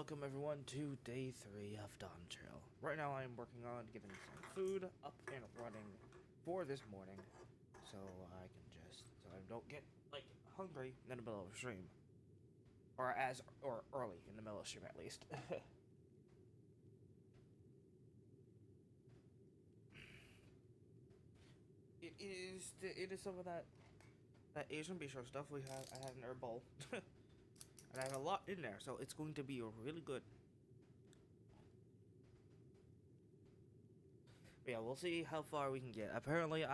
welcome everyone to day 3 of DAWNTRAIL. Right now I am working on getting some food up and running for this morning, so I don't get like hungry in the middle of a stream, or early in the middle of the stream at least. it is some of that Asian bistro stuff I have in our bowl. And I have a lot in there, so it's going to be really good. But yeah, we'll see how far we can get. Apparently,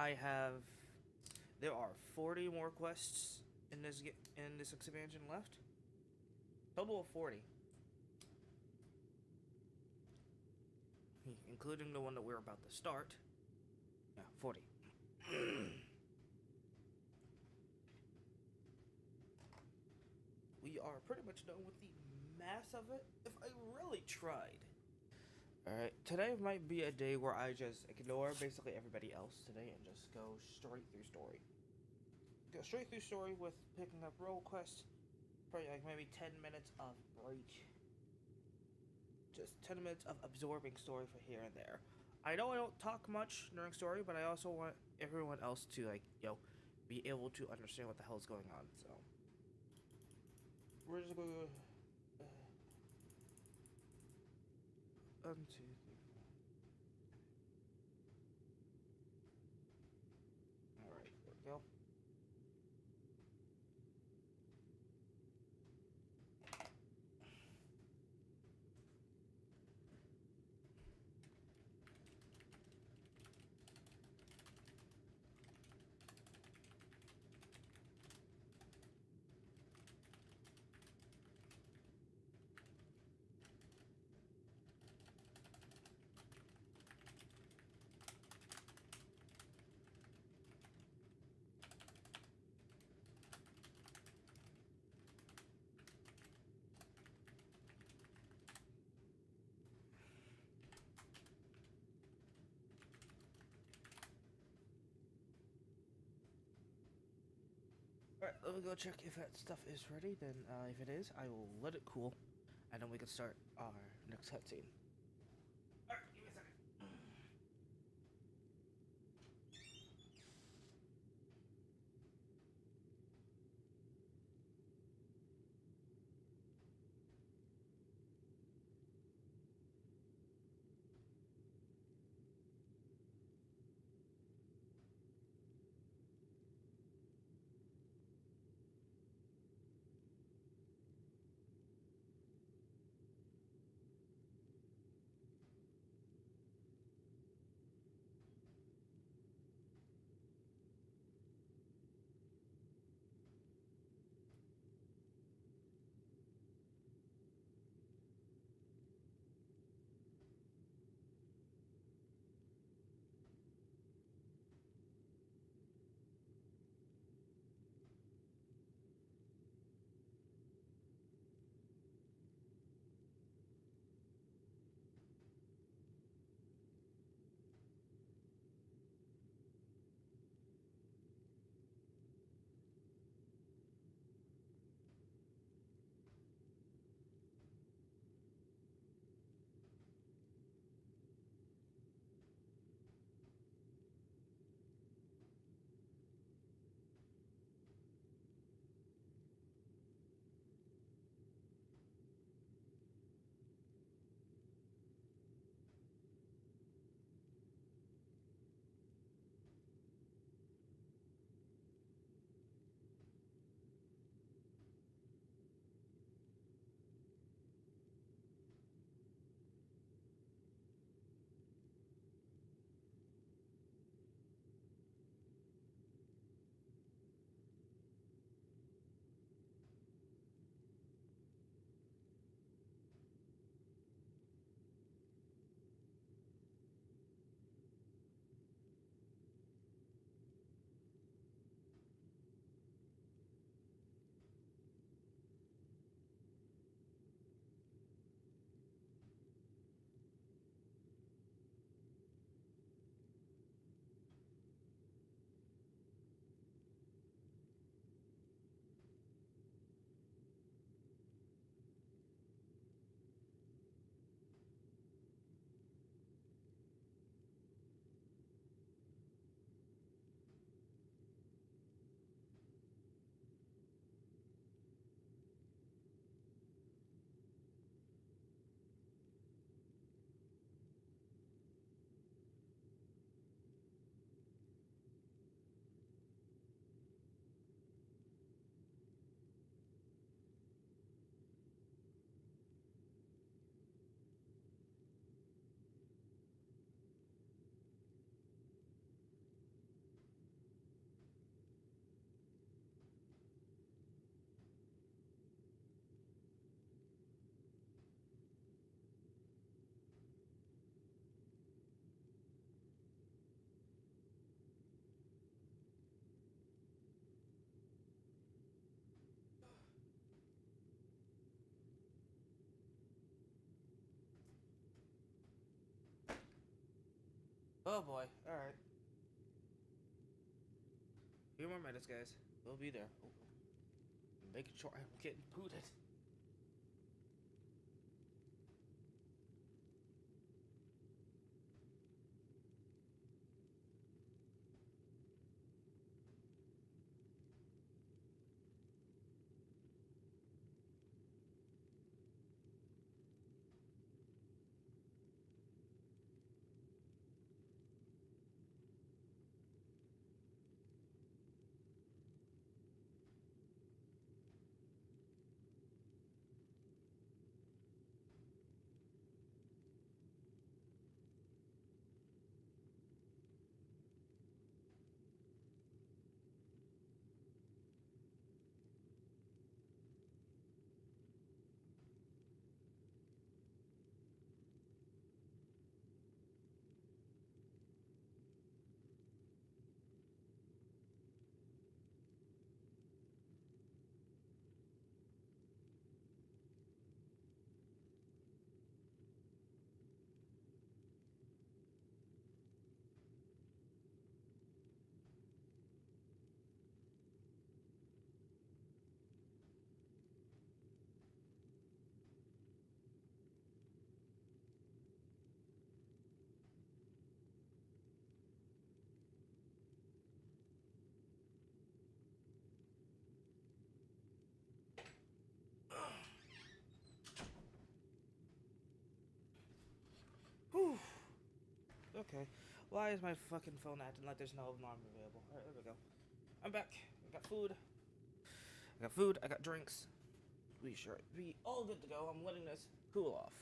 there are 40 more quests in this expansion left. Total of 40, including the one that we're about to start. Yeah, 40. We are pretty much done with the mass of it, if I really tried. Alright, today might be a day where I just ignore basically everybody else today and just go straight through story. Go straight through story with picking up role quests, probably like maybe 10 minutes of break. Just 10 minutes of absorbing story for here and there. I know I don't talk much during story, but I also want everyone else to be able to understand what the hell is going on, so. We're just going to go. 1, 2, 3, 4. Alright, there we go. Alright, let me go check if that stuff is ready. Then, if it is, I will let it cool, and then we can start our next cutscene. Alright, give me a second. Oh boy. Alright. Few more minutes, guys. We'll be there. Oh, making sure I'm getting booted. Whew. Okay. Why is my fucking phone acting like there's no alarm available? Alright, there we go. I'm back. I got food. I got drinks. We should be all good to go. I'm letting this cool off.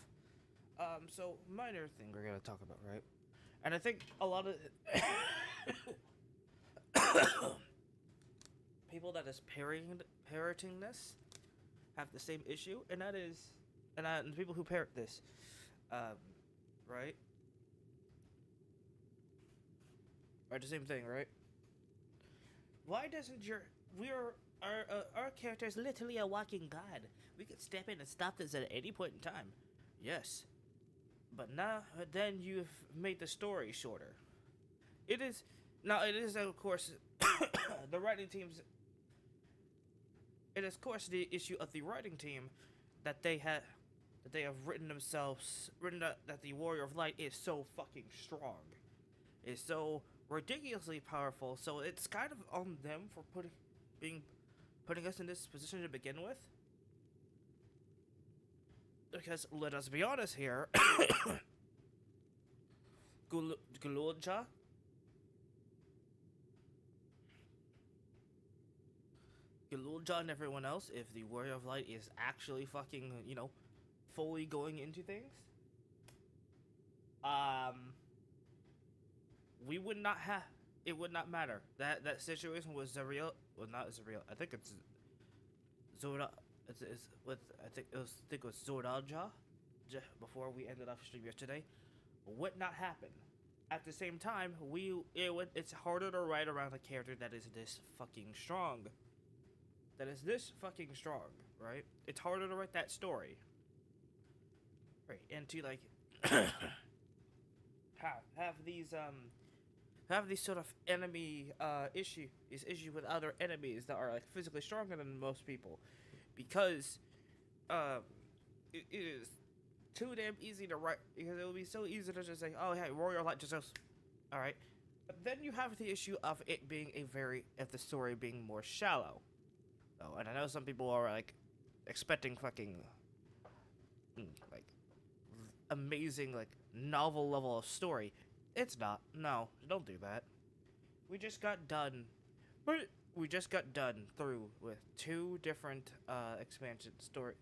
So minor thing we're gonna talk about, right? And I think a lot of people that is parroting this have the same issue, and that is, and the people who parrot this, right? Are the same thing, right? Why doesn't our character is literally a walking god? We could step in and stop this at any point in time. Yes, but now then you've made the story shorter. It is of course the writing team's. It is of course the issue of the writing team that they have written that the Warrior of Light is so fucking strong, is so ridiculously powerful. So it's kind of on them for putting us in this position to begin with. Because let us be honest here, Gululja and everyone else, if the Warrior of Light is actually fucking, fully going into things, we would not have. It would not matter. That situation was Zariel. Well, not Zariel. I think it's Zora. It's with. I think it was Zordalja. Before we ended off stream yesterday, would not happen. At the same time, it's harder to write around a character that is this fucking strong. Right? It's harder to write that story. Right, and to like have these sort of enemy issue with other enemies that are like physically stronger than most people, because it is too damn easy to write, because it would be so easy to just say, oh hey, Warrior Light just goes, all right, but then you have the issue of it being of the story being more shallow. Oh, and I know some people are like expecting fucking like amazing, like novel level of story. It's not. No, don't do that. We just got done through with 2 different expansion story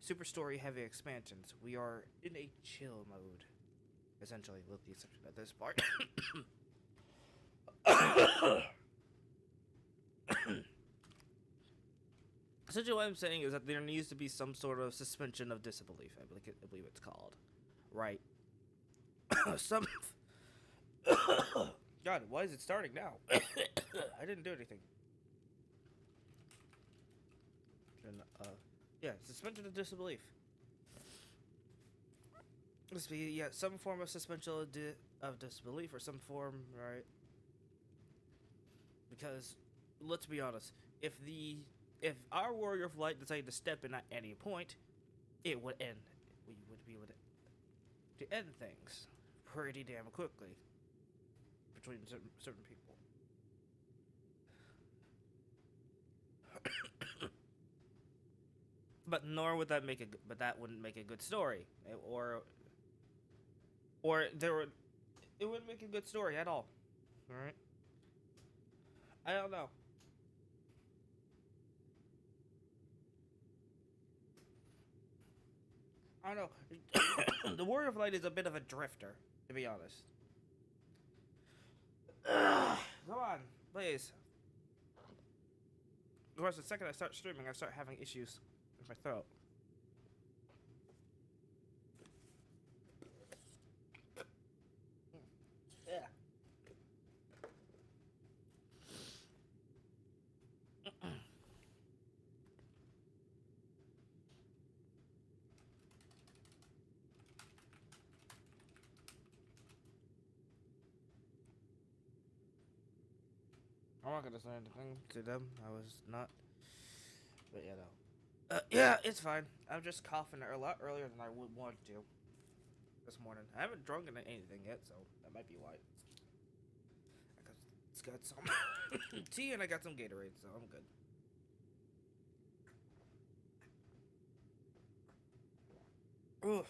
super story heavy expansions. We are in a chill mode, essentially, with the exception of this part. Essentially, what I'm saying is that there needs to be some sort of suspension of disbelief. I believe it's called, right? Some. God, why is it starting now? I didn't do anything. And, yeah, suspension of disbelief. Must be some form of suspension of disbelief or some form, right? Because let's be honest, if our warrior of light decided to step in at any point, it would end. We would be able to end things pretty damn quickly between certain people. But nor would that make but that wouldn't make a good story, or it wouldn't make a good story at all. All right. I don't know. I don't know. The Warrior of Light is a bit of a drifter, to be honest. Come on, please. Of course, the second I start streaming, I start having issues with my throat. Yeah. I'm not gonna say anything to them. I was not. But yeah, no. Yeah, it's fine. I'm just coughing a lot earlier than I would want to this morning. I haven't drunk anything yet, so that might be why. It's got some tea and I got some Gatorade, so I'm good. Oof.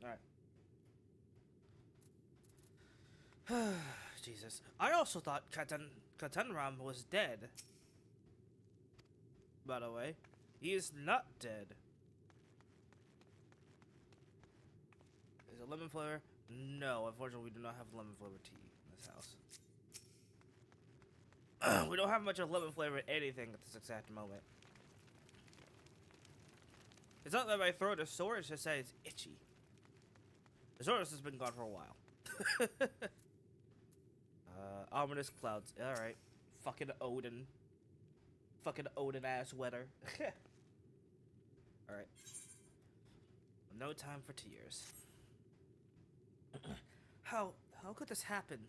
Alright. Jesus. I also thought Katanram was dead. By the way, he is not dead. Is it lemon flavor? No, unfortunately, we do not have lemon flavor tea in this house. We don't have much of lemon flavored anything at this exact moment. It's not that my throat is sore, it's just that it's itchy. The soreness has been gone for a while. Ominous clouds. Alright. Fucking Odin. Fucking Odin ass weather. Alright. No time for tears. How could this happen?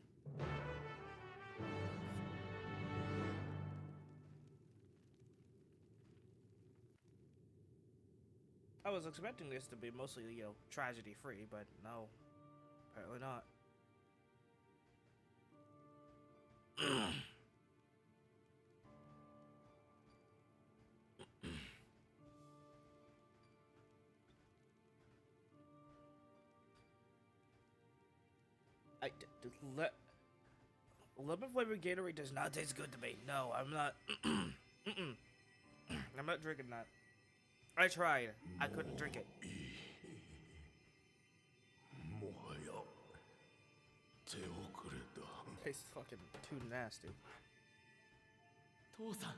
I was expecting this to be mostly, tragedy free, but no. Apparently not. Lemon flavored Gatorade does not taste good to me. No, I'm not. I'm not drinking that. I tried. I couldn't drink it. Tastes fucking too nasty. 父さん、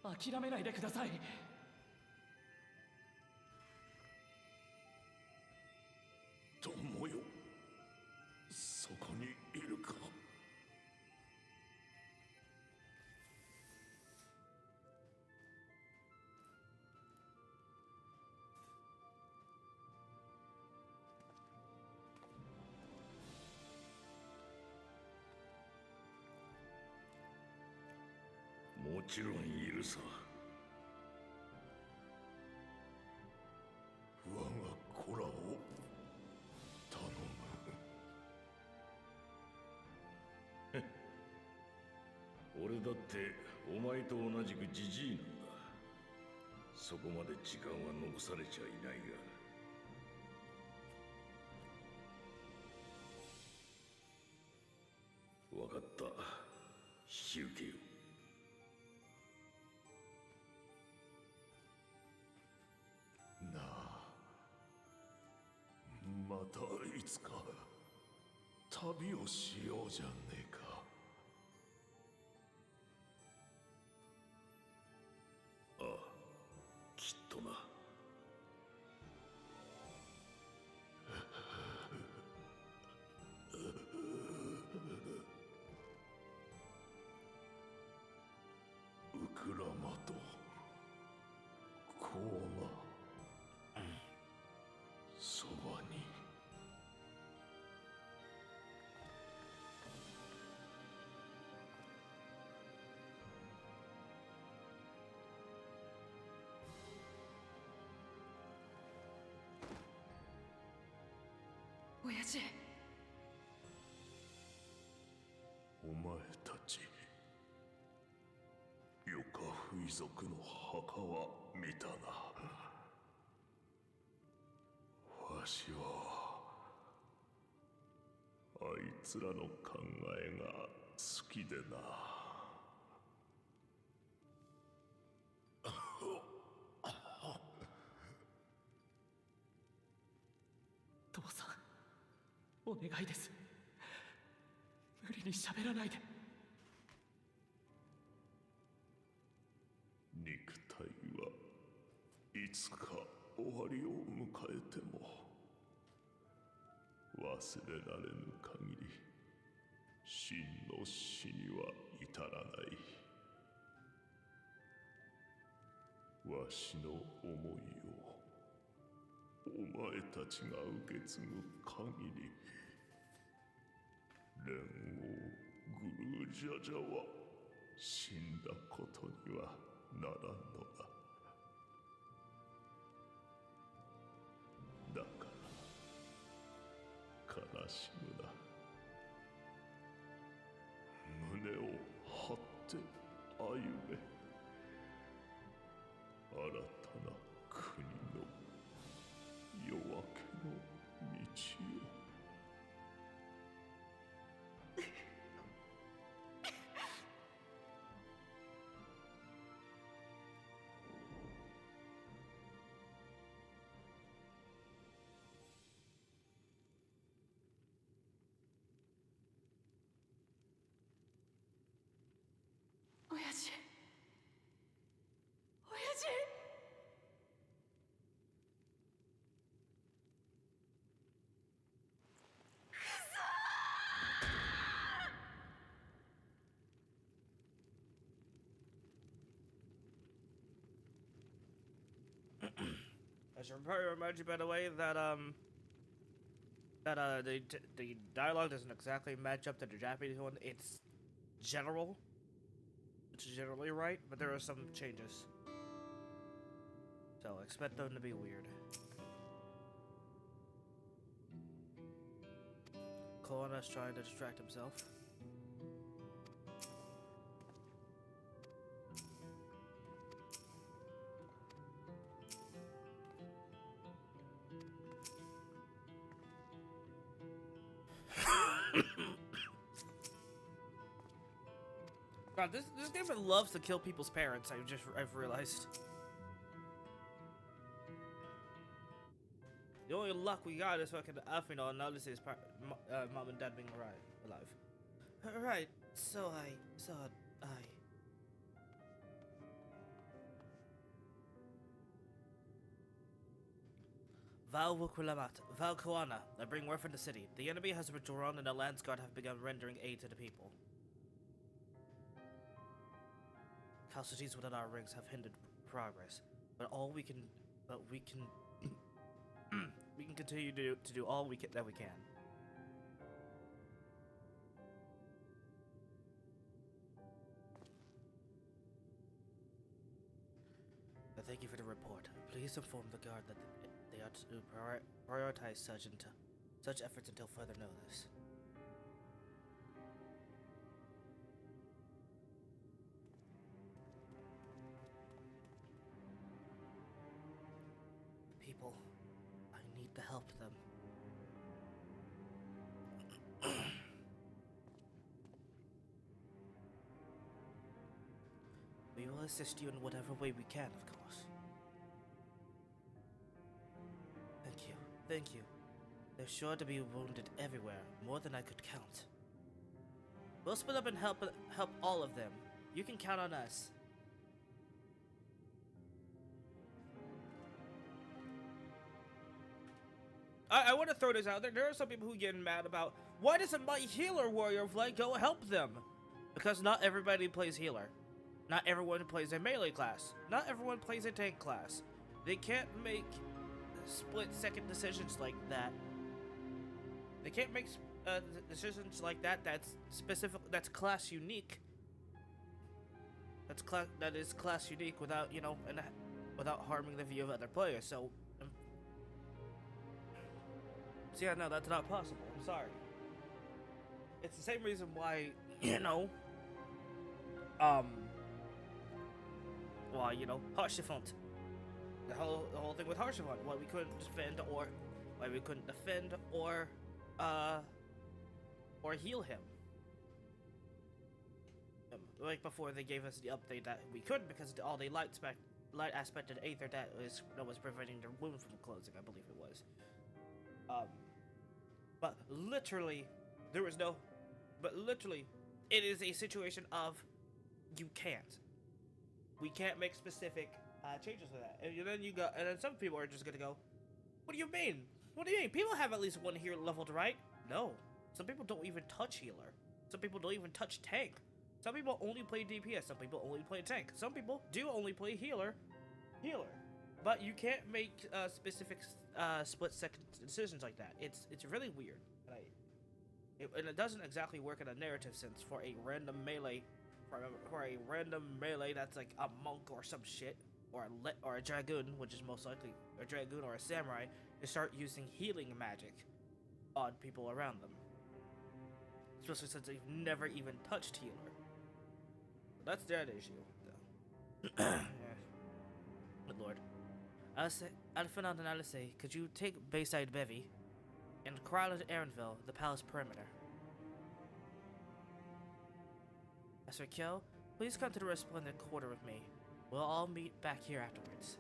諦めないでください。友よ、そこにいるか。もちろんいるさ。我が子らを頼む。俺だってお前と同じくジジイなんだ。そこまで時間は残されちゃいないが。分かった。引き受けよう。なあ、またいつか旅をしようじゃねえか。ああ、きっとな。ウクラマとコウがそばに親父。お前たち、ヨカフイ族の墓は見たな。わしはあいつらの考えが好きでな。父さん、お願いです。無理に喋らないで。肉体はいつか終わりを迎えても忘れられぬ限り真の死には至らない。わしの思いをお前たちが受け継ぐ限り、連王グルージャジャは死んだことにはならんのだ。だから悲しむな。胸を張って歩め。新たな国の夜明けの道へ。親父。親父。I should probably remind you, by the way, that the dialogue doesn't exactly match up to the Japanese one. It's general. It's generally right, but there are some changes. So expect them to be weird. Koana's trying to distract himself. God, this game loves to kill people's parents. I've realized. The only luck we got is fucking Afino, and now this is mom and dad being alive. Alright, so I. Val Koana, I bring word from the city. The enemy has withdrawn and the Lance Guard have begun rendering aid to the people. Casualties within our ranks have hindered progress, but we can continue to do all that we can. Thank you for the report. Please inform the guard that they ought to prioritize such efforts until further notice. People, I need to help them. We will assist you in whatever way we can, of course. Thank you. There's sure to be wounded everywhere, more than I could count. We'll split up and help all of them. You can count on us. I want to throw this out there. There are some people who get mad about, why doesn't my healer warrior flag go help them? Because not everybody plays healer. Not everyone plays a melee class. Not everyone plays a tank class. They can't make split-second decisions like that. They can't make decisions like that. That's specific. That's class unique. That is class unique without, you know, without harming the view of other players. So So yeah, no, that's not possible. I'm sorry. It's the same reason why, you know, Harshifont. The whole thing with Harshifont, why we couldn't defend or heal him. Like before they gave us the update that we couldn't because all the light aspected aether that was preventing the wound from closing, I believe it was. But literally, it is a situation of you can't. We can't make specific changes to that. And then some people are just gonna go, what do you mean? What do you mean? People have at least one healer leveled, right? No. Some people don't even touch healer. Some people don't even touch tank. Some people only play DPS. Some people only play tank. Some people do only play healer. But you can't make specific split-second decisions like that. It's really weird. And it doesn't exactly work in a narrative sense for a random melee. For a random melee that's like a monk or some shit, or a dragoon, which is most likely a dragoon or a samurai, to start using healing magic on people around them. Especially since they've never even touched healer. That's that issue. Yeah. Good lord. Alphanand and Alice, could you take Bayside Bevy and Kryla to Aaronville, the palace perimeter? As for Kyo, please come to the resplendent quarter with me. We'll all meet back here afterwards.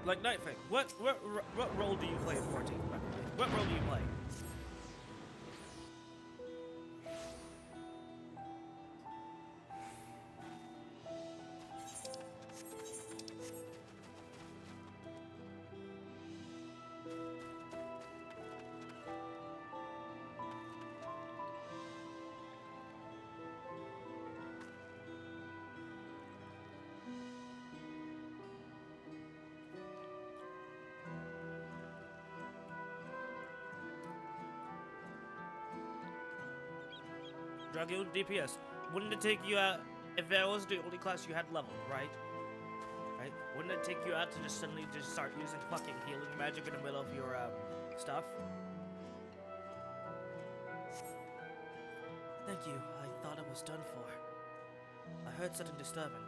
Like Nightfang, what role do you play in 14? What role do you play? Dragoon DPS. Wouldn't it take you out if that was the only class you had leveled, right? Right? Wouldn't it take you out to just suddenly just start using fucking healing magic in the middle of your stuff? Thank you. I thought it was done for. I heard something disturbing.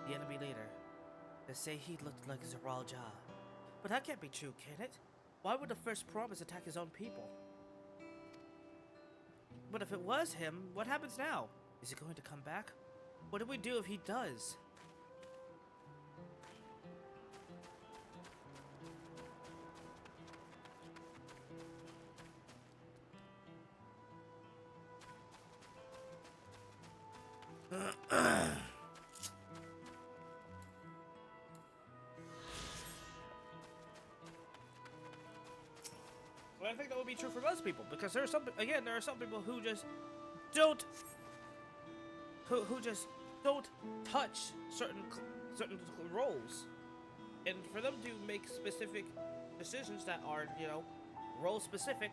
The enemy leader. They say he looked like Zeral Jah. But that can't be true, can it? Why would the first promise attack his own people? But if it was him, what happens now? Is he going to come back? What do we do if he does? Well, I think that would be true for most people, because there are some people who just don't who just don't touch certain roles, and for them to make specific decisions that are, you know, role specific,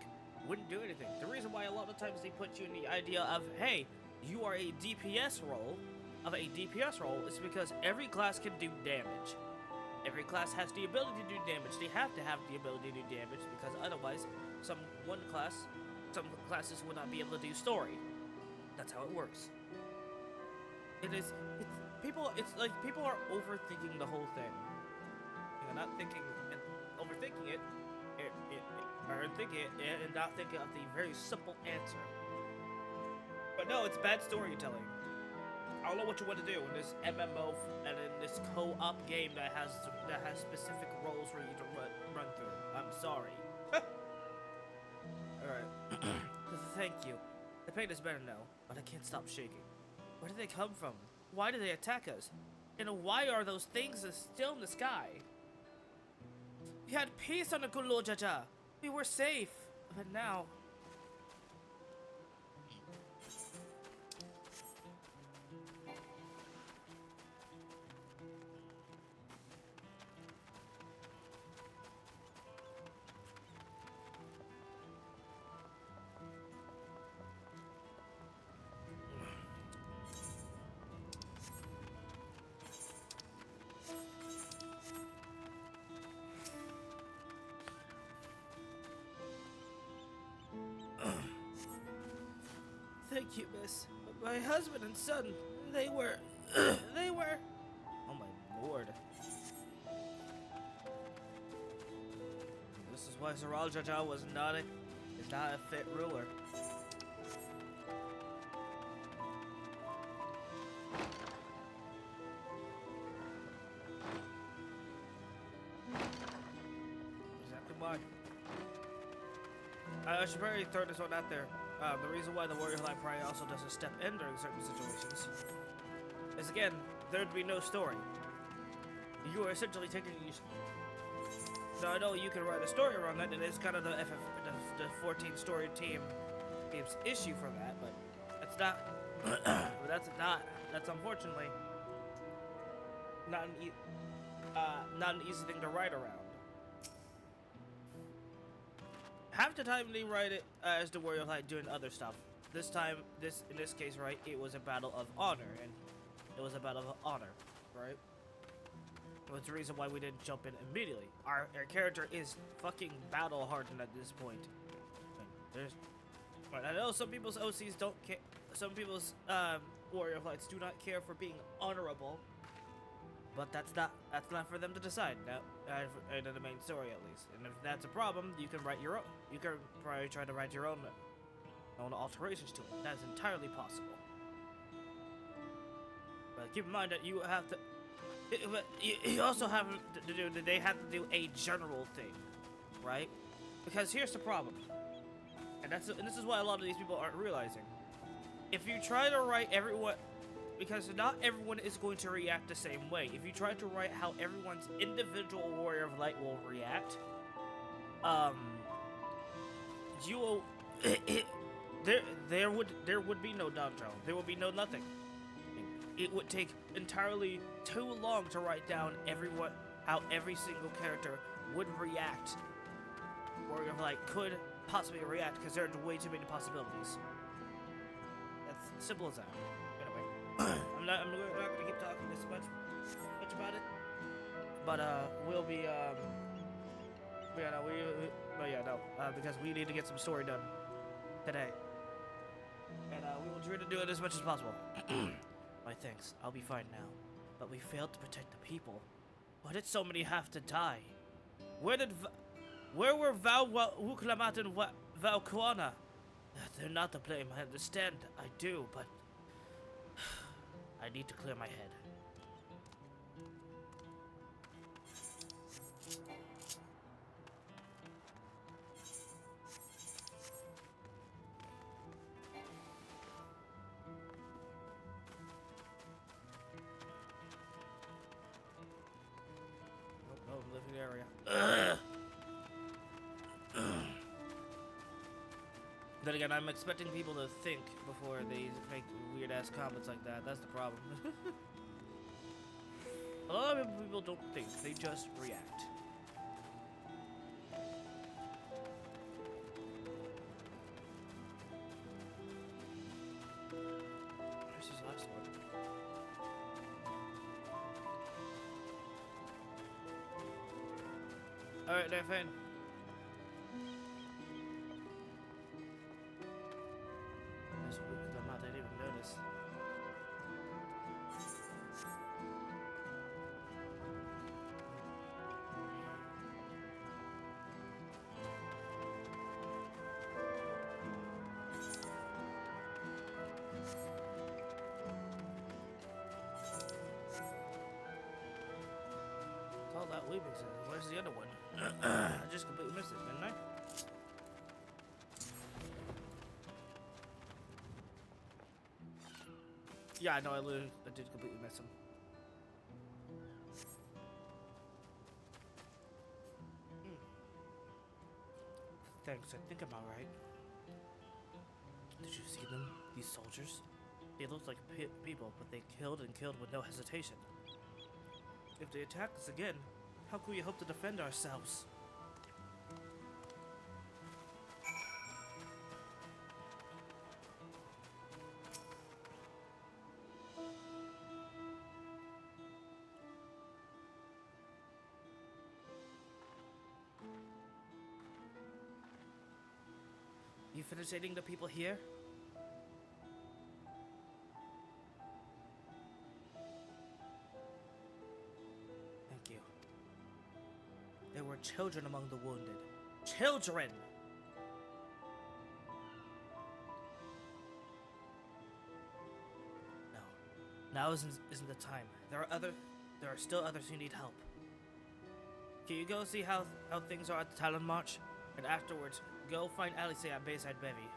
wouldn't do anything. The reason why a lot of times they put you in the idea of, hey, you are a DPS role is because every class can do damage. Every class has the ability to do damage. They have to have the ability to do damage, because otherwise some classes would not be able to do story. That's how it works. It's like people are overthinking the whole thing. They're not thinking and overthinking it. and not thinking of the very simple answer. But no, it's bad storytelling. I don't know what you want to do in this MMO and in this co-op game that has specific roles for you to run through. I'm sorry. All right. Thank you. The pain is better now, but I can't stop shaking. Where did they come from? Why did they attack us? And why are those things still in the sky? We had peace on the Gulojaja. We were safe, but now. Thank you, miss. My husband and son, they were... Oh my lord. This is why Saral Jaja is not a fit ruler. Exactly why. I should probably throw this one out there. The reason why the warrior line probably also doesn't step in during certain situations is, again, there'd be no story. You are essentially taking these. Now I know you can write a story around that, and it's kind of the 14 story team's issue for that, but that's not. But that's unfortunately not an easy thing to write around. Half the time they write it as the warrior like doing other stuff. This time, in this case, right, it was a battle of honor, and it was a battle of honor, right? That's the reason why we didn't jump in immediately. Our character is fucking battle hardened at this point. But I know some people's OCs don't care. Some people's warrior flights do not care for being honorable. But that's not for them to decide. Now, in the main story at least. And if that's a problem, you can write your own. You can probably try to write your own alterations to it. That's entirely possible. But keep in mind that you have to. You also have to do. They have to do a general thing, right? Because here's the problem, and this is why a lot of these people aren't realizing. If you try to write everyone. Because not everyone is going to react the same way. If you try to write how everyone's individual warrior of light will react, you will there would be no DAWNTRAIL. There would be no nothing. It would take entirely too long to write down how every single character would react. Warrior of light could possibly react because there are way too many possibilities. That's simple as that. I'm not gonna keep talking this much about it, but we'll be because we need to get some story done today, and we will try to do it as much as possible. My thanks, I'll be fine now, but we failed to protect the people. Why did so many have to die? Where were Val Wuklamat and Val Kuana? They're not to blame. I understand, I do, but. I need to clear my head. Oh, living area. Then again, I'm expecting people to think before they make weird-ass comments like that. That's the problem. A lot of people don't think. They just react. Where's his last one? Alright, they're fine. I didn't even notice. Weebix is. Where's the other one? I just completely missed it, didn't I? Yeah, no, I did completely miss him. Thanks, I think I'm alright. Did you see them? These soldiers? They looked like people, but they killed and killed with no hesitation. If they attack us again, how can we hope to defend ourselves? You finished aiding the people here? Thank you. There were children among the wounded. Children! No. Now isn't the time. There are still others who need help. Can you go see how things are at the Talon March? And afterwards, go find Alice at Bayside Bevy.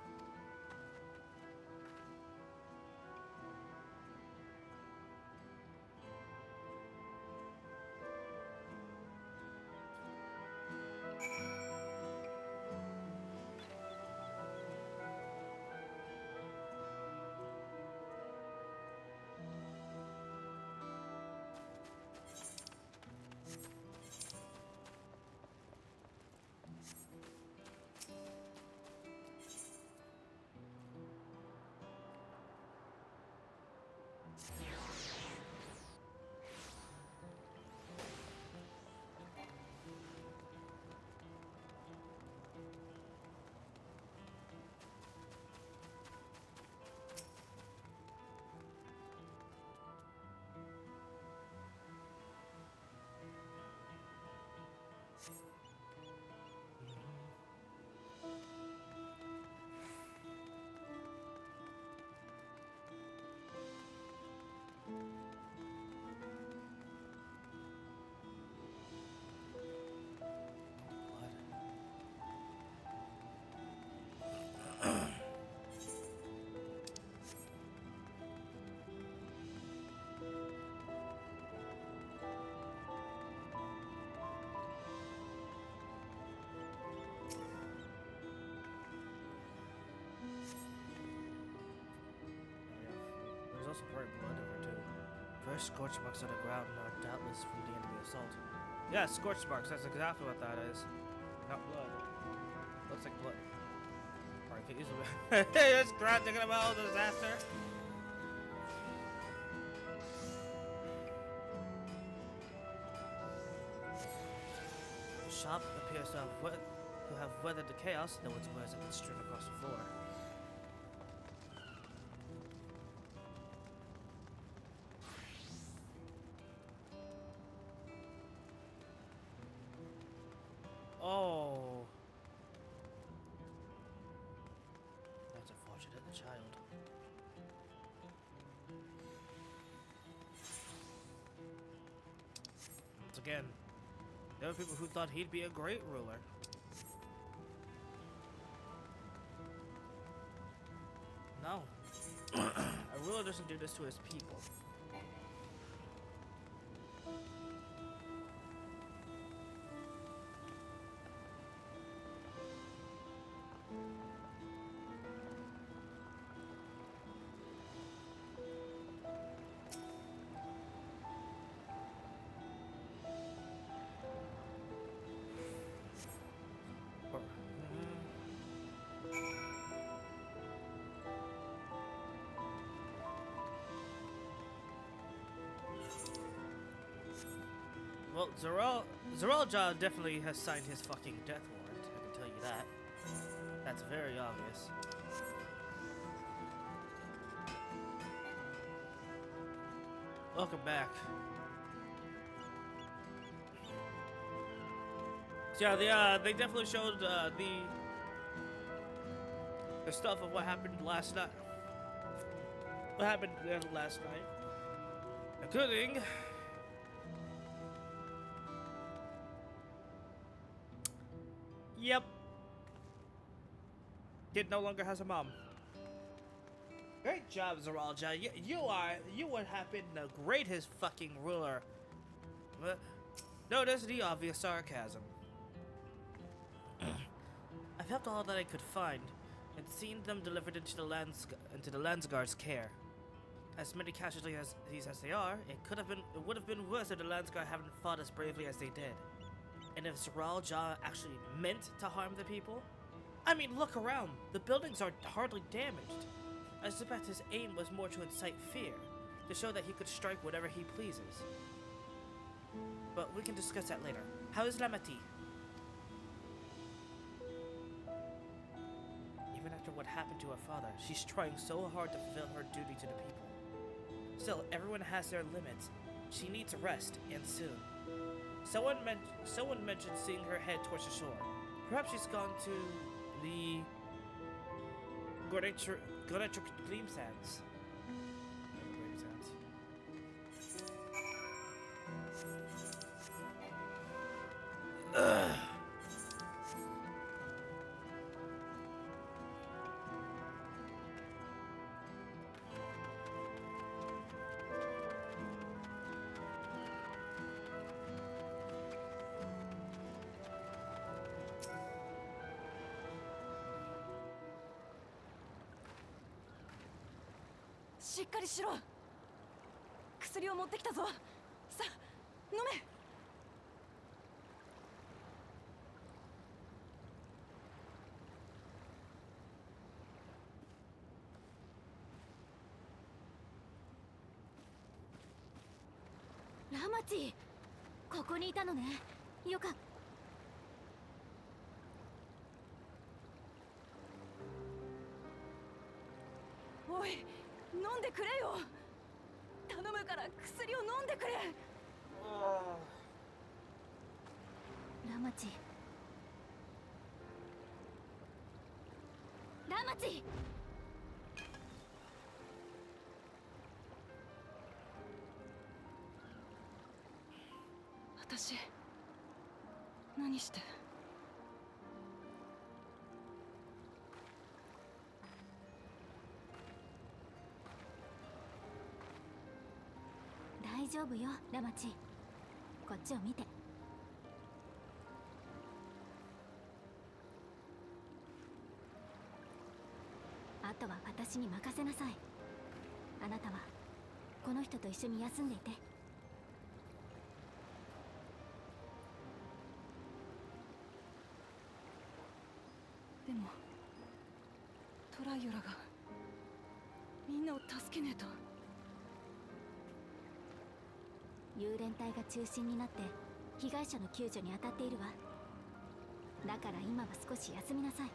There's also bright blood over too. Fresh scorch marks on the ground are doubtless from the enemy assault. Yeah, scorch marks, that's exactly what that is. Not blood. Looks like blood. Alright, get used to it. Hey, this crowd thinking about a disaster. The shop appears to have weathered the chaos. No one's words have been strewn across the floor. Oh. That's unfortunate, the child. Once again, there were people who thought he'd be a great ruler. No. A ruler doesn't do this to his people. Well, Zeralja definitely has signed his fucking death warrant, I can tell you that. That's very obvious. Welcome back. So yeah, they definitely showed the stuff of what happened last night. What happened last night, including Yep. Kid no longer has a mom. Great job, Zeralja. You would have been the greatest fucking ruler. Notice the obvious sarcasm. I felt all that I could find, and seen them delivered into the Landsguard's care. As many casualties as they are, it would have been worse if the Landsguard hadn't fought as bravely as they did. And if Zeralja actually meant to harm the people? I mean, look around. The buildings are hardly damaged. I suspect his aim was more to incite fear, to show that he could strike whatever he pleases. But we can discuss that later. How is Lamati? Even after what happened to her father, she's trying so hard to fulfill her duty to the people. Still, everyone has their limits. She needs rest, and soon. Someone mentioned seeing her head towards the shore. Perhaps she's gone to the Goretric Dream Sands. Ugh.しっかりしろ。薬を持ってきたぞ。さあ、飲め。ラマティ、ここにいたのね。よかった。おい、飲んでくれよ。頼むから薬を飲んでくれ。ラマチ、ラマチ。私何して。大丈夫よ、ラマチ。こっちを見て。あとは私に任せなさい。あなたはこの人と一緒に休んでいて。でもトライオラがみんなを助けねえと。幽連隊が中心になって被害者の救助に当たっているわ。だから今は少し休みなさい。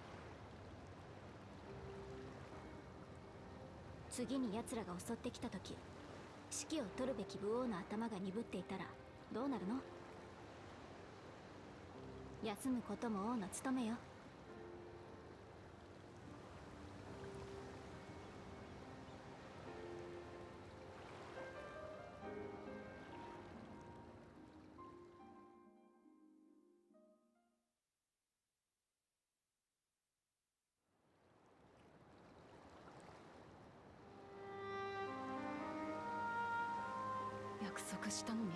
次に奴らが襲ってきた時、指揮を取るべき武王の頭が鈍っていたらどうなるの？休むことも王の務めよ。約束したのに、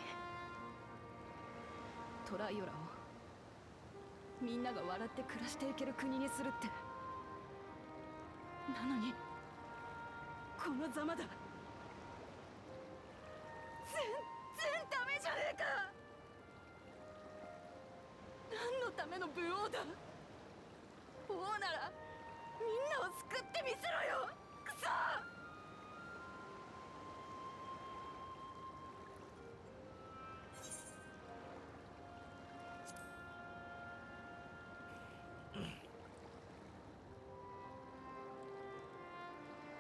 トライオラをみんなが笑って暮らしていける国にするって。なのにこのざまだ。全然ダメじゃねえか。何のための武王だ。王ならみんなを救ってみせろよ。クソ。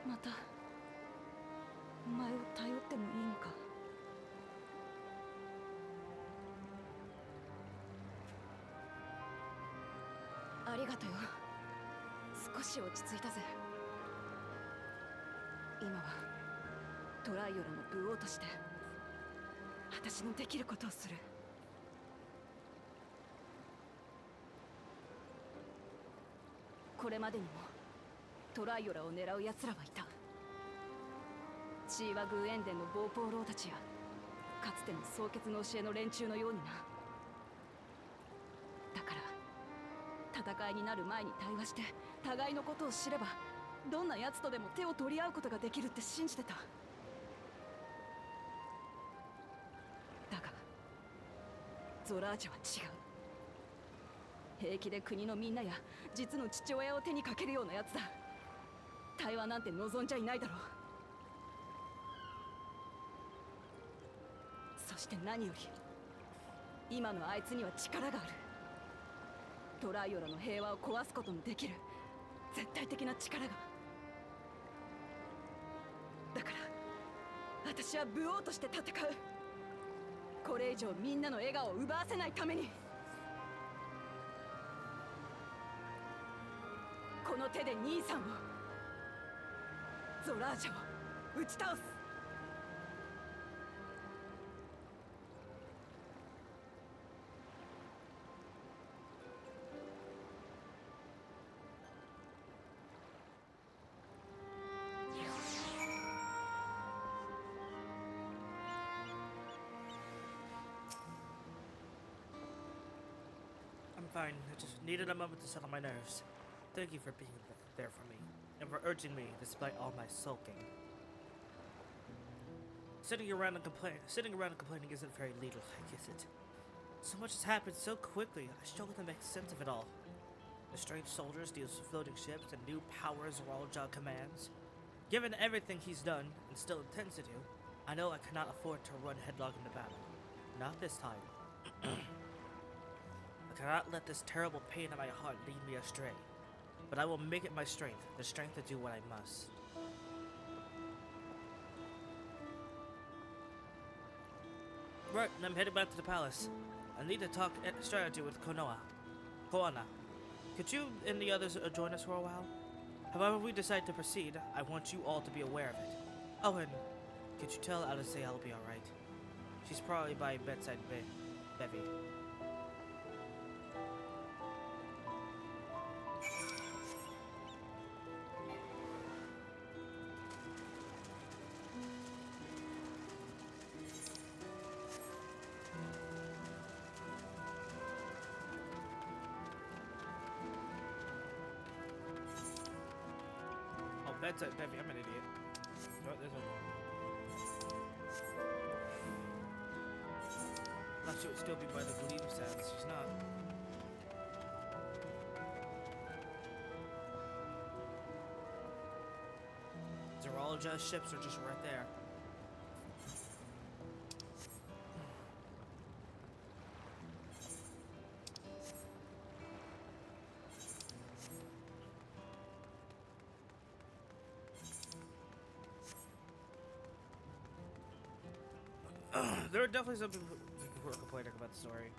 またお前を頼ってもいいのか。ありがとよ。少し落ち着いたぜ。今はトライオラの武王として私のできることをする。これまでにもトライオラを狙う奴らはいた。チーワグーエンデンの暴行郎たちやかつての蒼潔の教えの連中のようにな。だから戦いになる前に対話して互いのことを知ればどんな奴とでも手を取り合うことができるって信じてた。だがゾラージャは違う。平気で国のみんなや実の父親を手にかけるような奴だ。対話なんて望んじゃいないだろう。そして何より今のあいつには力がある。トライオラの平和を壊すことのできる絶対的な力が。だから私は武王として戦う。これ以上みんなの笑顔を奪わせないために。この手で兄さんをゾラージャを打ち倒す。I'm fine. I just needed a moment to settle my nerves. Thank you for being there for me, and for urging me despite all my sulking. Sitting around and complaining isn't very ladylike, is it? So much has happened so quickly, I struggle to make sense of it all. The strange soldiers deals with floating ships and new powers Rouga commands. Given everything he's done, and still intends to do, I know I cannot afford to run headlong into battle. Not this time. I cannot let this terrible pain in my heart lead me astray. But I will make it my strength, the strength to do what I must. Right, I'm heading back to the palace. I need to talk strategy with Koana. Could you and the others join us for a while? However we decide to proceed, I want you all to be aware of it. Oh, and could you tell Alice I'll be alright? She's probably by bedside Bevy. Bedside Bevy, I'm an idiot. No, there's a... Thought she would still be by the gleam sands. She's not. Zoology ships are just right there. There are definitely some people who are complaining about the story.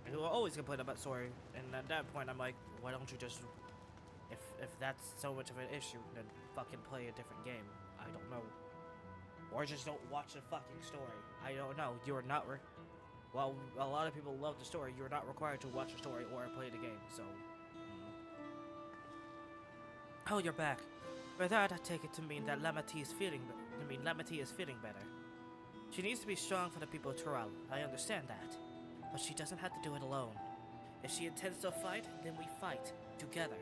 And who will always complain about the story. And at that point, I'm like, why don't you just... If that's so much of an issue, then fucking play a different game. I don't know. Or just don't watch the fucking story. I don't know. You're not... Well, a lot of people love the story. You're not required to watch the story or play the game, so... Oh, you're back. By that, I take it to mean that Lamati is feeling better. She needs to be strong for the people of Tural. I understand that. But she doesn't have to do it alone. If she intends to fight, then we fight. Together.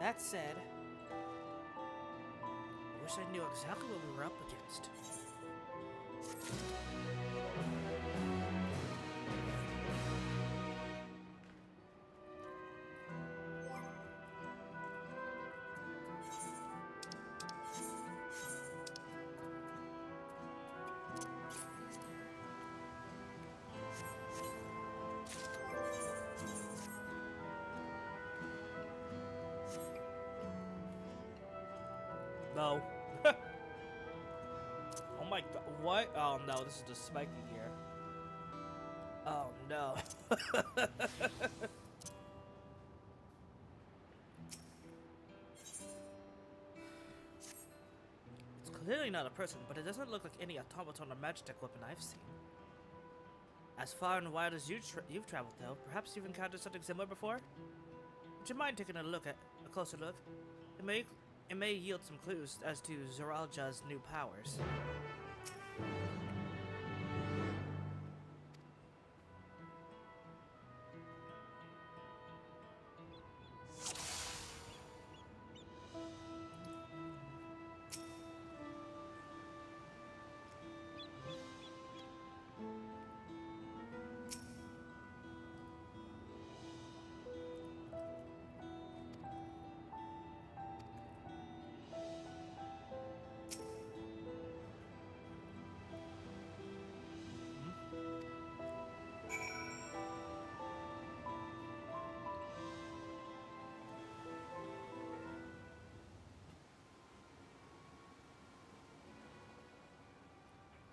That said... I wish I knew exactly what we were up against. No. Oh my god, what? Oh no, this is just spiky here. Oh no. It's clearly not a person, but it doesn't look like any automaton or magitech weapon I've seen. As far and wide as you've traveled, though, perhaps you've encountered something similar before? Would you mind taking a closer look? It may yield some clues as to Zoraja's new powers.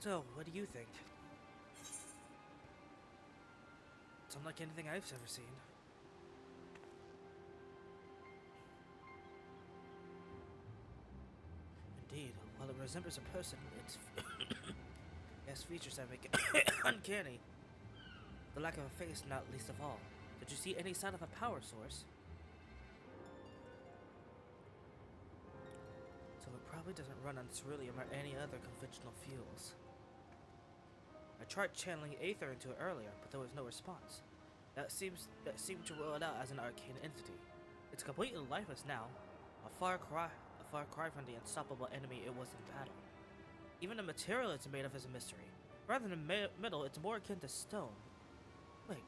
So, what do you think? It's unlike anything I've ever seen. Indeed, while it resembles a person, it has features that make it uncanny. The lack of a face, not least of all. Did you see any sign of a power source? So it probably doesn't run on ceruleum or any other conventional fuels. I tried channeling Aether into it earlier, but there was no response. That seemed to rule it out as an arcane entity. It's completely lifeless now, a far cry from the unstoppable enemy it was in battle. Even the material it's made of is a mystery. Rather than metal, it's more akin to stone. Wait,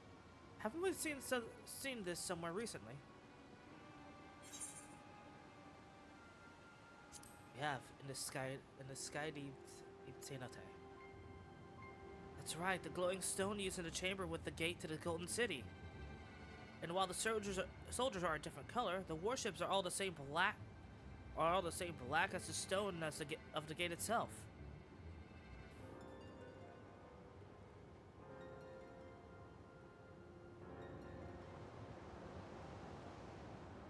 haven't we seen this somewhere recently? We have, in the sky Cenote. That's right, the glowing stone used in the chamber with the gate to the Golden City. And while the soldiers are a different color, the warships are all the same black. As the stone of the gate itself.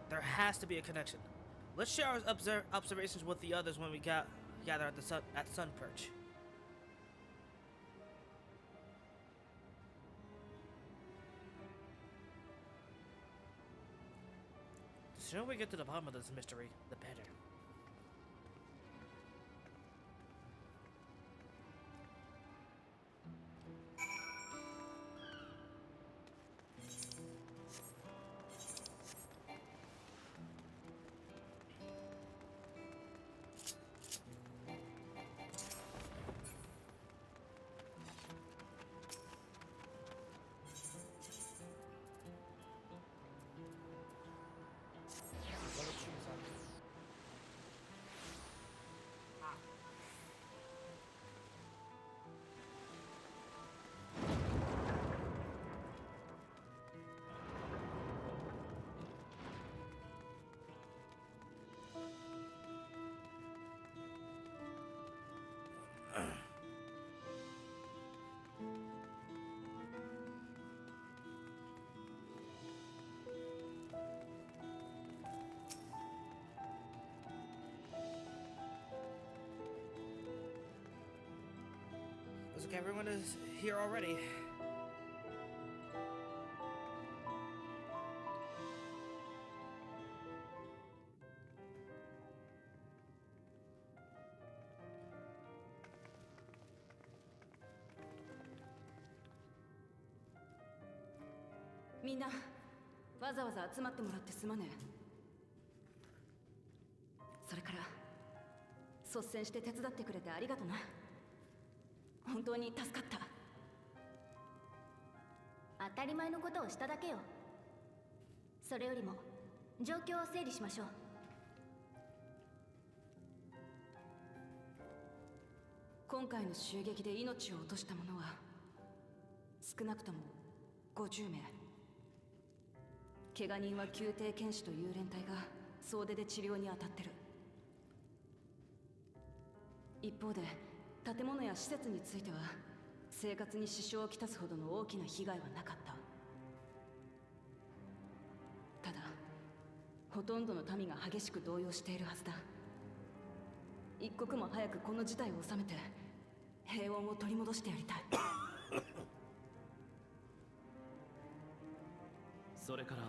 There has to be a connection. Let's share our observations with the others when we gather at Sunperch. The sooner we get to the bottom of this mystery, the better. Looks like everyone is here already.みんな、わざわざ集まってもらってすまねえ。それから率先して手伝ってくれてありがとな。本当に助かった。当たり前のことをしただけよ。それよりも状況を整理しましょう。今回の襲撃で命を落とした者は少なくとも50名。怪我人は宮廷剣士という連隊が総出で治療に当たってる。一方で建物や施設については生活に支障をきたすほどの大きな被害はなかった。ただほとんどの民が激しく動揺しているはずだ。一刻も早くこの事態を収めて平穏を取り戻してやりたい。それから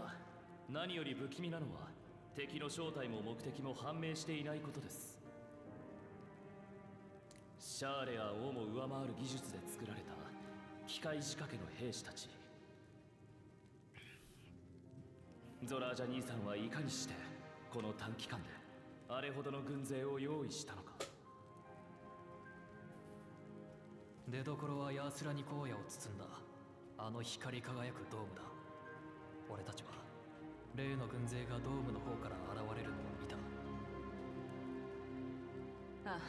何より不気味なのは敵の正体も目的も判明していないことです。シャーレや王も上回る技術で作られた機械仕掛けの兵士たち。ゾラージャ兄さんはいかにしてこの短期間であれほどの軍勢を用意したのか。出どころはヤスラニ荒野を包んだあの光り輝くドームだ。俺たちは例の軍勢がドームの方から現れるのを見た。ああ、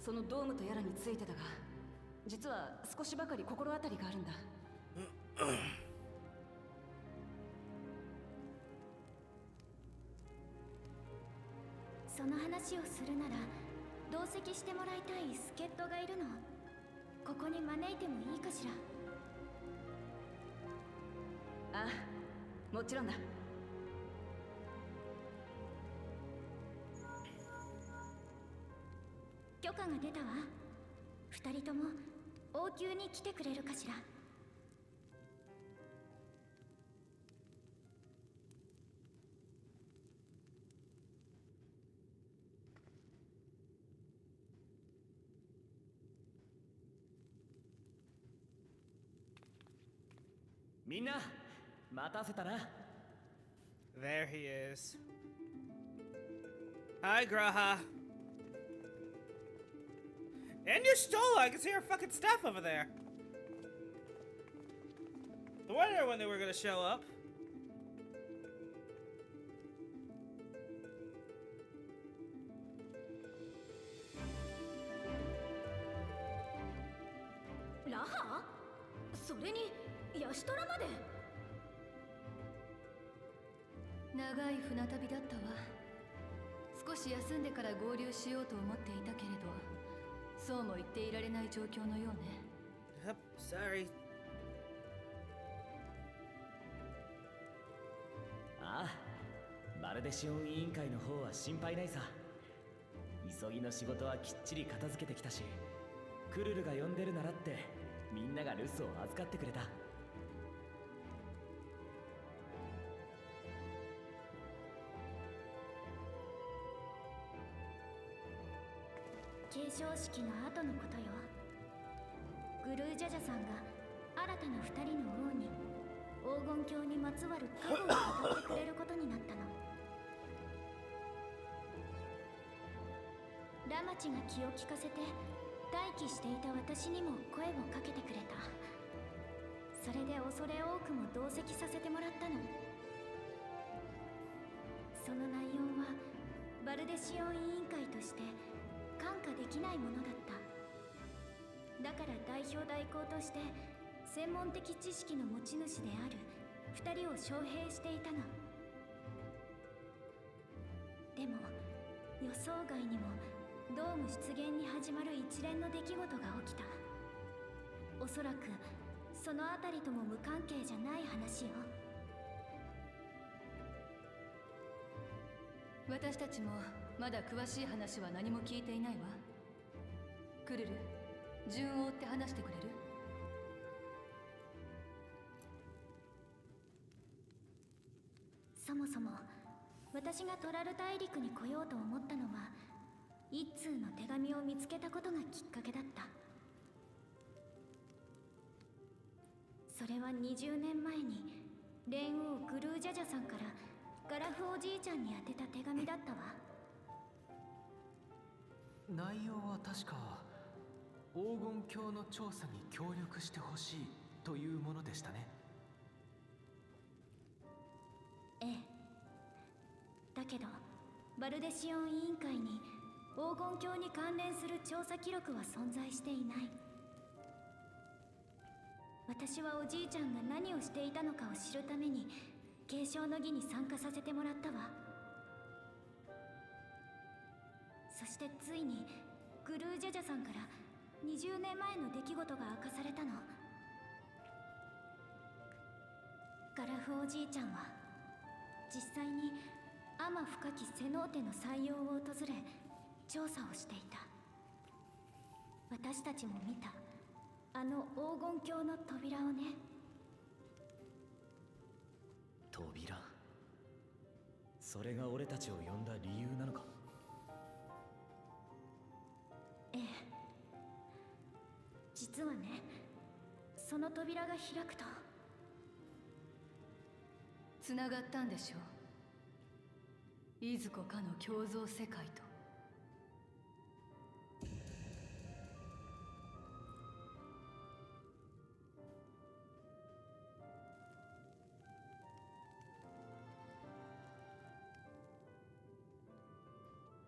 そのドームとやらについてたが、実は少しばかり心当たりがあるんだ。その話をするなら同席してもらいたい助っ人がいるの。ここに招いてもいいかしら。ああ、もちろんだ。許可が出たわ。二人とも王宮に来てくれるかしら。みんな待たせたな。 There he is. Hi, Graha. And you stole it. I can see your fucking stuff over there. I wonder when they were gonna show up. Raha? それにヤシトラまで。長い船旅だったわ。少し休んでから合流しようと思っていたけれど、そうも言っていられない状況のようね。Yep, sorry. ああ、バルデシオン委員会の方は心配ないさ。急ぎの仕事はきっちり片付けてきたし、クルルが呼んでるならってみんなが留守を預かってくれた。継承式の後のことよ。グルージャジャさんが新たな二人の王に黄金鏡にまつわる過去を語ってくれることになったの。ラマチが気を利かせて待機していた私にも声をかけてくれた。それで恐れ多くも同席させてもらったの。その内容はバルデシオン委員会として看過できないものだった。だから代表代行として専門的知識の持ち主である2人を招聘していたの。でも予想外にもドーム出現に始まる一連の出来事が起きた。おそらくそのあたりとも無関係じゃない話よ。私たちもまだ詳しい話は何も聞いていないわ。クルル、順を追って話してくれる？そもそも私がトラル大陸に来ようと思ったのは一通の手紙を見つけたことがきっかけだった。それは20年前に蓮王グルージャジャさんからガラフおじいちゃんに宛てた手紙だったわ。内容は確か黄金鏡の調査に協力してほしいというものでしたね。ええ。だけどバルデシオン委員会に黄金鏡に関連する調査記録は存在していない。私はおじいちゃんが何をしていたのかを知るために継承の儀に参加させてもらったわ。そしてついにグルージャジャさんから20年前の出来事が明かされたの。ガラフおじいちゃんは実際に天深きセノーテの採用を訪れ調査をしていた。私たちも見たあの黄金鏡の扉をね。それが俺たちを呼んだ理由なのか？ええ、実はね、その扉が開くとつながったんでしょう、いずこかの共造世界と。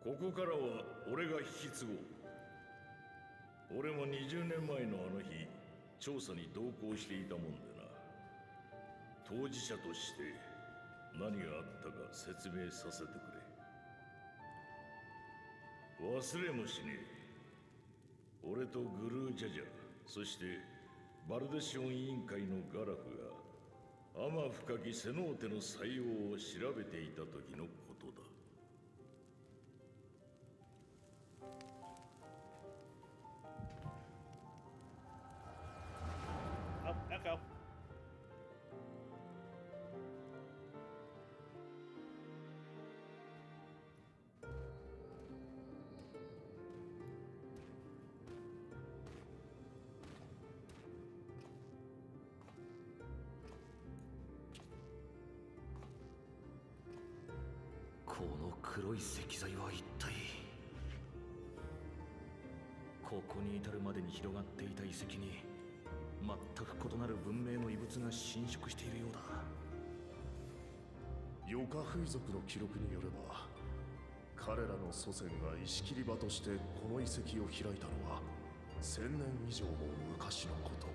ここからは俺が引き継ごう。俺も20年前のあの日、調査に同行していたもんでな。当事者として何があったか説明させてくれ。忘れもしねえ。俺とグルージャジャ、そしてバルデシオン委員会のガラフが天深きセノーテの採用を調べていた時のことだ。Oh, echo. この黒い石材は一体。ここに至るまでに広がっていた遺跡に全く異なる文明の遺物が侵食しているようだ。ヨカフイ族の記録によれば、彼らの祖先が石切り場としてこの遺跡を開いたのは1000年以上も昔のこと。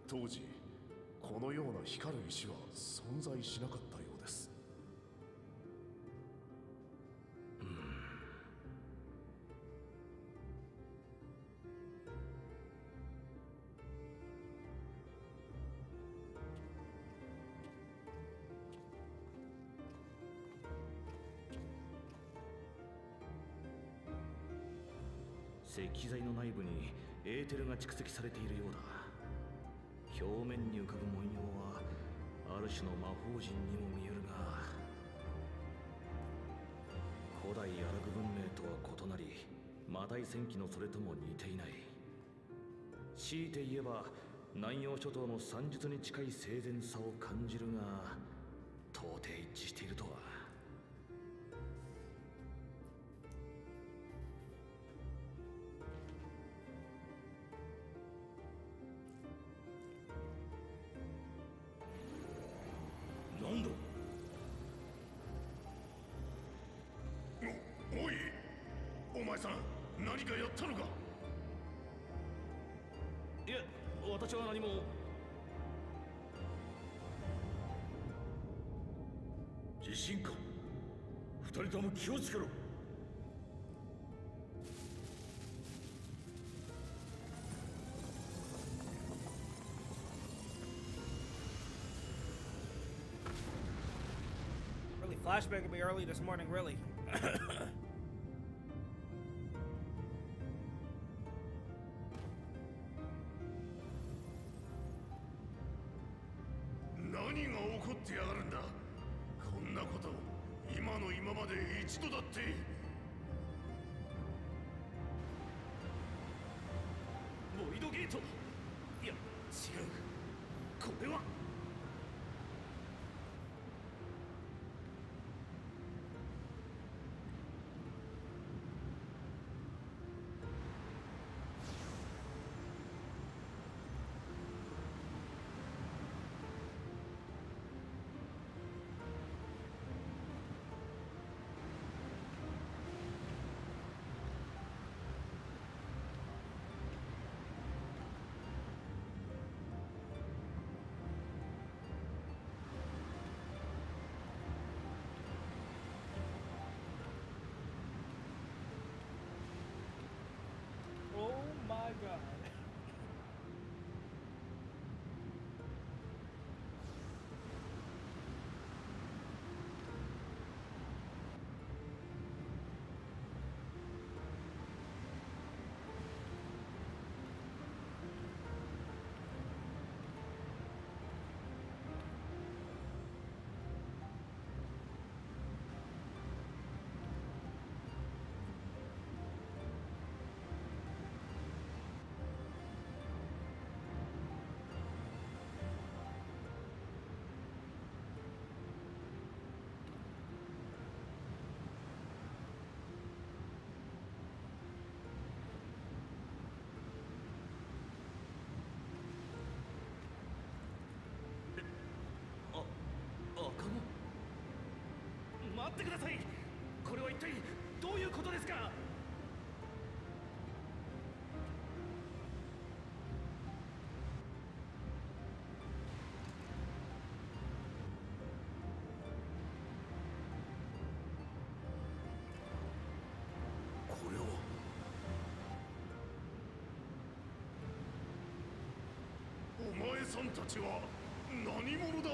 当時このような光る石は存在しなかったようです。石材の内部にエーテルが蓄積されているようだ。表面に浮かぶ文様はある種の魔法陣にも見えるが、古代アラグ文明とは異なり、マダイ戦記のそれとも似ていない。強いて言えば南洋諸島の算術に近い整然さを感じるが、到底一致しているとは。なんだ。おい、お前さん何かやったのか？いや、私は何も。地震か。二人とも気をつけろ。Really flashbanging me early this morning, really. 何が起こってやがるんだ。こんなこと今の今まで一度だって。ボイドゲート。いや、違う。これは。待ってください。これは一体どういうことですか？これはお前さんたちは何者だ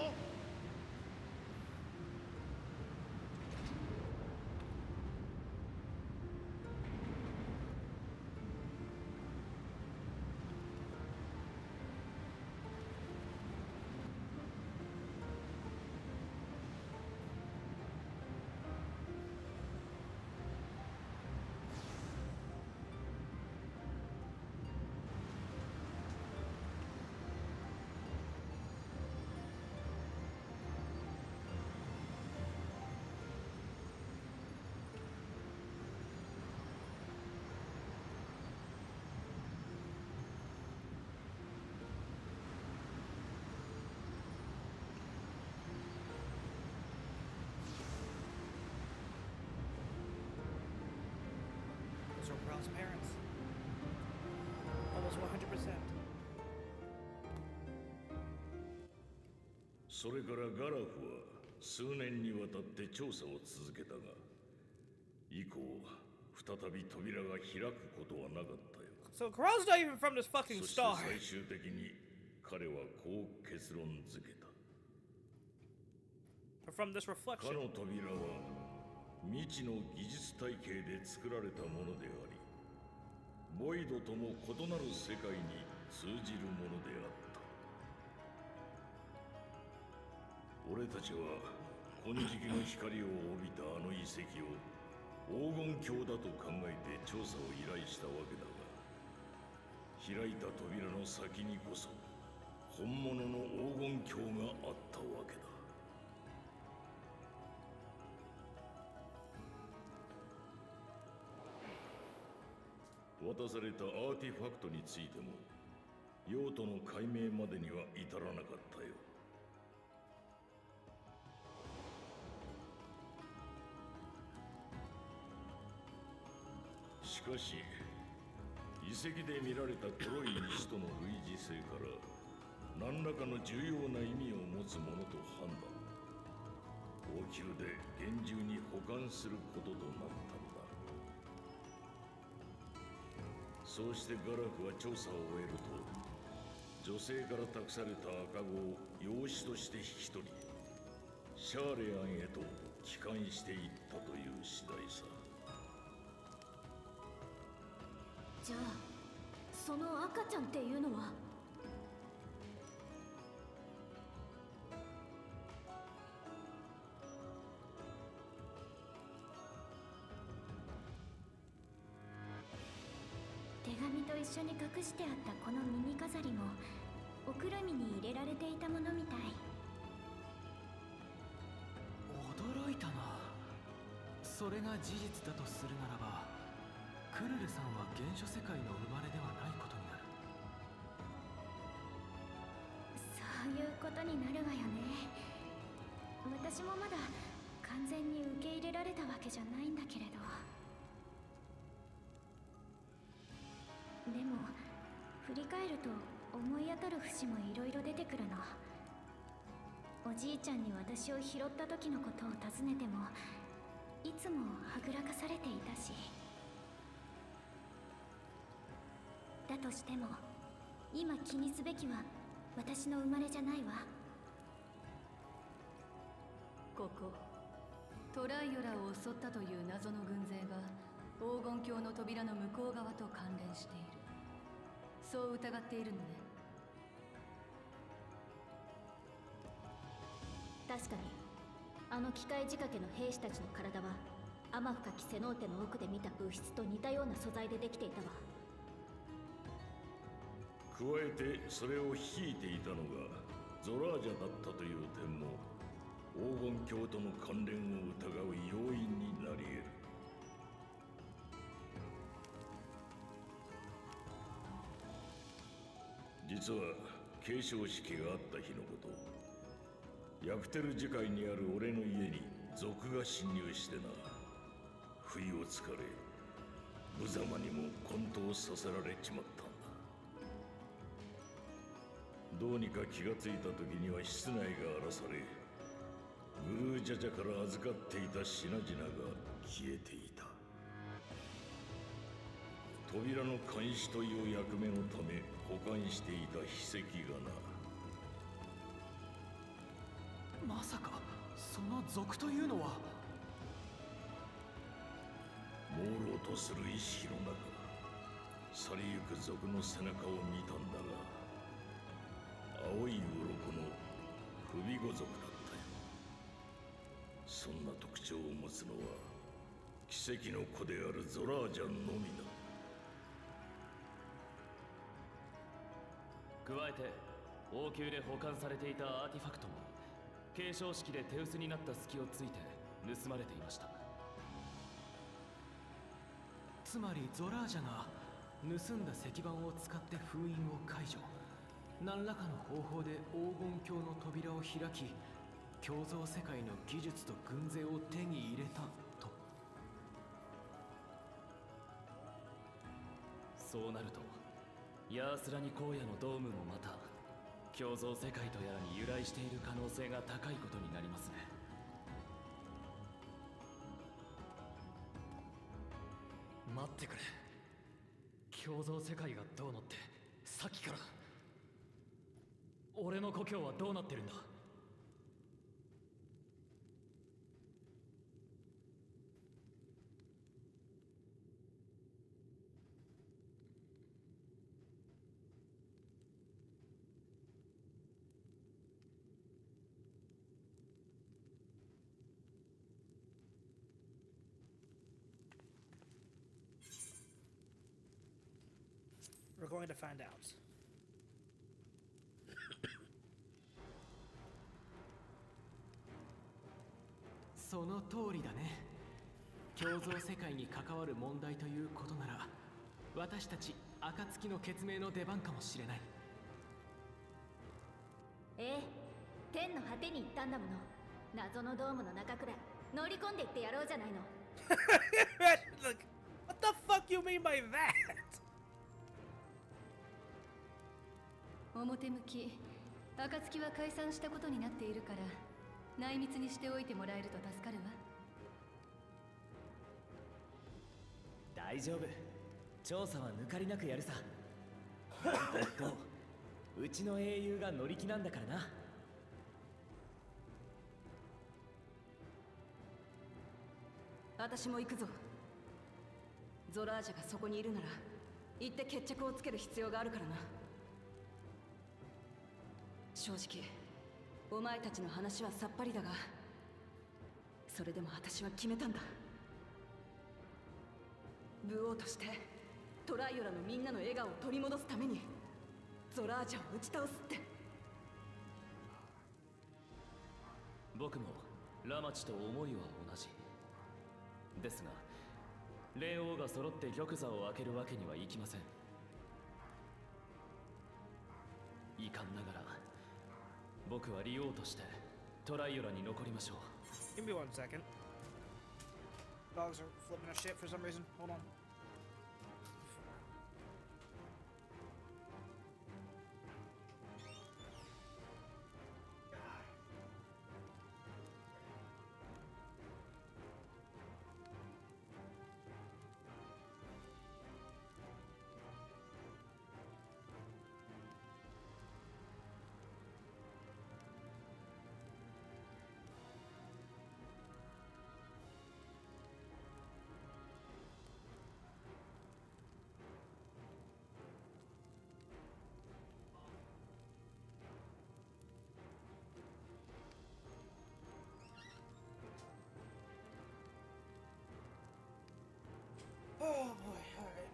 ？Those are Ralph's parents. Almost 100%. それからガラフは数年にわたって調査を続けたが、以降再び扉が開くことはなかったよ。 So Corral's not even from this fucking そして star. 最終的に彼はこう結論付けた。 Or from this か reflection. の扉は未知の技術体系で作られたものであり、ボイドとも異なる世界に通じるものであった。俺たちは金色の光を帯びたあの遺跡を黄金鏡だと考えて調査を依頼したわけだが、開いた扉の先にこそ本物の黄金鏡があったわけだ。渡されたアーティファクトについても用途の解明までには至らなかったよ。しかし遺跡で見られた黒い石との類似性から何らかの重要な意味を持つものと判断、王宮で厳重に保管することとなったのだ。そうしてガラフは調査を終えると、女性から託された赤子を養子として引き取り、シャーレアンへと帰還していったという次第さ。じゃあその赤ちゃんっていうのは。手紙と一緒に隠してあったこの耳飾りもおくるみに入れられていたものみたい。驚いたな。それが事実だとするならば、クルルさんは原初世界の生まれではないことになる。そういうことになるわよね。私もまだ完全に受け入れられたわけじゃないんだけれど。でも振り返ると思い当たる節もいろいろ出てくるの。おじいちゃんに私を拾った時のことを尋ねてもいつもはぐらかされていたし、だとしても今気にすべきは私の生まれじゃないわ。ここトライオラを襲ったという謎の軍勢が黄金鏡の扉の向こう側と関連している。そう疑っているのね。確かにあの機械仕掛けの兵士たちの体は天深きセノーテの奥で見た物質と似たような素材でできていたわ。加えてそれを率いていたのがゾラージャだったという点も黄金鏡との関連を疑う要因になり得る。実は継承式があった日のこと、ヤクテル樹海にある俺の家に賊が侵入してな。不意をつかれ、無様にも混沌させられちまったんだ。どうにか気がついた時には室内が荒らされ、グルージャジャから預かっていた品々が消えていた。扉の監視という役目のため保管していた秘跡がな。まさかその賊というのは。朦朧とする意識の中、去りゆく賊の背中を見たんだが、青い鱗の不備語族だったよ。そんな特徴を持つのは奇跡の子であるゾラージャンのみだ。加えて王宮で保管されていたアーティファクトも継承式で手薄になった隙をついて盗まれていました。つまりゾラージャが盗んだ石板を使って封印を解除、何らかの方法で黄金鏡の扉を開き、共造世界の技術と軍勢を手に入れたと。そうなるとヤースラニ荒野のドームもまた共造世界とやらに由来している可能性が高いことになりますね。待ってくれ。共造世界がどうのってさっきから。俺の故郷はどうなってるんだ。We're going to find out. その通りだね。共造世界に関わる問題ということなら、私たち暁の決命の出番かもしれない。ええ、天の果てに行ったんだもの。謎のドームの中くらい乗り込んでいってやろうじゃないの。Look, what the fuck you mean by that? 表向き暁は解散したことになっているから、内密にしておいてもらえると助かるわ。大丈夫、調査は抜かりなくやるさ。うちの英雄が乗り気なんだからな。私も行くぞ。ゾラージャがそこにいるなら行って決着をつける必要があるからな。正直お前たちの話はさっぱりだが、それでも私は決めたんだ。武王としてトライオラのみんなの笑顔を取り戻すためにゾラージャを打ち倒すって。僕もラマチと思いは同じですが、霊王が揃って玉座を開けるわけにはいきません。遺憾ながら僕はリ王としてトライオラに残りましょう。 Give me 1 second. Dogs are flipping a shit for some reason. Hold on. Oh boy, alright.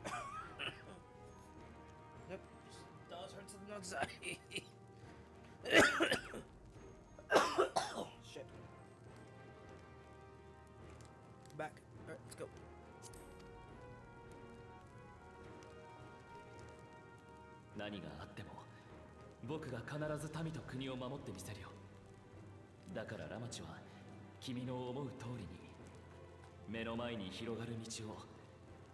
Yep, just does hurt something outside. Oh, shit. Back. Alright, let's go. 何があっても僕が必ず民と国を守ってみせるよ。だからラマチは君の思う通りに目の前に広がる道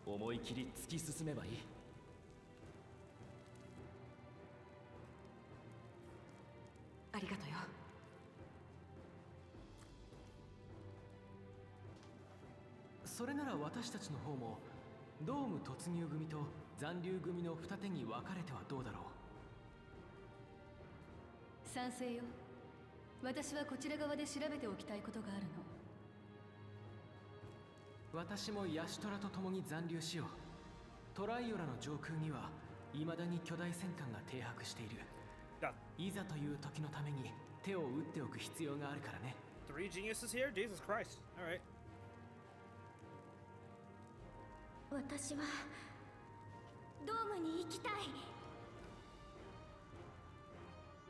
を思い切り突き進めばいい。ありがとよ。それなら私たちの方もドーム突入組と残留組の二手に分かれてはどうだろう。賛成よ。私はこちら側で調べておきたいことがあるの。私もヤシトラと共に残留しよう。トライオラの上空には未だに巨大戦艦が停泊している。いざという時のために手を打っておく必要があるからね。 Three geniuses here? Jesus Christ. Alright. 私はドームに行きたい。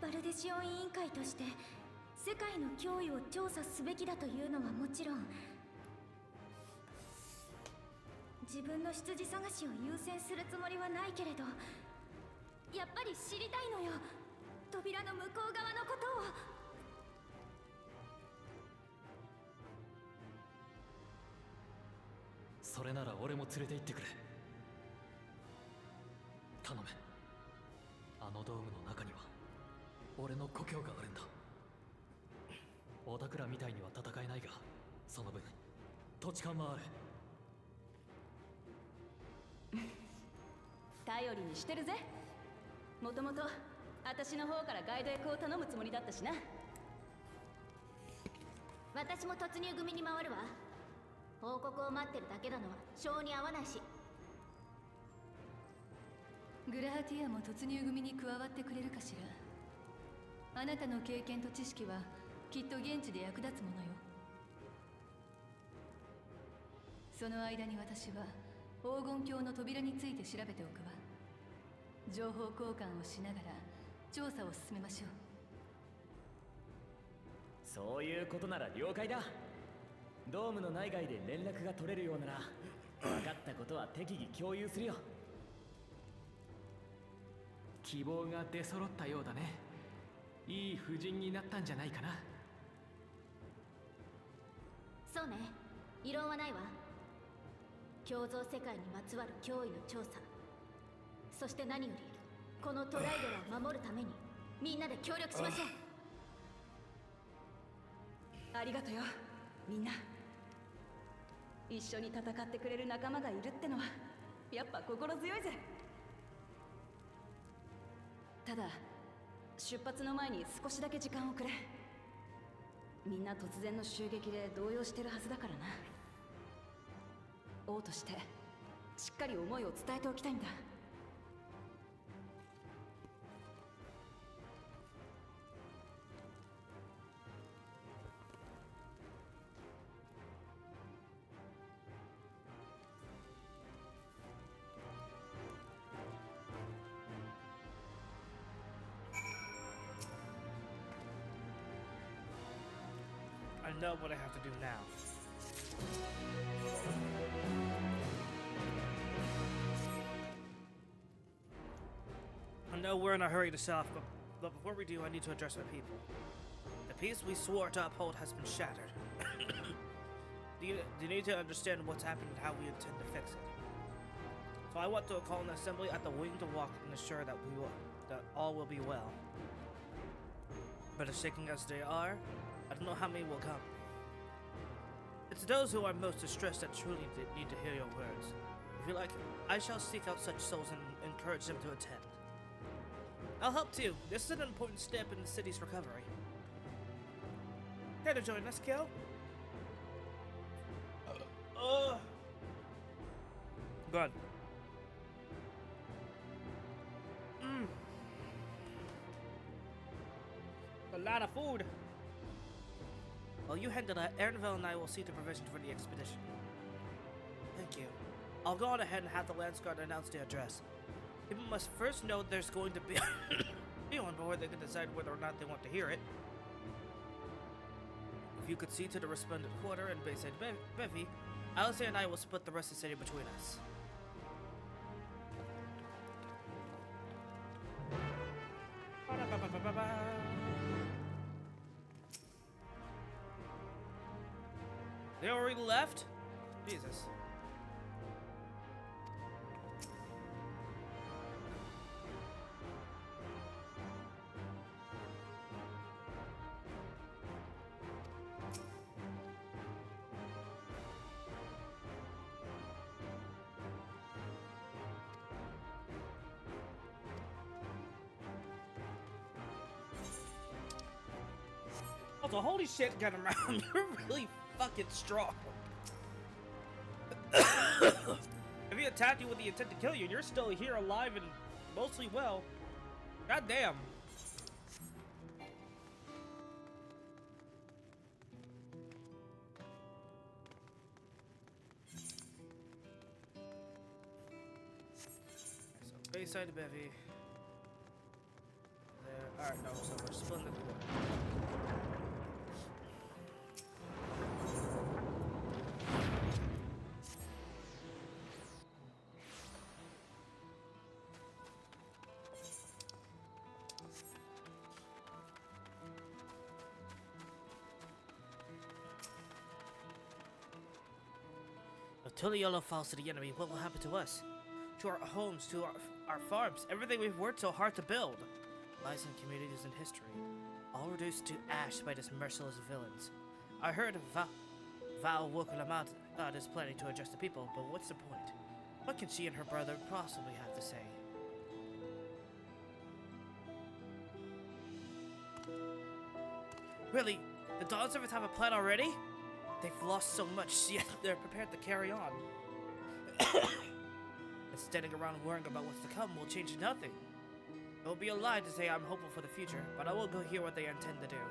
バルデシオン委員会として世界の脅威を調査すべきだというのはもちろん、自分の出自探しを優先するつもりはないけれど、やっぱり知りたいのよ、扉の向こう側のことを。それなら俺も連れて行ってくれ。頼む。あのドームの中には俺の故郷があるんだ。小田倉みたいには戦えないが、その分土地勘はある。頼りにしてるぜ。もともと私の方からガイド役を頼むつもりだったしな。私も突入組に回るわ。報告を待ってるだけなのは性に合わないし。グラハティアも突入組に加わってくれるかしら。あなたの経験と知識はきっと現地で役立つものよ。その間に私は黄金鏡の扉について調べておくわ。情報交換をしながら調査を進めましょう。そういうことなら了解だ。ドームの内外で連絡が取れるようなら分かったことは適宜共有するよ。希望が出揃ったようだね。いい布陣になったんじゃないかな。そうね、異論はないわ。共造世界にまつわる脅威の調査、そして何よりこのトライドラを守るためにみんなで協力しましょう。ありがとよ、みんな。一緒に戦ってくれる仲間がいるってのはやっぱ心強いぜ。ただ出発の前に少しだけ時間をくれ。みんな突然の襲撃で動揺してるはずだからな。王としてしっかり思いを伝えておきたいんだ。I know what I have to do now. I know we're in a hurry to set off, but before we do, I need to address my people. The peace we swore to uphold has been shattered. You need to understand what's happened and how we intend to fix it. So I want to call an assembly at the Wing to Walk and assure that all will be well. But as shaking as they are, I don't know how many will come. It's those who are most distressed that truly need to hear your words. If you like, I shall seek out such souls and encourage them to attend. I'll help too. This is an important step in the city's recovery. Care to join us, Kyo? Good. A lot of food. While you handle that, Aaronville and I will see the provision for the expedition. Thank you. I'll go on ahead and have the Lance Guard announce the address. People must first know there's going to be one before they can decide whether or not they want to hear it. If you could see to the resplendent quarter and Bayside Bevy, Alistair and I will split the rest of the city between us. They already left? Jesus. Also, holy shit, Gun around. You're really fucking strong. If he attacked you with the intent to kill you, and you're still here alive and mostly well, goddamn. So, Bayside Bevy. There. Alright, no, so we're splitting the quarter. If Tuliolo falls to the enemy, what will happen to us? To our homes, to our farms, everything we've worked so hard to build. Lives and communities and history, all reduced to ash by this merciless villains. I heard Val Wukulamat is planning to adjust the people, but what's the point? What can she and her brother possibly have to say? Really? The Dawn Servants have a plan already? They've lost so much, yet they're prepared to carry on. And standing around worrying about what's to come will change nothing. It will be a lie to say I'm hopeful for the future, but I will go hear what they intend to do.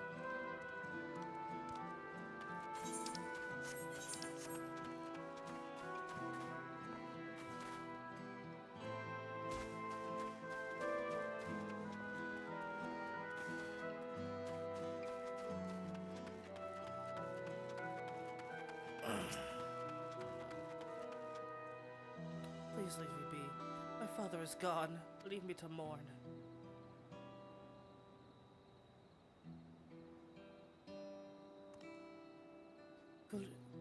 Please leave me be. My father is gone. Leave me to mourn.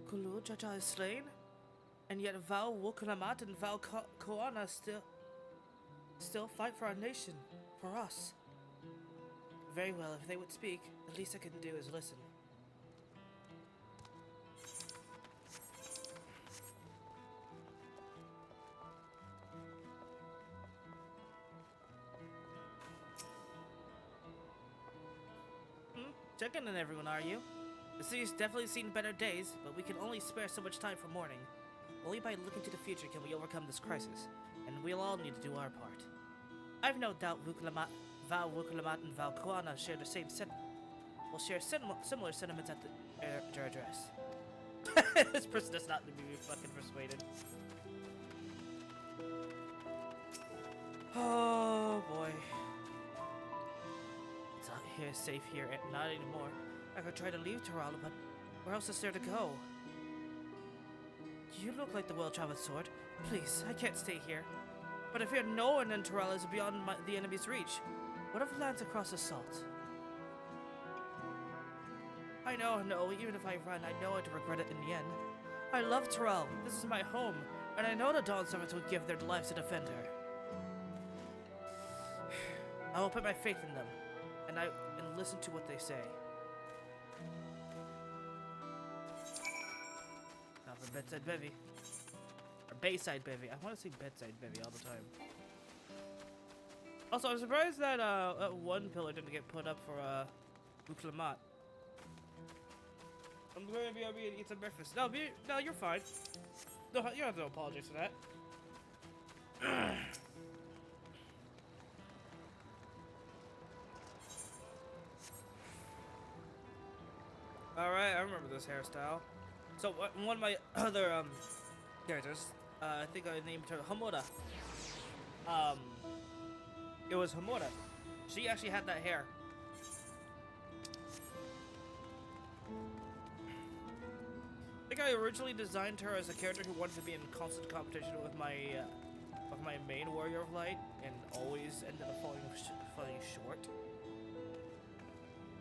Kulu Jaja is slain? And yet Val Wukulamat and Val Koana still fight for our nation. For us. Very well, if they would speak, the least I can do is listen. Checking on everyone, are you? The city's definitely seen better days, but we can only spare so much time for mourning. Only by looking to the future can we overcome this crisis, and we'll all need to do our part. I've no doubt Val Wukulamat and Val Koana share the same similar sentiments at their address. This person does not need to be fucking persuaded. Oh boy. It's not here, safe here, and not anymore. I could try to leave Terrell, but where else is there to go? You look like the well-traveled sword. Please, I can't stay here. But I fear no one in Terrell is beyond the enemy's reach. What if it lands across the salt? I know, even if I run, I know I'd regret it in the end. I love Terrell. This is my home, and I know the Dawn Servants would give their lives to defend her. I will put my faith in them, and listen to what they say. Now for Bedside Bevy. Or Bayside Bevy. I want to say Bedside Bevy all the time. Also, I'm surprised that that one pillar didn't get put up for Wukulamat. I'm going to be able to eat some breakfast. No, you're fine. No, you don't have to apologize for that. Alright, I remember this hairstyle. So, one of my other characters, I think I named her Hamura. It was Hamura. She actually had that hair. I think I originally designed her as a character who wanted to be in constant competition with my main warrior of light, and always ended up falling short.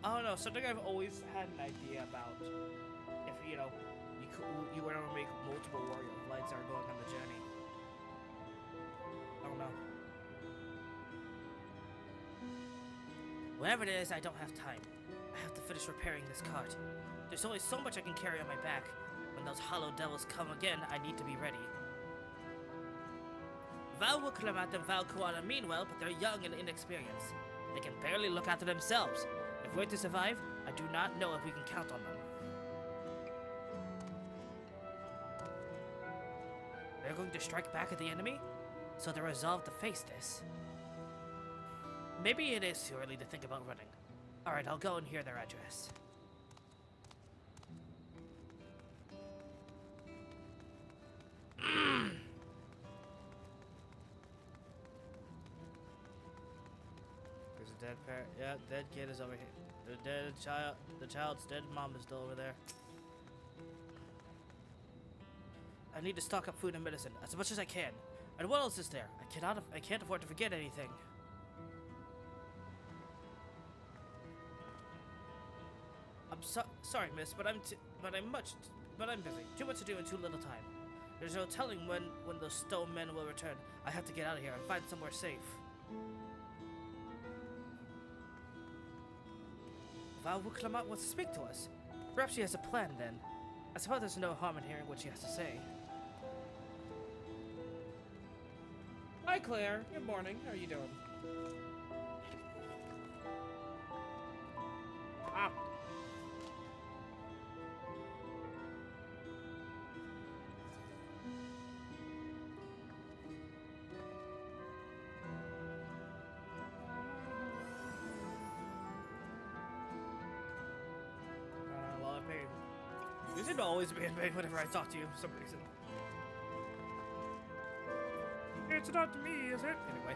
I don't know, something I've always had an idea about. If, you you would ever make multiple warrior flights that are going on the journey. I don't know. Whatever it is, I don't have time. I have to finish repairing this cart. There's only so much I can carry on my back. When those hollow devils come again, I need to be ready. Val Wuklamat and Val Kuana mean well, but they're young and inexperienced. They can barely look after themselves. If we're to survive, I do not know if we can count on them. They're going to strike back at the enemy? So they're resolved to face this. Maybe it is too early to think about running. Alright, I'll go and hear their address. There's a dead parent. Yeah, dead kid is over here. The child's dead mom is still over there. I need to stock up food and medicine as much as I can. And what else is there? I can't afford to forget anything. I'm sorry, miss, but I'm busy. Too much to do in too little time. There's no telling when those stone men will return. I have to get out of here and find somewhere safe. Val Wuklamat wants to speak to us. Perhaps she has a plan then. I suppose there's no harm in hearing what she has to say. Hi, Claire. Good morning. How are you doing? Ah. A lot of pain. You seem to always be in pain whenever I talk to you for some reason. It's not to me, is it? Anyway.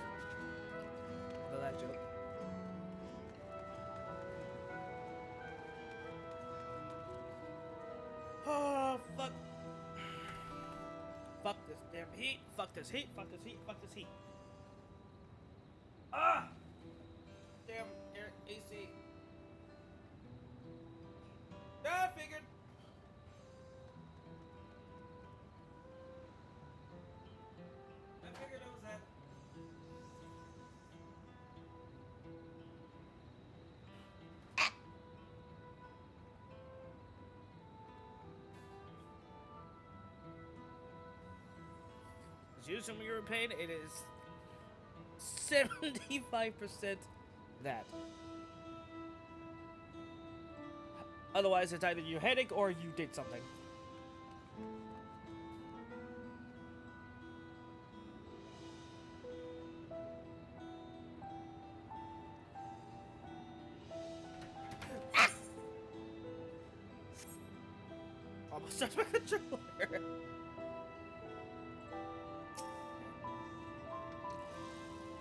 Know that joke. Oh, fuck. Fuck this damn heat. Fuck this heat. Fuck this heat. Fuck this heat. Ah! Damn air AC. I figured. It was that. As usual when you're in pain, it is 75% that. Otherwise, it's either your headache or you did something. Almost touched my controller.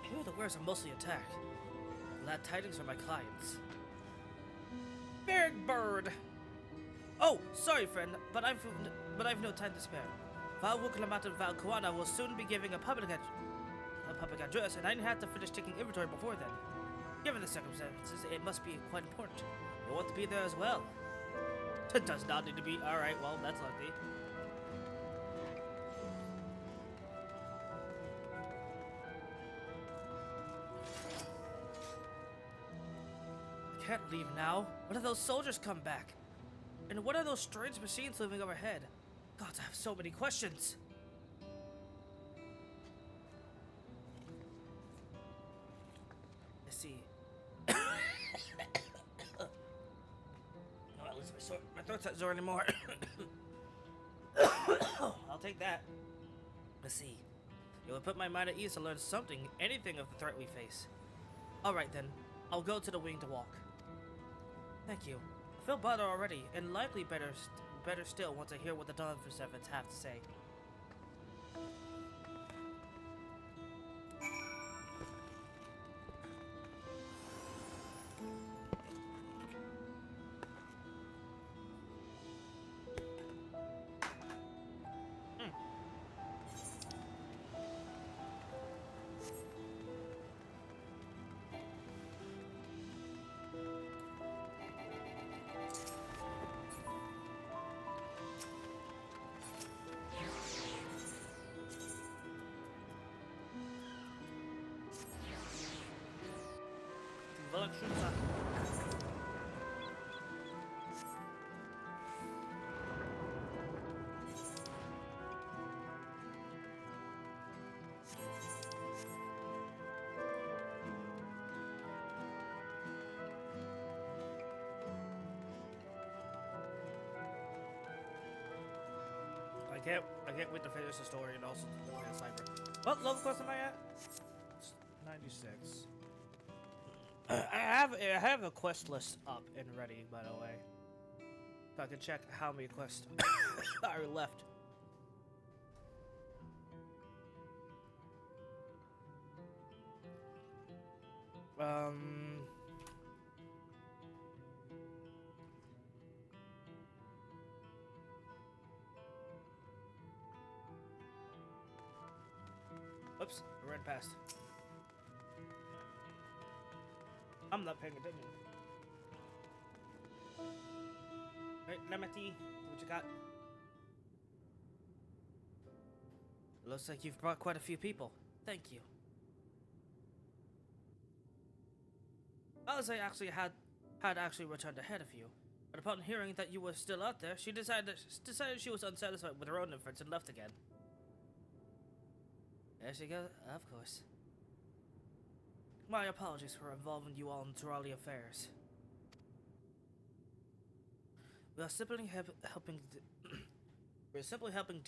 Maybe the wares are mostly intact. Glad tidings from my clients. Big Bird! Oh, sorry friend, but I've no time to spare. Val Wuklamat and Val Kuana will soon be giving a public address, and I have to finish taking inventory before then. Given the circumstances, it must be quite important. You'll want to be there as well. It does not need to be. Alright, well, that's lucky. I can't leave now. What if those soldiers come back? And what are those strange machines moving overhead? God, I have so many questions. Let's see. Oh, at least my throat's not sore anymore. I'll take that. Let's see. It will put my mind at ease to learn something, anything of the threat we face. Alright then, I'll go to the wing to walk. Thank you. I feel better already, and likely better still once I hear what the Dawn Servants have to say. instructions. I can't wait to finish the story and also to play a cyber. What level quest am I at? It's 96. I have a quest list up and ready, by the way. So I can check how many quests are left. Oops, I ran past. I'm not paying attention. Right, Nemeti, what you got? Looks like you've brought quite a few people. Thank you. Alice actually had actually returned ahead of you, but upon hearing that you were still out there, she decided she was unsatisfied with her own efforts and left again. There she goes, of course. My apologies for involving you all in Turali affairs. We are simply helping. We're simply helping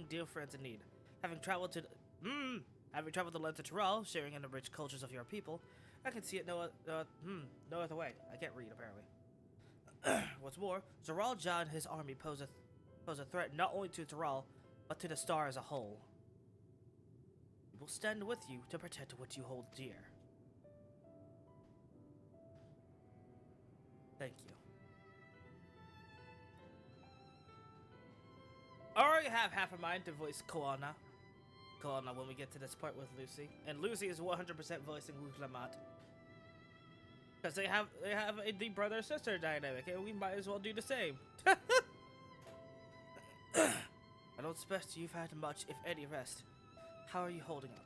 dear friends in need. Having traveled to the lands of Tural, sharing in the rich cultures of your people, I can see it no other way. I can't read apparently. What's more, Zoral Ja and his army pose a threat not only to Tural, but to the star as a whole. We will stand with you to protect what you hold dear. Thank you. I already have half a mind to voice Koana when we get to this part with Lucy. And Lucy is 100% voicing Wuzlamat. Because they have the brother-sister dynamic, and we might as well do the same. I don't expect you've had much, if any, rest. How are you holding up?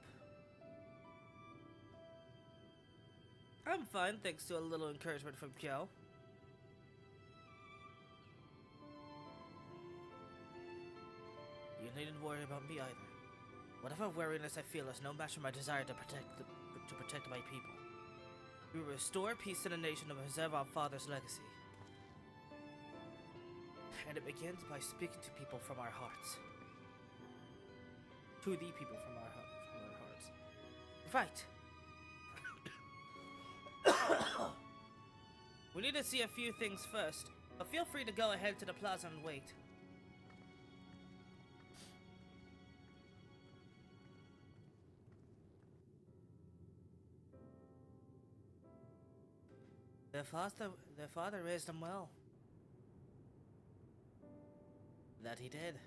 I'm fine, thanks to a little encouragement from Kyo. You needn't worry about me either. Whatever weariness I feel is no match for my desire to protect my people. We will restore peace in the nation and preserve our father's legacy. And it begins by speaking to people from our hearts. To the people from our hearts. Right. We need to see a few things first, but feel free to go ahead to the plaza and wait. Their father raised them well. That he did.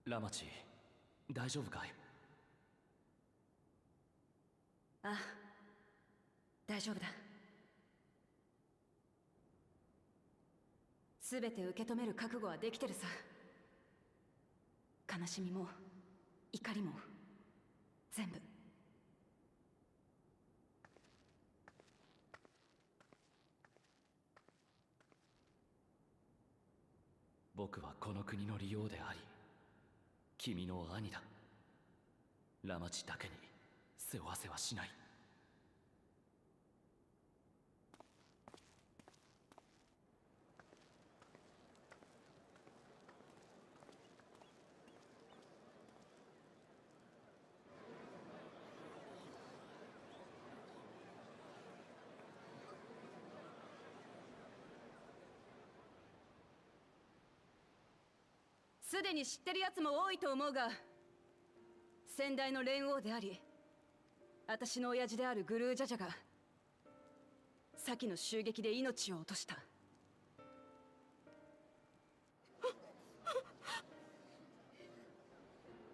ラマチ、大丈夫かい？ああ、大丈夫だ。すべて受け止める覚悟はできてるさ。悲しみも怒りも全部。僕はこの国の利用であり、君の兄だ。ラマチだけに世話せはしない。すでに知ってるやつも多いと思うが、先代の蓮王であり私の親父であるグルージャジャが先の襲撃で命を落とした。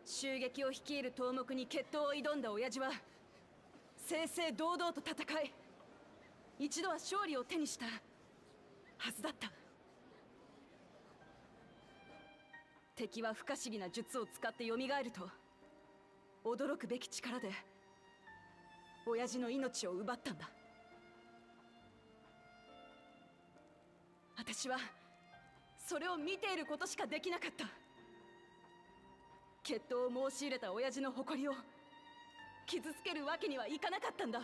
襲撃を率いる頭目に決闘を挑んだ親父は正々堂々と戦い、一度は勝利を手にしたはずだった。敵は不可思議な術を使って蘇ると驚くべき力で親父の命を奪ったんだ。私はそれを見ていることしかできなかった。決闘を申し入れた親父の誇りを傷つけるわけにはいかなかったんだ。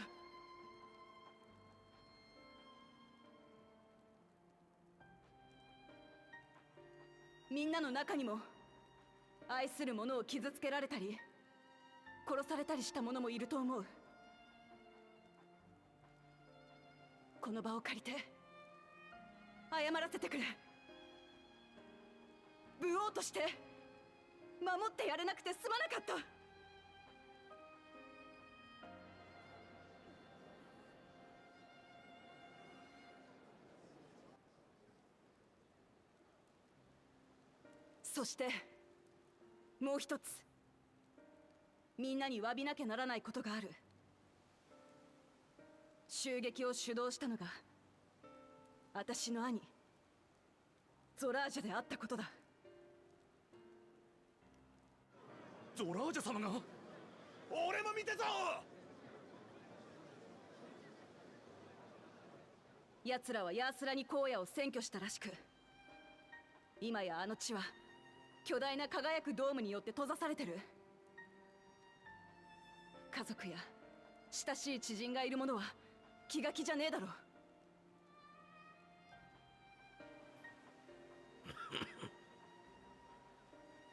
みんなの中にも愛する者を傷つけられたり殺されたりした者もいると思う。この場を借りて謝らせてくれ。武王として守ってやれなくてすまなかった。そしてもう一つ、みんなに詫びなきゃならないことがある。襲撃を主導したのが私の兄ゾラージャであったことだ。ゾラージャ様が。俺も見てぞ。奴らはヤースラに荒野を占拠したらしく、今やあの地は巨大な輝くドームによって閉ざされてる。家族や親しい知人がいる者は気が気じゃねえだろう。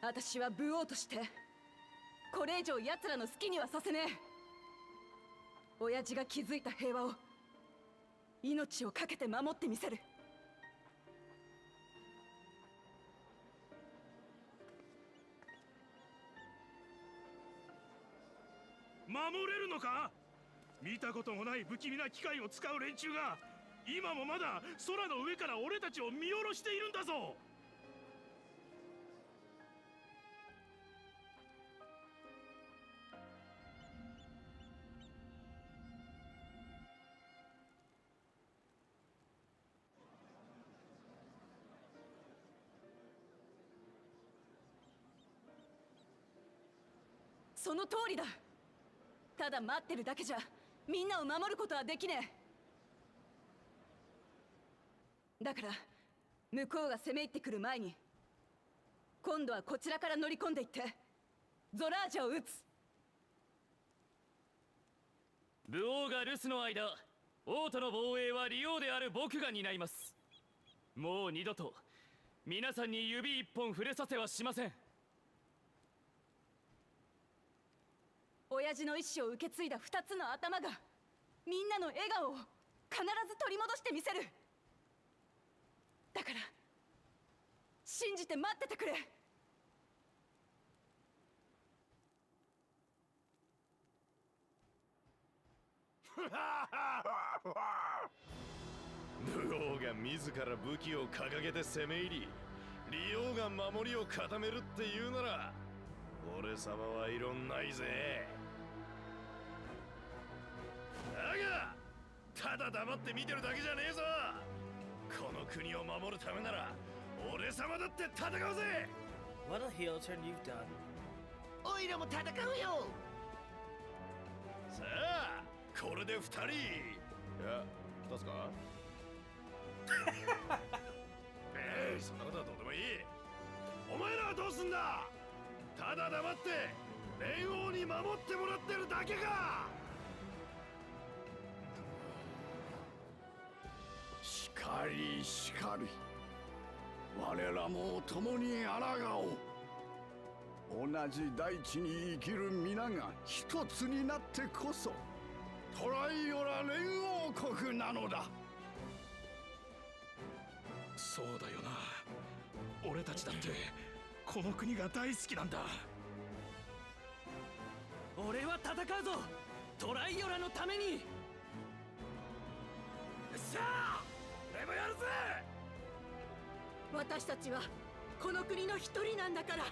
私は武王としてこれ以上奴らの好きにはさせねえ。親父が築いた平和を命を懸けて守ってみせる。守れるのか。見たこともない不気味な機械を使う連中が今もまだ空の上から俺たちを見下ろしているんだぞ。その通りだ。ただ待ってるだけじゃみんなを守ることはできねえ。だから向こうが攻め入ってくる前に今度はこちらから乗り込んでいってゾラージャを撃つ。武王が留守の間、王都の防衛は利王である僕が担います。もう二度と皆さんに指一本触れさせはしません。親父の意志を受け継いだ二つの頭がみんなの笑顔を必ず取り戻してみせる。だから信じて待っててくれ。武王が自ら武器を掲げて攻め入り、利王が守りを固めるっていうなら俺様は異論ないぜ。だがただ黙って見てるだけじゃねえぞ。この国を守るためなら俺様だって戦うぜ。 What a heel turn you've done. おいらも戦うよ。さあこれで2人。いや2つかそんなことはどうでもいい。お前らはどうすんだ。ただ黙って蓮王に守ってもらってるだけか。しかりしかり、我らも共に抗おう。同じ大地に生きる皆が一つになってこそトライオラ連王国なのだ。そうだよな。俺たちだってここの国が大好きなんだ。俺は戦うぞ、トライオラのために。よっしゃー、俺もやるぜ。私たちはこの国の一人なんだから。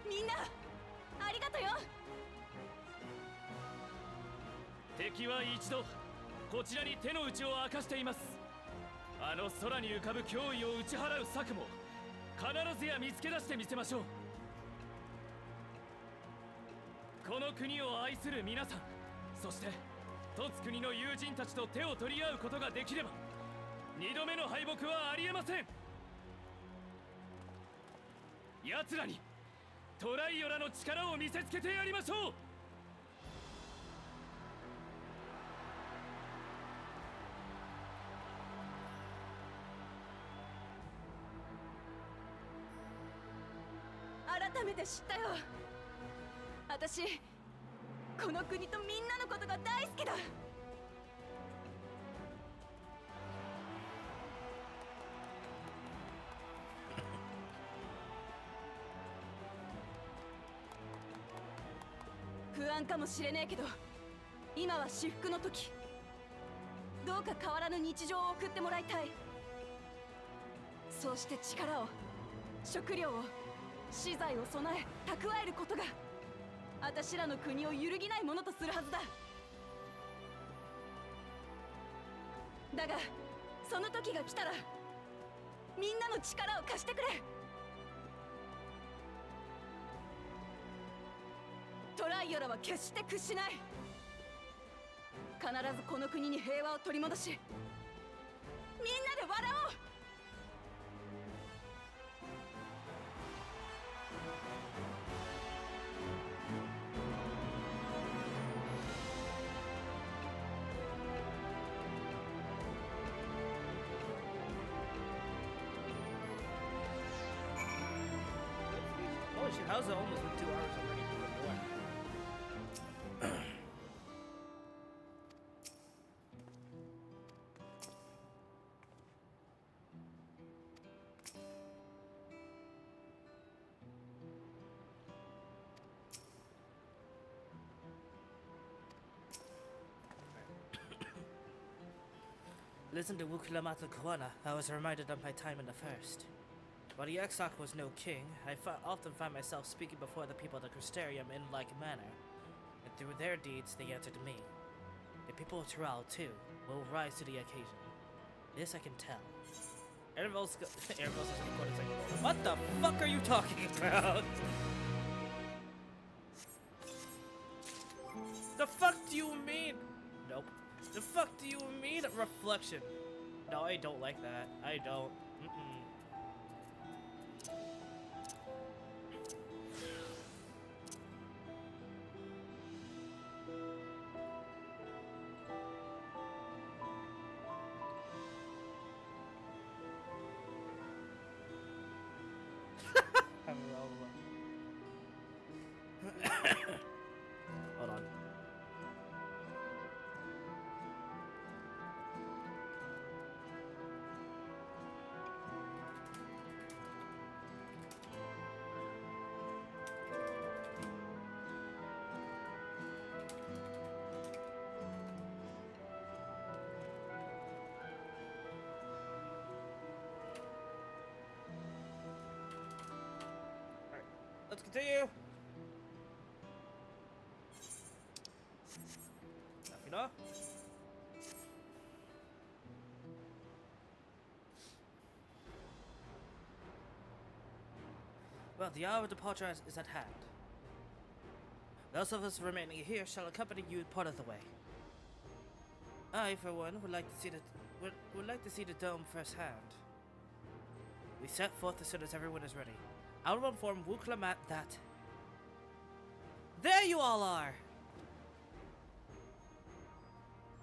みんなありがとよ。敵は一度こちらに手の内を明かしています。あの空に浮かぶ脅威を打ち払う策も必ずや見つけ出してみせましょう。この国を愛する皆さん、そして凸国の友人たちと手を取り合うことができれば二度目の敗北はありえません。奴らにトライオラの力を見せつけてやりましょう。改めて知ったよ。私この国とみんなのことが大好きだ。不安かもしれねえけど今は至福の時。どうか変わらぬ日常を送ってもらいたい。そうして力を、食料を、資材を備え蓄えることが私らの国を揺るぎないものとするはずだ。だがその時が来たらみんなの力を貸してくれ。トライオラは決して屈しない。必ずこの国に平和を取り戻しみんなで笑おう。Holy shit, how's it almost been 2 hours already? Listen to Wukulamata Kuana. I was reminded of my time in the first. While the Exarch was no king, I often find myself speaking before the people of the Crystarium in like manner, and through their deeds they answered me. The people of Tyrell, too, will rise to the occasion. This I can tell. Ervil's like, what the fuck are you talking about? The fuck do you mean? Nope. The fuck do you mean reflection? No, I don't like that. I don't. Hold on. Alright, let's continue. Enough. Well, the hour of departure is at hand. Those of us remaining here shall accompany you part of the way. I, for one, would like to see the dome firsthand. We set forth as soon as everyone is ready. I will inform Wuklamat that. There you all are!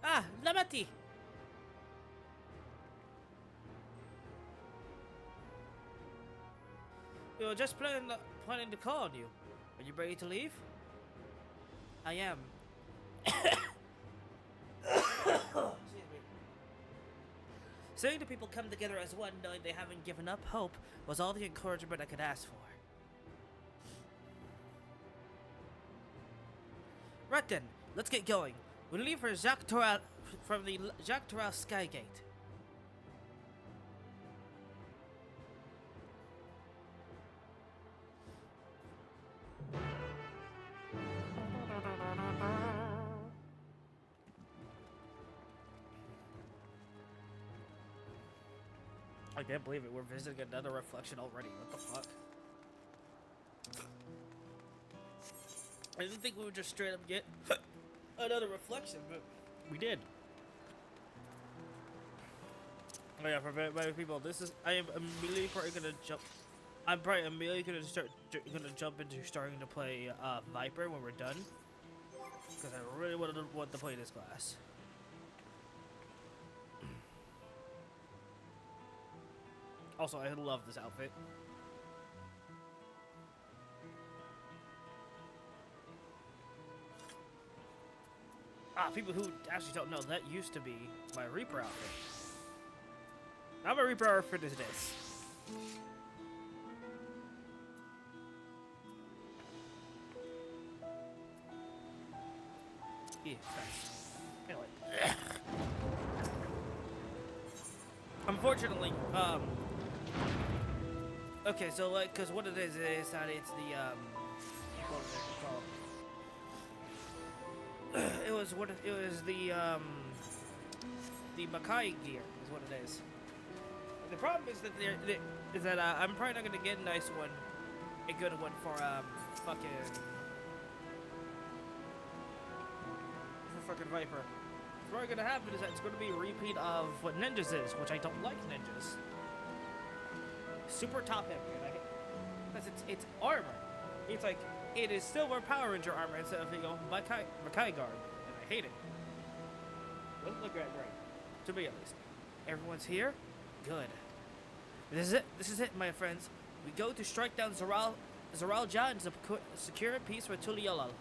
Ah, Lamati! We were just planning to call on you. Are you ready to leave? I am. Excuse me. Seeing the people come together as one, knowing they haven't given up hope, was all the encouragement I could ask for. Right then, let's get going. We'll leave for Jacques Toral from the Jacques Toral Skygate. I can't believe it. We're visiting another reflection already. What the fuck? I didn't think we would just straight up get another reflection, but we did. Oh yeah, for many people, this is. I am immediately probably gonna jump. I'm probably immediately gonna jump into starting to play Viper when we're done, because I really want to play this class. Also, I love this outfit. People who actually don't know, that used to be my Reaper outfit. Now my Reaper outfit is this. Yeah, anyway. Unfortunately, okay, so like, cause what it is that it's the what was it called? It was the Makai gear is what it is. The problem is that I'm probably not gonna get a good one for fucking Viper. What's probably gonna happen is that it's gonna be a repeat of what Ninjas is, which I don't like Ninjas. Super top heavy, because it's armor. It's like it is Silver Power Ranger armor instead of Makai guard, and I hate it. Doesn't look that great, to me at least. Everyone's here, good. This is it, my friends. We go to strike down Zoral Ja and secure peace with Tuliolal.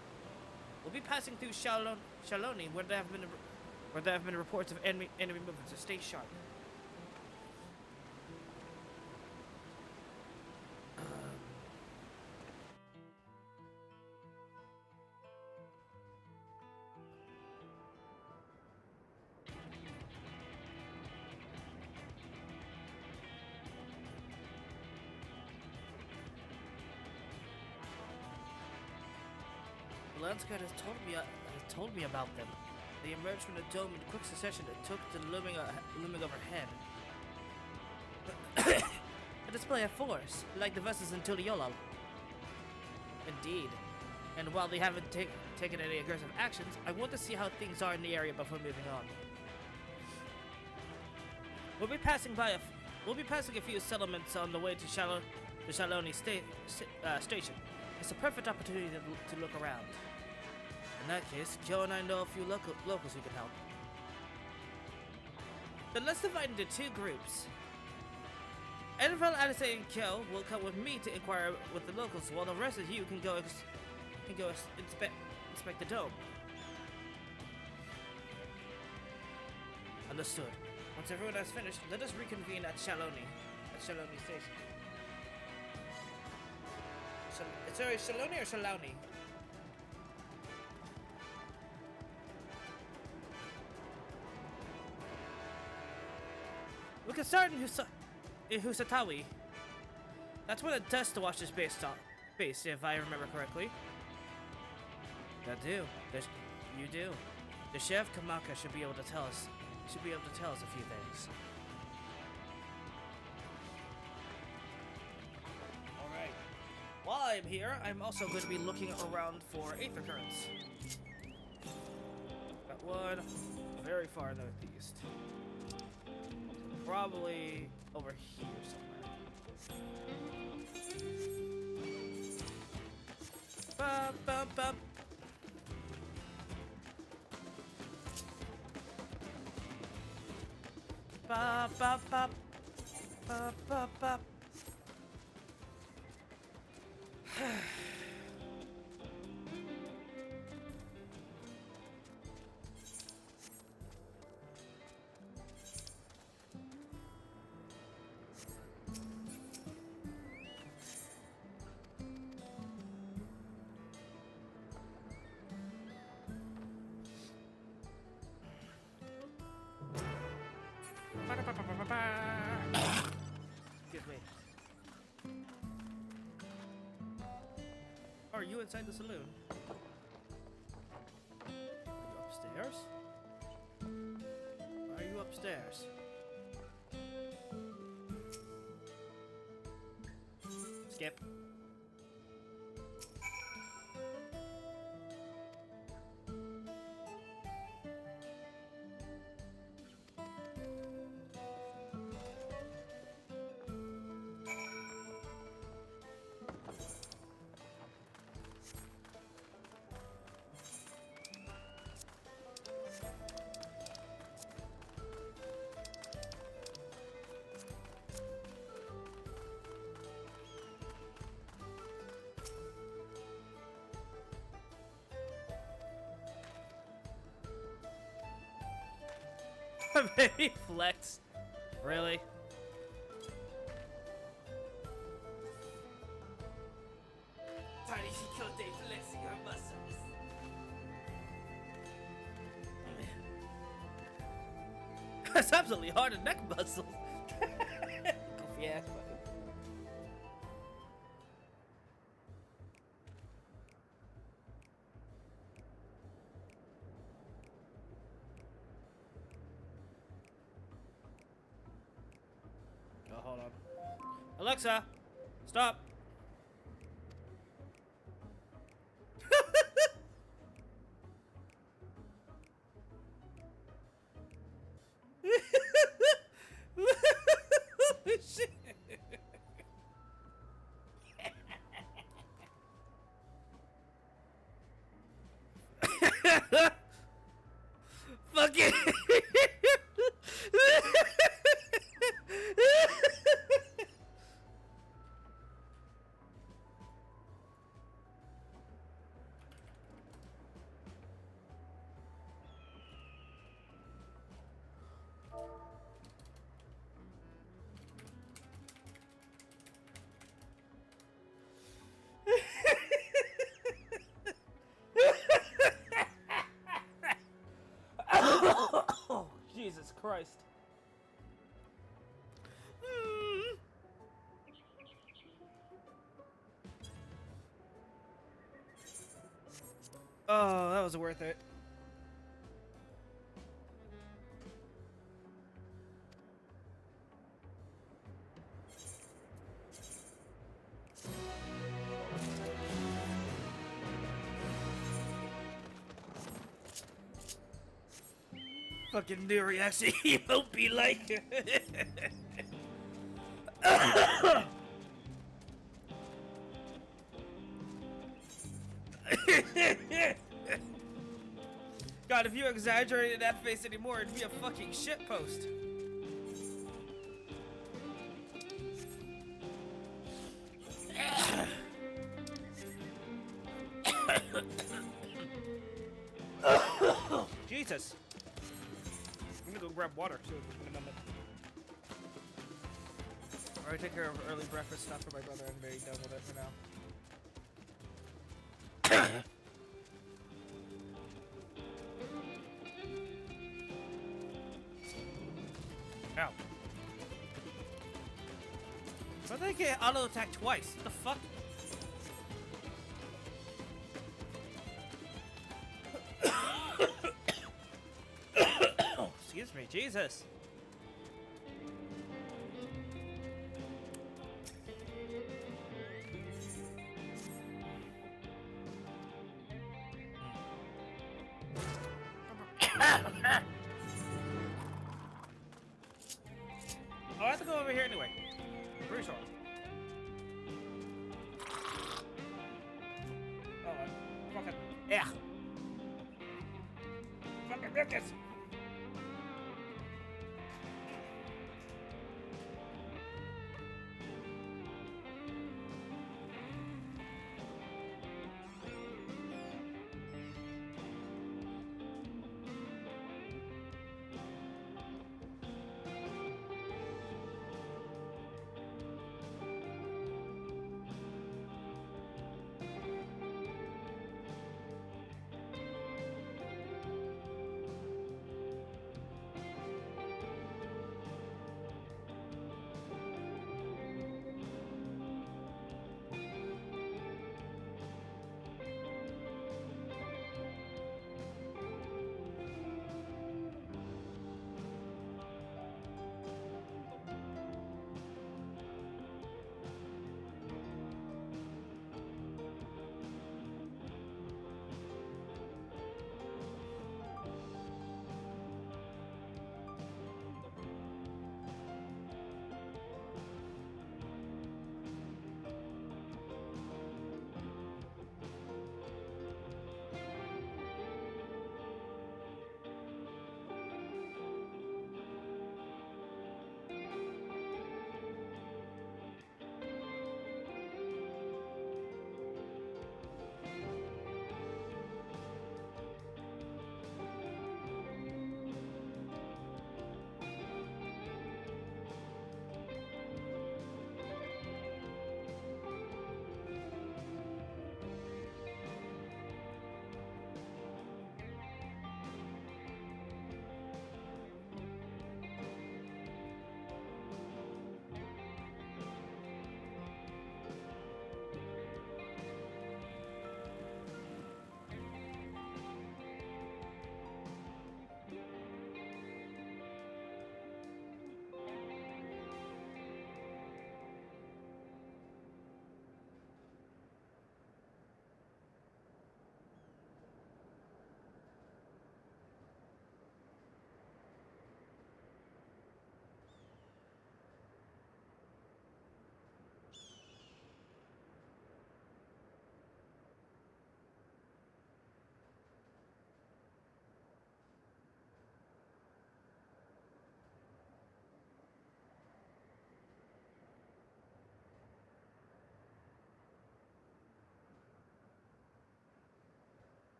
We'll be passing through Shaloni, where there have been reports of enemy movements, so stay sharp. Landscape has told me about them. They emerged from the dome in quick succession and took to looming overhead. A display of force, like the vessels in Tuliolal. Indeed. And while they haven't taken any aggressive actions, I want to see how things are in the area before moving on. We'll be passing a few settlements on the way to Shaloni station. It's a perfect opportunity to look around. In that case, Kyo and I know a few locals who can help. Then let's divide into two groups. Envel, Alice, and Kyo will come with me to inquire with the locals, while the rest of you can go inspect the dome. Understood. Once everyone has finished, let us reconvene at Shaloni station. Sorry, Shaloni or Shaloni? We can start in Husatawi. That's where the Test Watch is based, if I remember correctly. I do. You do. The Chef Kamaka should be able to tell us a few things. Alright. While I'm here, I'm also going to be looking around for Aether Currents. Got one very far northeast. Probably over here somewhere. Bum, bum, bum. Ba ba ba ba ba ba. Excuse me. Are you inside the saloon? Are you upstairs? Why are you upstairs? Skip. Baby flex. Really? Tiny Hikote flexing her muscles. That's absolutely hard to neck muscles. Goofy ass fucking. Oh, hold on. Alexa, stop. Shit. Fuck it. Oh, Jesus Christ. Oh, that was worth it. Fucking new reaction, he won't be like. God, if you exaggerated that face anymore, it'd be a fucking shitpost. Jesus. I'm gonna go grab water too in a minute. Alright, take care of early breakfast stuff for my brother and very done with it for now. Ow. Why did I get auto attack twice? What the fuck? Excuse me, Jesus. Oh, I have to go over here anyway. Pretty sure. Oh, fucking yeah. Fucking get this.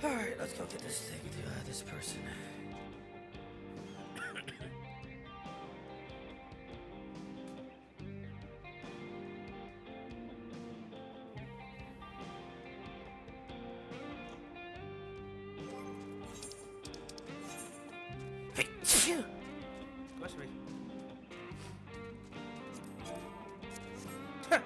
Alright, let's go get this thing to this person. Hey, phew! Squish me. Huh.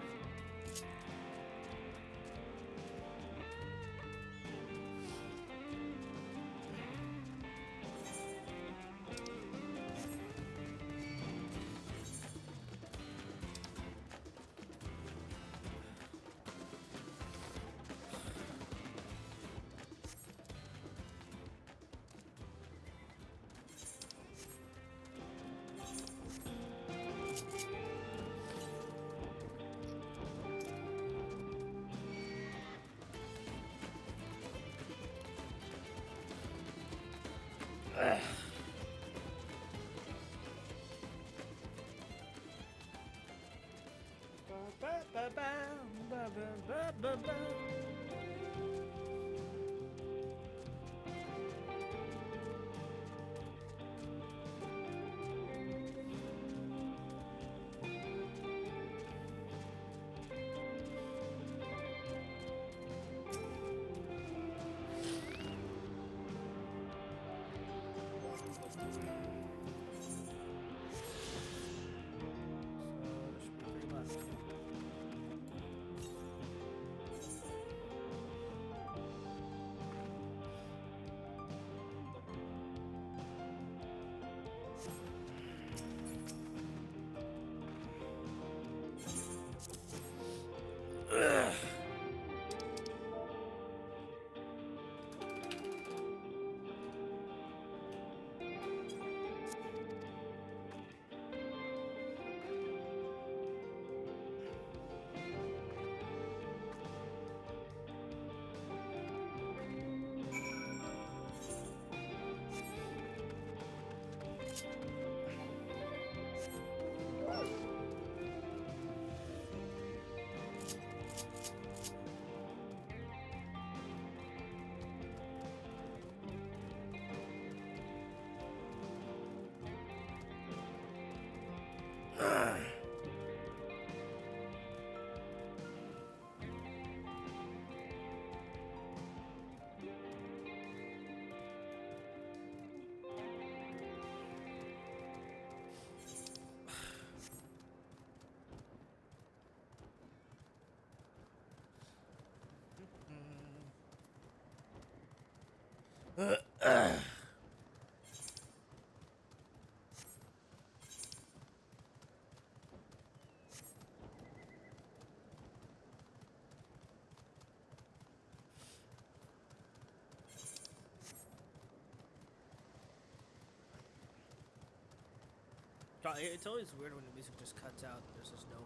It's always weird when the music just cuts out and there's just no...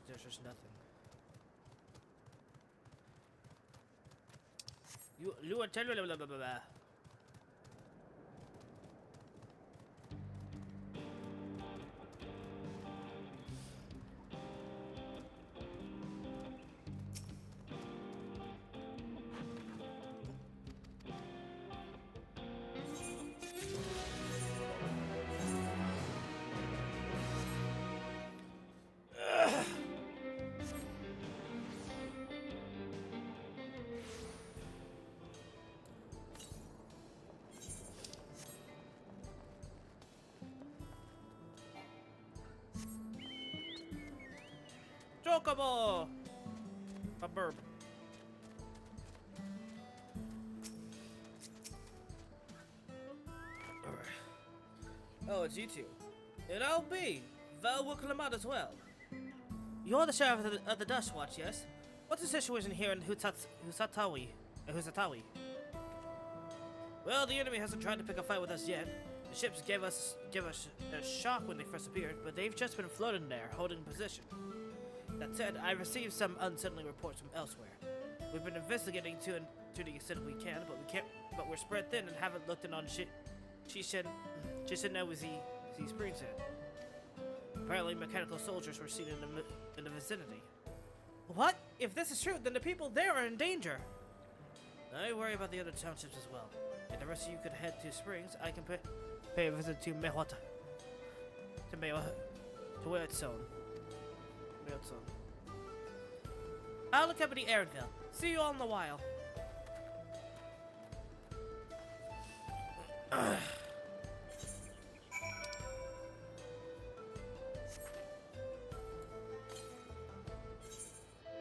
There's just nothing. You are telling blah blah blah blah. Chocobo! A burp. Alright. Oh, it's you two. And I'll be. Val will come out as well. You're the sheriff of the Dust Watch, yes? What's the situation here in Husatawi? Well, the enemy hasn't tried to pick a fight with us yet. The ships gave us a shock when they first appeared, but they've just been floating there, holding position. That said, I received some unsettling reports from elsewhere. We've been investigating to the extent we can, but we're spread thin and haven't looked in on Shishinowuzi Springs yet. Apparently, mechanical soldiers were seen in the vicinity. What? If this is true, then the people there are in danger. I worry about the other townships as well. If the rest of you could head to Springs, I can pay a visit to Mehota. To Weotson. I'll accompany Aaronville. See you all in a while.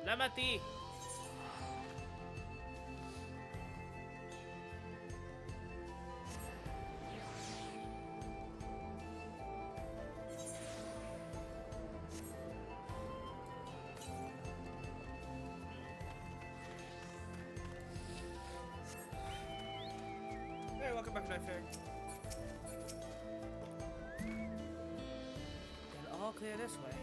Lamati! Hey, welcome back to Night Fair. And all clear this way.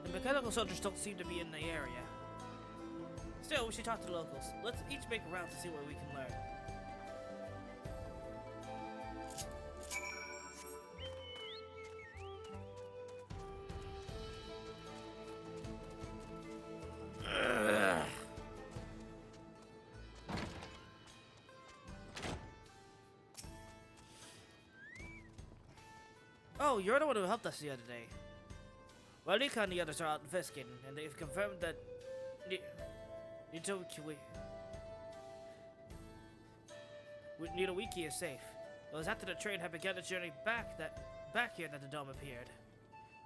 The mechanical soldiers don't seem to be in the area. Still, we should talk to the locals. Let's each make a round to see what we can learn. Oh, you're the one who helped us the other day. Well, Nika and the others are out investigating, and they've confirmed that Nidowiki is safe. It was after the train had begun its journey back here that the dome appeared.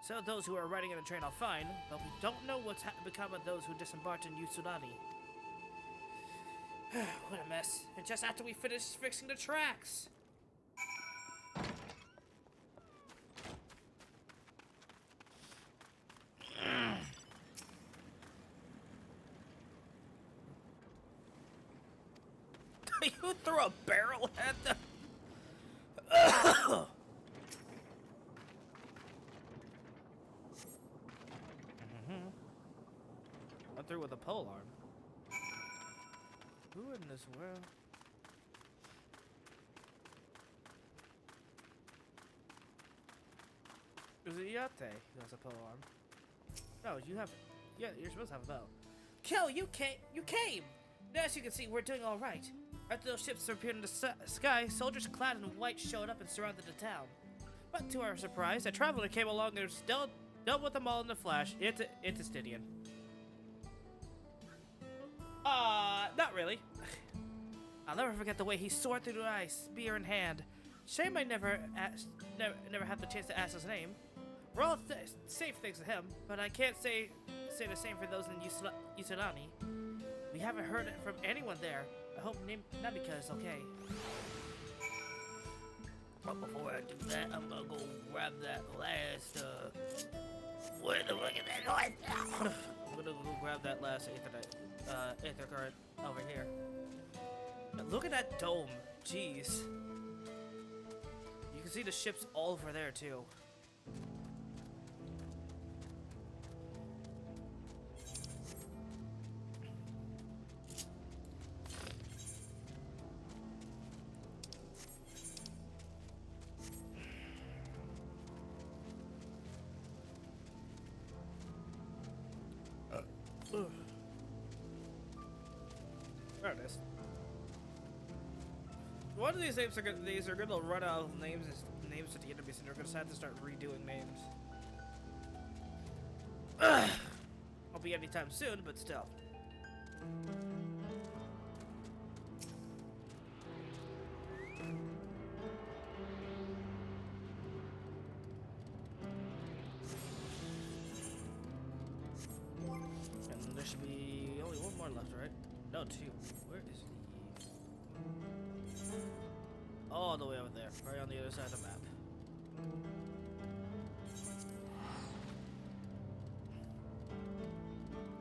So those who are riding in the train are fine, but we don't know what's become of those who disembarked in Yutsunani. What a mess. And just after we finished fixing the tracks! You throw a barrel at them? I threw with a pole arm. Who in this world? It was a Yate who has a pole arm. No, you have. Yeah, you're supposed to have a bow. Kel, you came! You came! Now, as you can see, we're doing all right. After those ships appeared in the sky, soldiers clad in white showed up and surrounded the town. But to our surprise, a traveler came along and dealt with them all in a flash. It's Stidian. Not really. I'll never forget the way he soared through the ice, spear in hand. Shame I never had the chance to ask his name. We're all safe thanks to him, but I can't say the same for those in Yutsunani. We haven't heard it from anyone there. I hope Nabika is okay. But before I do that, I'm gonna go grab that last, where the fuck is that going? I'm gonna go grab that last Aether card over here. Now look at that dome. Jeez. You can see the ships all over there, too. There it is. One of these names are gonna run out of names at the enemies, and they're gonna have to start redoing names. Won't be anytime soon, but still. And there should be only one more left, right? No, two. Where is he? All the way over there, right on the other side of the map.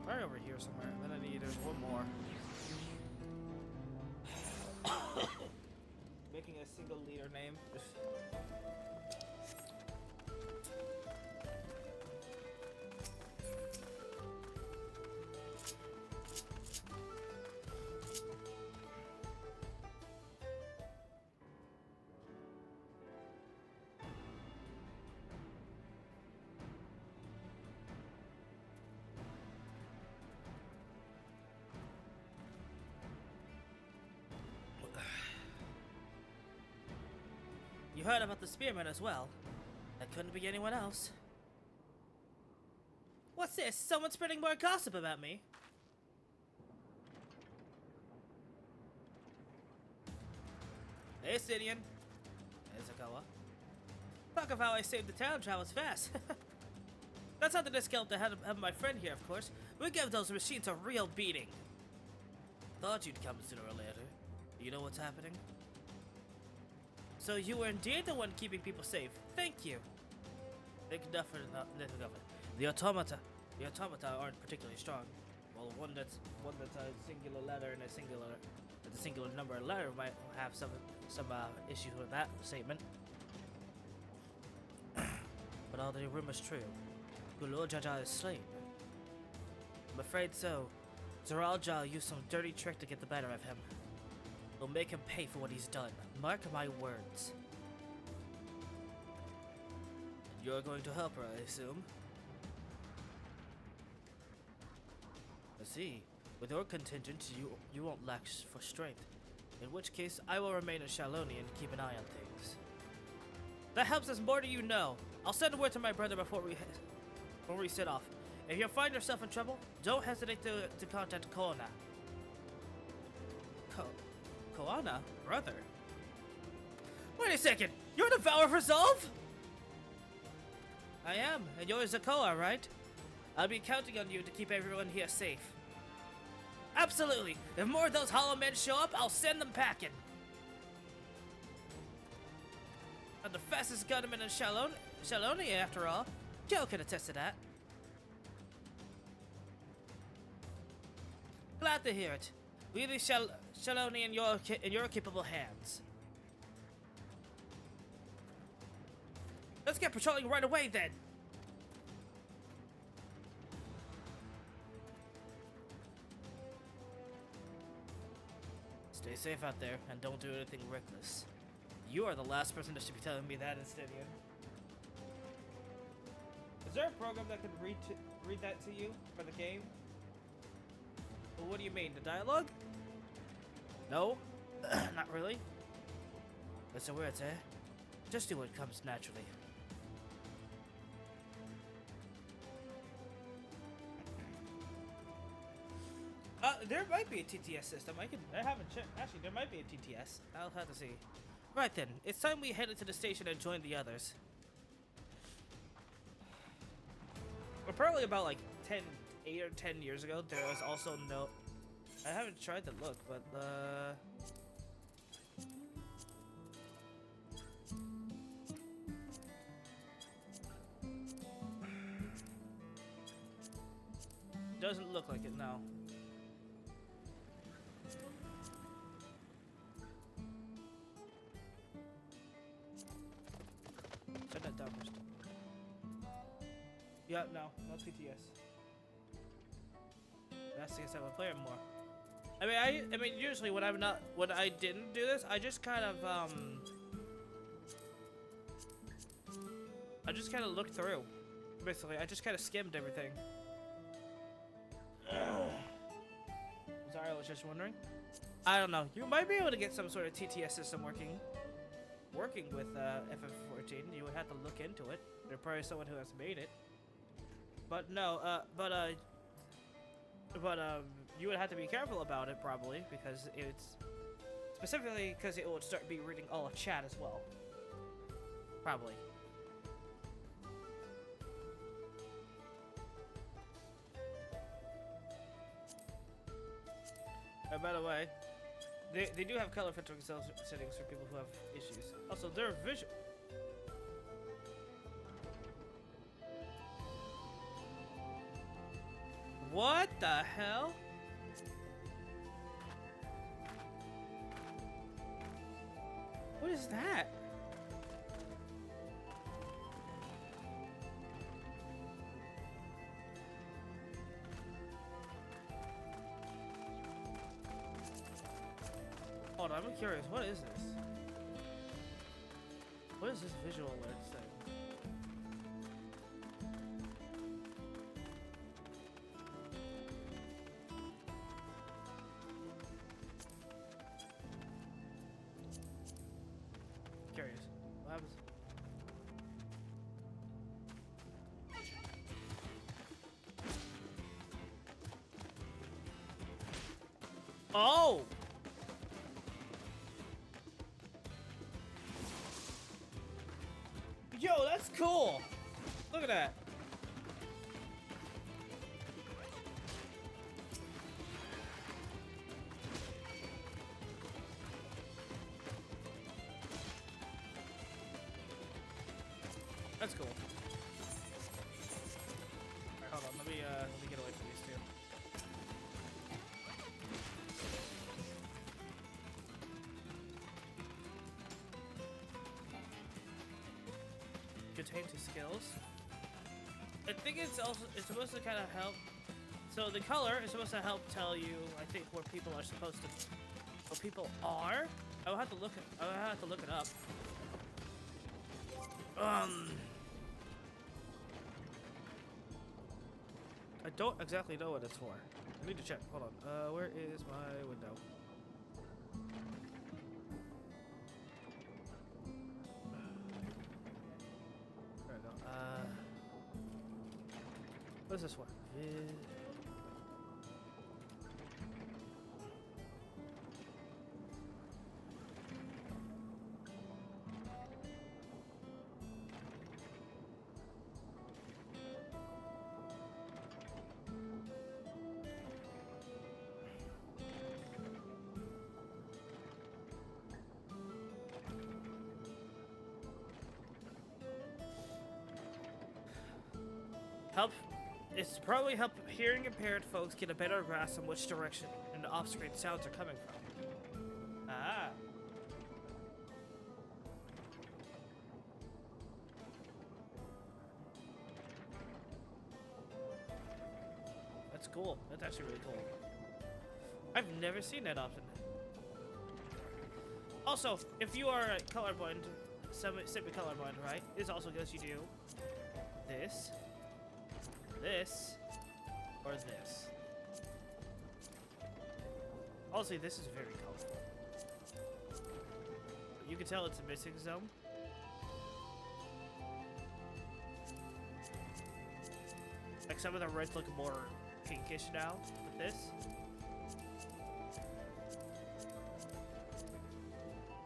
Right over here somewhere. Then there's one more. Making a single leader name. heard about the spearman as well. That couldn't be anyone else. What's this? Someone spreading more gossip about me? Hey, Sidian. Hey, Zakawa. Talk of how I saved the town travels fast. That's not to discount the head of my friend here, of course. We give those machines a real beating. Thought you'd come sooner or later. You know what's happening? So you were indeed the one keeping people safe. Thank you. Think nothing of it. The automata aren't particularly strong. Well, one that's a singular letter and a singular number of letter might have some issues with that statement. But are the rumors true? Lord Jaja is slain. I'm afraid so. Zoralja used some dirty trick to get the better of him. We'll make him pay for what he's done. Mark my words. You're going to help her, I assume? I see. With your contingent, you won't lack for strength. In which case, I will remain in Shaloni and keep an eye on things. That helps us more than you know. I'll send a word to my brother before we set off. If you find yourself in trouble, don't hesitate to contact Koana. Koana? Brother? Wait a second! You're the Vow of Resolve? I am, and you're Zakoa, right? I'll be counting on you to keep everyone here safe. Absolutely! If more of those hollow men show up, I'll send them packing. I'm the fastest gunman in Shaloni, after all. Joe can attest to that. Glad to hear it. We leave Shaloni in your capable hands. Let's get patrolling right away then. Stay safe out there and don't do anything reckless. You are the last person that should be telling me that, Instidian. Is there a program that can read that to you for the game? Well, what do you mean, the dialogue? No, not really. That's the words, eh? Just do what comes naturally. There might be a TTS system. I haven't checked. Actually, there might be a TTS. I'll have to see. Right then, it's time we headed to the station and join the others. Well, probably about like 8 or 10 years ago, there was also no... I haven't tried to look, but doesn't look like it now. Shut that down first. Yeah, no TTS. That's the I would play it more. I mean, usually when I didn't do this, I just kind of looked through. Basically, I just kind of skimmed everything. Sorry, I was just wondering. I don't know. You might be able to get some sort of TTS system working with FF14. You would have to look into it. There's probably someone who has made it. But no, you would have to be careful about it probably because it's specifically because it would start be reading all of chat as well. Probably. And by the way, they do have color filtering settings for people who have issues. Also, they're visual. What the hell? What is that? Hold on, I'm curious. What is this? What is this visual alert thing? Curious. What happens Oh! Yo, that's cool! Look at that. That's cool. Alright, hold on. Let me get away from these two. Contain two skills. I think it's supposed to kind of help. So the color is supposed to help tell you, I think, where people are supposed to, where people are. I will have to look it up. I don't exactly know what it's for. I need to check. Hold on. Where is my window? There we go. What is this for? Help. It's probably help hearing impaired folks get a better grasp on which direction and the off-screen sounds are coming from. Ah. That's cool. That's actually really cool. I've never seen that option. Also, if you are colorblind, semi-colorblind, right? This also goes you do this. This or this. Also, this is very colorful. You can tell it's a missing zone. Like some of the reds look more pinkish now with this.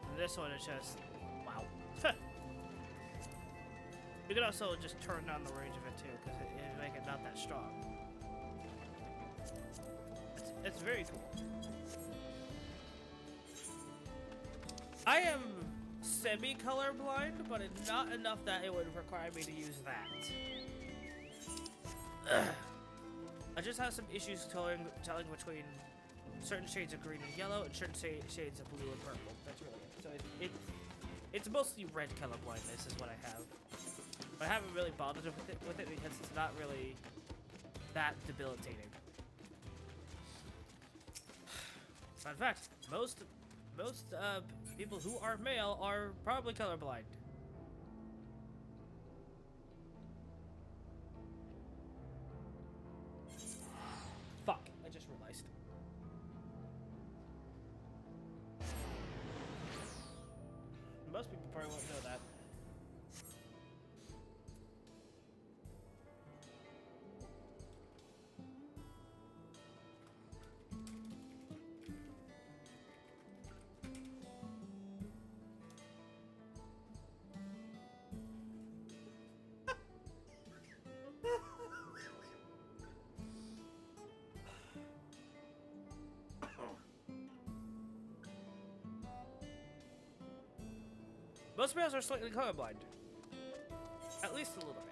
And this one is just wow. You can also just turn down the range of it too, because it make it not that strong. It's very cool. I am semi-colorblind, but it's not enough that it would require me to use that. I just have some issues telling between certain shades of green and yellow and certain shades of blue and purple. That's really it. So it's mostly red color blindness is what I have. But I haven't really bothered with it because it's not really that debilitating. Fun fact: most people who are male are probably colorblind. Fuck! I just realized. Most people probably won't know that. Most males are slightly colorblind. At least a little bit.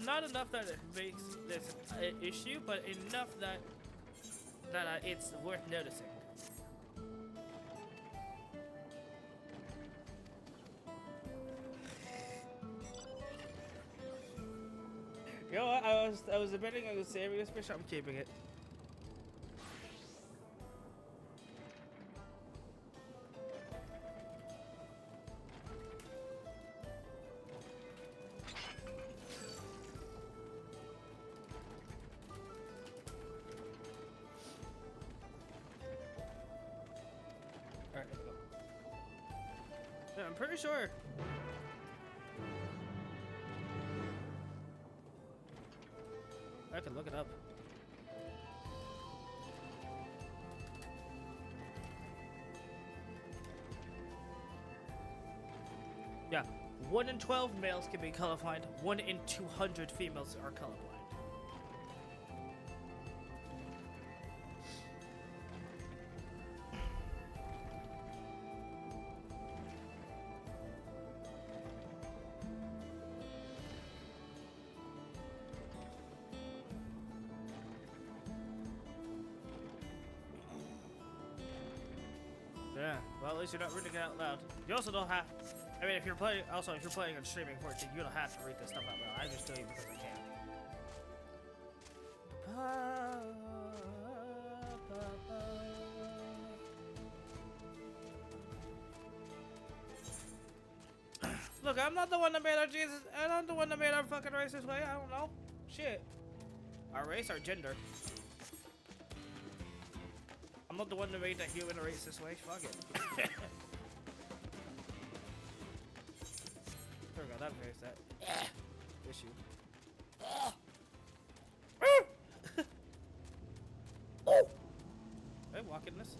Not enough that it makes this an issue, but enough that it's worth noticing. You know what? I was debating on saving this fish. I'm keeping it. Alright, let's go. Yeah, I'm pretty sure. I can look it up. Yeah, 1 in 12 males can be colorblind. 1 in 200 females are colorblind. Yeah, well, at least you're not reading it out loud. You also don't have. I mean, if you're playing, on streaming 14, you don't have to read this stuff out loud. I just do it because I can. Look, I'm not the one that made our Jesus. I'm not the one that made our fucking race this way. I don't know. Shit. Our race, our gender. I'm not the one that made the human race this way. Fuck it. Forgot that face that issue. Hey, walk in this.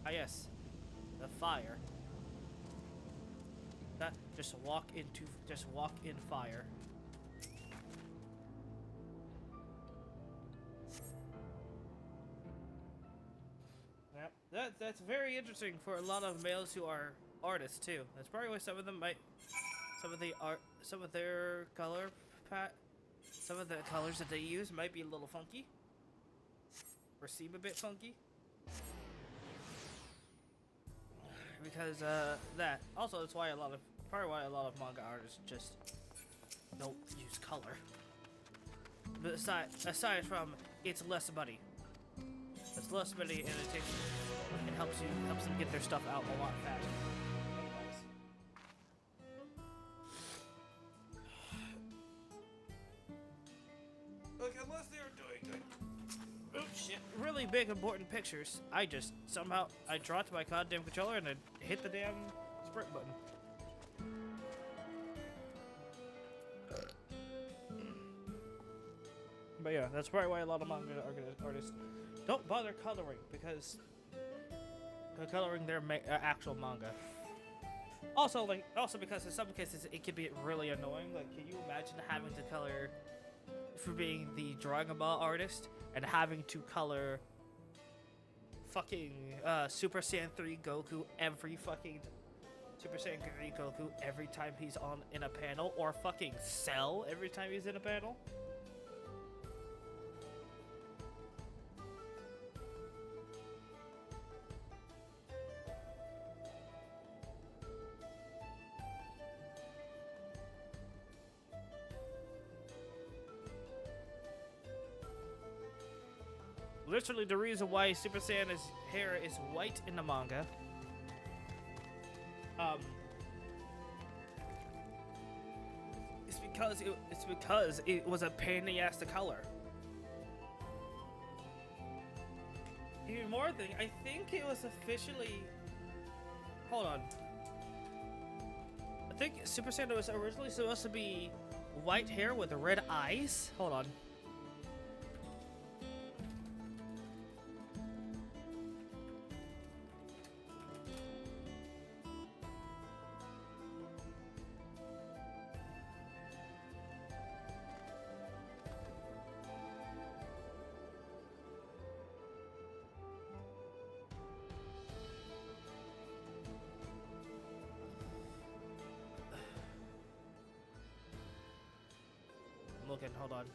Ah, yes. The fire. That just walk in fire. Yep. That's very interesting for a lot of males who are artists too. That's probably why some of them might, some of their colors that they use might be a little funky, or seem a bit funky. Because that also that's why probably why a lot of manga artists just don't use color. But aside from it's less money. It's less money and it helps them get their stuff out a lot faster. Look, unless they were doing like really big important pictures, I dropped my goddamn controller and I hit the damn sprint button. But yeah, that's probably why a lot of manga artists don't bother coloring, because coloring their actual manga. Also because in some cases it can be really annoying. Like, can you imagine having to color, for being the Dragon Ball artist, and having to color fucking Super Saiyan 3 Goku every time he's in a panel, or fucking Cell every time he's in a panel? Literally, the reason why Super Saiyan's hair is white in the manga, it's because it was a pain in the ass to color. Even more thing, I think it was officially. Hold on. I think Super Saiyan was originally supposed to be white hair with red eyes. Hold on. Looking, hold on.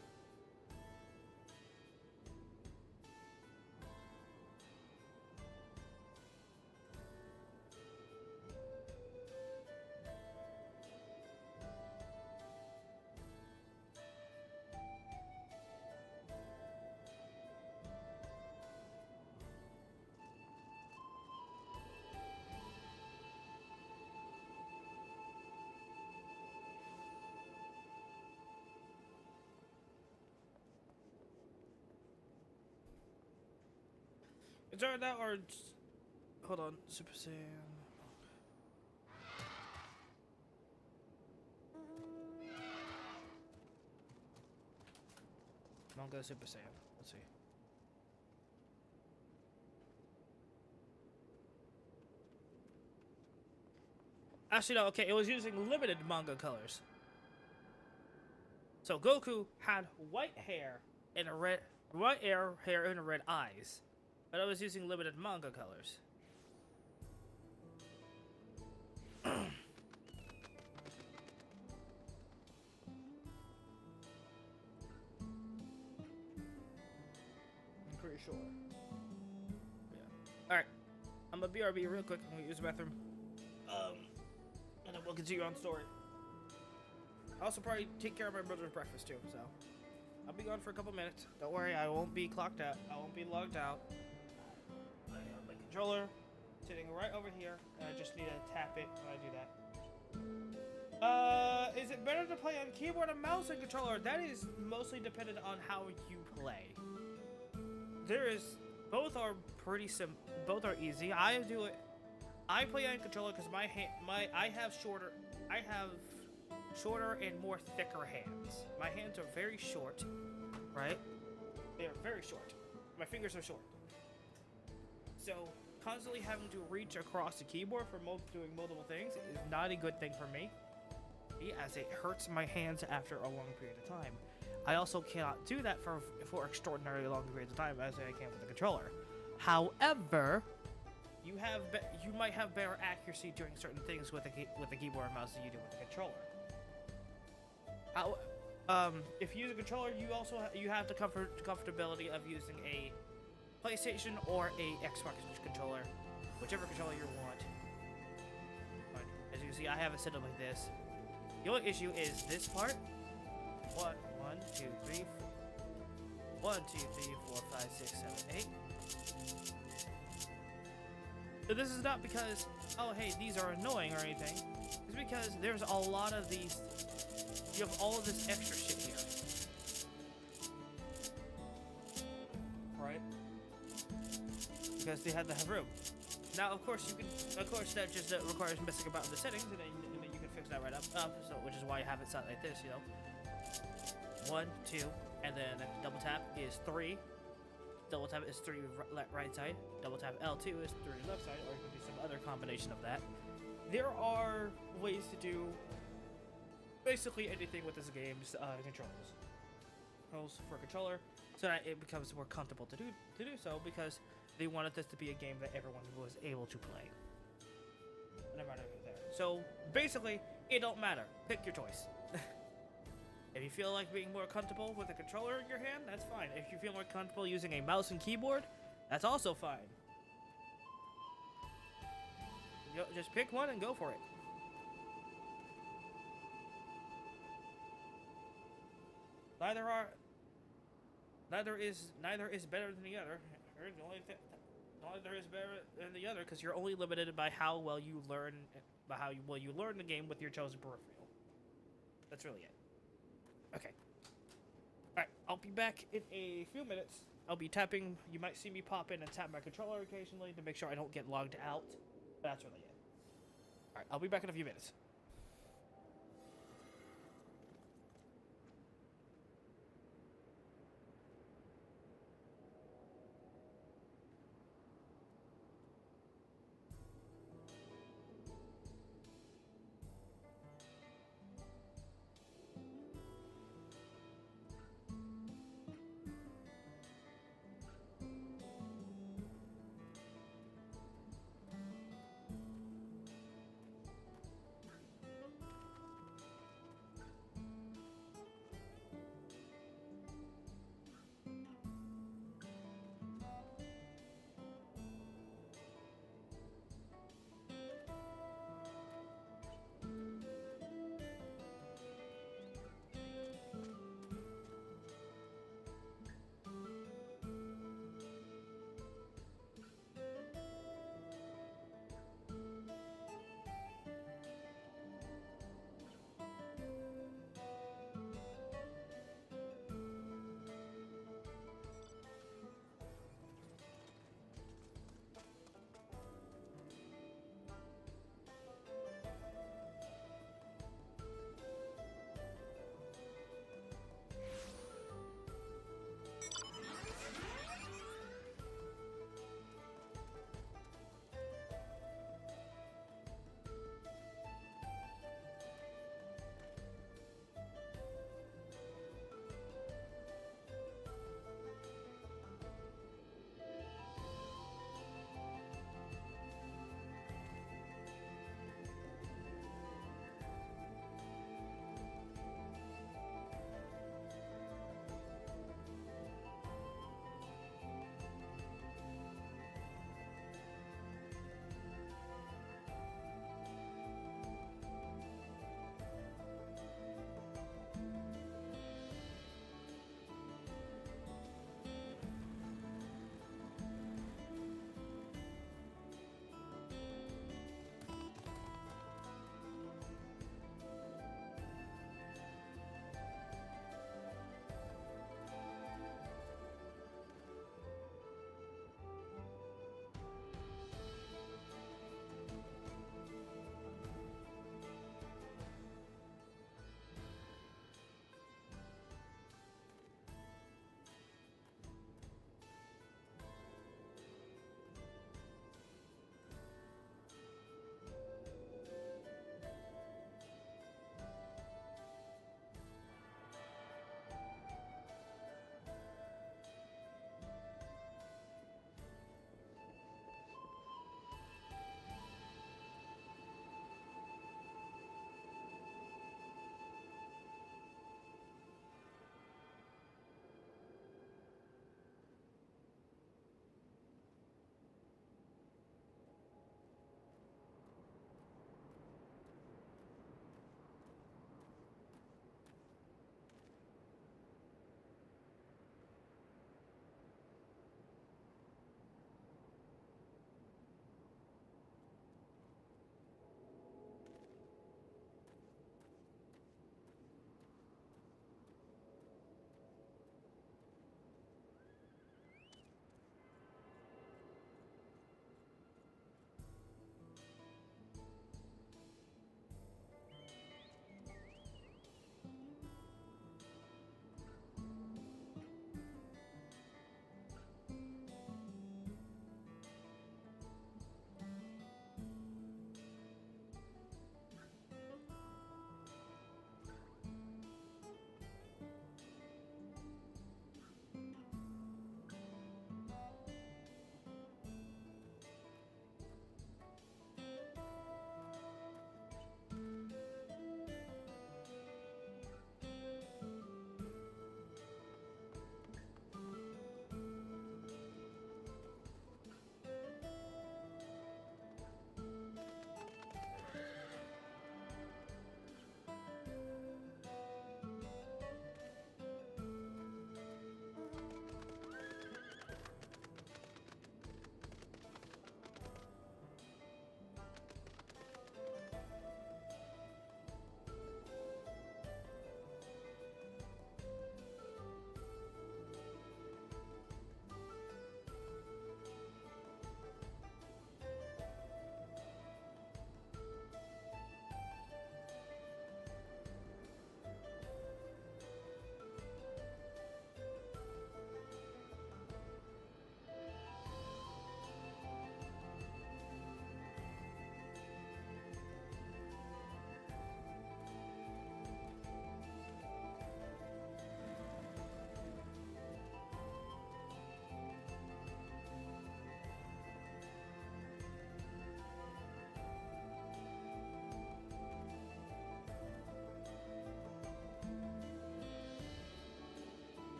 It's alright now, or hold on, Super Saiyan. Manga Super Saiyan. Let's see. Actually, no. Okay, it was using limited manga colors. So Goku had white hair and hair and red eyes, but I was using limited manga colors. I'm pretty sure. Yeah. All right. I'm gonna BRB real quick. I'm gonna use the bathroom. And then we'll continue on story. I'll also probably take care of my brother's breakfast too, so I'll be gone for a couple minutes. Don't worry, I won't be clocked out. I won't be logged out. I have my controller sitting right over here, and I just need to tap it when I do that. Is it better to play on keyboard or mouse and controller? That is mostly dependent on how you play. Both are pretty both are easy. I play on controller because I have shorter and more thicker hands. My hands are very short, right? They are very short. My fingers are short. So constantly having to reach across the keyboard for doing multiple things is not a good thing for me, as it hurts my hands after a long period of time. I also cannot do that for extraordinarily long periods of time as I can with the controller. However, you might have better accuracy doing certain things with the keyboard and mouse than you do with the controller. If you use a controller, you have the comfortability of using a PlayStation or a Xbox controller, whichever controller you want. But as you can see, I have it set up like this. The only issue is this part. 1, 2, 3, 4, 5, 6, 7, 8. So this is not because, oh hey, these are annoying or anything. It's because there's a lot of these. You have all of this extra shit here. Right? Because they had to have room. Now, of course, that just requires messing about in the settings, and then you can fix that right up. So, which is why you have it set like this, 1, 2, and then double tap is 3. Double tap is 3 right side. Double tap L2 is 3 left side, or you can do some other combination of that. There are ways to do basically anything with this game's controls for controller, so that it becomes more comfortable to do so, because they wanted this to be a game that everyone was able to play. No matter who there. So basically, it don't matter. Pick your choice. If you feel like being more comfortable with a controller in your hand, that's fine. If you feel more comfortable using a mouse and keyboard, that's also fine. Just pick one and go for it. Neither is better than the other. Neither is better than the other because you're only limited by how well you learn, the game with your chosen peripheral. That's really it. Okay. Alright, I'll be back in a few minutes. I'll be tapping. You might see me pop in and tap my controller occasionally to make sure I don't get logged out. But that's really it. Alright, I'll be back in a few minutes.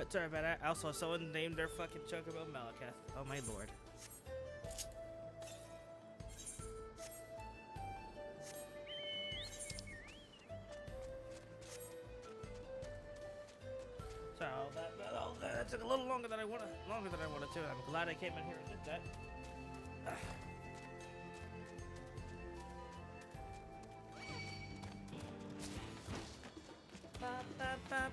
Sorry about that. Also, someone named their fucking chocobo Malakath. Oh my lord. So that took a little longer than I wanted to. I'm glad I came in here and did that. Bop, bop, bop.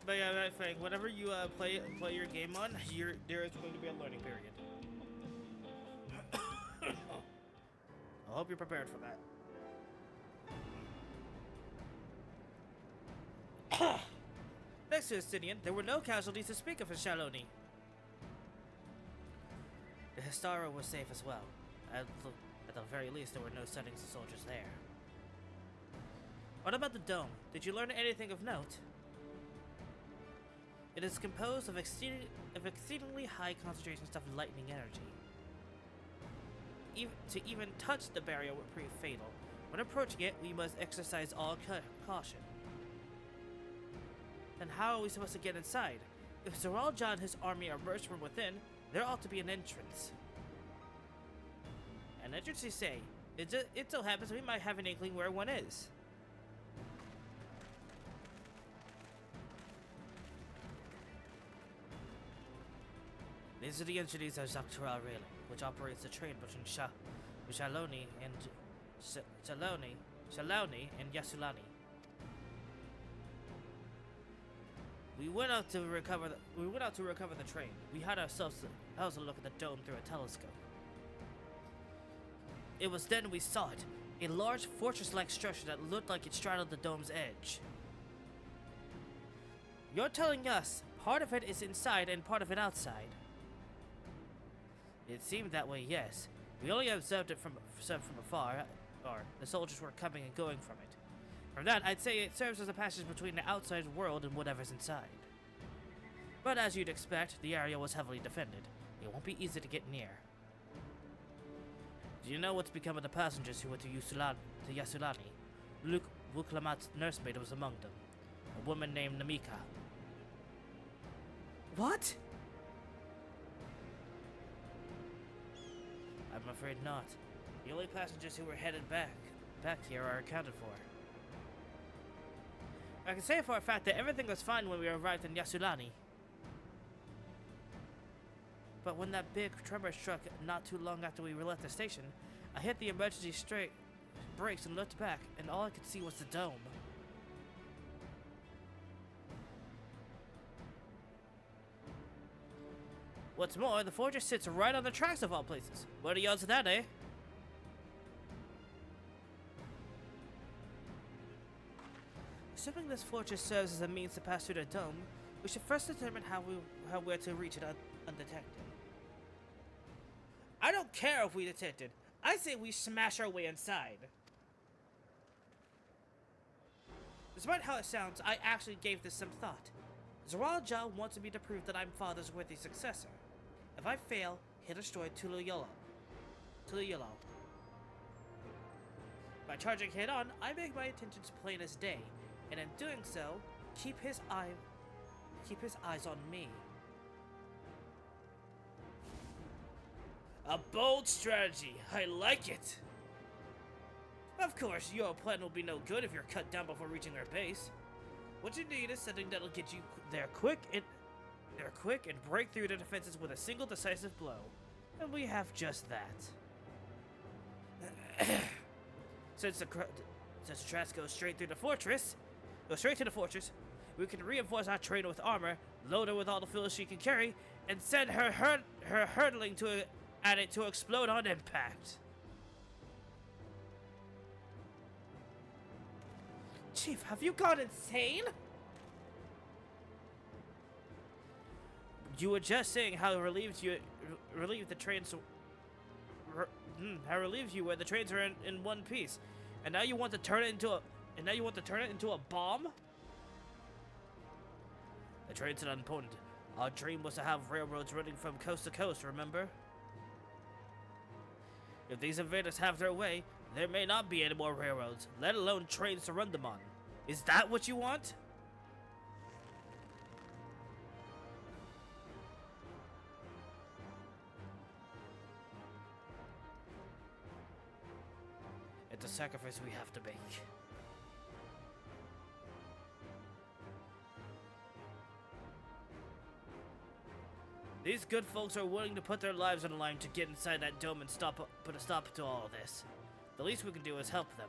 But yeah, Frank, whenever you play your game on, there is going to be a learning period. I hope you're prepared for that. Next to Justinian, there were no casualties to speak of in Shaloni. The Histara was safe as well. At the very least, there were no sightings of soldiers there. What about the dome? Did you learn anything of note? It is composed of exceedingly high concentrations of lightning energy. To even touch the barrier would prove fatal. When approaching it, we must exercise all caution. Then how are we supposed to get inside? If Zoralja and his army are emerged from within, there ought to be an entrance. An entrance, you say? It so happens we might have an inkling where one is. These are the engineers of DAWNTRAIL Railing, which operates the train between Shaloni and Yasulani. We went out to recover the train. We had ourselves a look at the dome through a telescope. It was then we saw it, a large fortress-like structure that looked like it straddled the dome's edge. You're telling us part of it is inside and part of it outside? It seemed that way, yes. We only observed it from afar, or the soldiers were coming and going from it. From that, I'd say it serves as a passage between the outside world and whatever's inside. But as you'd expect, the area was heavily defended. It won't be easy to get near. Do you know what's become of the passengers who went to Yasulani? Wuklamat's nursemaid was among them. A woman named Namika. What? I'm afraid not. The only passengers who were headed back here are accounted for. I can say for a fact that everything was fine when we arrived in Yasulani. But when that big tremor struck not too long after we left the station, I hit the emergency brakes and looked back, and all I could see was the dome. What's more, the fortress sits right on the tracks of all places. What are the odds of that, eh? Assuming this fortress serves as a means to pass through the dome, we should first determine how we're to reach it undetected. I don't care if we detect it. I say we smash our way inside. Despite how it sounds, I actually gave this some thought. Zoralja wants me to prove that I'm Father's worthy successor. If I fail, he'll destroy Tuluyolo. By charging head-on, I make my intentions plain as day, and in doing so, keep his eyes on me. A bold strategy. I like it. Of course, your plan will be no good if you're cut down before reaching their base. What you need is something that'll get you there quick and break through the defenses with a single decisive blow. And we have just that. Since the tracks go straight to the fortress, we can reinforce our train with armor, load her with all the fuel she can carry, and send her hurtling at it to explode on impact. Chief, have you gone insane? You were just saying how relieved the trains were the trains are in one piece, and now you want to turn it into a bomb? The trains are unimportant. Our dream was to have railroads running from coast to coast, remember? If these invaders have their way, there may not be any more railroads, let alone trains to run them on. Is that what you want? It's a sacrifice we have to make. These good folks are willing to put their lives on the line to get inside that dome and put a stop to all of this. The least we can do is help them.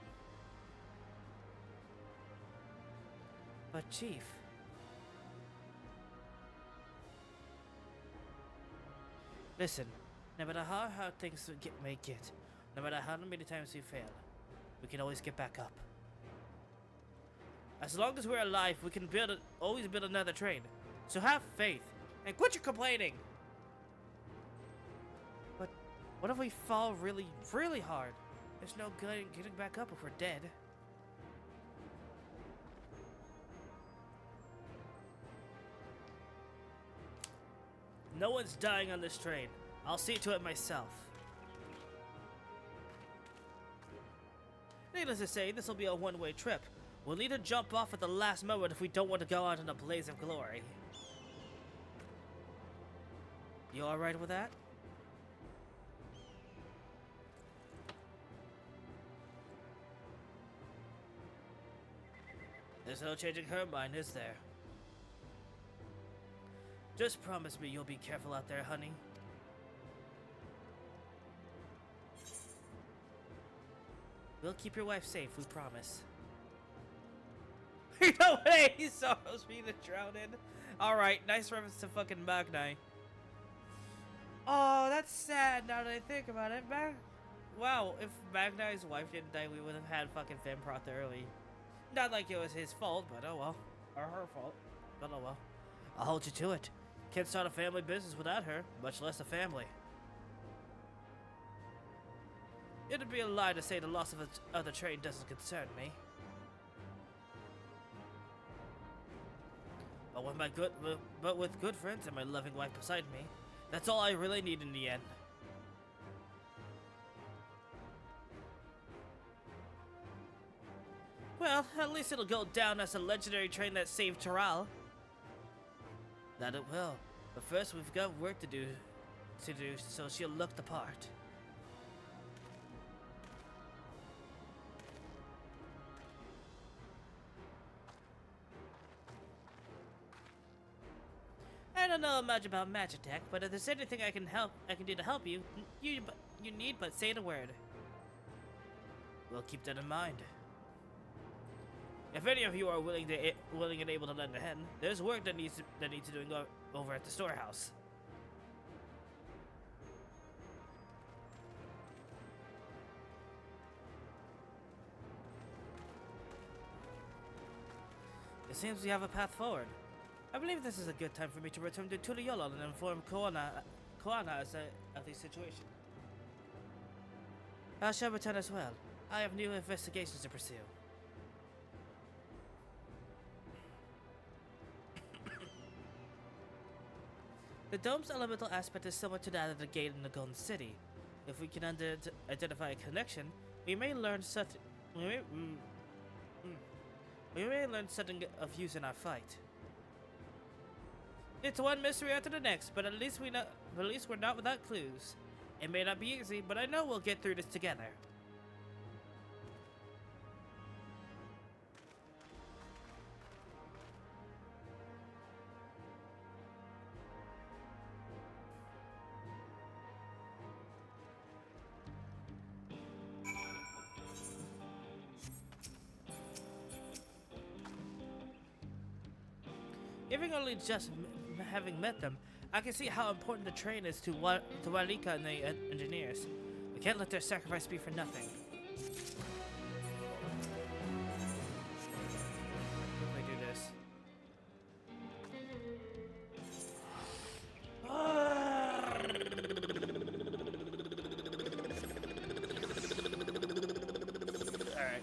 But Chief... Listen, no matter how hard things may get, no matter how many times we fail, we can always get back up. As long as we're alive, we can always build another train. So have faith, and quit your complaining! But what if we fall really, really hard? There's no good in getting back up if we're dead. No one's dying on this train. I'll see to it myself. Needless to say, this will be a one-way trip. We'll need to jump off at the last moment if we don't want to go out in a blaze of glory. You alright with that? There's no changing her mind, is there? Just promise me you'll be careful out there, honey. We'll keep your wife safe, we promise. No way! He saw us being drowned in. Alright, nice reference to fucking Magnai. Oh, that's sad now that I think about it. Wow, if Magnai's wife didn't die, we would have had fucking Femproth early. Not like it was his fault, but oh well. Or her fault, but oh well. I'll hold you to it. Can't start a family business without her, much less a family. It'd be a lie to say the loss of the other train doesn't concern me. But with good friends and my loving wife beside me, that's all I really need in the end. Well, at least it'll go down as a legendary train that saved Toral. That it will. But first we've got work to do so she'll look the part. I don't know much about magic tech, but if there's anything I can do to help you, you need but say the word. We'll keep that in mind. If any of you are willing and able to lend a hand, there's work that needs doing over at the storehouse. It seems we have a path forward. I believe this is a good time for me to return to Turiyola and inform Koana of the situation. I shall return as well. I have new investigations to pursue. The dome's elemental aspect is similar to that of the gate in the Golden City. If we can identify a connection, we may learn something. We may learn something of use in our fight. It's one mystery after the next, but at least we're not without clues. It may not be easy, but I know we'll get through this together. Even only just having met them, I can see how important the train is to Walika and the engineers. We can't let their sacrifice be for nothing. If we do this. Alright.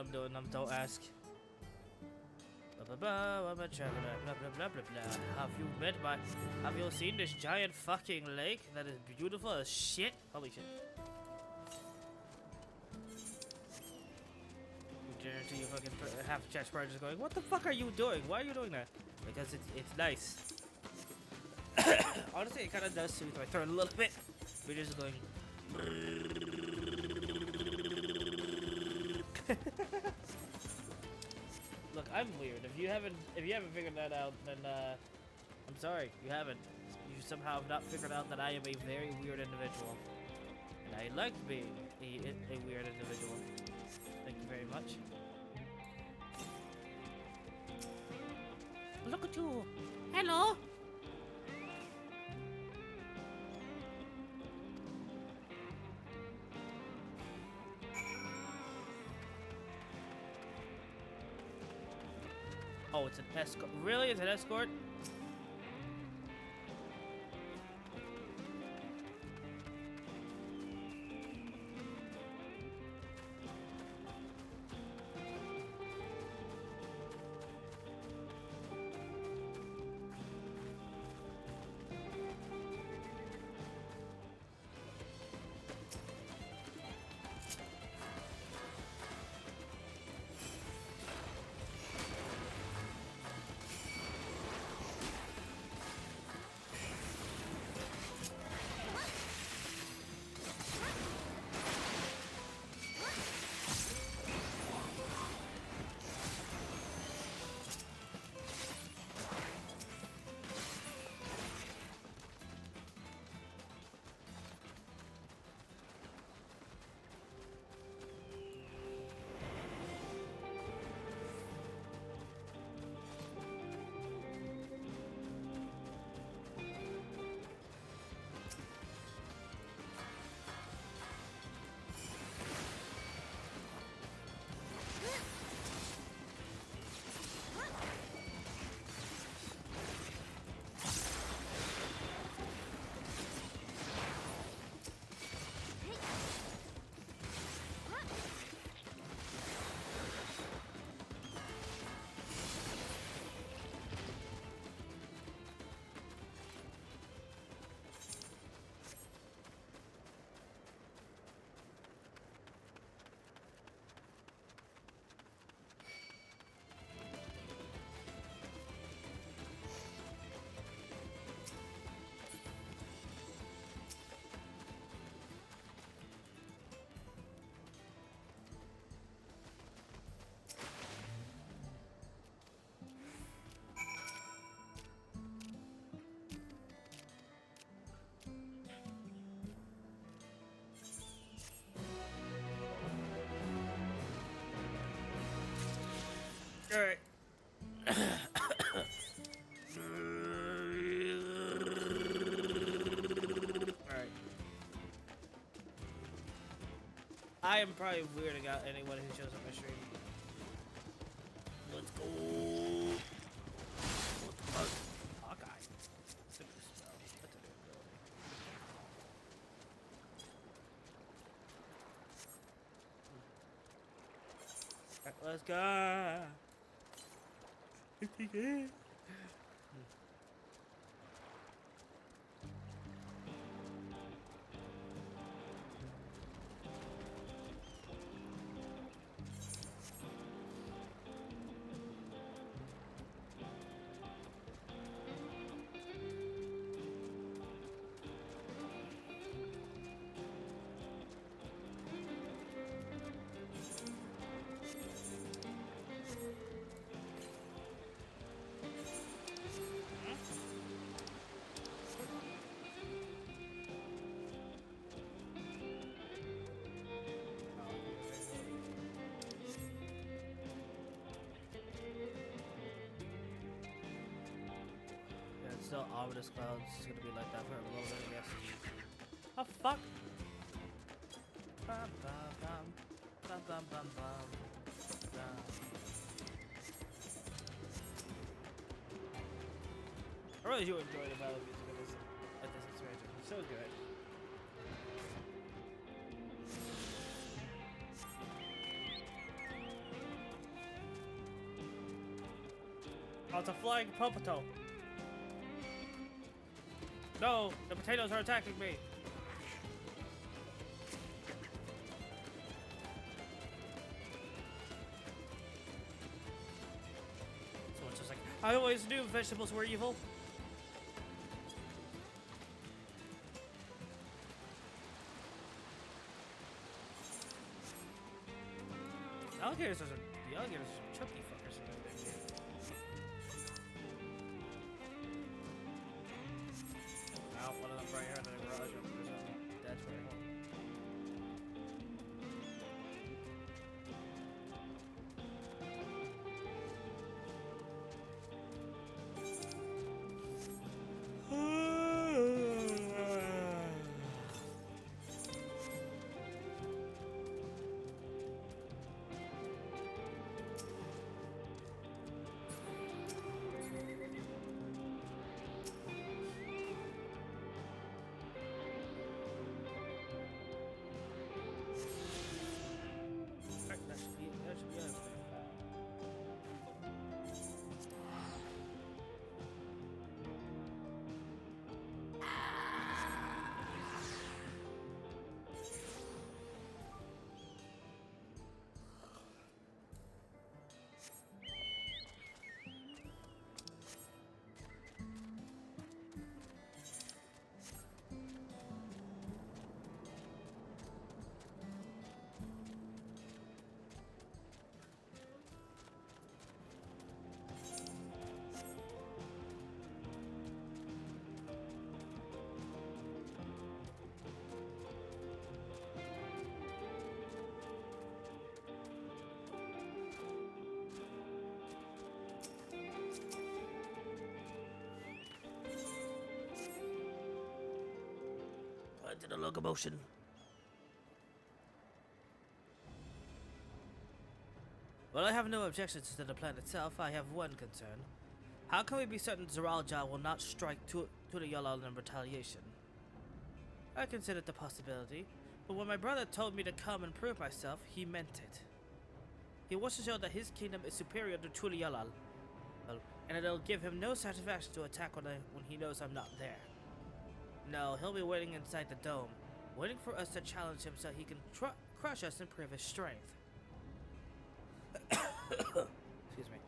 I'm doing. Don't ask. Blah, blah, blah, blah, blah, blah, blah, blah, blah. Have you seen this giant fucking lake that is beautiful as shit? Holy shit. I guarantee you fucking half chat is going, what the fuck are you doing? Why are you doing that? Because it's nice. Honestly, it kind of does soothe my throat a little bit. We're just going. Look, I'm weird. If you haven't figured that out, then I'm sorry, you haven't. You somehow have not figured out that I am a very weird individual, and I like being a weird individual. Thank you very much. Look at you. Hello. Oh, it's an escort. Really? It's an escort? Alright. Alright. I am probably weirding out anyone who shows up my stream. Let's go. What the fuck? Hawkeye. Super spell. That's a new ability. Alright, let's go. Still ominous clouds. It's gonna be like that for a little bit, I guess. Oh fuck! Bum, bum, bum. Bum, bum, bum, bum. Bum. I really do enjoy the battle music at this expansion. It's so good. Oh, it's a flying potato. No, the potatoes are attacking me. Someone's just like, I always knew vegetables were evil. Alligators are the alligators are chunky fuckers. Now one of them right here in the garage. That's very home. That should be everything. To the locomotion. Well, I have no objections to the plan itself. I have one concern. How can we be certain Zoraal will not strike to the Yolal in retaliation? I considered the possibility, but when my brother told me to come and prove myself, he meant it. He wants to show that his kingdom is superior to Tuli Yolal, and it'll give him no satisfaction to attack when he knows I'm not there. No, he'll be waiting inside the dome, waiting for us to challenge him so he can crush us and prove his strength. Excuse me.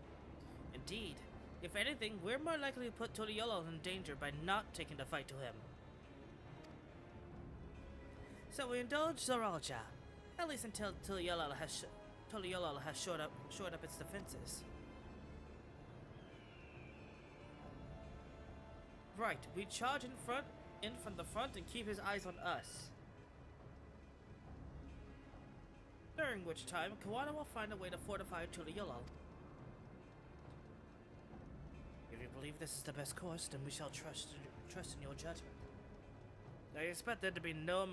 Indeed, if anything, we're more likely to put Toliolo in danger by not taking the fight to him. So we indulge Zoralja, at least until Toliolo has shored up its defenses. Right, we charge in from the front and keep his eyes on us. During which time, Kawana will find a way to fortify Tuli-Yolal. If you believe this is the best course, then we shall trust in your judgment. I expect there to be no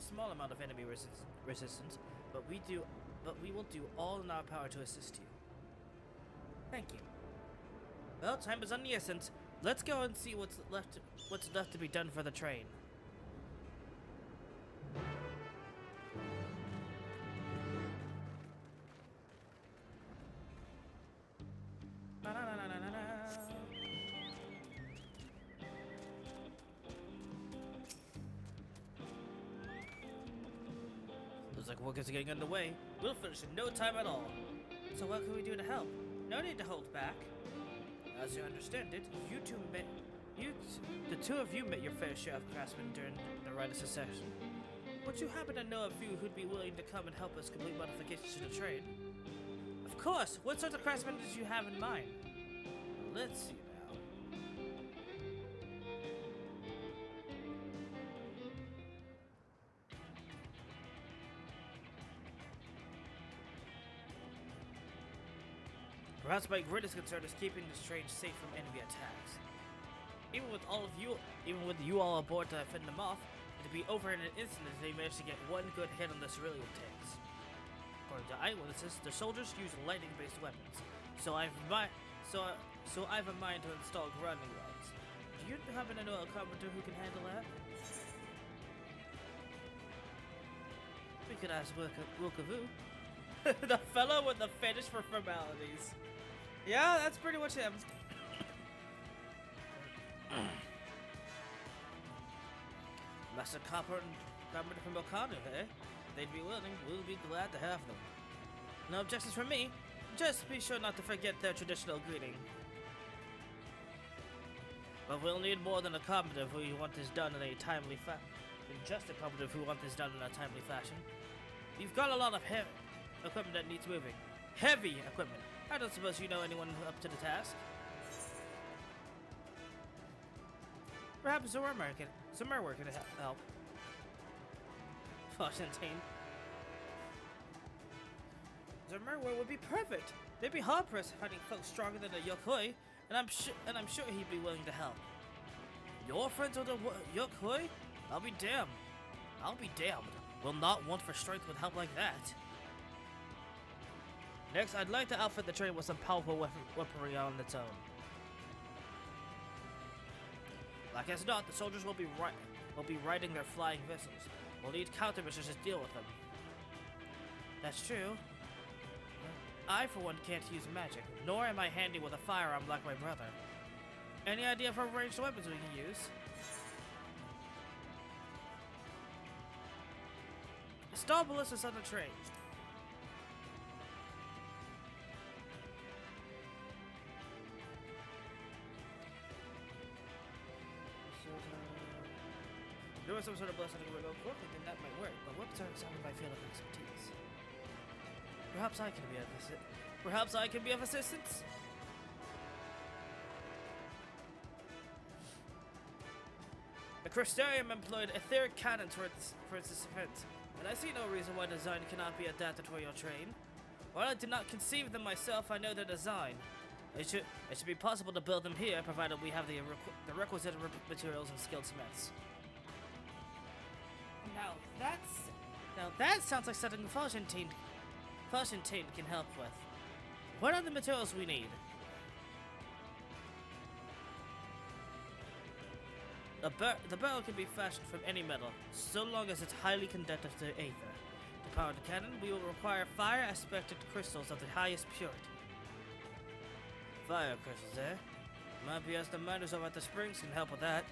small amount of enemy resistance, but we will do all in our power to assist you. Thank you. Well, time is on the essence. Let's go and see what's left to be done for the train. Looks like work is getting underway. We'll finish in no time at all. So what can we do to help? No need to hold back. As you understand it, the two of you met your fair share of craftsmen during the Rite of Secession. Would you happen to know a few who'd be willing to come and help us complete modifications to the train? Of course! What sort of craftsmen did you have in mind? Let's see now. Perhaps my greatest concern is keeping this train safe from enemy attacks. Even with you all aboard to fend them off, it'd be over in an instant if they managed to get one good hit on the Cerulean tanks. According to eyewitnesses, the soldiers use lightning-based weapons, so I've a mind to install grounding rods. Do you happen to know a carpenter who can handle that? We could ask Wilkavoo, the fellow with the fetish for formalities. Yeah, that's pretty much him. Master Copper and Government from Okano, eh? They'd be willing. We'll be glad to have them. No objections from me. Just be sure not to forget their traditional greeting. But we'll need more than a carpenter if we want this done in a timely fashion. Just a carpenter if we want this done in a timely fashion. You've got a lot of heavy equipment that needs moving. Heavy equipment. I don't suppose you know anyone up to the task. Perhaps Zormer can help. Fontaine. Zormer would be perfect. They'd be hard pressed fighting folks stronger than the Yokoi, and I'm sure he'd be willing to help. You're friends with the Yokoi? I'll be damned. I'll be damned. Will not want for strength with help like that. Next, I'd like to outfit the train with some powerful weaponry on its own. Like as not, the soldiers will be riding their flying vessels. We'll need countermeasures to deal with them. That's true. I, for one, can't use magic, nor am I handy with a firearm like my brother. Any idea for ranged weapons we can use? Install ballistas on the train. There was some sort of blessing to go quickly, then that might work, but weapons aren't exactly my field of expertise. Perhaps I can be of assistance? The Crystarium employed etheric cannons for its defense, and I see no reason why design cannot be adapted for your train. While I did not conceive them myself, I know their design. It should be possible to build them here, provided we have the requisite materials and skilled smiths. Now that sounds like something Fontaine can help with. What are the materials we need? The barrel can be fashioned from any metal, so long as it's highly conductive to aether. To power the cannon, we will require fire-aspected crystals of the highest purity. Fire crystals, eh? Might be as the miners over at the springs can help with that.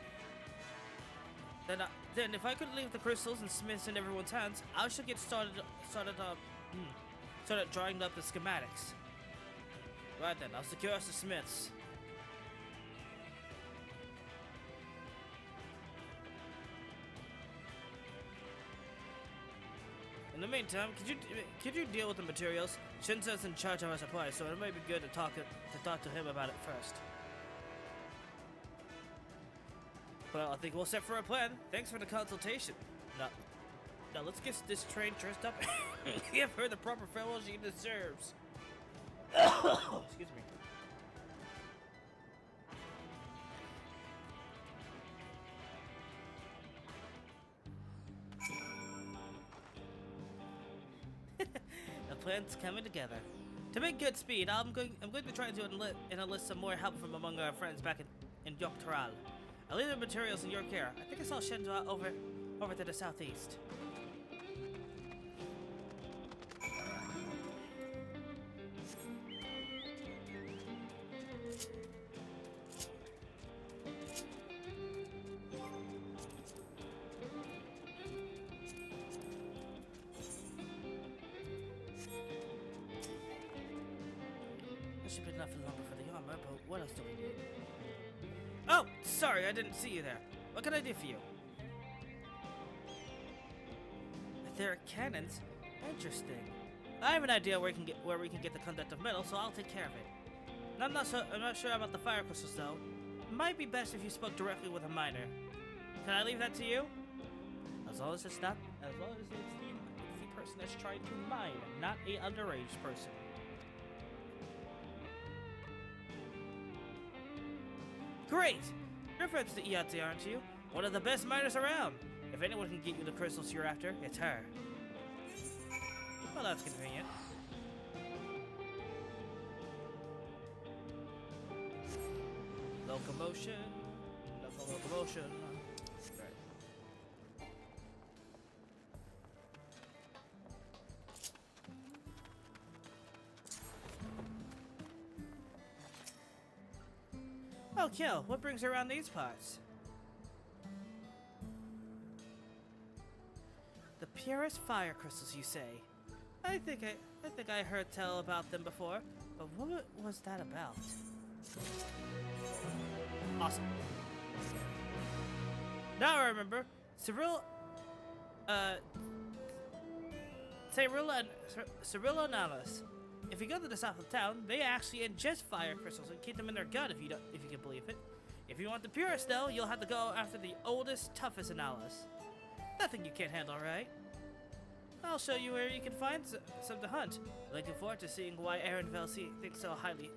Then if I could leave the crystals and smiths in everyone's hands, I should get started drawing up the schematics. Right then, I'll secure us the smiths. In the meantime, could you deal with the materials? Shinza's in charge of our supplies, so it might be good to talk to him about it first. Well, I think we'll set for a plan. Thanks for the consultation. Now let's get this train dressed up and give her the proper farewell she deserves. Excuse me. The plan's coming together. To make good speed, I'm going to try to enlist some more help from among our friends back in DAWNTRAIL. I'll leave the materials in your care. I think I saw Shinza over to the southeast. That should be enough lumber for the armor, but what else do we need? Oh, sorry, I didn't see you there. What can I do for you? Etheric cannons? Interesting. I have an idea where we can get the conductive metal, so I'll take care of it. I'm not sure about the fire crystals though. It might be best if you spoke directly with a miner. Can I leave that to you? As long as it's the person that's trying to mine, not a underage person. Great! You're friends to Iyate, aren't you? One of the best miners around. If anyone can get you the crystals you're after, it's her. Well, that's convenient. Locomotion. Locomotion. Right. Oh, Kill, what brings you around these parts? The purest fire crystals, you say? I think I heard tell about them before, but what was that about? Awesome. Now I remember. Cyrilla Nalas. If you go to the south of town, they actually ingest fire crystals and keep them in their gut if you can believe it. If you want the purest though, you'll have to go after the oldest, toughest Analis. Nothing you can't handle, right? I'll show you where you can find some to hunt. Looking forward to seeing why Aaron Velsi thinks so highly of you.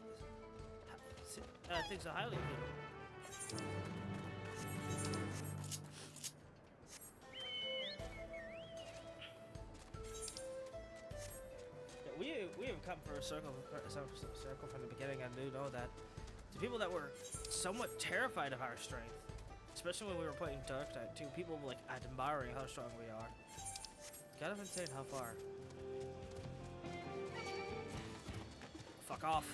We have come for a circle from the beginning. I do know that. To people that were somewhat terrified of our strength, especially when we were playing Dark Knight, too, people were like admiring how strong we are. Kind of insane how far. Fuck off.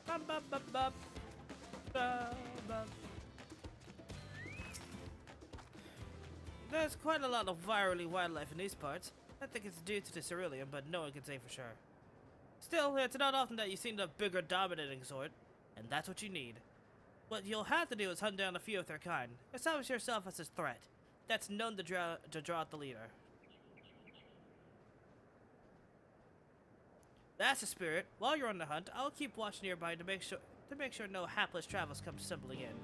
Bum, bum, bum, bum. Bum, bum. There's quite a lot of virally wildlife in these parts. I think it's due to the cerulean, but no one can say for sure. Still, it's not often that you see the bigger dominating sort, and that's what you need. What you'll have to do is hunt down a few of their kind. Establish yourself as a threat. That's known to draw out the leader. That's the spirit. While you're on the hunt, I'll keep watch nearby to make sure no hapless travelers come stumbling in.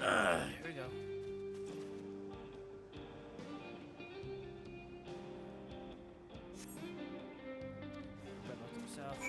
Here we go. Back up to the south.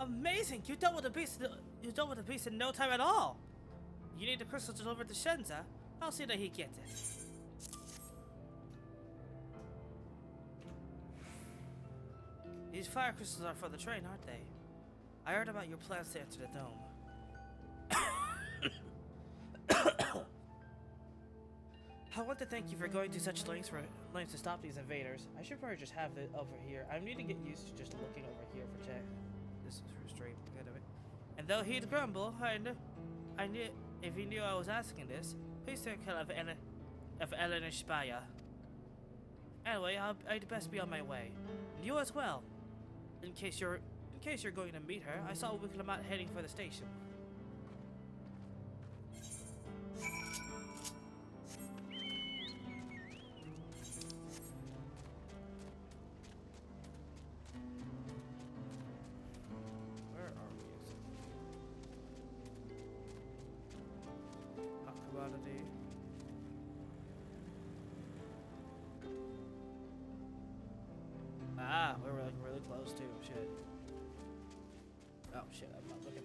Amazing! You dealt with the beast. You dealt with the beast in no time at all. You need the crystal delivered to Shenza. I'll see that he gets it. These fire crystals are for the train, aren't they? I heard about your plans to enter the dome. I want to thank you for going to such lengths to stop these invaders. I should probably just have it over here. I need to get used to just looking over here for check. This is straight ahead of it. And though he'd grumble, I knew if he knew I was asking this, please take care of Eleanor Spaya. Anyway, I'd best be on my way. And you as well. In case you're going to meet her, I saw Wicklamat heading for the station. Ah, we're really close too. Shit. Oh shit, I'm not looking.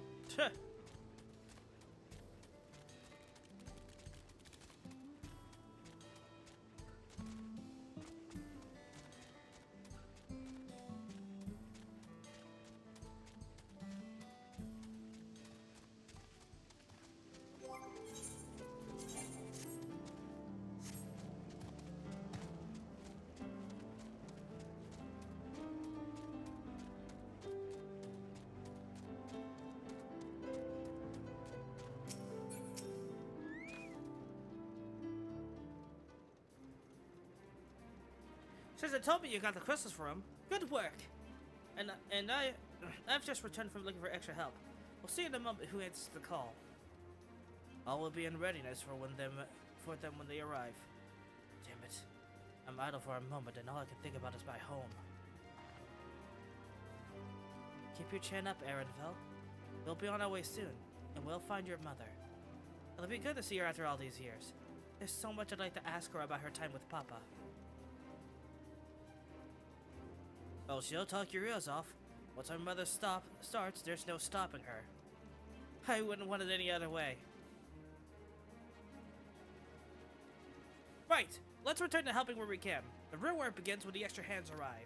Since they told me you got the crystals for him, good work. And I've just returned from looking for extra help. We'll see in a moment who answers the call. All will be in readiness for them when they arrive. Damn it. I'm idle for a moment and all I can think about is my home. Keep your chin up, Erenfell. We'll be on our way soon, and we'll find your mother. It'll be good to see her after all these years. There's so much I'd like to ask her about her time with Papa. Well, she'll talk your ears off. Once our mother starts, there's no stopping her. I wouldn't want it any other way. Right! Let's return to helping where we can. The real work begins when the extra hands arrives.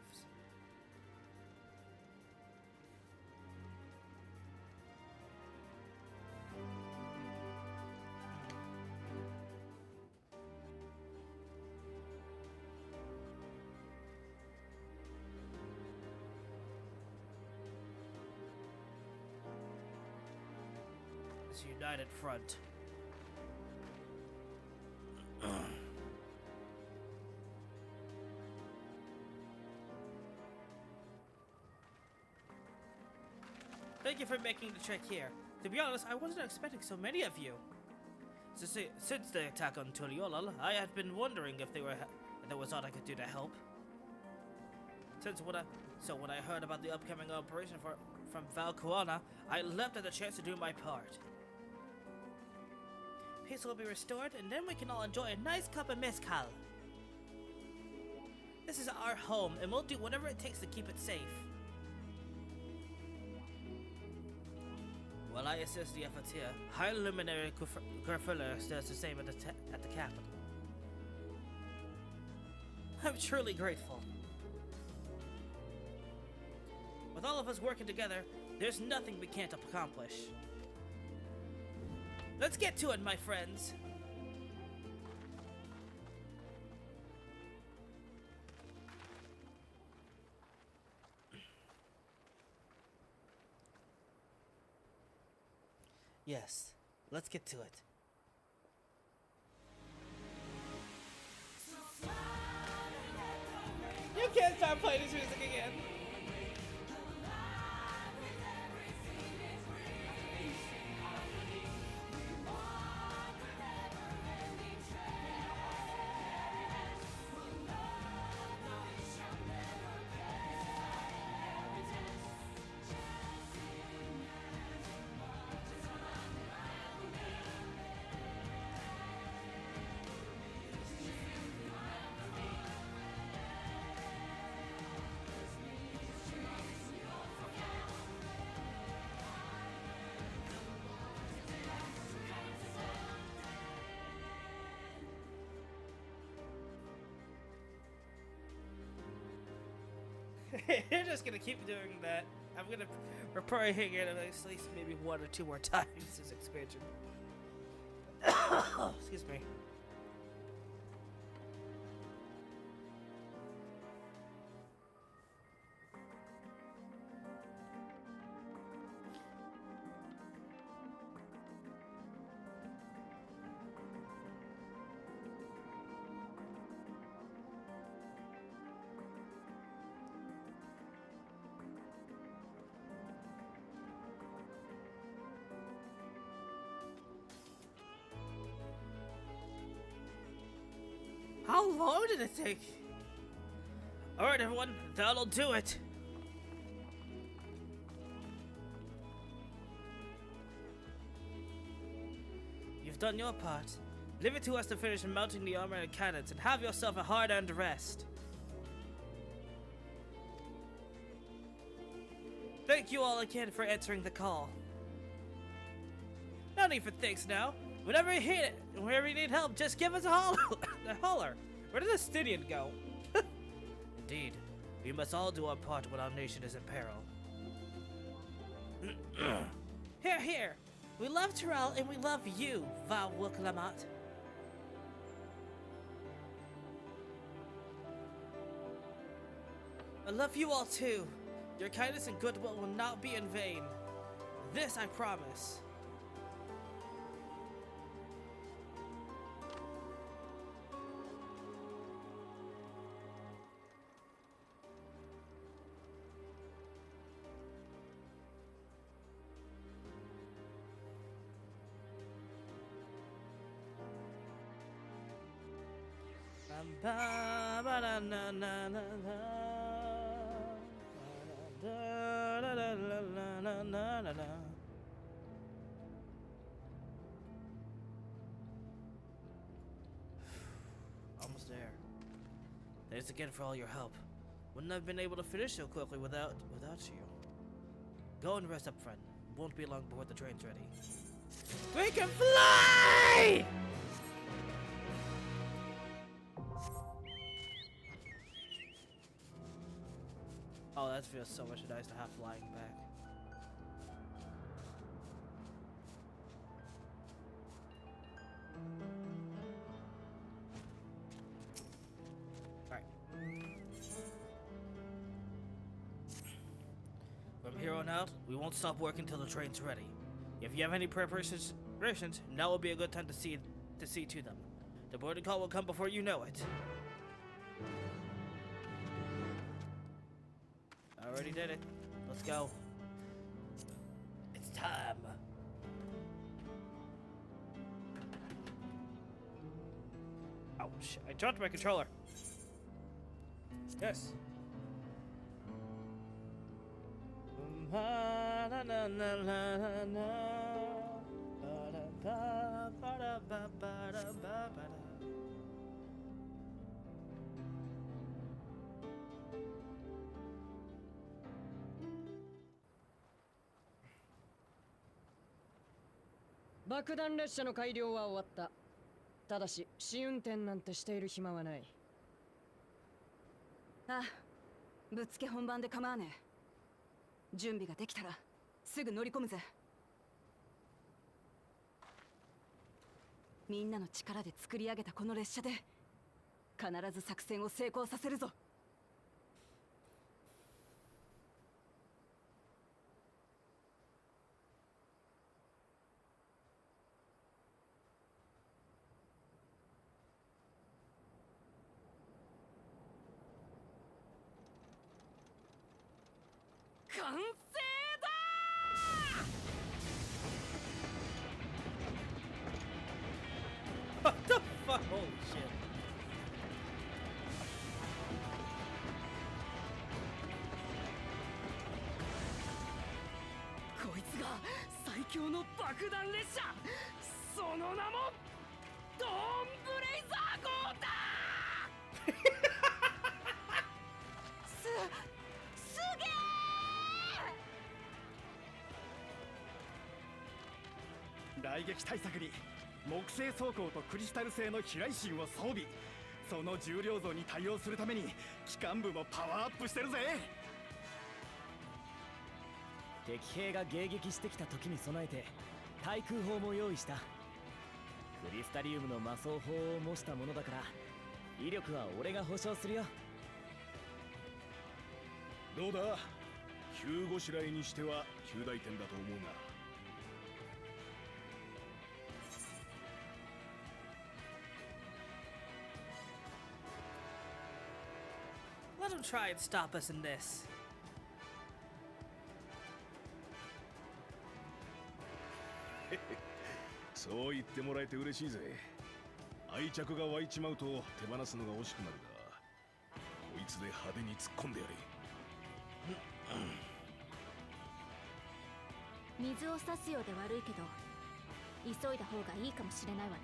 This united front. Thank you for making the trek here. To be honest, I wasn't expecting so many of you. Since the attack on Tuliolal, I had been wondering if there was aught I could do to help. So when I heard about the upcoming operation from Valkuana, I leapt at the chance to do my part. Peace will be restored, and then we can all enjoy a nice cup of mezcal. This is our home, and we'll do whatever it takes to keep it safe. While I assist the efforts here, High Luminary Kurfuller does the same at the capital. I'm truly grateful. With all of us working together, there's nothing we can't accomplish. Let's get to it, my friends! Yes, let's get to it. You can't start playing this music again! You're just gonna keep doing that. We're probably hanging it at least maybe 1 or 2 more times this expansion. Excuse me. How long did it take? Alright everyone, that'll do it. You've done your part. Leave it to us to finish mounting the armor and cannons and have yourself a hard-earned rest. Thank you all again for answering the call. No need for thanks now. Whenever you need help, just give us a holler. Where did the Stydian go? Indeed, we must all do our part when our nation is in peril. Here, here. We love Terrell and we love you, Val Wilklamat. I love you all too. Your kindness and goodwill will not be in vain. This I promise. Almost there. Thanks again for all your help. Wouldn't have been able to finish so quickly without you. Go and rest up, friend. Won't be long before the train's ready. We can fly! Oh, that feels so much nice to have flying back. Alright. From here on out, we won't stop working till the train's ready. If you have any preparations, now will be a good time to see to them. The boarding call will come before you know it. I already did it. Let's go. It's time. Ouch. I dropped my controller. Yes.爆弾列車の改良は終わった。ただし試運転なんてしている暇はない。ああ、ぶっつけ本番で構わねえ。準備ができたらすぐ乗り込むぜ。みんなの力で作り上げたこの列車で必ず作戦を成功させるぞ。完成だーWhat the fuck? Holy shit. こいつが最強の爆弾列車、その名もドーンブレイザー号だすげー！雷撃対策に木製装甲とクリスタル製の飛来芯を装備。その重量増に対応するために機関部もパワーアップしてるぜ。敵兵が迎撃してきた時に備えて対空砲も用意した。クリスタリウムの魔装砲を模したものだから威力は俺が保証するよ。どうだ、急ごしらえにしては及第点だと思うが。Let him try and stop us in this. そう言ってもらえて嬉しいぜ。愛着が湧いちまうと手放すのが惜しくなるが、こいつで派手に突っ込んでやれ。水を差すようで悪いけど急いだ方がいいかもしれないわね。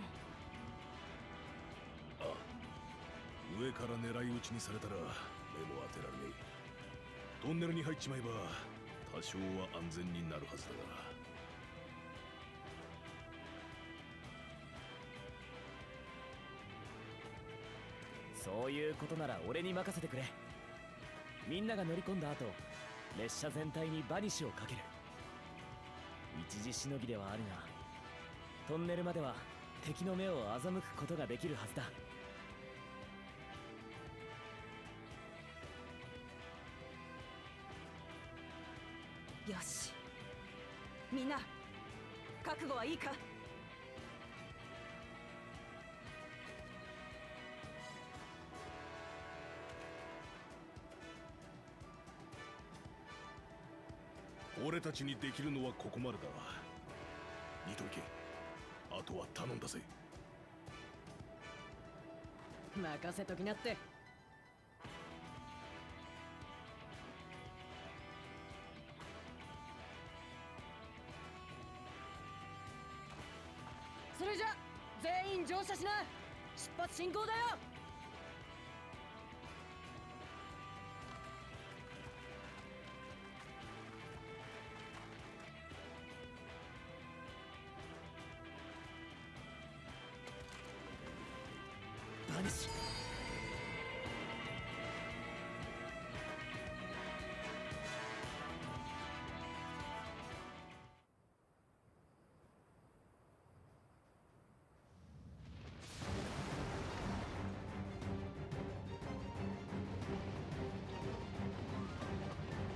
ああ、上から狙い撃ちにされたら目も当てられねえ。トンネルに入っちまえば多少は安全になるはずだが。そういうことなら俺に任せてくれ。みんなが乗り込んだ後、列車全体にバニッシュをかける。一時しのぎではあるが、トンネルまでは敵の目を欺くことができるはずだ。よし、みんな覚悟はいいか？俺たちにできるのはここまでだ。見とけ。あとは頼んだぜ。任せときなって。それじゃ全員乗車しな。出発進行だよ。バニシ。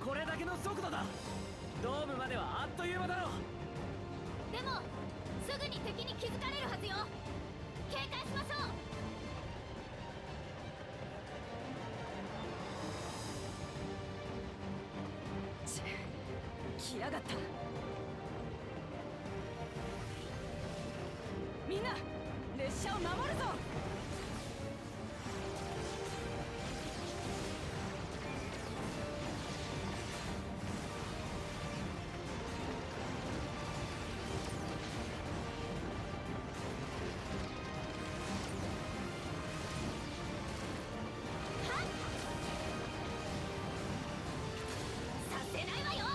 これだけの速度だ。ドームまではあっという間だろう。でもすぐに敵に気づかれるはずよ。警戒しましょう。来やがった。みんな列車を守るぞ。させないわよ。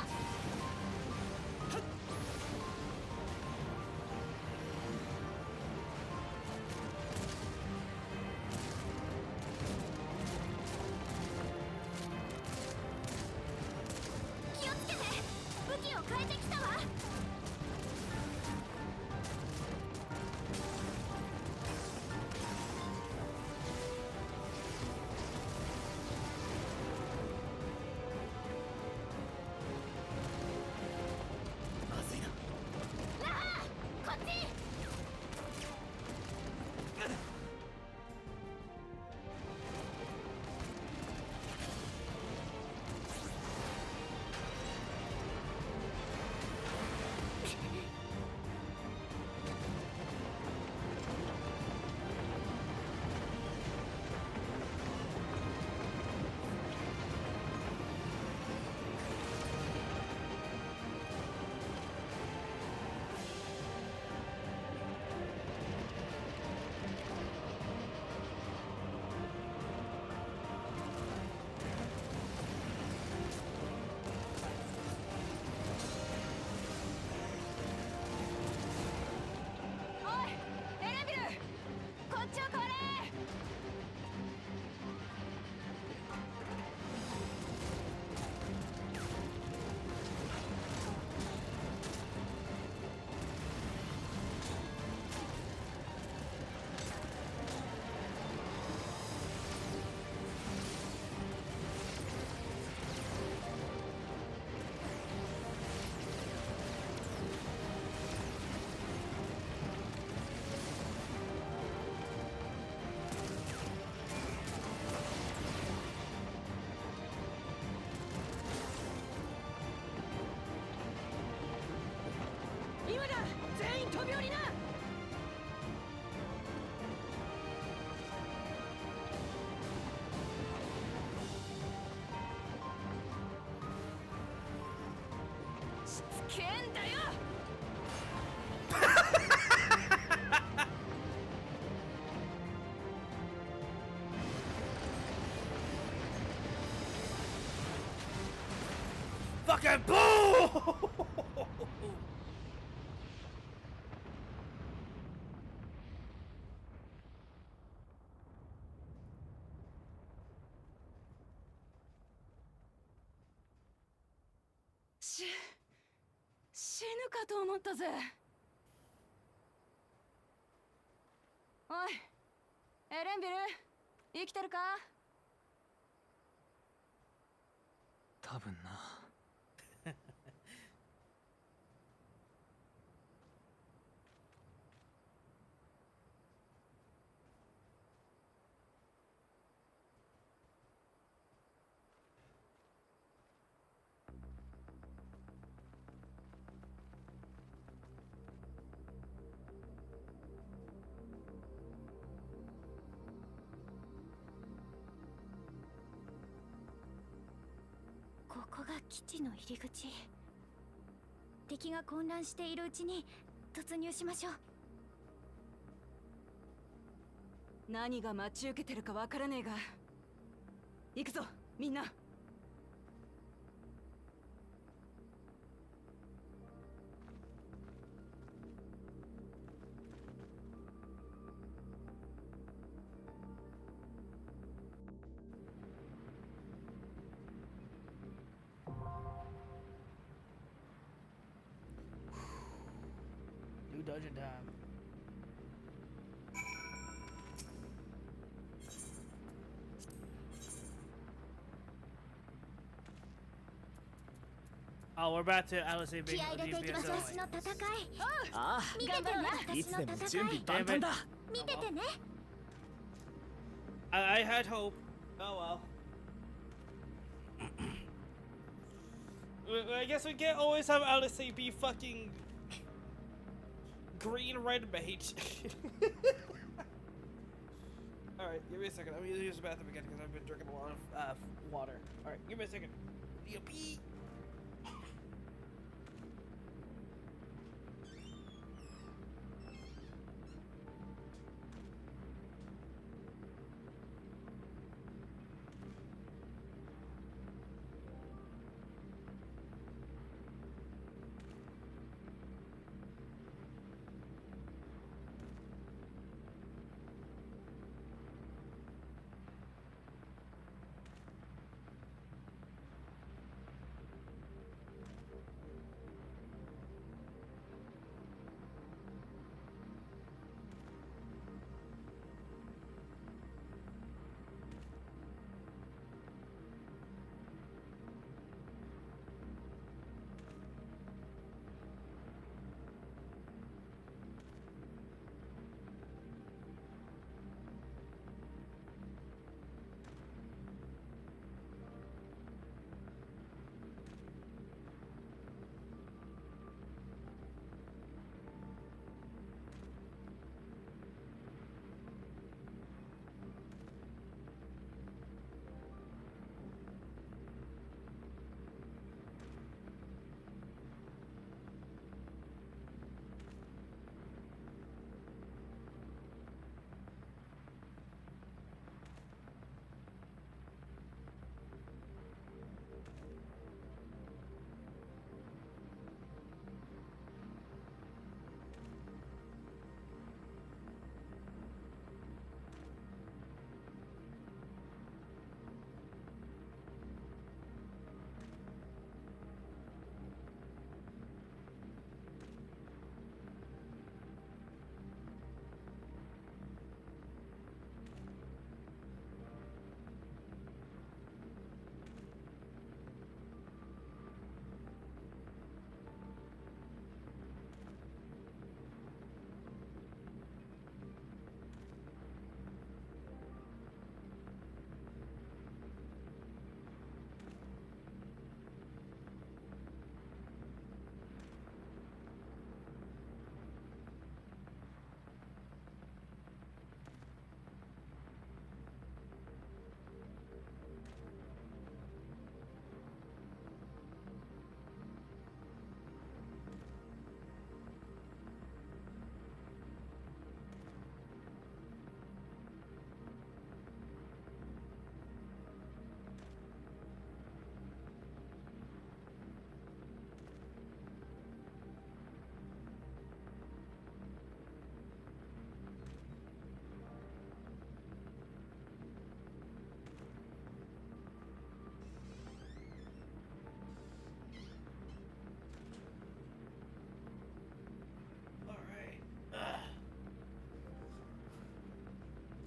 気をつけて。武器を変えてきたわ。まずいな。ラハこっち。おいエレンビル、こっちを来れ。今だ。全員飛び降りな。しつけえんだよ。Fucking boom! 死ぬかと思ったぜ。おいエレンビル、生きてるか。多分な。基地の入り口。敵が混乱しているうちに突入しましょう。何が待ち受けてるかわからねえが、行くぞみんな。New dungeon time. Oh, we're about to LSA 気合い入れていきましょう。私の戦い。あ見ててね。あ、いつでも私の準備戦い。万端だ。見ててね。I had hope. Oh well. I guess we can't always have LSA be fucking green red mage. Alright, give me a second. I'm gonna use the bathroom again because I've been drinking a lot of water. Alright, give me a second. Need a pee.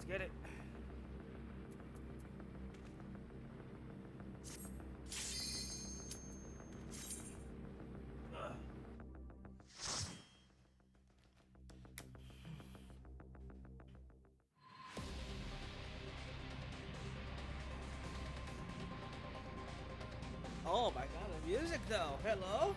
Get it. Oh my god, the music though. Hello?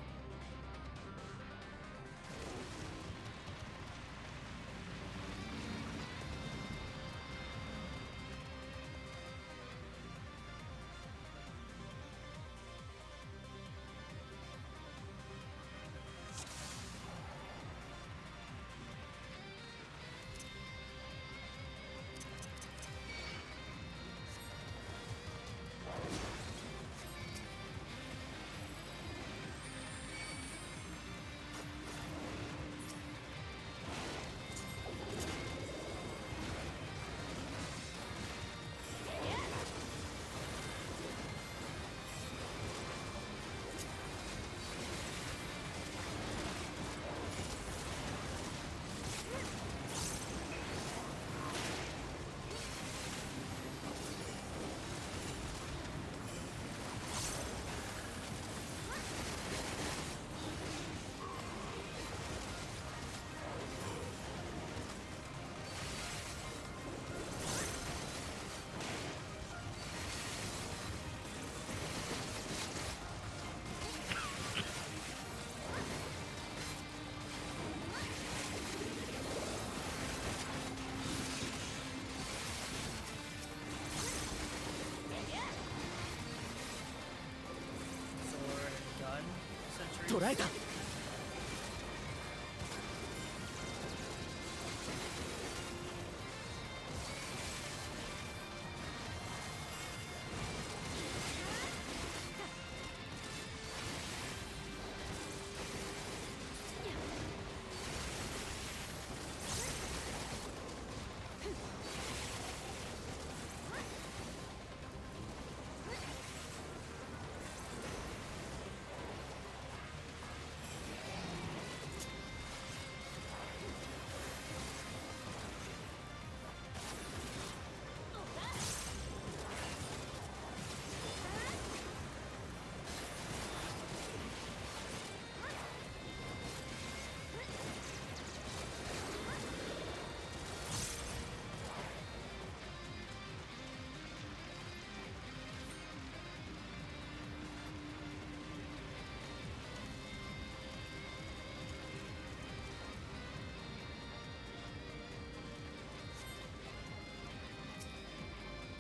捉えた。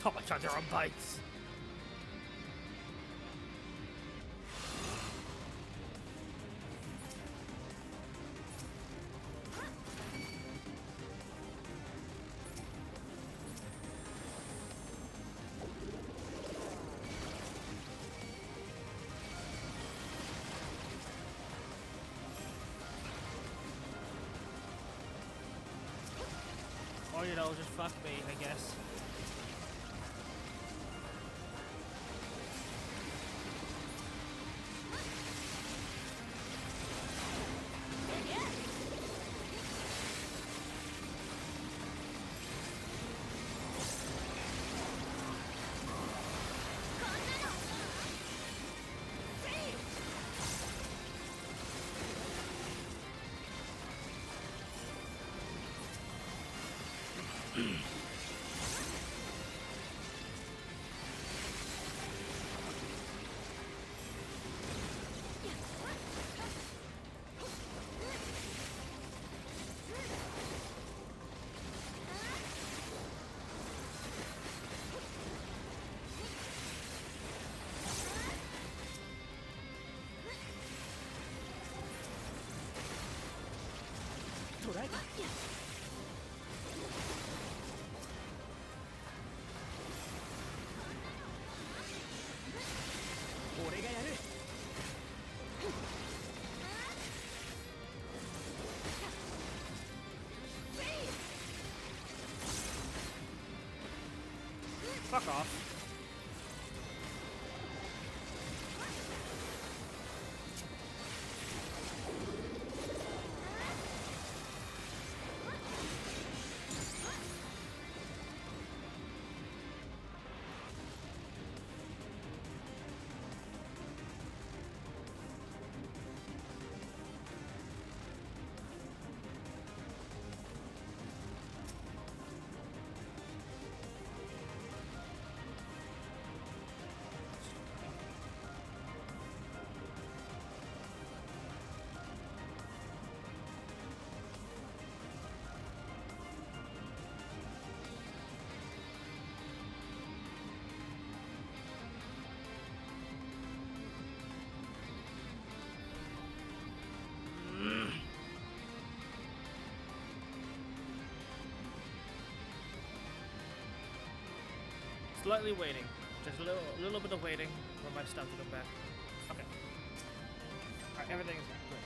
Oh my god, they're on bikes. Or, you know, just fuck me, I guess. Fuck off. Slightly waiting. Just a little bit of waiting for my stuff to come back. Okay. Alright, everything is back. Great.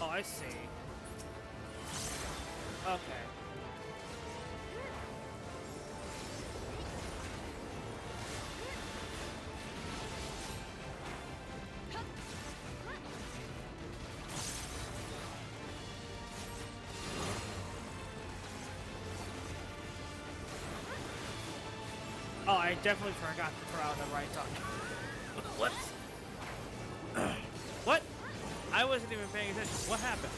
Oh, I see. Okay. Oh, I definitely forgot to throw out the right time. Whoops. What? I wasn't even paying attention. What happened?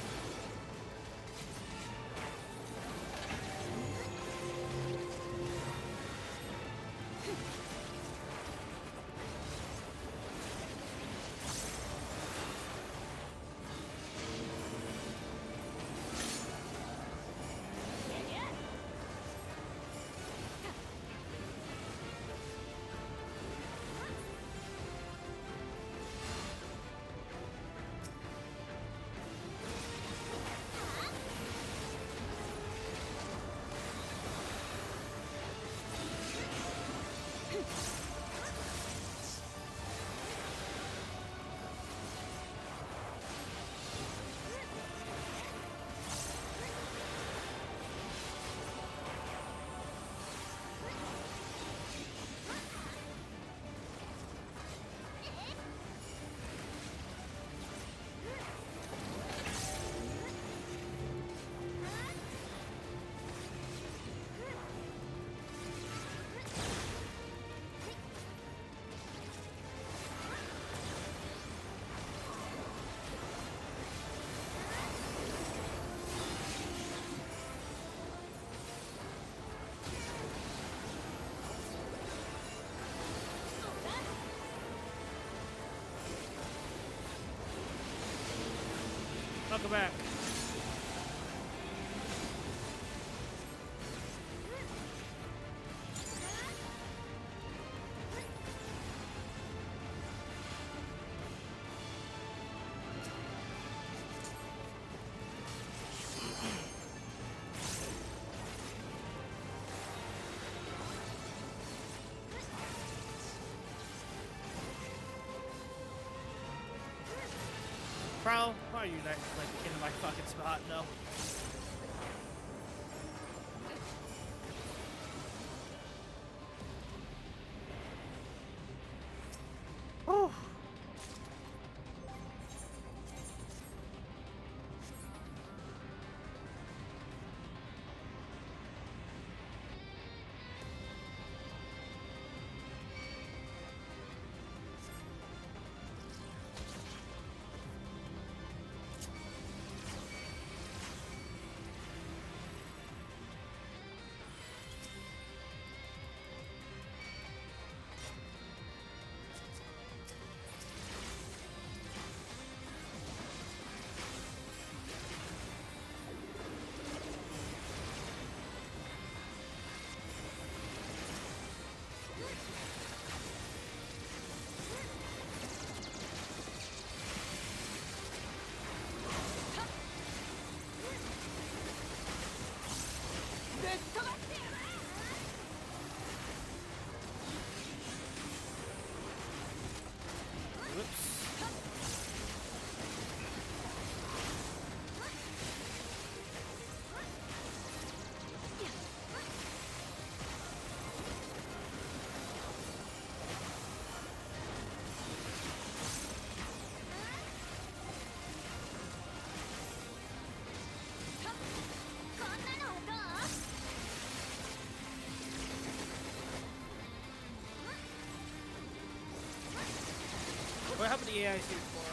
Welcome back. Bro, why are you like in my fucking spot? No. Whew. What happened to the AI suit for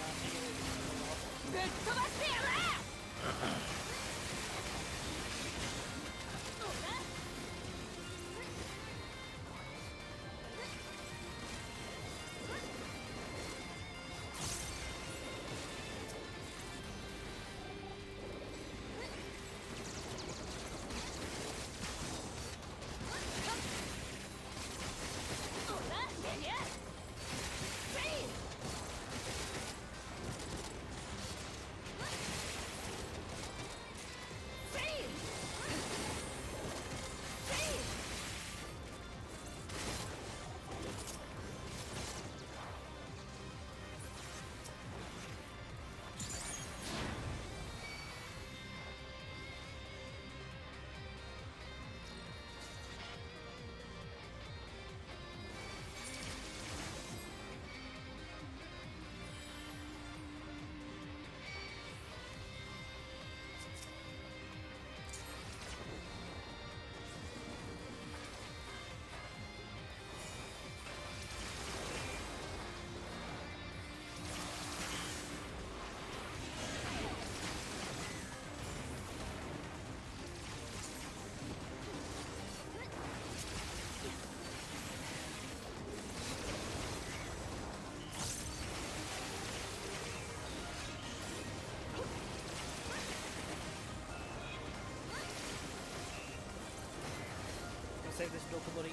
save this Dokuburi.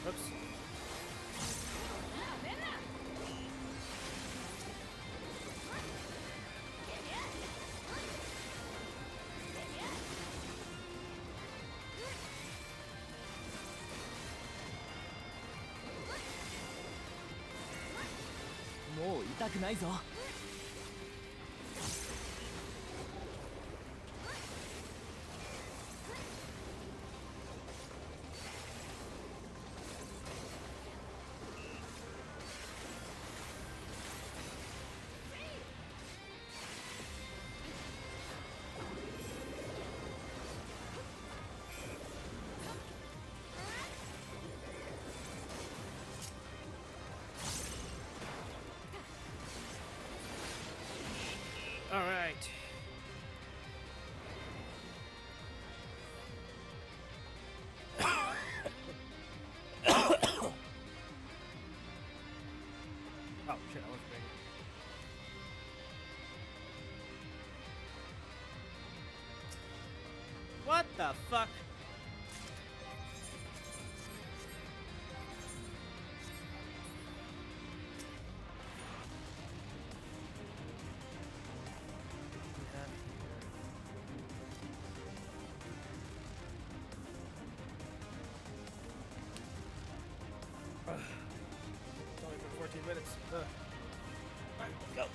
Oops.もう痛くないぞ。All right. Oh shit, I was ready. What the fuck? It's only been 14 minutes. Alright, go.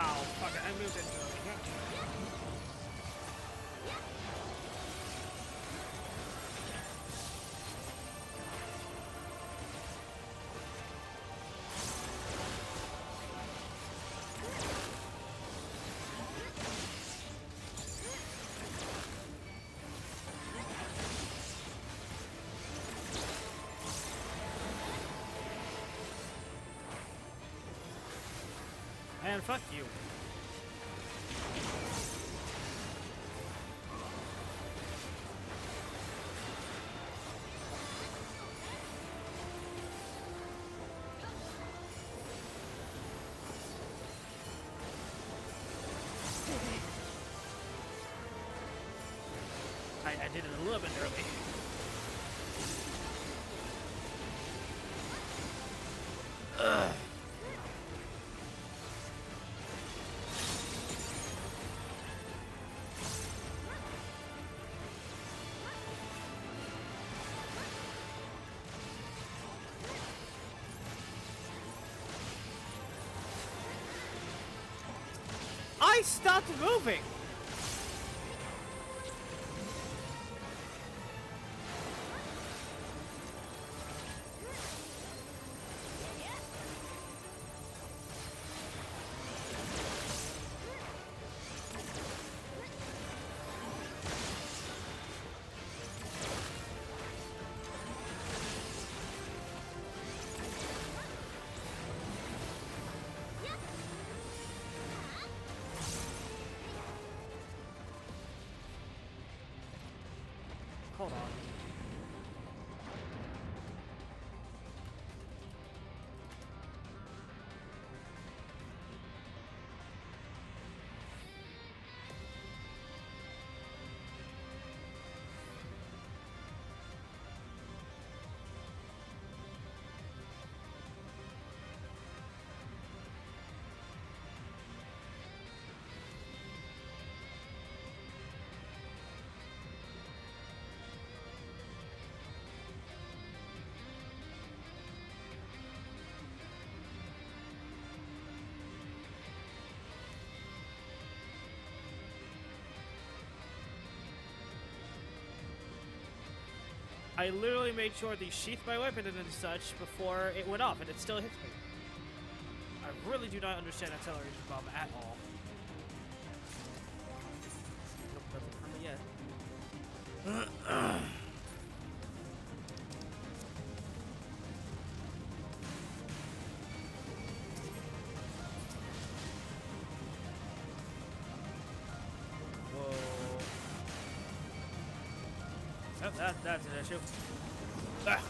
Ow, fuck it, I moved into it. And fuck you. I did it a little bit early. Ugh. I stopped moving! hold on. I literally made sure to sheath my weapon and such before it went off, and it still hits me. I really do not understand acceleration bomb at all. Nope, nothing for me yet. Whoa. Oh, that's an issue. Ah.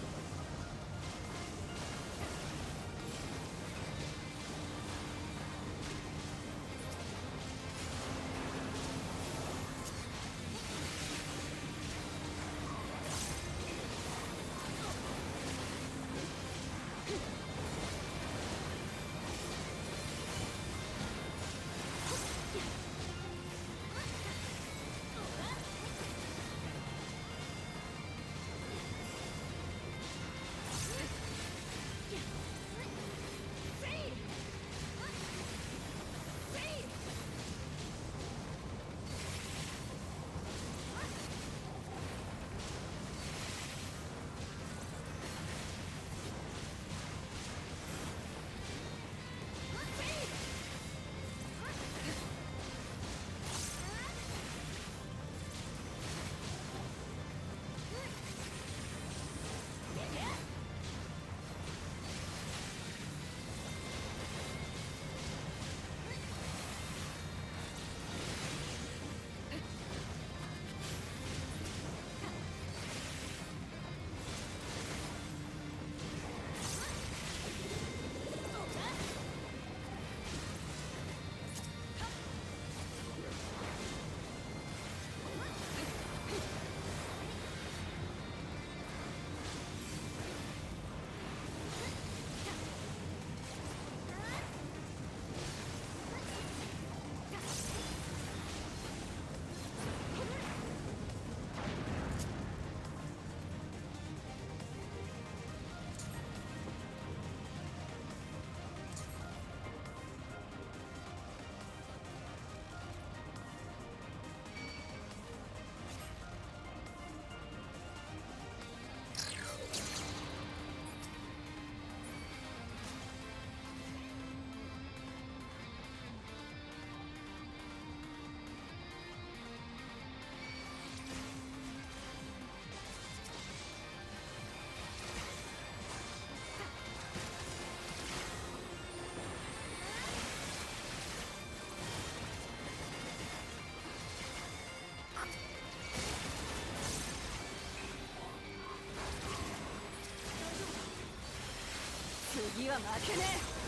次は負けねえ。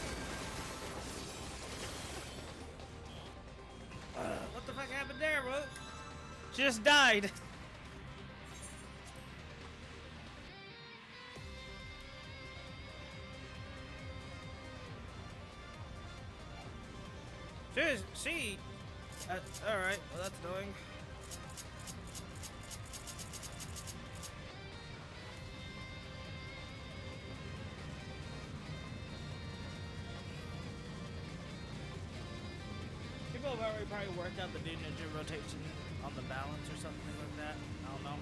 What the fuck happened there, bro? She just died. She. Alright, well, that's annoying. People have already probably worked out the new ninja rotation on the balance or something like that. I don't know.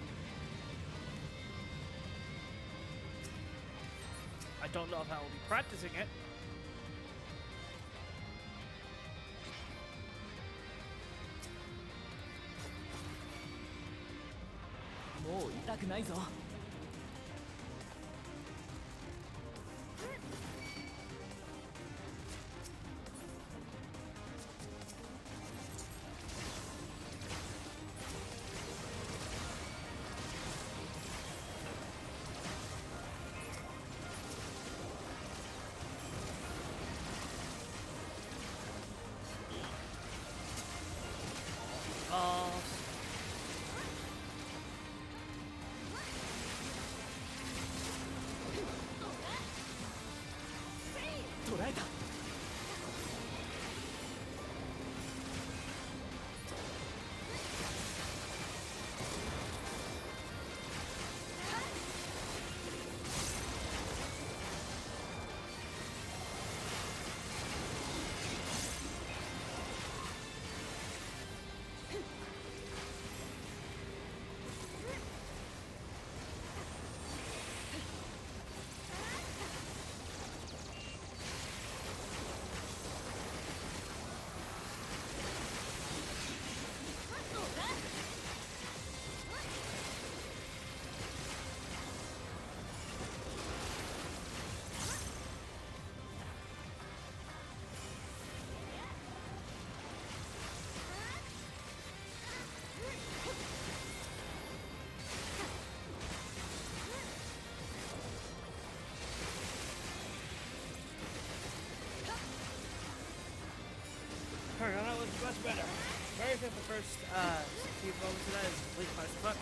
I don't know if I will be practicing it.もう痛くないぞ。Alright, that was much better. Sorry if the first few moments of that is complete clusterfuck.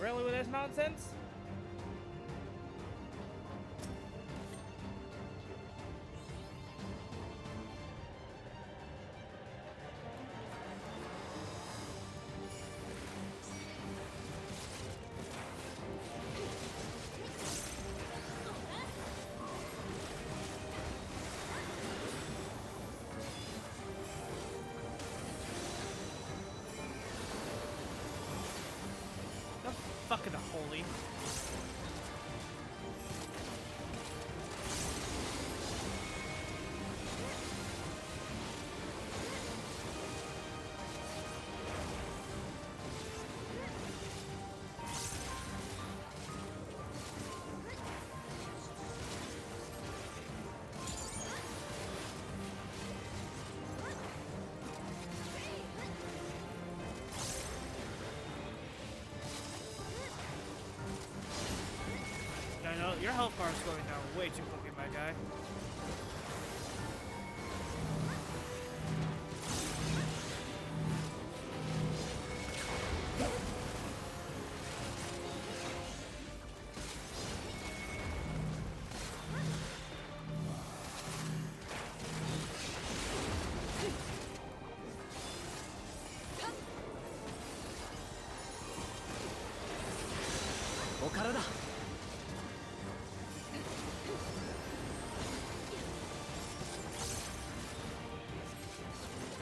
Really with this nonsense? Fucking holy. I know your health bar is going down way too quickly, my guy.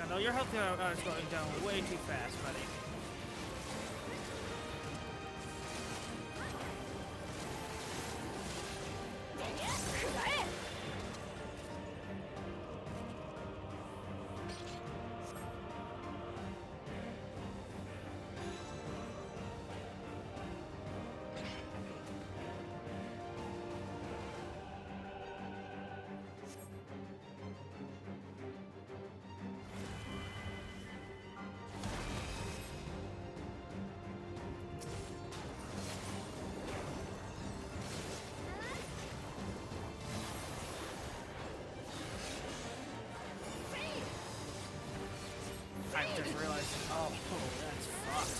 I know your health bar is going down way too fast, buddy. I just realized, oh, that's fucked.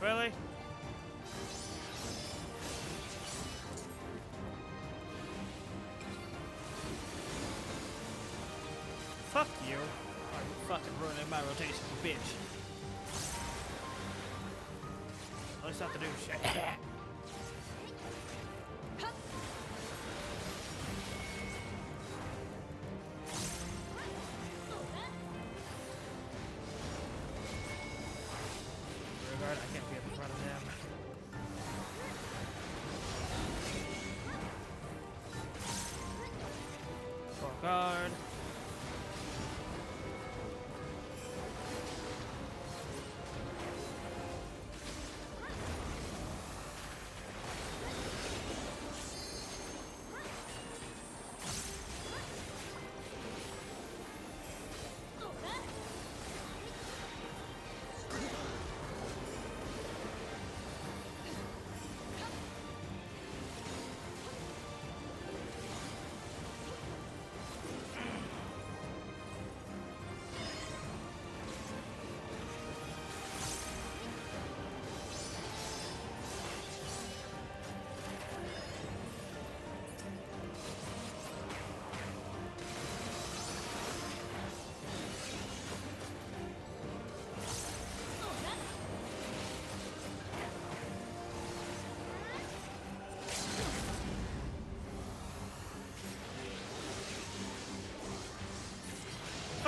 Really? Fuck you. You're fucking ruining my rotation, you bitch. At least not to do shit. Regard, I can't be up in front of them. Full guard.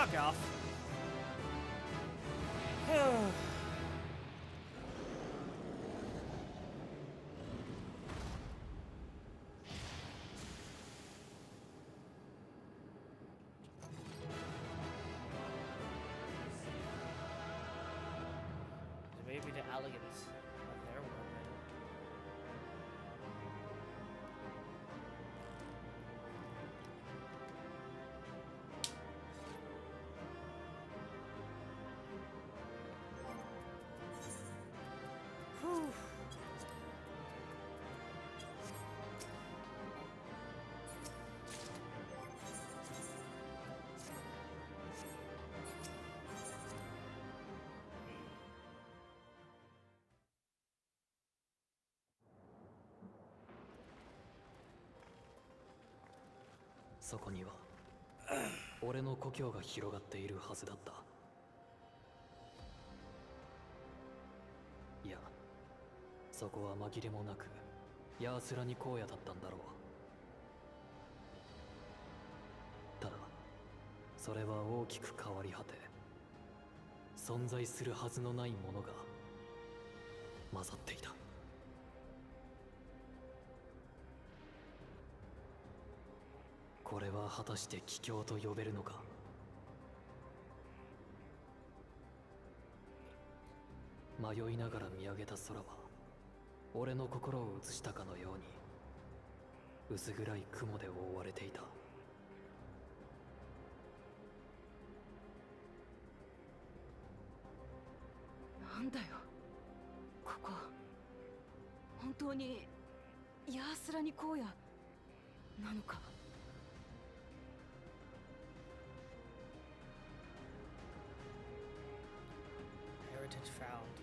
fuck off. Maybe the elegance of their world better. Whew.そこには俺の故郷が広がっているはずだった。いや、そこは紛れもなくヤースラニ荒野だったんだろう。ただそれは大きく変わり果て、存在するはずのないものが混ざっていた。これは果たして奇境と呼べるのか。迷いながら見上げた空は俺の心を映したかのように薄暗い雲で覆われていた。なんだよここ、本当にヤースラニ荒野なのか。Heritage found.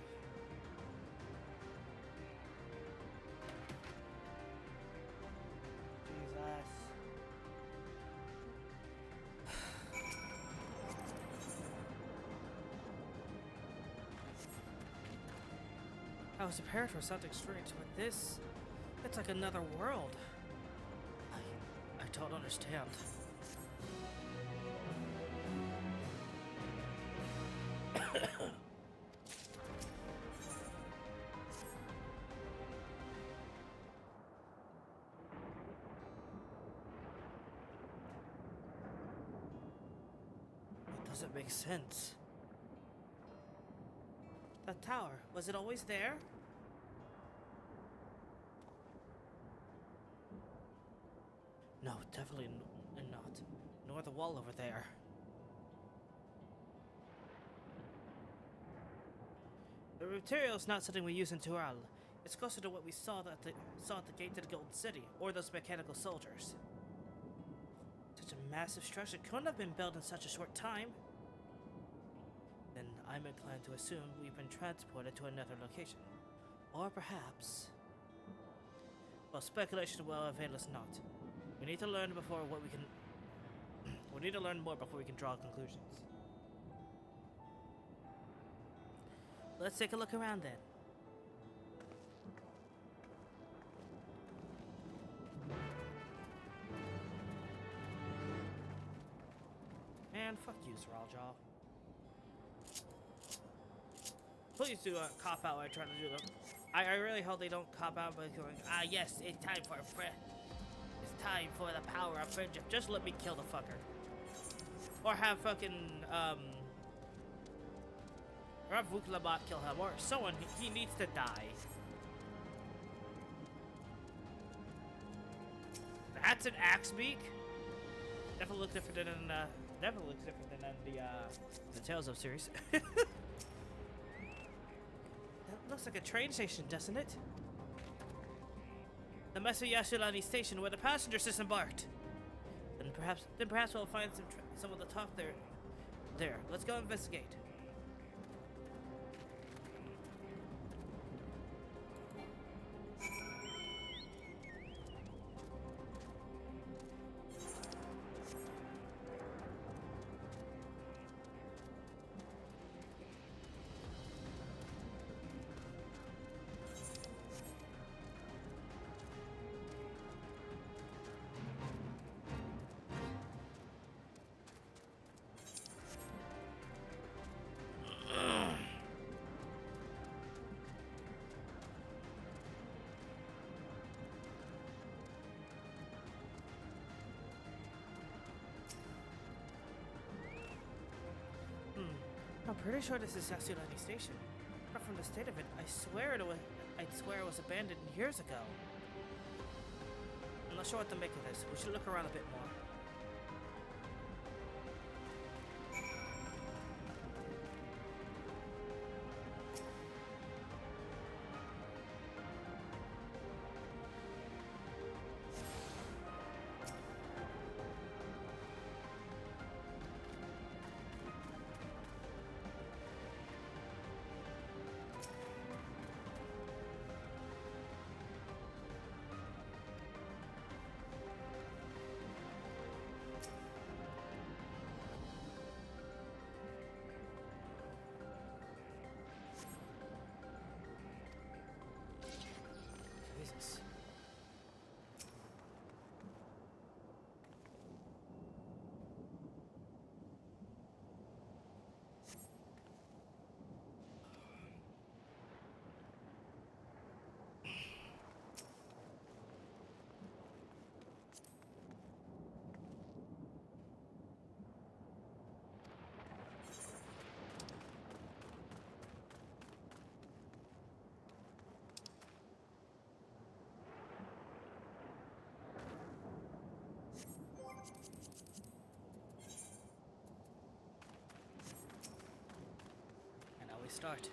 Jesus. I was prepared for something strange, but this, it's like another world. I don't understand. It doesn't make sense. The tower, was it always there? No, definitely not. Nor the wall over there. The material is not something we use in Tural. It's closer to what we saw at the gate to the Golden City, or those mechanical soldiers. Such a massive structure couldn't have been built in such a short time. Then I'm inclined to assume we've been transported to another location. Or perhaps... Well, speculation will avail us not. We need to learn before what we can... we need to learn more before we can draw conclusions. Let's take a look around then. And fuck you, Sraljaw. Please do cop out when I try to do them. I really hope they don't cop out by going, ah yes, it's time for it's time for the power of friendship. Just let me kill the fucker. Or have fucking or have Vuklabat kill him, or someone, he needs to die. That's an axe beak? Definitely looks different than the Tales of series. That looks like a train station, doesn't it? The Mesu Yashirani station where the passengers disembarked. Then perhaps we'll find some of the talk there. There, let's go investigate. pretty sure this is Yasulani Station. But from the state of it, I'd swear it was abandoned years ago. I'm not sure what to make of this. We should look around a bit more. Jesus. And now we start.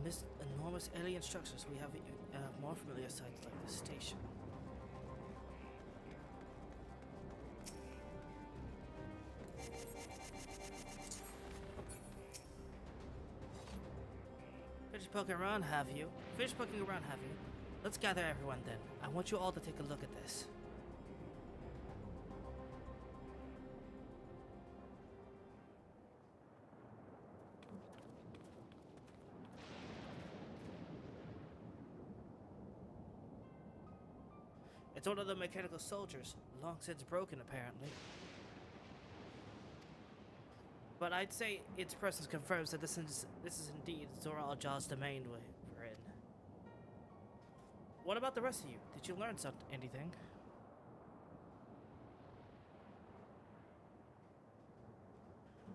Amidst enormous alien structures, we have more familiar sights like the station. Finished poking around, have you? Finished poking around, have you? Let's gather everyone then. I want you all to take a look at this. It's one of the mechanical soldiers, long since broken apparently. But I'd say its presence confirms that this is indeed Zoral Jaw's domain we're in. What about the rest of you? Did you learn anything?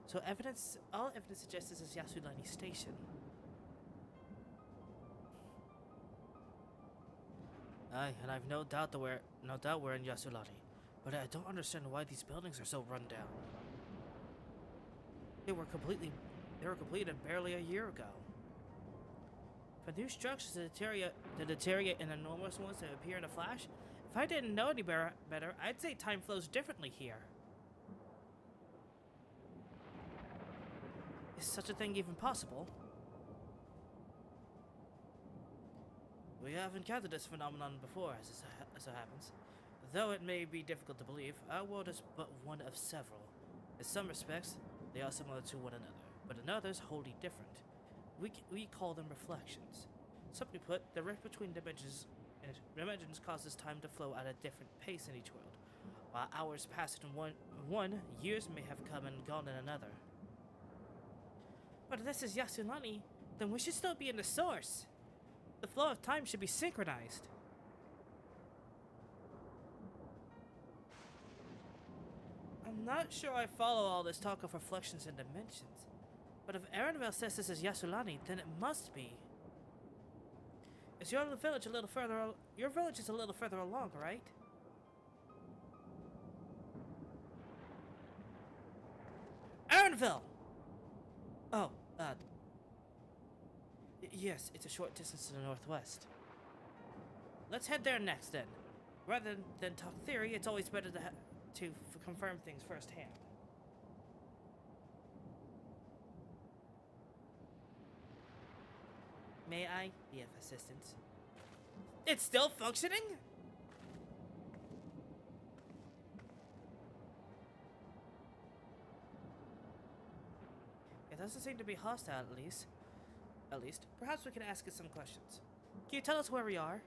So all evidence suggests this is Yasulani Station. Aye, and I've no doubt we're in Yasulani, but I don't understand why these buildings are so run down. They were completed barely a year ago. For new structures to deteriorate and enormous ones to appear in a flash, if I didn't know any better, I'd say time flows differently here. Is such a thing even possible? We have encountered this phenomenon before, as it happens. Though it may be difficult to believe, our world is but one of several. In some respects, they are similar to one another, but in others, wholly different. We call them reflections. Simply put, the rift between dimensions causes time to flow at a different pace in each world. While hours pass in one, years may have come and gone in another. But if this is Yasulani, then we should still be in the source. The flow of time should be synchronized. I'm not sure I follow all this talk of reflections and dimensions, but if Erenville says this is Yasulani, then it must be. Is your village a little further? Your village is a little further along, right? Erenville! Oh, yes, it's a short distance to the northwest. Let's head there next, then. Rather than talk theory, it's always better to confirm things firsthand. May I be of assistance? It's still functioning? doesn't seem to be hostile, at least. Perhaps we can ask it some questions. Can you tell us where we are?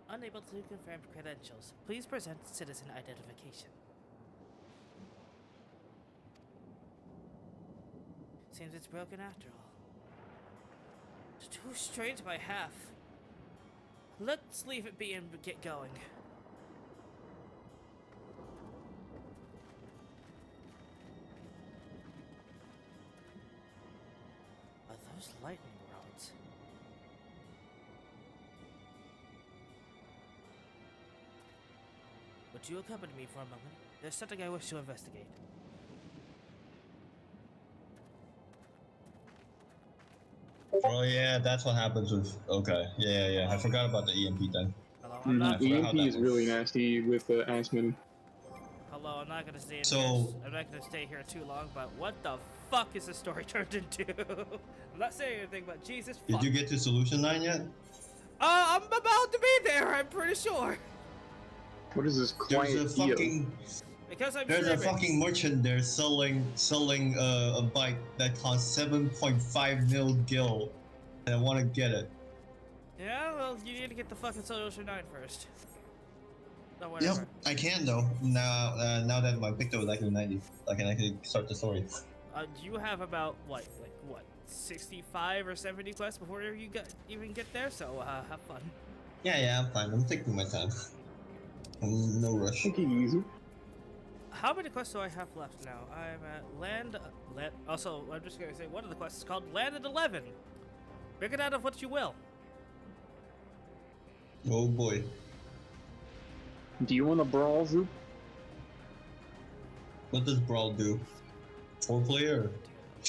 Unable to confirm credentials. Please present citizen identification. Seems it's broken after all. It's too strange by half. Let's leave it be and get going. Are those lightning rods? Would you accompany me for a moment? There's something I wish to investigate. Oh yeah, that's what happens with. Okay, yeah. I forgot about the EMP thing. Hello, I'm not. EMP is really nasty with Aspen. Hello, I'm not gonna stay in So- here. I'm not gonna stay here too long. But what the fuck is the story turned into? I'm not saying anything, but Jesus. Did fuck. you get to Solution 9 yet? I'm about to be there. I'm pretty sure. What is this quiet There's a fucking. Because I'm There's a streaming. fucking merchant there selling a bike that costs 7.5 mil gil, and I want to get it. Yeah, well, you need to get the fucking Solution 9 first. No, whatever. Yep, I can though. Now that my picto is actually 90, I can actually start the story. You have about what, 65 or 70 quests before you even get there. So have fun. Yeah, I'm fine. I'm taking my time. No rush. Take it easy. How many quests do I have left now? I'm at land. Also, I'm just gonna say one of the quests is called Land at 11. Make it out of what you will. Oh boy. Do you want to brawl, Zoop? What does Brawl do? 4-player?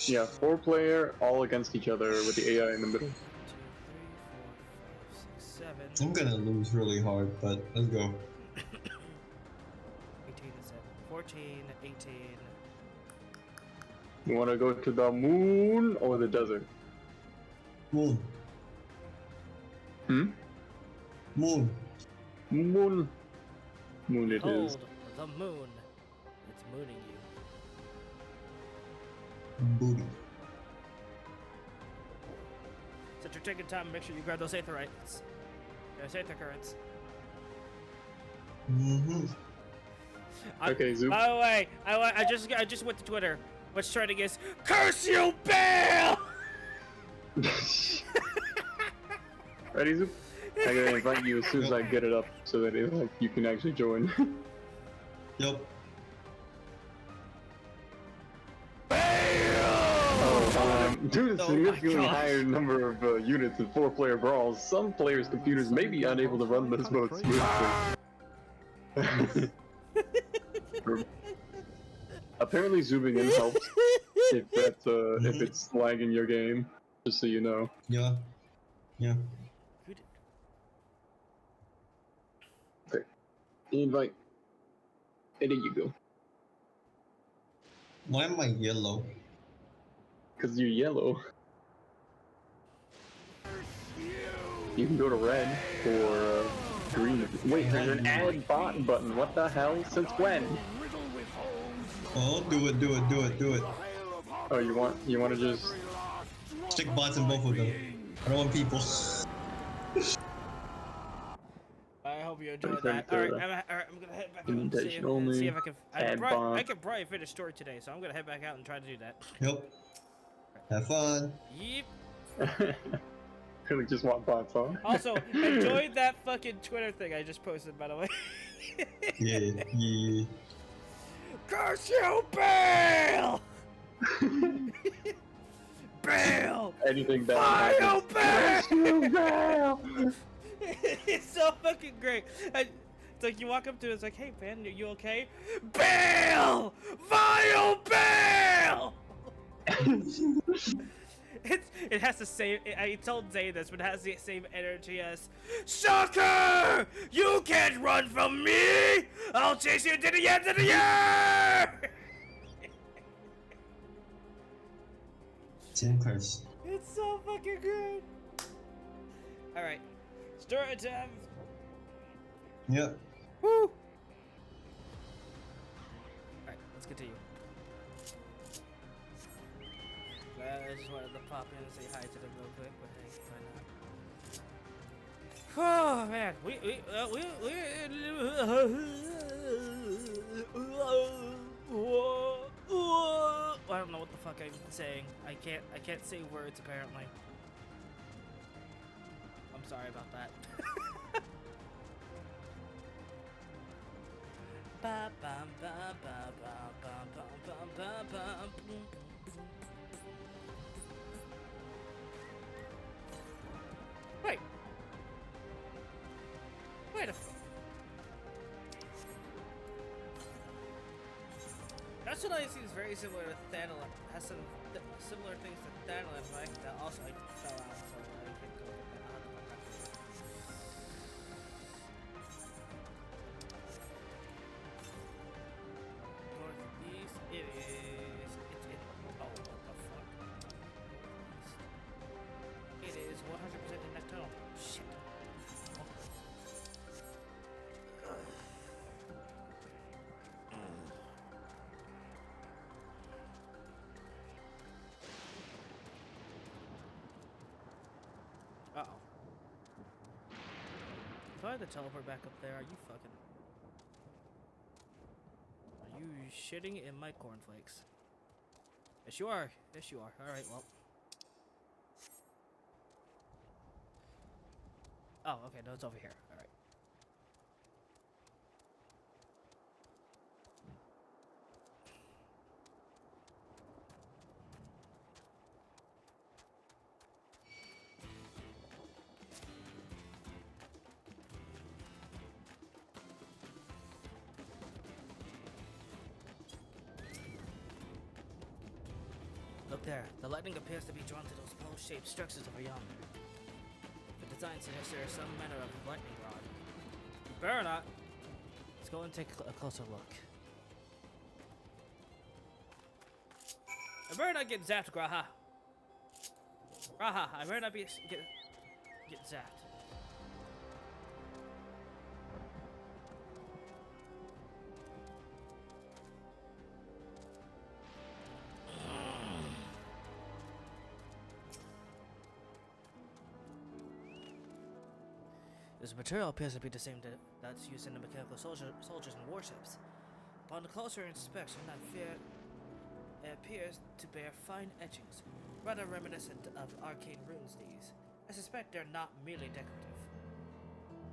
Yeah, 4-player, all against each other with the AI in the middle. 1, 2, 3, 4, 5, 6, 7. I'm gonna lose really hard, but let's go. 18 and 7. 14, 18. You want to go to the moon or the desert? Moon. Hmm? Moon. Moon. Moon it Behold, is. the moon. It's mooning you. Booty. Since you're taking time, make sure you grab those aetherites. Those aether currents. Mm-hmm. Okay, Zoop. By the way, I just went to Twitter. What's trending is curse you, Bale! Ready, Zoop? I'm gonna invite you as soon as I get it up so that you can actually join. Yep. Due to Oh significantly my higher number of units in 4-player brawls, some players' computers may be unable to run this mode smoothly. Apparently zooming in helps if it's lagging your game, just so you know. Yeah. Okay. Invite. And there you go. Why am I yellow? Because you're yellow. You can go to red or green. Wait, there's an add bot button. What the hell? Since when? Oh, do it. Oh, you want to just Stick bots in both of them. I don't want people. I hope you enjoyed Okay, that. Alright, I'm gonna head back out and see if I can. I can probably finish story today, so I'm gonna head back out and try to do that. Yep. Have fun. Yep. really just want bots on. Also, enjoyed that fucking Twitter thing I just posted, by the way. Yeah. Curse you, Bale! Bale! Anything that Vile happens. Bale! It's so fucking great. It's like you walk up to it, it's like, hey, man, are you okay? Bale! Vile Bale! It has the same. I told Zay this, but it has the same energy as Sucker! You can't run from me! I'll chase you to the end of the year! Same curse. It's so fucking good. Alright. Story time. Yep. Woo! Alright, let's continue. I just wanted to pop in and say hi to them real quick, but hey, why not? Oh man, I don't know what the fuck I'm saying. I can't say words apparently. I'm sorry about that. Ba bum ba ba ba bum bum bum bum bum. Wait. Wait a. Nationality seems very similar to Thanalan. Has some similar things to Thanalan, right? That also I fell out, so I can't go with that. Northeast, it is. It's in. Oh, what the fuck? It is 100% in that tunnel. Shit. Uh-oh. If I had to teleport back up there, are you fucking... Are you shitting in my cornflakes? Yes, you are. Yes, you are. Alright, well. Oh, okay, no, it's over here. Alright. Look there. The lightning appears to be drawn to those pole-shaped structures over yonder. The design suggests there is some manner of lightning rod. Better not. Let's go and take a closer look. I better not get zapped, Graha. Graha, I better not get zapped. This material appears to be the same that's used in the mechanical soldiers and warships. Upon the closer inspection, it appears to bear fine etchings, rather reminiscent of arcane runes. These, I suspect, they're not merely decorative.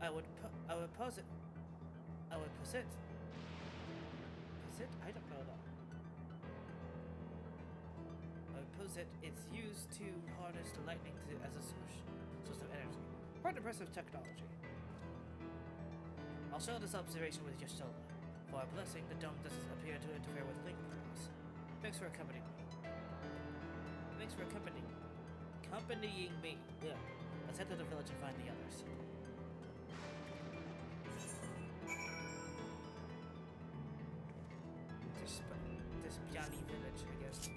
I would posit. I don't know that. I would posit it's used to harness the lightning as a source of energy. Quite impressive technology. I'll share this observation with your soul. For our blessing, the dome doesn't appear to interfere with link prayers. Thanks for accompanying me. Thanks for accompanying me. Yeah. Let's head to the village and find the others. This Bjani village, I guess.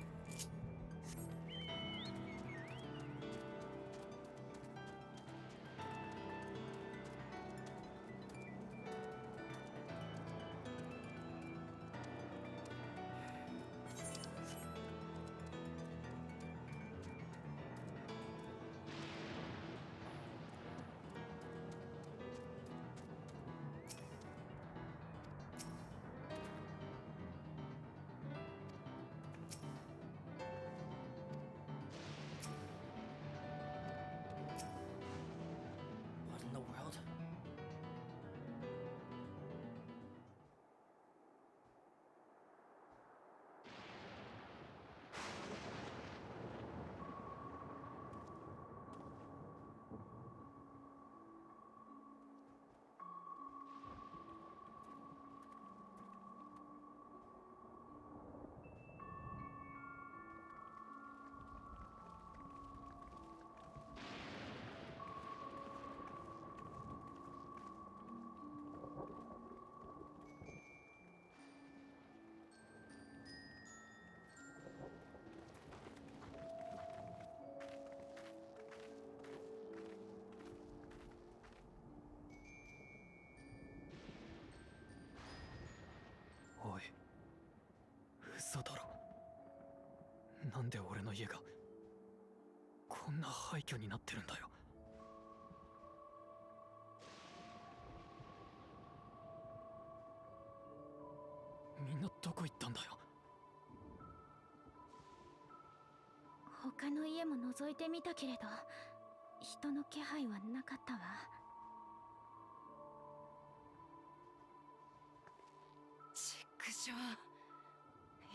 なんで俺の家がこんな廃墟になってるんだよ。みんなどこ行ったんだよ。他の家も覗いてみたけれど人の気配はなかったわ。ちくしょう、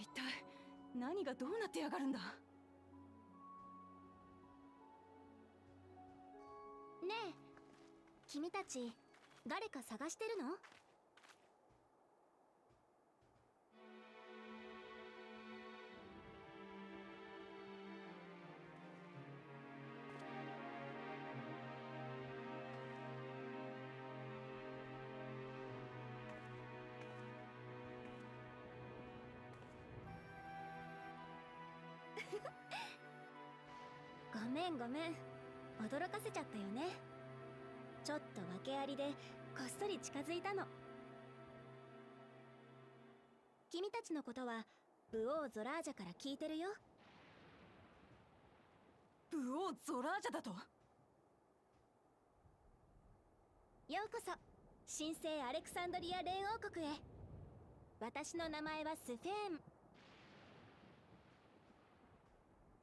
一体何がどうなってやがるんだ。ねえ、君たち誰か探してるの？ごめんごめん、驚かせちゃったよね。ちょっと訳ありでこっそり近づいたの。君たちのことは武王ゾラージャから聞いてるよ。武王ゾラージャだと？ようこそ神聖アレクサンドリア連王国へ。私の名前はスフェーン。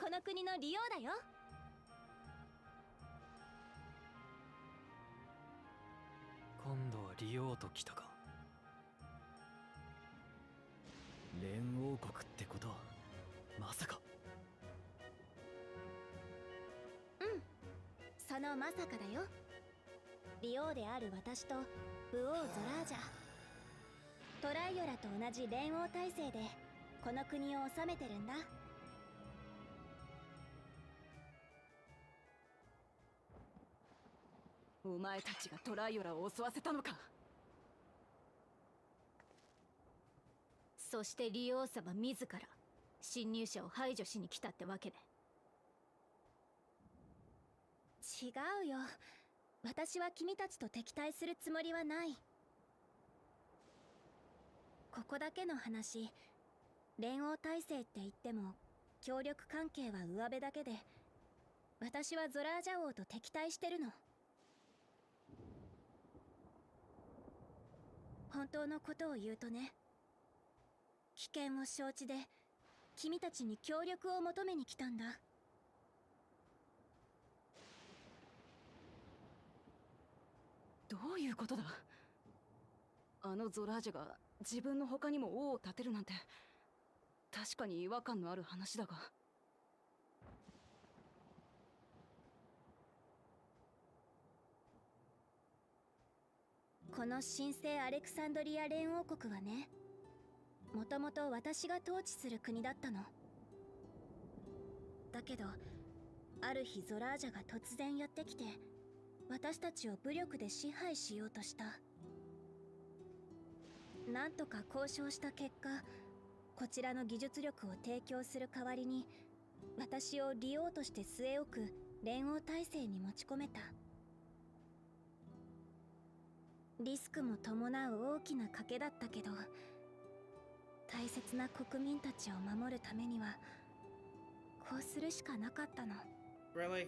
この国のリオだよ。今度はリオーと来たか。連王国ってことはまさか。うん、そのまさかだよ。リオである私と武王ゾラージャ、トライオラと同じ連王体制でこの国を治めてるんだ。お前たちがトライオラを襲わせたのか。そしてリオ様自ら侵入者を排除しに来たってわけで。違うよ、私は君たちと敵対するつもりはない。ここだけの話、連王体制って言っても協力関係は上辺だけで、私はゾラージャ王と敵対してるの。本当のことを言うとね、危険を承知で君たちに協力を求めに来たんだ。どういうことだ。あのゾラージャが自分の他にも王を立てるなんて確かに違和感のある話だが。この神聖アレクサンドリア連王国はね、もともと私が統治する国だったの。だけどある日ゾラージャが突然やってきて私たちを武力で支配しようとした。なんとか交渉した結果、こちらの技術力を提供する代わりに私を利用として据え置く連王体制に持ち込めた。リスクも伴う大きな賭けだったけど、大切な国民たちを守るためにはこうするしかなかったの。 Really?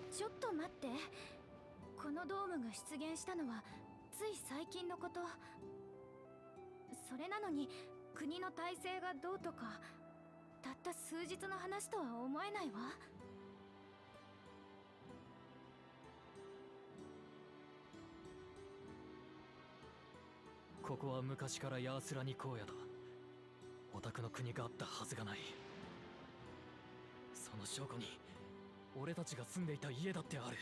ちょっと待って、このドームが出現したのはつい最近のこと。それなのに国の体制がどうとか、たった数日の話とは思えないわ。ここは昔からヤースラニ荒野だ。オタクの国があったはずがない。その証拠に俺たちが住んでいた家だってある。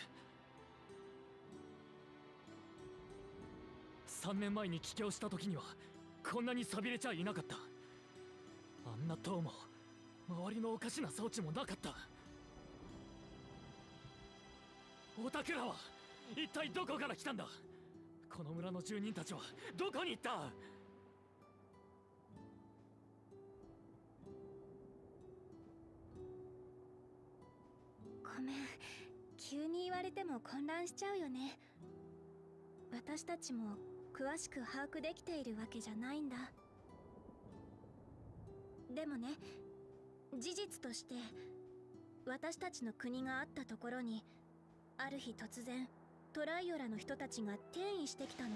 3年前に帰郷した時にはこんなに寂れちゃいなかった。あんな塔も周りのおかしな装置もなかった。オタクらは一体どこから来たんだ。この村の住人たちはどこに行った。ごめん、急に言われても混乱しちゃうよね。私たちも詳しく把握できているわけじゃないんだ。でもね、事実として私たちの国があったところにある日突然トライオラの人たちが転移してきたの。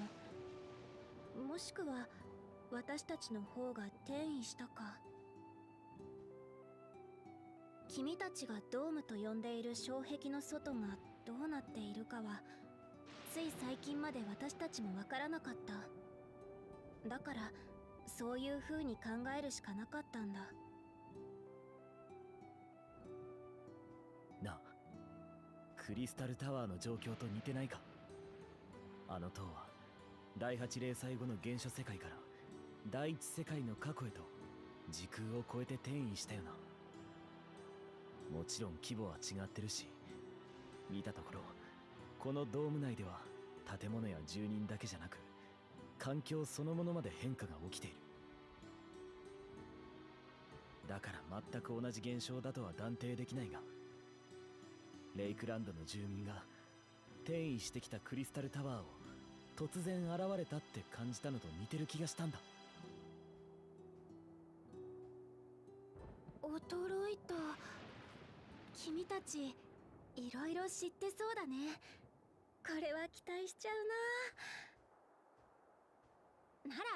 もしくは私たちの方が転移したか。君たちがドームと呼んでいる障壁の外がどうなっているかはつい最近まで私たちもわからなかった。だからそういう風に考えるしかなかったんだ。なあ、クリスタルタワーの状況と似てないか。あの塔は第8零細後の原初世界から第一世界の過去へと時空を超えて転移したよな。もちろん規模は違ってるし、見たところこのドーム内では建物や住人だけじゃなく環境そのものまで変化が起きている。だから全く同じ現象だとは断定できないが、レイクランドの住民が転移してきたクリスタルタワーを突然現れたって感じたのと似てる気がしたんだ。驚いた。君たちいろいろ知ってそうだね。これは期待しちゃうな。なら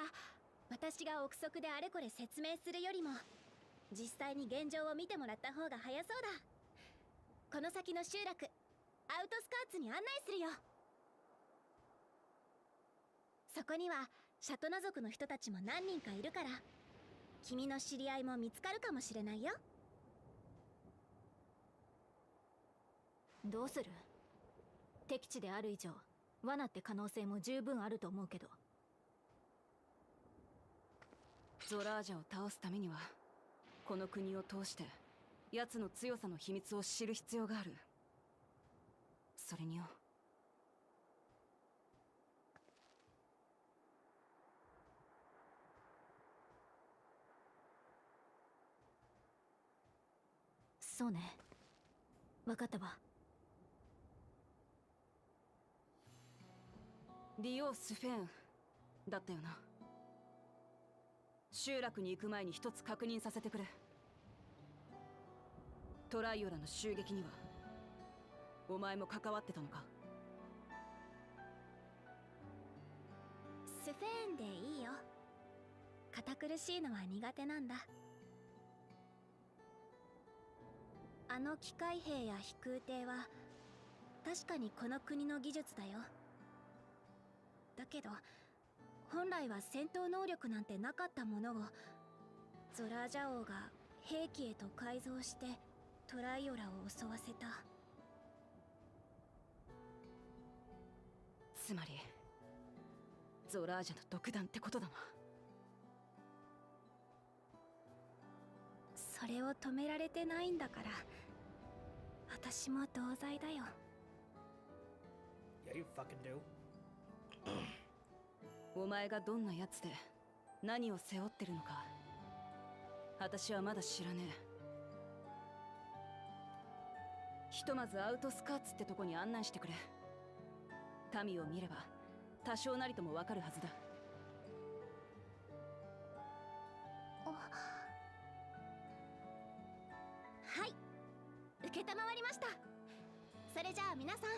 私が憶測であれこれ説明するよりも実際に現状を見てもらった方が早そうだ。この先の集落アウトスカーツに案内するよ。そこにはシャトナ族の人たちも何人かいるから君の知り合いも見つかるかもしれないよ。どうする？敵地である以上罠って可能性も十分あると思うけど。ゾラージャを倒すためにはこの国を通して奴の強さの秘密を知る必要がある。それによ、そうね、分かったわ。ディオ・スフェーンだったよな。集落に行く前に一つ確認させてくれ。トライオラの襲撃にはお前も関わってたのか？スフェーンでいいよ。堅苦しいのは苦手なんだ。あの機械兵や飛空艇は確かにこの国の技術だよ。だけど本来は戦闘能力なんてなかったものをゾラージャ王が兵器へと改造してトライオラを襲わせた。つまりゾラージャの独断ってことだな。それを止められてないんだから私も同罪だよ。Yeah, you fucking do. お前がどんなやつで何を背負ってるのか私はまだ知らねえ。ひとまずアウトスカーツってとこに案内してくれ。民を見れば多少なりともわかるはずだ。はい、承りました。それじゃあ皆さん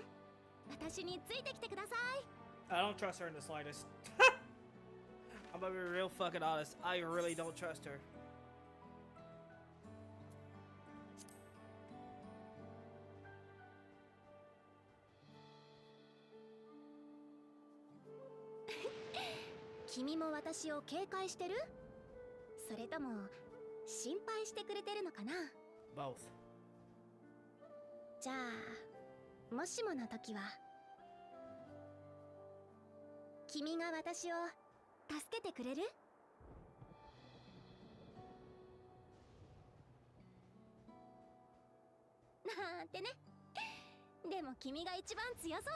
私についてきてください。I don't trust her in the slightest. I'm gonna be real fucking honest. I really don't trust her.「君も私を警戒してる？それとも心配してくれてるのかな？」 Both. じゃあもしもの時は君が私を助けてくれる？なんてね。でも君が一番強そうだ。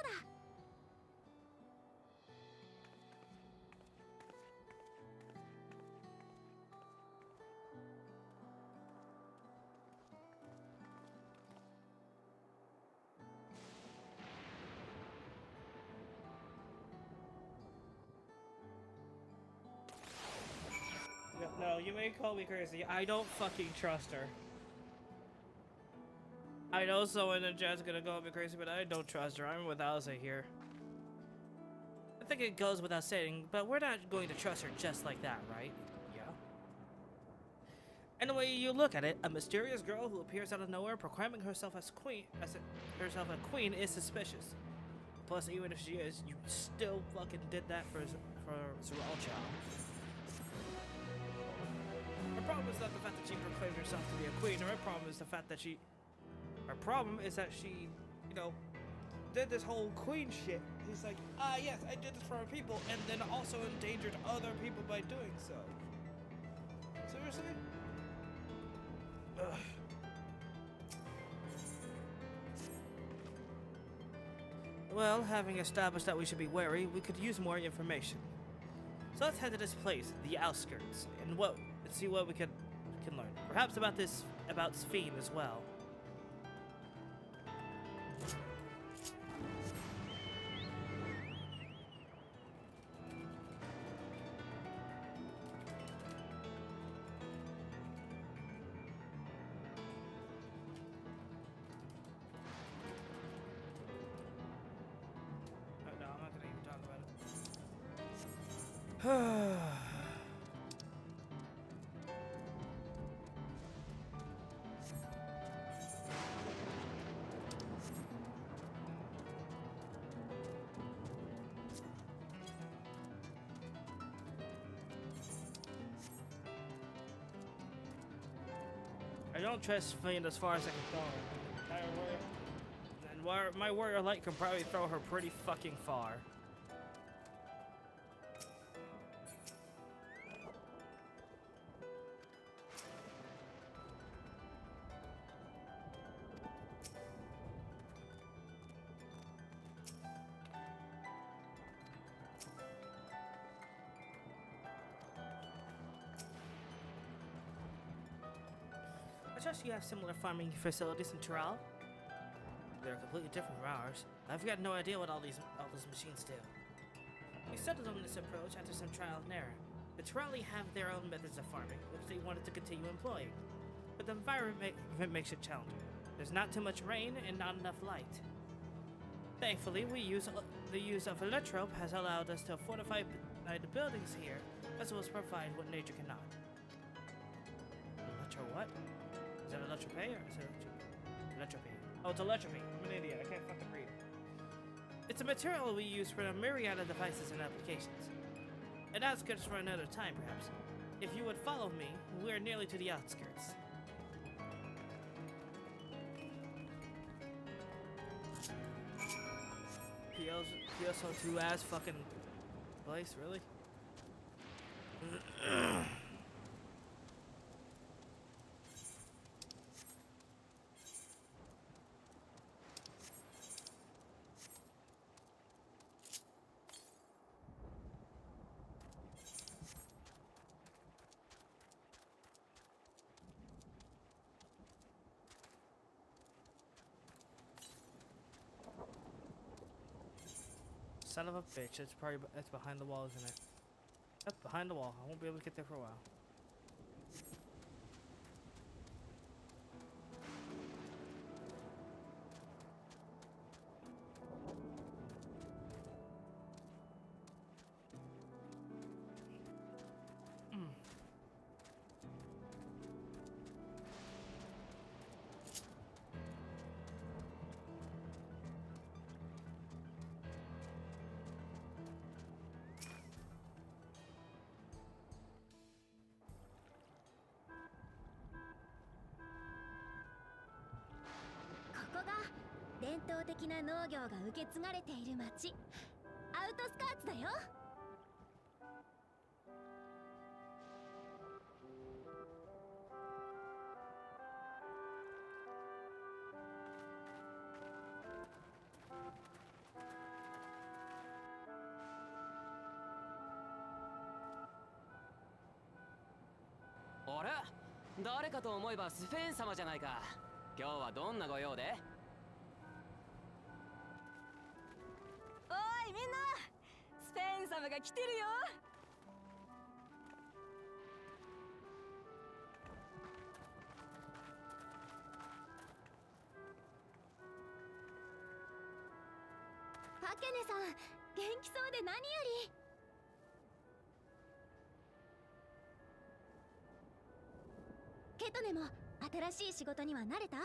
you may call me crazy. I don't fucking trust her. I know someone in chat's gonna call me crazy, but I don't trust her. I'm with Alza here. I think it goes without saying, but we're not going to trust her just like that, right? Yeah. And the way you look at it, a mysterious girl who appears out of nowhere proclaiming herself as herself a queen is suspicious. Plus, even if she is, you still fucking did that for Zeralcha. Her problem is not the fact that she proclaimed herself to be a queen. Her problem is the fact that she, you know, did this whole queen shit. He's like, yes, I did this for our people, and then also endangered other people by doing so. Seriously? Ugh. Well, having established that we should be wary, we could use more information. So let's head to this place, the outskirts, and see what we can learn. Perhaps about Sphene as well. I don't trust Sphene as far as I can throw her. And my warrior light can probably throw her pretty fucking far. I trust you have similar farming facilities in Tyrell. They're completely different from ours. I've got no idea what all these machines do. We settled on this approach after some trial and error. The Tyrelli have their own methods of farming, which they wanted to continue employing. But the environment makes it challenging. There's not too much rain and not enough light. Thankfully, the use of electrope has allowed us to fortify the buildings here, as well as provide what nature cannot. Electro what? Is that electropay or is it electropay? Oh, it's electropay. I'm an idiot. I can't fucking read. It's a material we use for a myriad of devices and applications. An outskirts for another time, perhaps. If you would follow me, we're nearly to the outskirts. PSO 2 ass fucking place, really? Son of a bitch, it's behind the wall, isn't it? Yep, behind the wall. I won't be able to get there for a while.ここが伝統的な農業が受け継がれている町、アウトスカーツだよ。あれ、誰かと思えばスフェーン様じゃないか。今日はどんなご用で？おいみんな、スフェーン様が来てるよ。助けねさん、元気そうで何より。ケトネも新しい仕事には慣れた？へ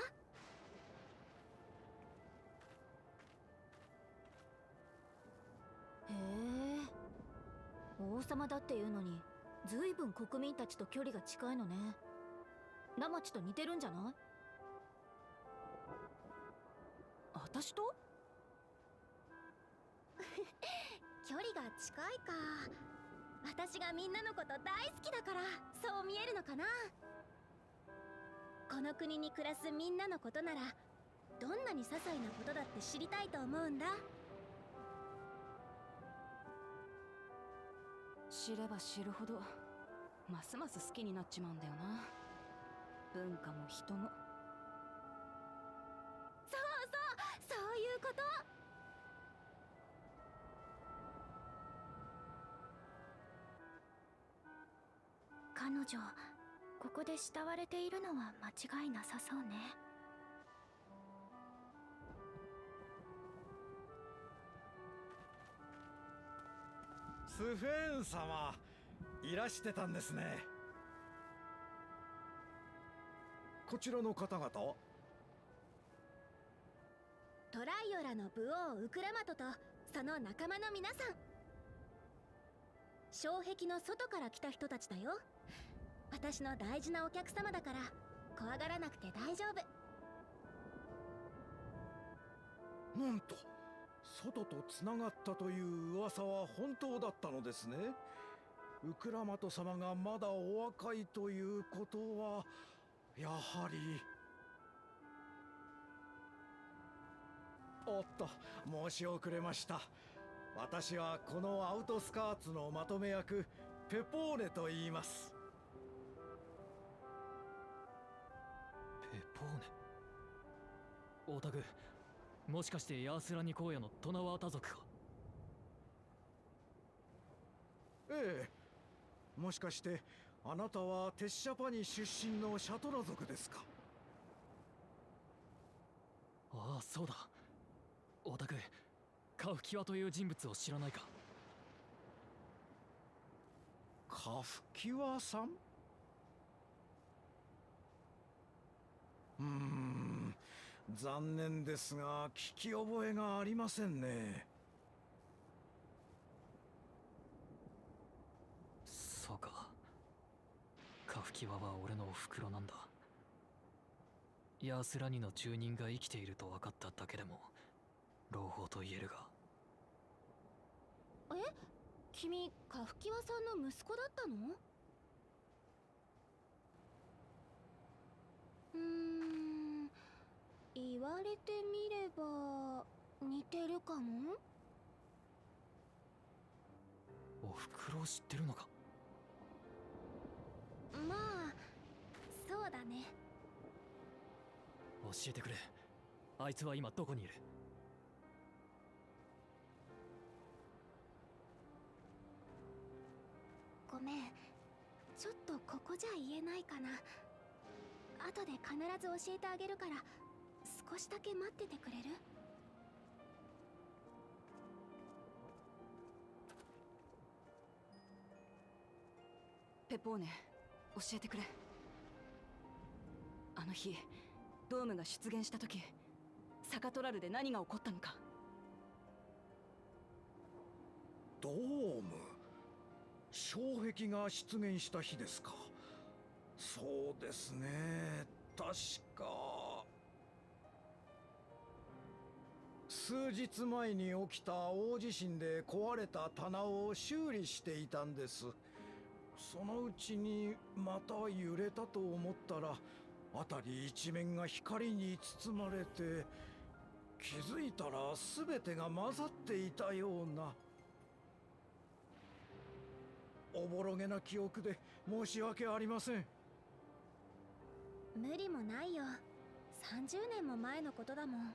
え、王様だっていうのにずいぶん国民たちと距離が近いのね。ラマチと似てるんじゃない？私と？距離が近いか。私がみんなのこと大好きだからそう見えるのかな。この国に暮らすみんなのことならどんなに些細なことだって知りたいと思うんだ。知れば知るほどますます好きになっちまうんだよな、文化も人も。そういうこと。彼女ここで慕われているのは間違いなさそうね。スフェーン様、いらしてたんですね。こちらの方々は？トライオラの武王ウクラマトとその仲間の皆さん。障壁の外から来た人たちだよ。私の大事なお客様だから怖がらなくて大丈夫。なんと外とつながったという噂は本当だったのですね。ウクラマト様がまだお若いということはやはり。おっと、申し遅れました。私はこのアウトスカーツのまとめ役ペポーネと言います。ペポーネ。オタク、もしかしてヤースラニ荒野のトナワータ族か？ええ、もしかしてあなたはテッシャパニ出身のシャトラ族ですか？ああ、そうだ。オタク、カフキワという人物を知らないか？カフキワさん？残念ですが聞き覚えがありませんね。そうか。カフキワは俺のお袋なんだ。ヤースラニの住人が生きていると分かっただけでも朗報と言えるが。え、君カフキワさんの息子だったの？言われてみれば似てるかも。お袋を知ってるのか？まあそうだね。教えてくれ。あいつは今どこにいる？ごめん、ちょっとここじゃ言えないかな。後で必ず教えてあげるから少しだけ待っててくれる？ペポーネ、教えてくれ。あの日ドームが出現した時、サカトラルで何が起こったのか。ドーム、障壁が出現した日ですか？そうですね、確か数日前に起きた大地震で壊れた棚を修理していたんです。そのうちにまた揺れたと思ったら辺り一面が光に包まれて、気づいたら全てが混ざっていたような。おぼろげな記憶で申し訳ありません。無理もないよ。30年も前のことだもん。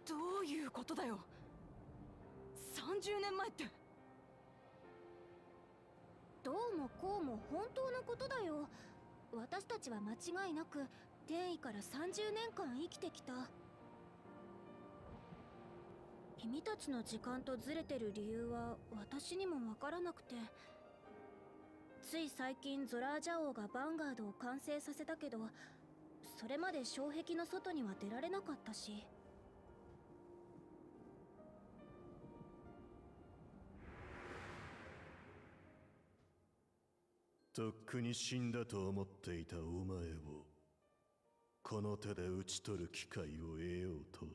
どういうことだよ。30年前って。どうもこうも本当のことだよ。私たちは間違いなく転移から30年間生きてきた。君たちの時間とずれてる理由は私にもわからなくて、つい最近ゾラージャ王がヴァンガードを完成させたけど、それまで障壁の外には出られなかったし。とっくに死んだと思っていたお前をこの手で討ち取る機会を得ようとは、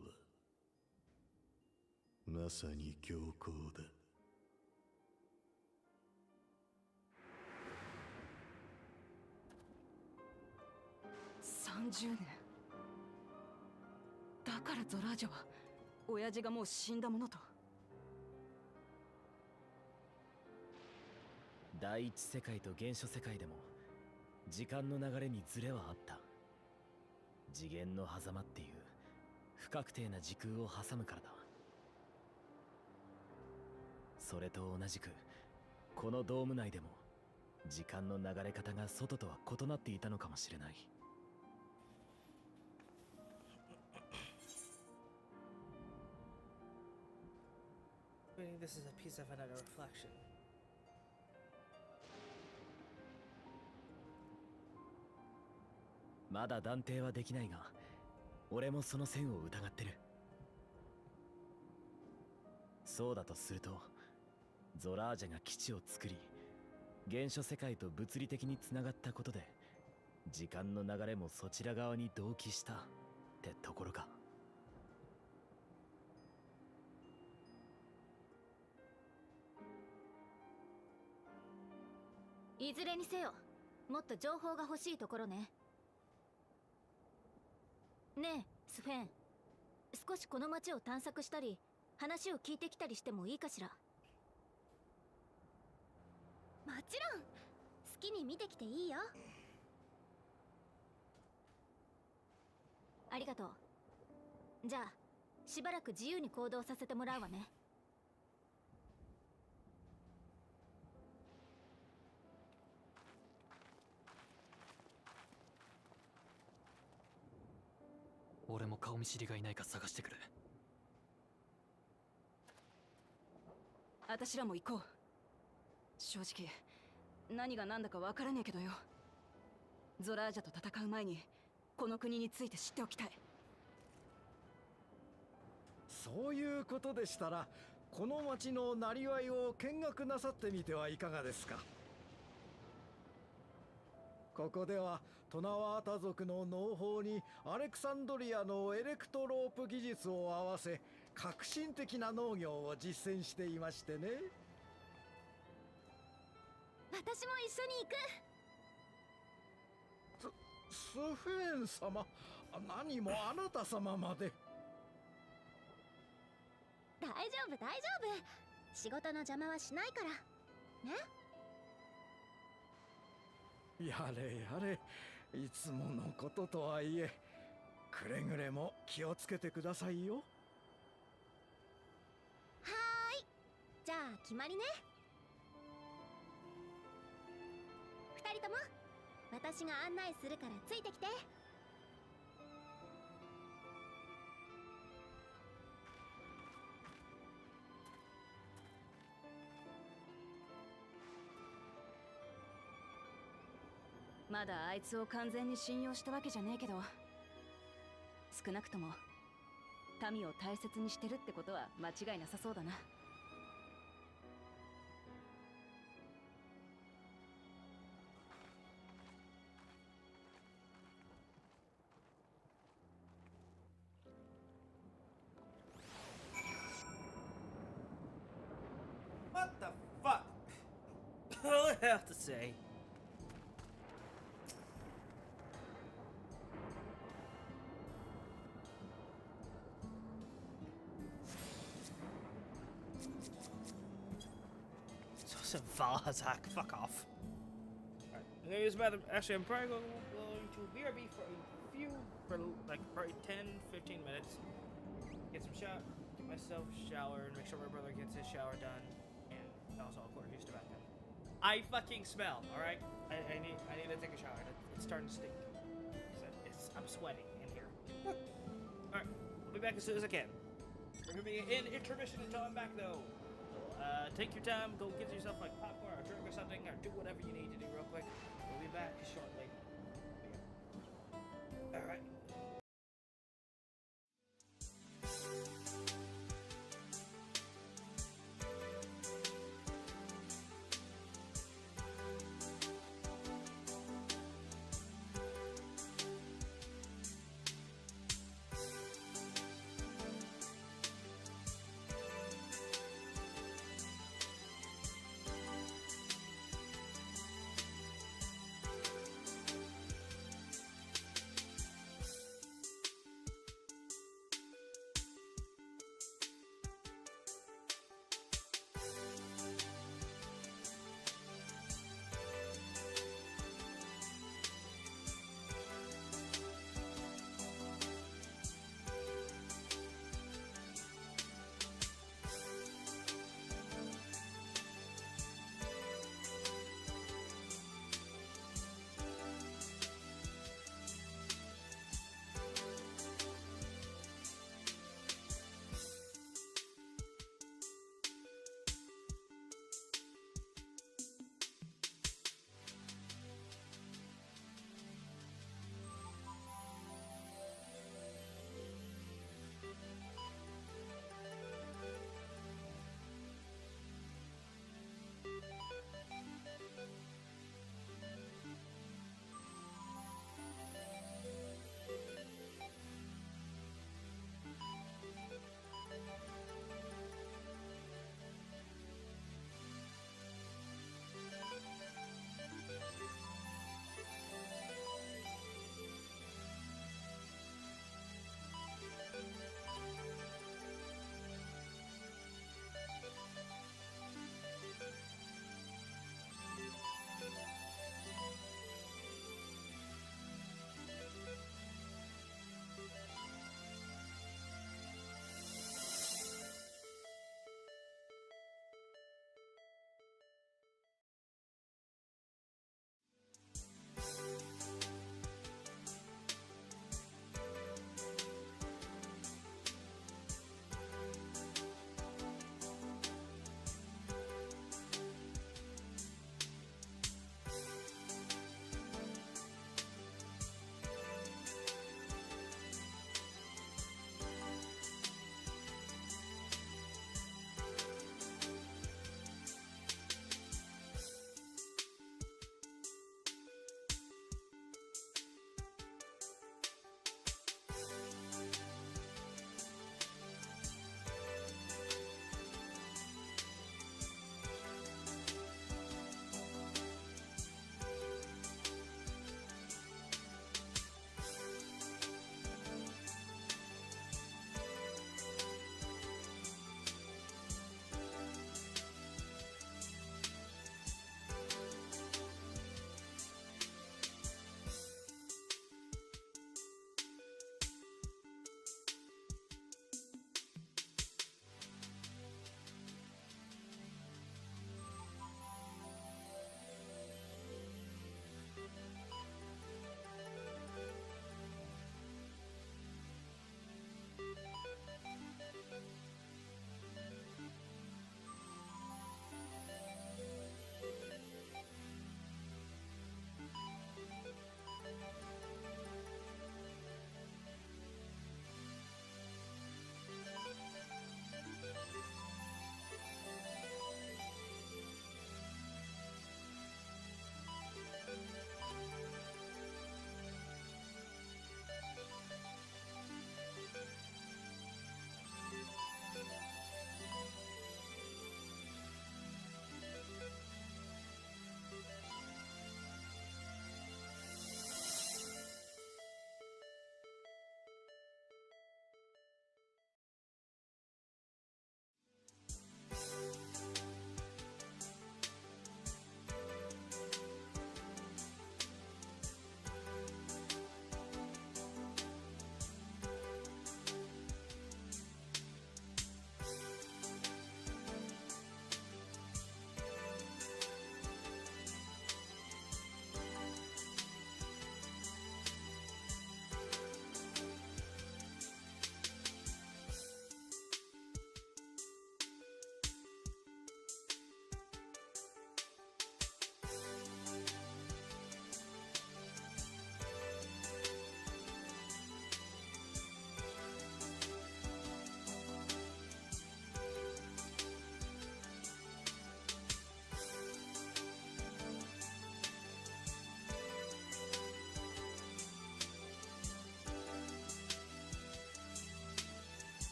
まさに強行だ。30年。だからゾラージャは親父がもう死んだものと。第一世界と原初世界でも時間の流れにズレはあった。次元の狭間っていう不確定な時空を挟むからだ。それと同じくこのドーム内でも時間の流れ方が外とは異なっていたのかもしれない。This is a piece of another reflection. まだ断定はできないが、俺もその線を疑ってる。そうだとすると、ゾラージャが基地を作り、原初世界と物理的につながったことで、時間の流れもそちら側に同期したってところか。いずれにせよ、もっと情報が欲しいところね。ねえ、スフェン。少しこの街を探索したり、話を聞いてきたりしてもいいかしら。もちろん、好きに見てきていいよ。ありがとう。じゃあ、しばらく自由に行動させてもらうわね。俺も顔見知りがいないか探してくる。私らも行こう。正直何が何だか分からねえけどよ。ゾラージャと戦う前にこの国について知っておきたい。そういうことでしたら、この町のなりわいを見学なさってみてはいかがですか。ここではトナワータ族の農法にアレクサンドリアのエレクトロープ技術を合わせ、革新的な農業を実践していましてね。私も一緒に行く。スフェーン様、何もあなた様まで。大丈夫大丈夫、仕事の邪魔はしないからね。やれやれ、いつものこととはいえ、くれぐれも気をつけてくださいよ。はーい、じゃあ決まりね。二人とも私が案内するからついてきて。まだあいつを完全に信用したわけじゃねえけど、少なくとも民を大切にしてるってことは間違いなさそうだな。What the fuck? All I have to say. Valhazak, fuck off. Alright, I'm gonna use the bathroom. Actually, I'm probably going to BRB for like probably 10-15 minutes. Get some shower, get myself showered, make sure my brother gets his shower done, and also, of course, use the bathroom. I fucking smell, alright? I need to take a shower. It's starting to stink. I'm sweating in here. Alright, I'll be back as soon as I can. We're gonna be in intermission until I'm back though. So, take your time, go get yourself like popcorn or drink or something, or do whatever you need to do real quick. We'll be back shortly. Alright.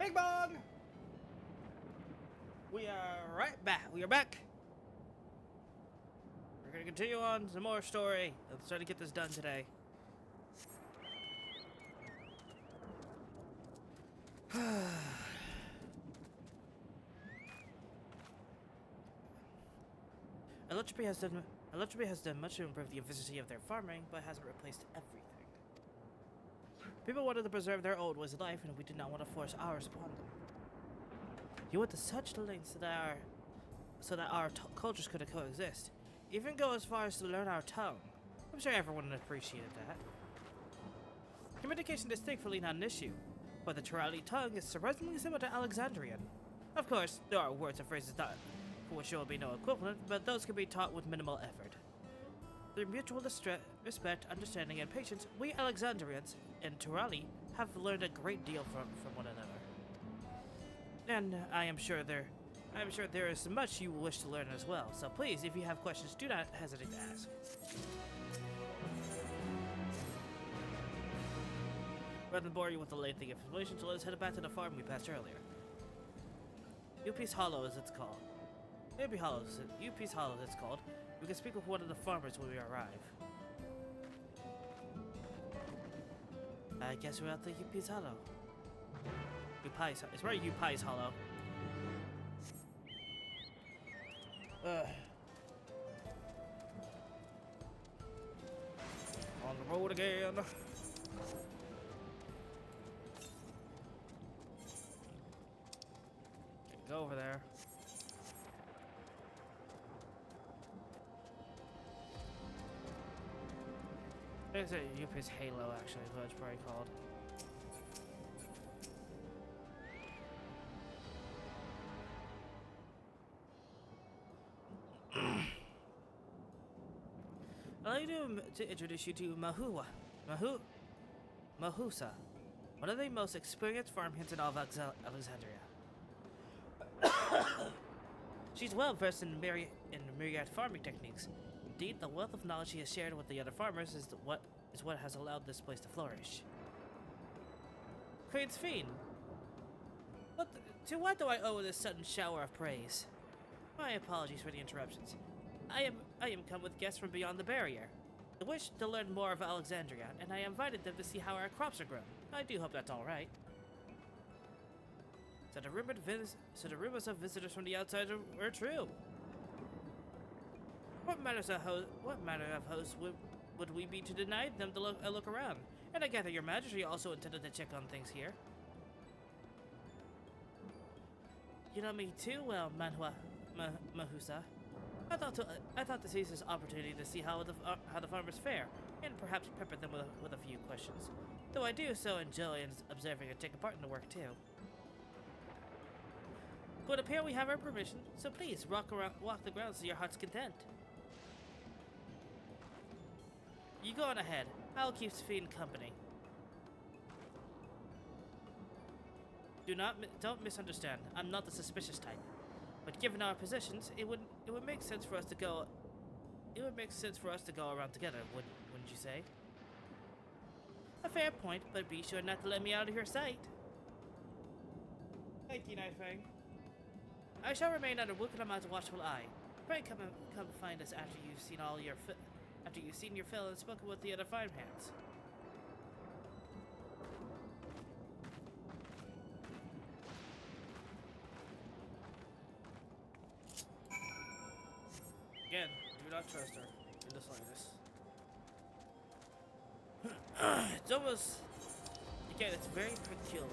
Bing bong! We are right back. We are back. We're gonna continue on some more story. Let's try to get this done today. Electropy has done much to improve the efficiency of their farming, but hasn't replaced everything. People wanted to preserve their old ways of life, and we did not want to force ours upon them. You went to such lengths so that our cultures could coexist. Even go as far as to learn our tongue. I'm sure everyone appreciated that. Communication is thankfully not an issue, but the Turali tongue is surprisingly similar to Alexandrian. Of course, there are words and phrases that for which there will be no equivalent, but those can be taught with minimal effort. Through mutual respect, understanding, and patience, we Alexandrians and Turali have learned a great deal from one another. And I am sure there is much you wish to learn as well. So please, if you have questions, do not hesitate to ask. Rather than bore you with the lengthy explanation, so let's head back to the farm we passed earlier. Upi's Hollow is it's called. Upi's Hollow is it's called. We can speak with one of the farmers when we arrive. I guess we're at the Upi's Hollow. It's right, Upi's Hollow. On the road again. Go over there. It's a Upi's Halo, actually, is what it's probably called. I'd like to introduce you to Mahusa, one of the most experienced farm hands in all of Alexandria. She's well versed in myriad farming techniques. Indeed, the wealth of knowledge she has shared with the other farmers is what has allowed this place to flourish. Crane's Fiend. To what do I owe this sudden shower of praise? My apologies for the interruptions. I am come with guests from beyond the barrier. They wish to learn more of Alexandria, and I invited them to see how our crops are grown. I do hope that's all right. So the rumors of visitors from the outside were true. What manner of host would we be to deny them to look around? And I gather your majesty also intended to check on things here. You know me too well, Mahusa. I thought to seize this opportunity to see how the farmers fare, and perhaps pepper them with a few questions. Though I do so enjoy observing and taking part in the work too. It would appear we have our permission, so please walk the grounds to your heart's content. You go on ahead. I'll keep Fiend company. Don't misunderstand. I'm not the suspicious type. But given our positions, it would make sense for us to go. It would make sense for us to go around together, wouldn't you say? A fair point, but be sure not to let me out of your sight. Thank you, Nightfang. I shall remain under Wukanama's watchful eye. Pray come find us after you've seen your fill and spoken with the other farm hands. Again, do not trust her in the slightest. It's almost... Again, it's very peculiar.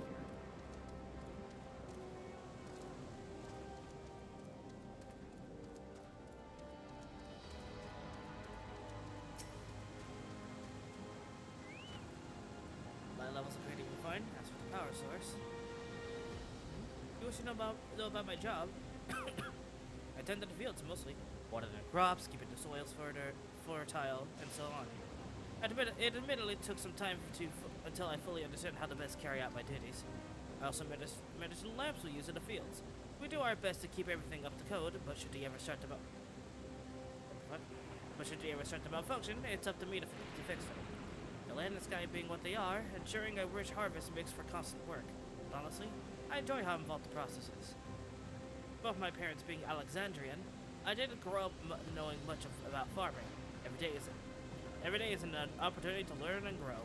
My levels appear to be fine. As for the power source, you wish to know about my job? I tend to the fields mostly. Water the crops, keeping the soils fertile, and so on. It admittedly took some time until I fully understood how to best carry out my duties. I also manage the lamps we use in the fields. We do our best to keep everything up to code, but should they ever start to malfunction, it's up to me to fix them. The land and sky being what they are, ensuring a rich harvest makes for constant work. Honestly, I enjoy how involved the process is. Both my parents being Alexandrian, I didn't grow up knowing much about farming. Every day is an opportunity to learn and grow.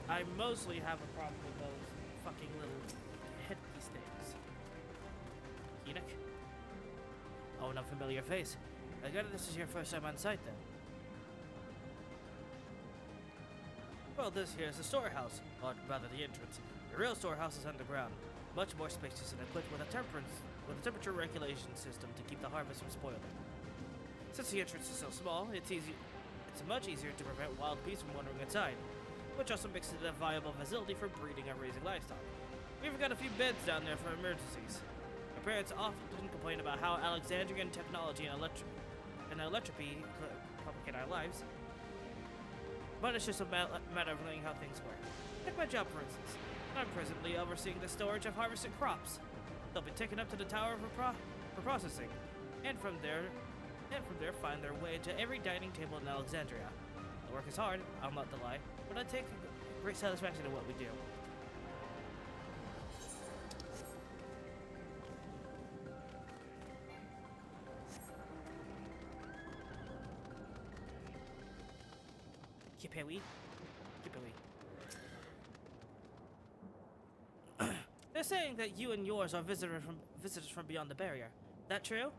I mostly have a problem with those fucking little headpiece things. Enoch? Oh, an unfamiliar face. I gather this is your first time on site then. Well, this here is the storehouse, or rather the entrance. The real storehouse is underground, much more spacious and equipped with a temperature regulation system to keep the harvest from spoiling. Since the entrance is so small, it's much easier to prevent wild beasts from wandering inside, which also makes it a viable facility for breeding and raising livestock. We've got a few beds down there for emergencies. My parents often complain about how Alexandrian technology and electricity complicate our lives, but it's just a matter of learning how things work. Take my job, for instance. I'm presently overseeing the storage of harvested crops. They'll be taken up to the tower for processing, and from there find their way to every dining table in Alexandria. The work is hard, I'll not lie, but I take great satisfaction in what we do. Kipewi? They're saying that you and yours are visitors from beyond the barrier. That true?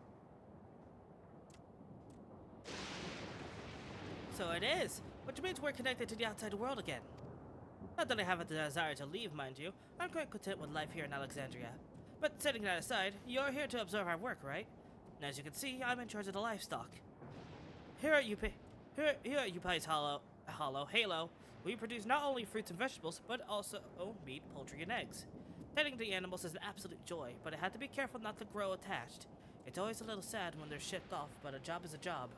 So it is, which means we're connected to the outside world again. Not that I have a desire to leave, mind you. I'm quite content with life here in Alexandria. But setting that aside, you're here to observe our work, right? And as you can see, I'm in charge of the livestock. Here at Upai's Halo, we produce not only fruits and vegetables, but also meat, poultry, and eggs. Tending the animals is an absolute joy, but I had to be careful not to grow attached. It's always a little sad when they're shipped off, but a job is a job.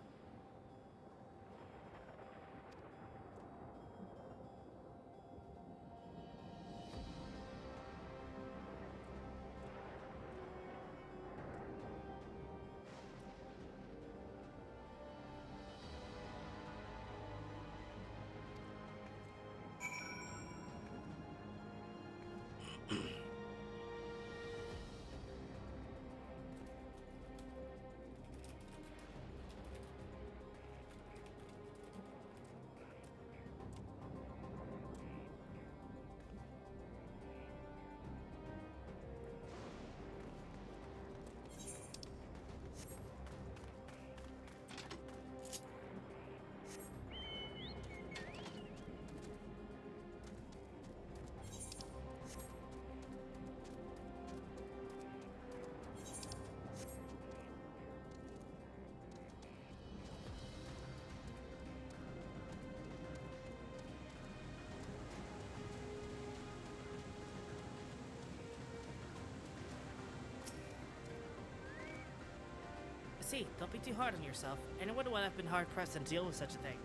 See, don't be too hard on yourself. Anyone would have been hard-pressed to deal with such a thing.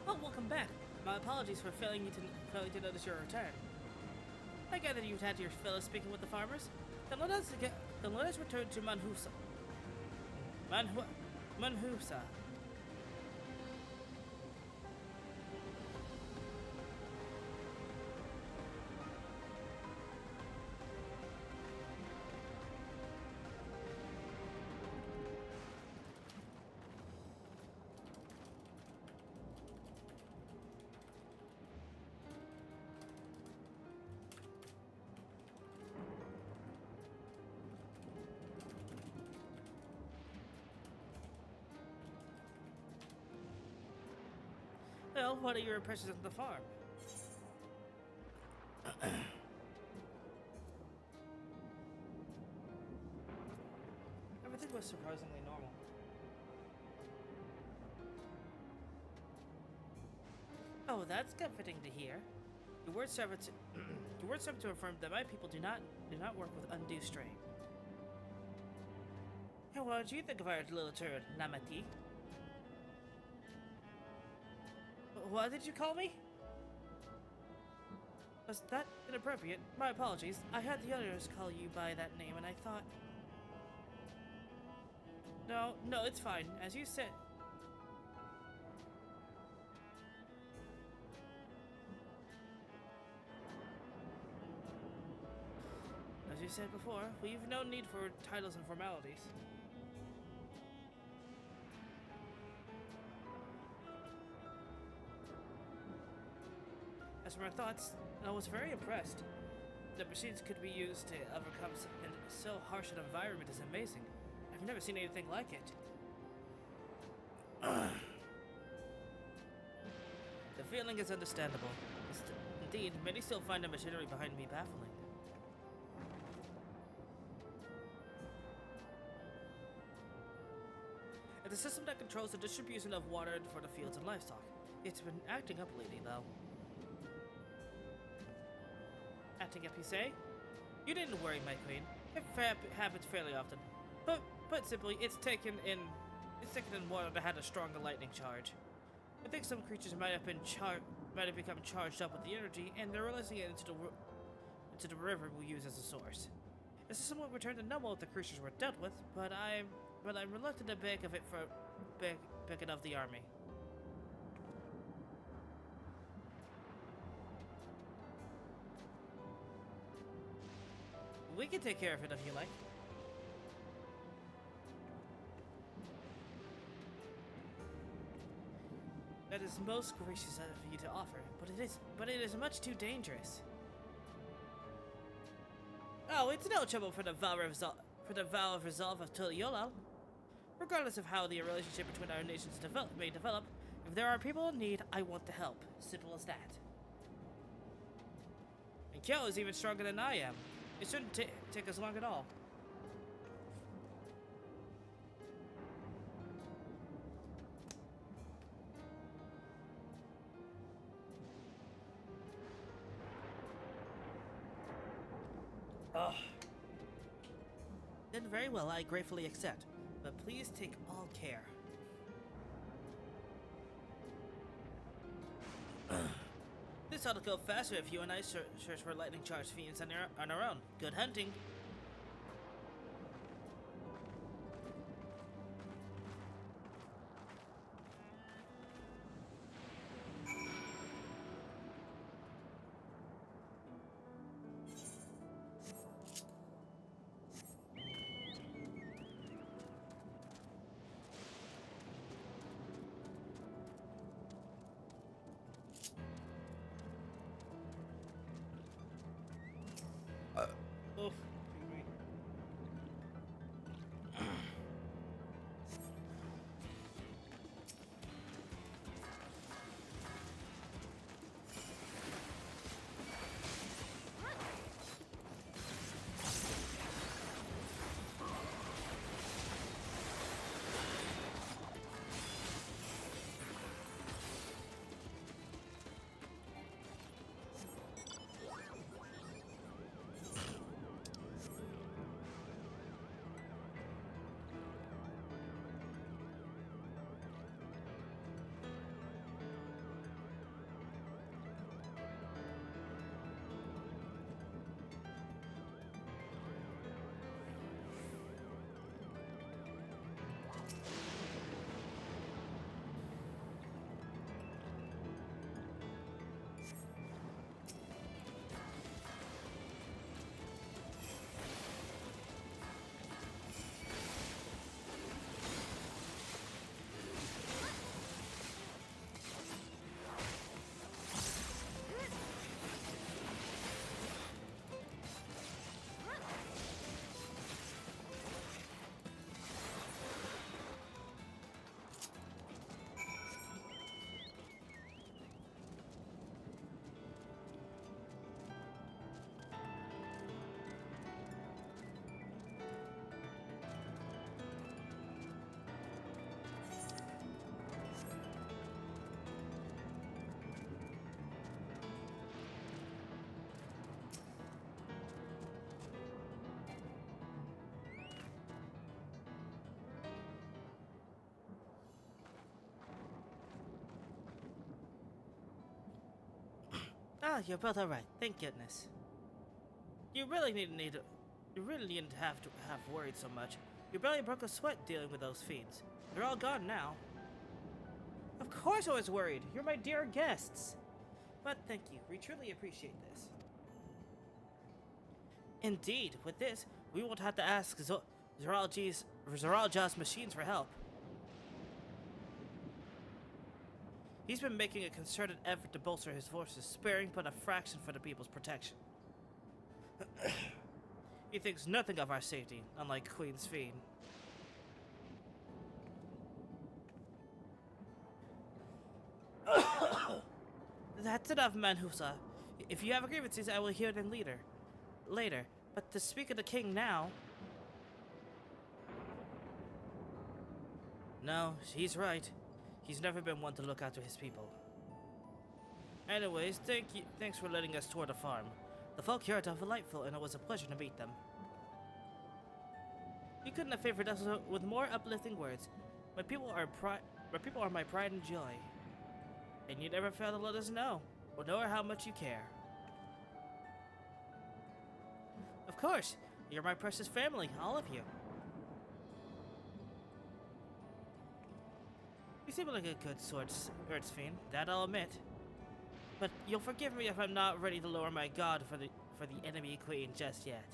Oh, welcome back. My apologies for failing to notice your return. I gather you've had your fill of speaking with the farmers. Then let us return to Manhusa. Manhusa. Well, what are your impressions of the farm? Everything was surprisingly normal. Oh, that's comforting to hear. Your word servant to affirm that my people do not work with undue strain. And what did you think of our little turd, Namati? What did you call me? Was that inappropriate? My apologies. I had the others call you by that name and I thought... No, it's fine. As you said... As you said before, we've no need for titles and formalities. As for my thoughts, I was very impressed. The machines could be used to overcome so harsh an environment is amazing. I've never seen anything like it. The feeling is understandable. Indeed, many still find the machinery behind me baffling. It's a system that controls the distribution of water for the fields and livestock. It's been acting up lately, though. Acting up, you say? You didn't worry, my queen. It happens fairly often. But put simply, it's taken in water that had a stronger lightning charge. I think some creatures might have become charged up with the energy, and they're releasing it into the river we use as a source. This system will return to normal if the creatures were dealt with, but I'm reluctant to beg it of the army. We can take care of it if you like. That is most gracious of you to offer, but it is much too dangerous. Oh, it's no trouble for the vow of resolve of Tuliolal. Regardless of how the relationship between our nations may develop, if there are people in need, I want to help. Simple as that. And Kyo is even stronger than I am. It shouldn't take us long at all. Ugh. Then very well, I gratefully accept. But please take all care. This ought to go faster if you and I search for lightning charged fiends on our own. Good hunting. Oof. Ah, you're both alright. Thank goodness. You really needn't have worried so much. You barely broke a sweat dealing with those fiends. They're all gone now. Of course I was worried. You're my dear guests. But thank you. We truly appreciate this. Indeed, with this, we won't have to ask Zoralja's machines for help. He's been making a concerted effort to bolster his forces, sparing but a fraction for the people's protection. He thinks nothing of our safety, unlike Queen's Fiend. That's enough, Manhusa. If you have grievances, I will hear them later. But to speak of the king now... No, he's right. He's never been one to look after his people. Anyways, thanks for letting us tour the farm. The folk here are delightful, and it was a pleasure to meet them. You couldn't have favored us with more uplifting words. My people are my pride and joy. And you never fail to let us know how much you care. Of course, you're my precious family, all of you. You seem like a good swords fiend, that I'll admit. But you'll forgive me if I'm not ready to lower my god for the enemy queen just yet.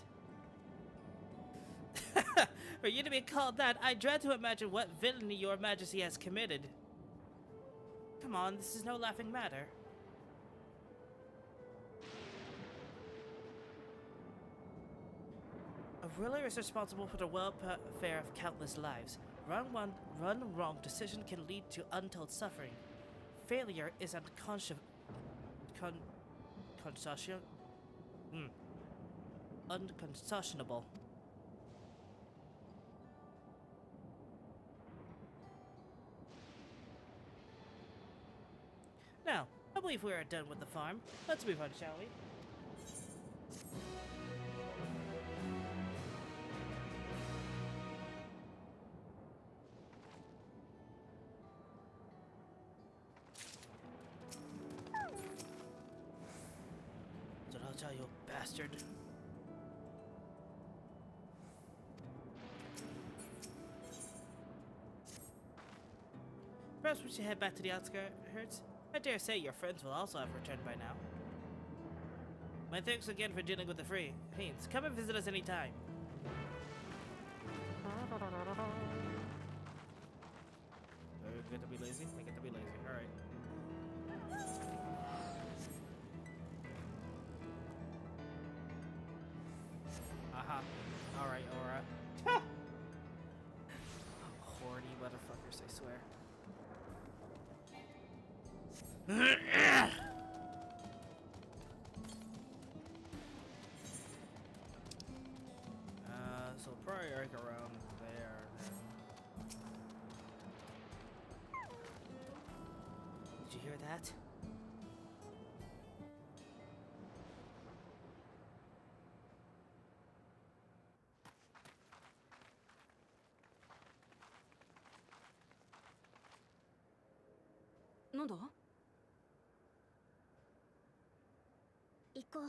For you to be called that, I dread to imagine what villainy your majesty has committed. Come on, this is no laughing matter. A ruler is responsible for the welfare of countless lives. One wrong decision can lead to untold suffering. Failure is unconscionable. Now, I believe we are done with the farm. Let's move on, shall we? Zoralja, you bastard. Perhaps we should head back to the outskirts? I dare say your friends will also have returned by now. My thanks again for dealing with the fiends. Come and visit us anytime. Get to be lazy? I get to be lazy. Alright. Alright, Aura. Horny motherfuckers, I swear. So probably like around there then. Did you hear that? Nanda? 行こう。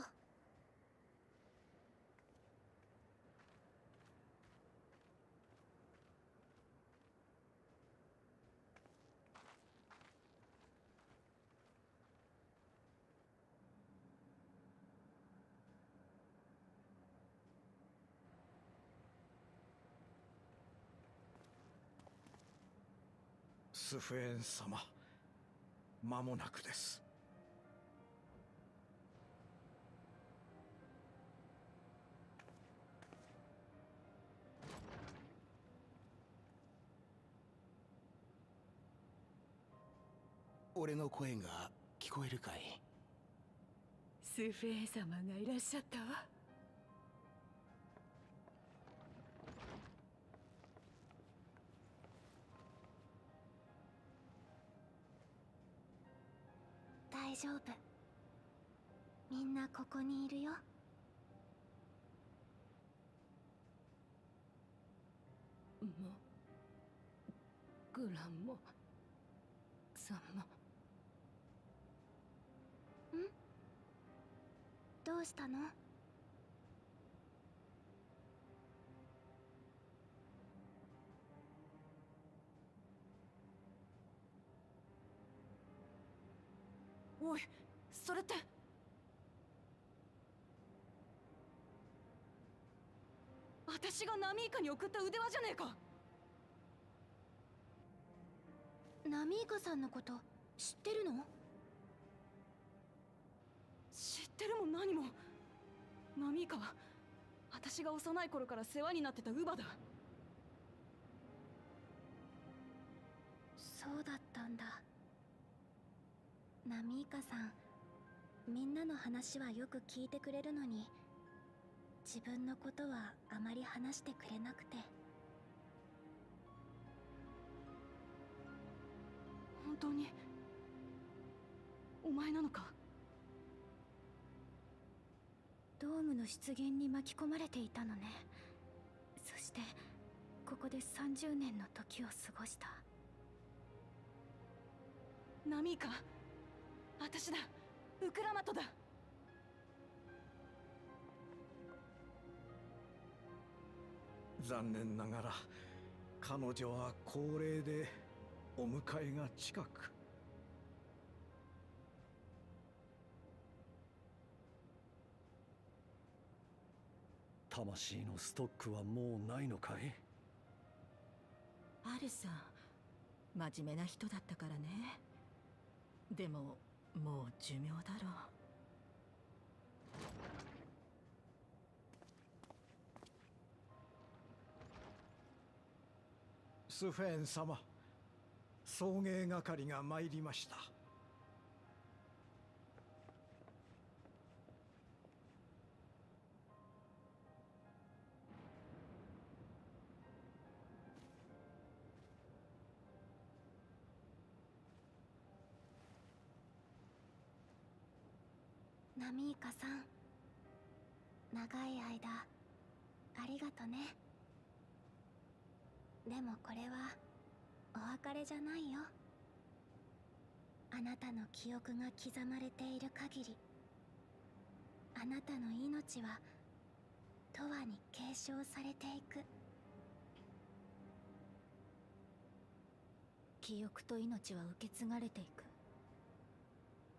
スフェーン様、間もなくです。俺の声が聞こえるかい？スフェーン様がいらっしゃったわ。大丈夫。みんなここにいるよ。もグランもさんも。ん？どうしたの？おい、それって。私がナミイカに送った腕輪じゃねえか。ナミイカさんのこと知ってるの？知ってるも何も。ナミイカは私が幼い頃から世話になってた乳母だ。そうだったんだ。ナミイカさん、みんなの話はよく聞いてくれるのに、自分のことはあまり話してくれなくて。本当にお前なのか？ドームの出現に巻き込まれていたのね。そしてここで30年の時を過ごした。ナミイカ、私だ、ウクラマトだ。残念ながら彼女は高齢でお迎えが近く。魂のストックはもうないのかい？あるさ。真面目な人だったからね。でももう寿命だろう。スフェーン様、送迎係が参りました。ナミイカさん、長い間ありがとね。でもこれはお別れじゃないよ。あなたの記憶が刻まれている限り、あなたの命は永遠に継承されていく。記憶と命は受け継がれていく。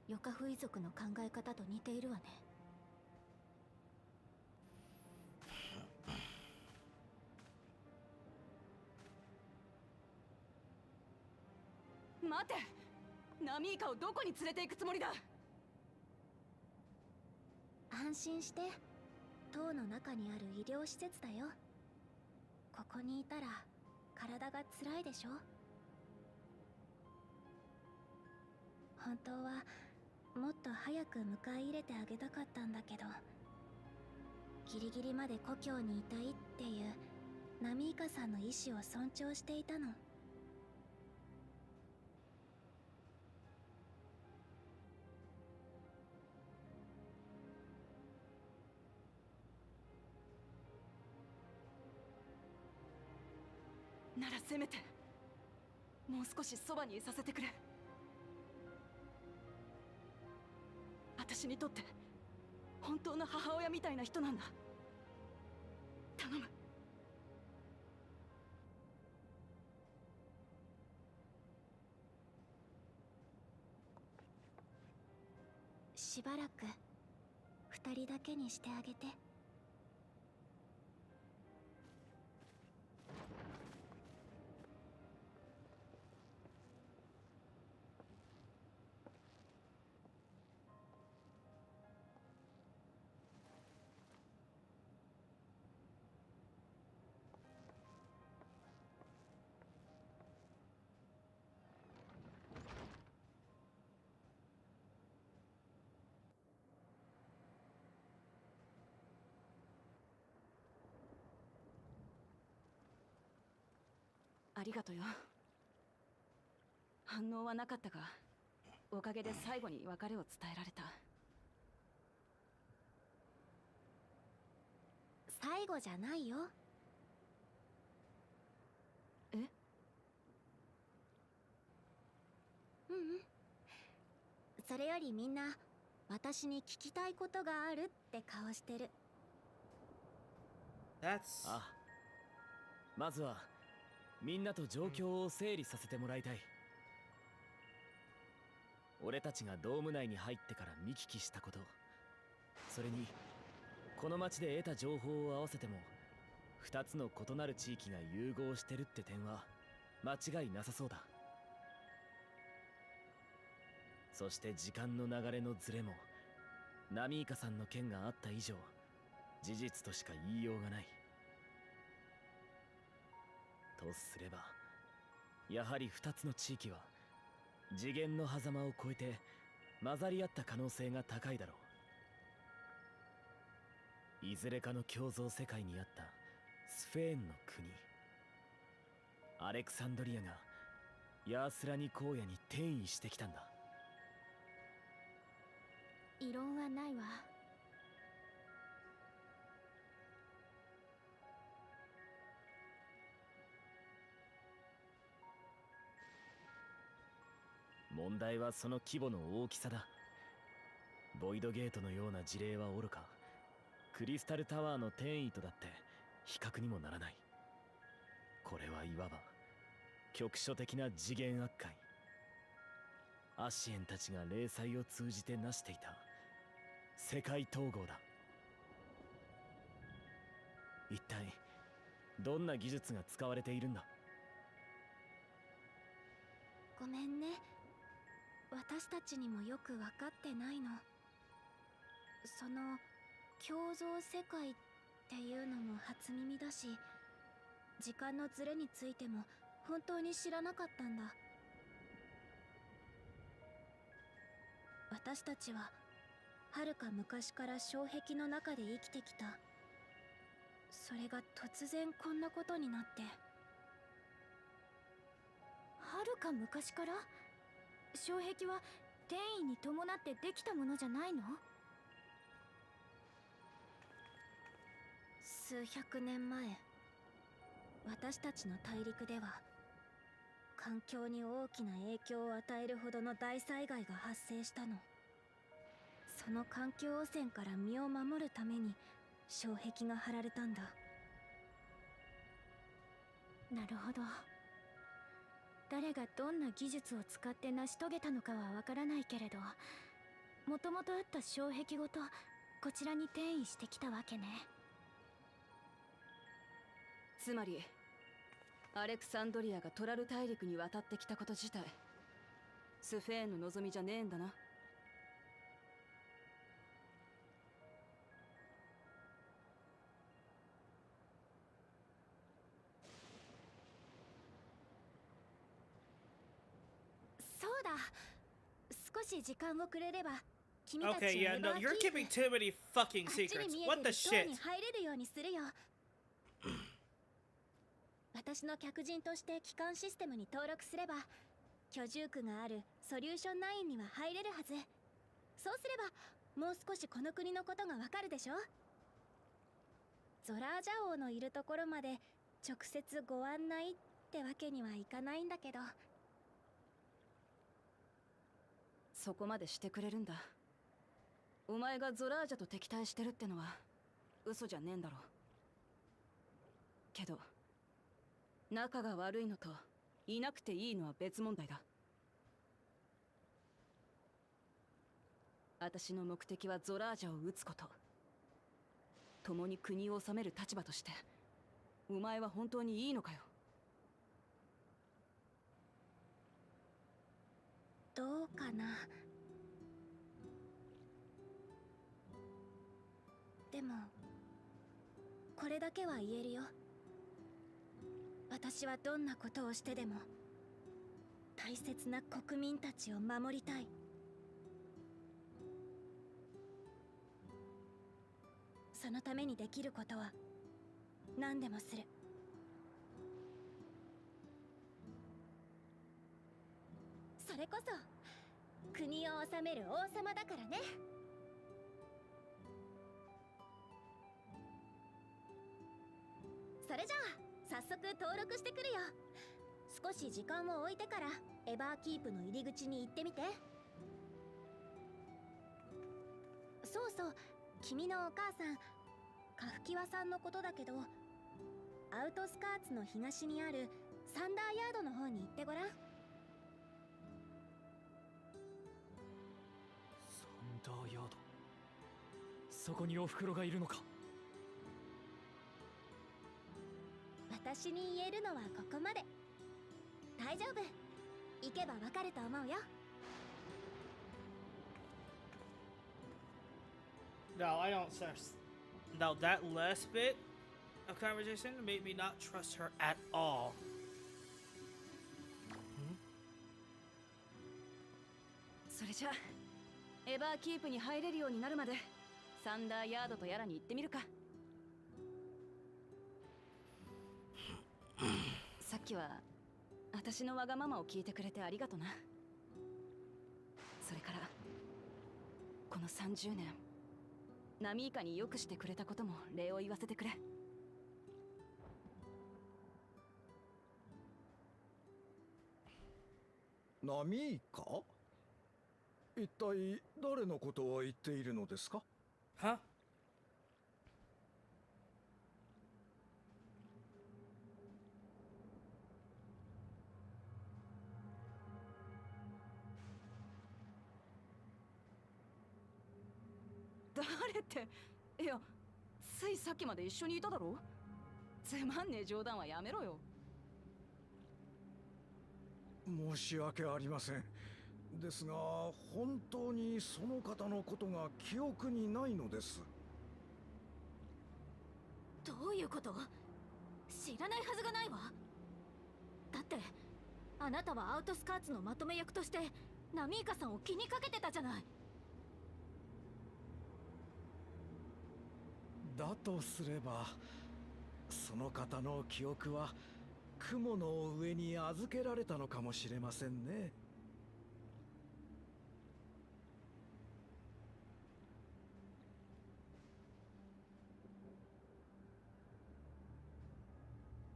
ヨカフイ族の考え方と似ているわね。待て、ナミイカをどこに連れて行くつもりだ？安心して、塔の中にある医療施設だよ。ここにいたら体が辛いでしょ。本当はもっと早く迎え入れてあげたかったんだけど、ギリギリまで故郷にいたいっていうナミイカさんの意志を尊重していたの。ならせめてもう少しそばにいさせてくれ。私にとって本当の母親みたいな人なんだ。頼む。しばらく2人だけにしてあげて。ありがとよ。反応はなかったが、おかげで最後に別れを伝えられた。最後じゃないよ。え？それよりみんな私に聞きたいことがあるって顔してる。ああ、まずはみんなと状況を整理させてもらいたい。俺たちがドーム内に入ってから見聞きしたこと、それにこの町で得た情報を合わせても2つの異なる地域が融合してるって点は間違いなさそうだ。そして時間の流れのズレもナミイカさんの件があった以上事実としか言いようがない。とすればやはり2つの地域は次元の狭間を越えて混ざり合った可能性が高いだろう。いずれかの共造世界にあったスフェーンの国アレクサンドリアがヤースラニ荒野に転移してきたんだ。異論はないわ。問題はその規模の大きさだ。ボイドゲートのような事例はおろか、クリスタルタワーの転移とだって比較にもならない。これはいわば局所的な次元悪解。アシエンたちが霊祭を通じて成していた世界統合だ。一体どんな技術が使われているんだ。ごめんね、私たちにもよく分かってないの。その共造世界っていうのも初耳だし、時間のズレについても本当に知らなかったんだ。私たちははるか昔から障壁の中で生きてきた。それが突然こんなことになって。はるか昔から？障壁は転移に伴ってできたものじゃないの？数百年前、私たちの大陸では環境に大きな影響を与えるほどの大災害が発生したの。その環境汚染から身を守るために障壁が張られたんだ。なるほど。誰がどんな技術を使って成し遂げたのかはわからないけれど、もともとあった障壁ごとこちらに転移してきたわけね。つまりアレクサンドリアがトラル大陸に渡ってきたこと自体スフェーンの望みじゃねえんだな。そうだ、少し時間をくれれば君たち Okay, yeah, no, you're keeping too many fucking あっちに secrets. 見え What て the る塔 shit? に入れるようにするよ。私の客人として機関システムに登録すれば居住区があるソリューション9には入れるはず。そうすればもう少しこの国のことがわかるでしょ。ゾラージャ王のいるところまで直接ご案内ってわけにはいかないんだけど。そこまでしてくれるんだ。お前がゾラージャと敵対してるってのは嘘じゃねえんだろ。けど仲が悪いのといなくていいのは別問題だ。私の目的はゾラージャを撃つこと。共に国を治める立場としてお前は本当にいいのかよ。どうかな。でもこれだけは言えるよ。私はどんなことをしてでも大切な国民たちを守りたい。そのためにできることは何でもする。それこそ国を治める王様だからね。それじゃあ早速登録してくるよ。少し時間を置いてからエバーキープの入り口に行ってみて。そうそう、君のお母さんカフキワさんのことだけど、アウトスカーツの東にあるサンダーヤードの方に行ってごらん。サンダーヤード。そこにお袋がいるのか。私に言えるのはここまで。大丈夫。行けばわかると思うよ。No, I don't trust. No, that last bit of conversation made me not trust her at all. それじゃエバーキープに入れるようになるまでサンダーヤードとやらに行ってみるか。さっきは私のわがままを聞いてくれてありがとな。それからこの30年ナミイカによくしてくれたことも礼を言わせてくれ。ナミイカ？一体誰のことを言っているのですか？は？誰って、いや、ついさっきまで一緒にいただろ。つまんねえ冗談はやめろよ。申し訳ありません。ですが本当にその方のことが記憶にないのです。どういうこと？知らないはずがないわ。だってあなたはアウトスカーツのまとめ役としてナミイカさんを気にかけてたじゃない。だとすればその方の記憶は雲の上に預けられたのかもしれませんね。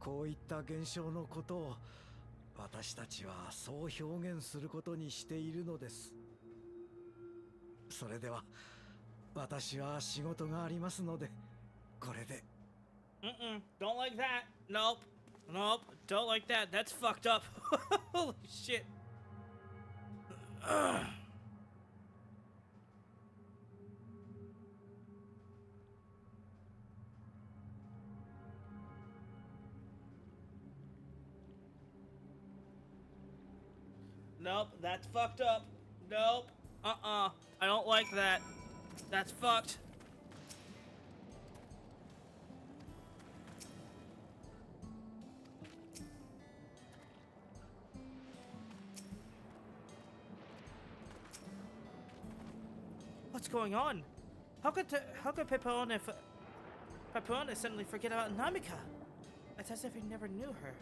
こういった現象のことを私たちはそう表現することにしているのです。それでは私は仕事がありますのでこれで。Don't like that. Nope. Nope. Don't like that. That's fucked up. Holy shit. Nope, that's fucked up. Nope. I don't like that. That's fucked. What's going on? How could Pepone suddenly forget about Namika? It's as if he never knew her.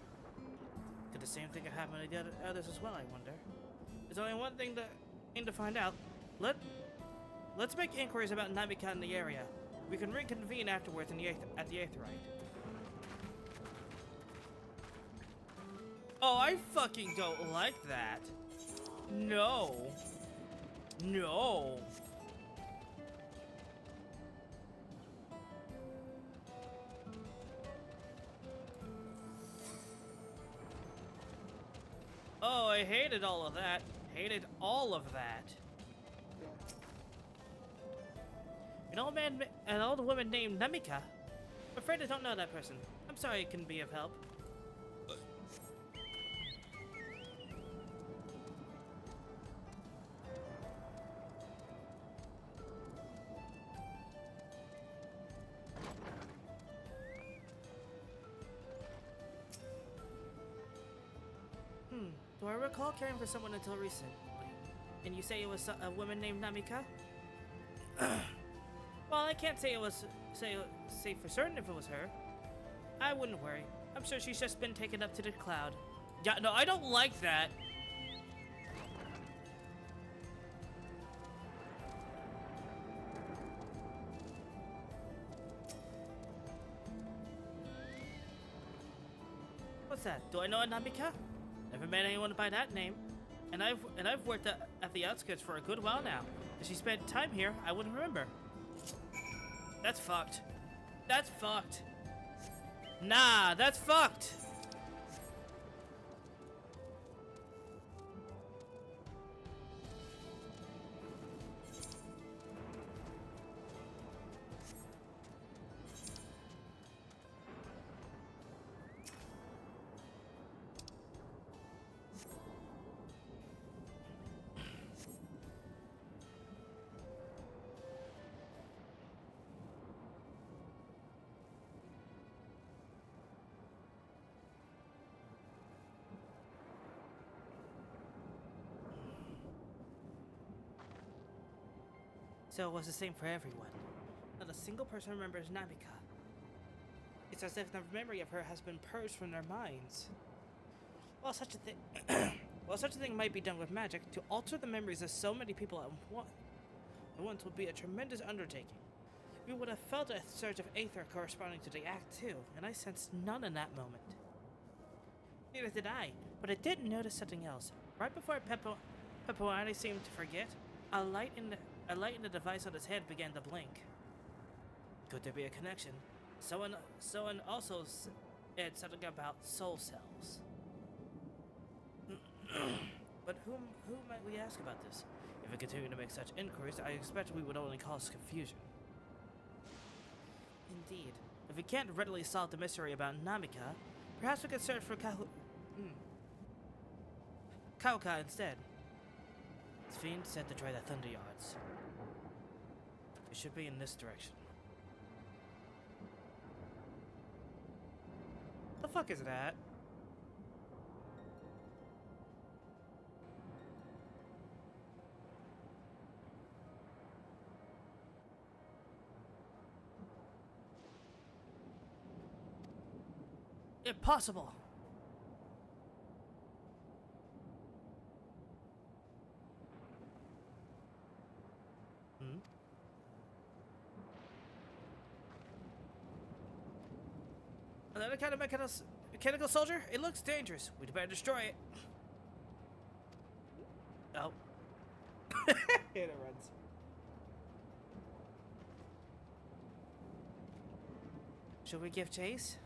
Could the same thing have happened to the others as well, I wonder? There's only one thing to find out. Let's make inquiries about Namika in the area. We can reconvene afterwards at the Aetheryte. Oh, I fucking don't like that. No. No. Oh, I hated all of that. Hated all of that. An old woman named Namika. I'm afraid I don't know that person. I'm sorry I couldn't be of help. Do I recall caring for someone until recently? And you say it was a woman named Namika? Well, I can't say say for certain if it was her. I wouldn't worry. I'm sure she's just been taken up to the cloud. Yeah, no, I don't like that. What's that? Do I know a Namika? Never met anyone by that name. And I've worked at the outskirts for a good while now. If she spent time here, I wouldn't remember. That's fucked. That's fucked. Nah, that's fucked. So it was the same for everyone. Not a single person remembers Namika. It's as if the memory of her has been purged from their minds. While such a thing might be done with magic, to alter the memories of so many people at once would be a tremendous undertaking. We would have felt a surge of aether corresponding to the act too, and I sensed none in that moment. Neither did I, but I did notice something else. Right before Pepperoni seemed to forget, a light in the device on his head began to blink. Could there be a connection? Someone also said something about soul cells. But who might we ask about this? If we continue to make such inquiries, I expect we would only cause confusion. Indeed. If we can't readily solve the mystery about Namika, perhaps we could search for Kauka instead. Fiend said to try the Thunder Yards. It should be in this direction. The fuck is that? Impossible! Another kind of mechanical soldier? It looks dangerous. We'd better destroy it. Oh. And it runs. Should we give chase?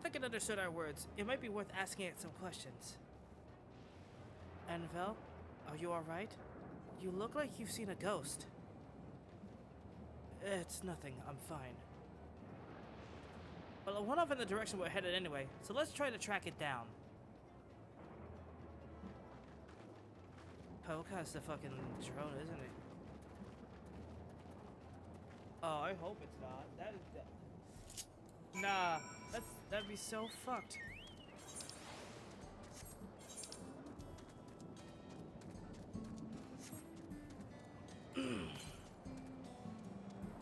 If I could understood our words, it might be worth asking it some questions. Annabelle, are you alright? You look like you've seen a ghost. It's nothing, I'm fine. Well, it went off in the direction we're headed anyway, so let's try to track it down. Poke has the fucking drone, isn't it? Oh, I hope it's not. That is Nah, that'd be so fucked.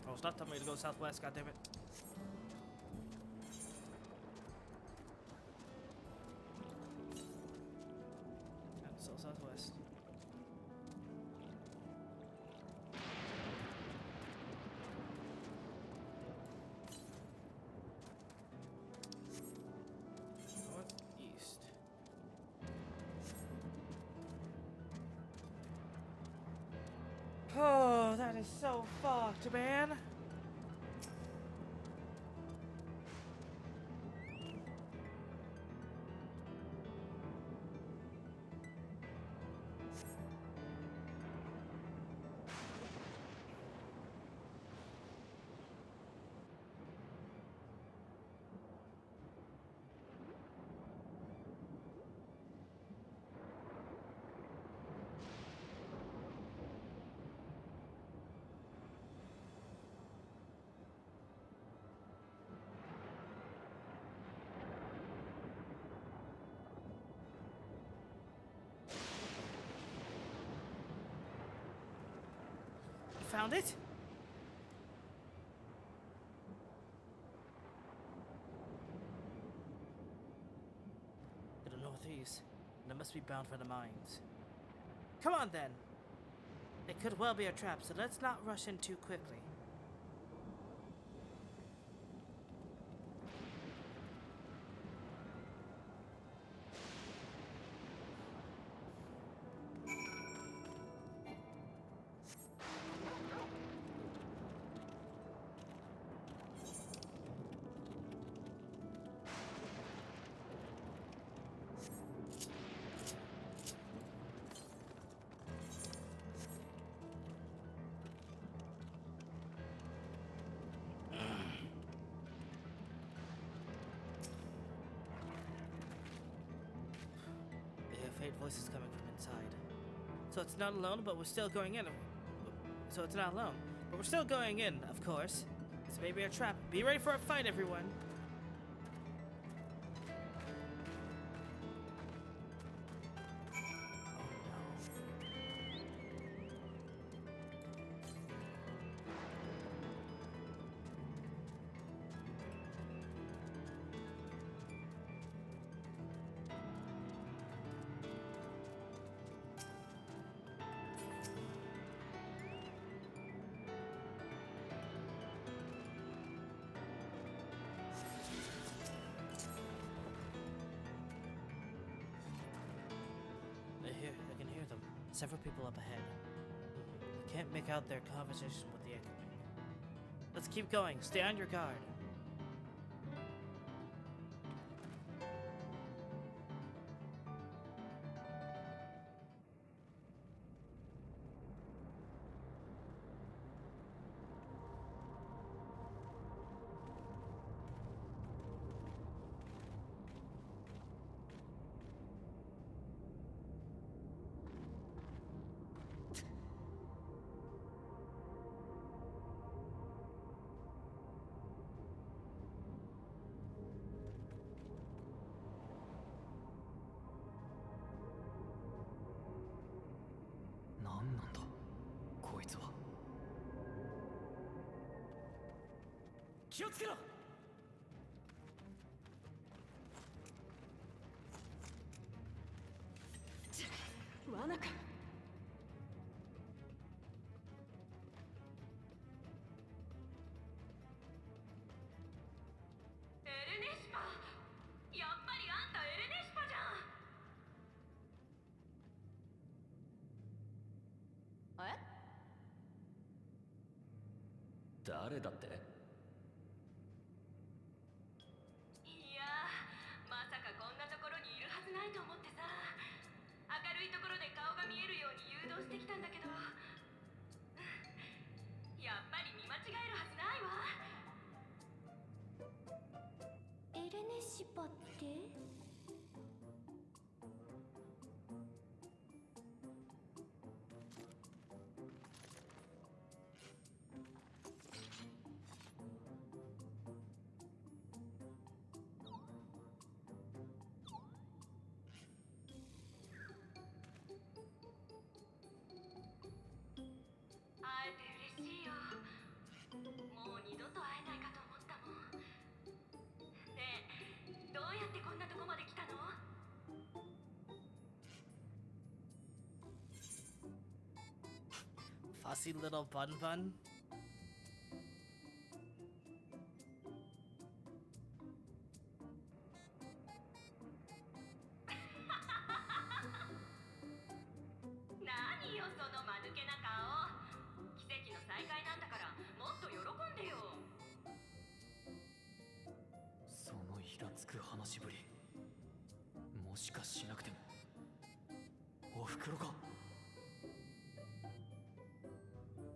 Oh, stop telling me to go southwest, goddammit. So southwest. Northeast. Oh, that is so fucked, man. Found it? To the northeast. And it must be bound for the mines. Come on then! It could well be a trap, so let's not rush in too quickly. Faint voices coming from inside. So it's not alone, but we're still going in. So it's not alone, but we're still going in, of course. This may be a trap. Be ready for a fight, everyone. Oh no. several people up ahead. I can't make out their conversation with the echoing. Let's keep going. Stay on your guard.誰だって？いやー、まさかこんなところにいるはずないと思ってさ、明るいところで顔が見えるように誘導してきたんだけど、やっぱり見間違えるはずないわ。エレネシパって？会えて嬉しいよ。もう二度と会えないかと思ったもん。ねえ、どうやってこんなとこまで来たの？ Fussy little bun bun.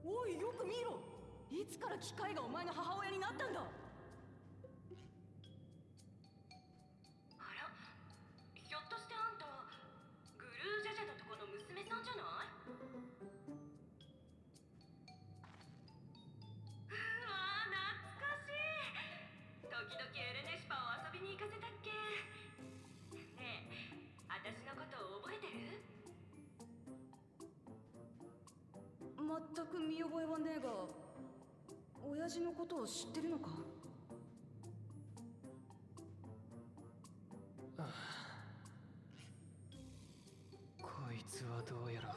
おい、よく見ろ。いつから機械がお前の母親になったんだ。あら、ひょっとしてあんたグルージャジャのとこの娘さんじゃない？うわー、懐かしい。時々エレネシパを遊びに行かせたっけ？ねえ、私のこと覚えてる？全く見覚えはねえが、親父のことを知ってるのか？こいつはどうやら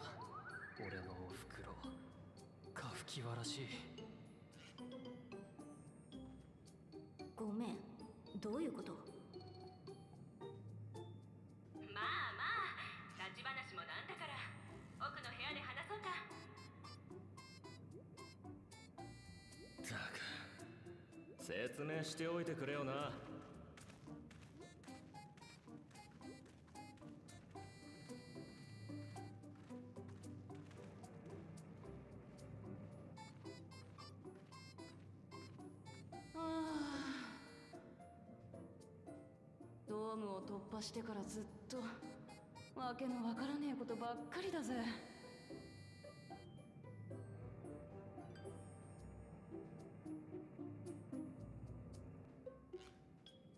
俺のおふくろカフキワらしい。ごめん、どういうこと？まあまあ、立ち話もなんだから奥の部屋で話そうか。ったく、説明しておいてくれよな。ドームを突破してからずっとわけのわからねえことばっかりだぜ。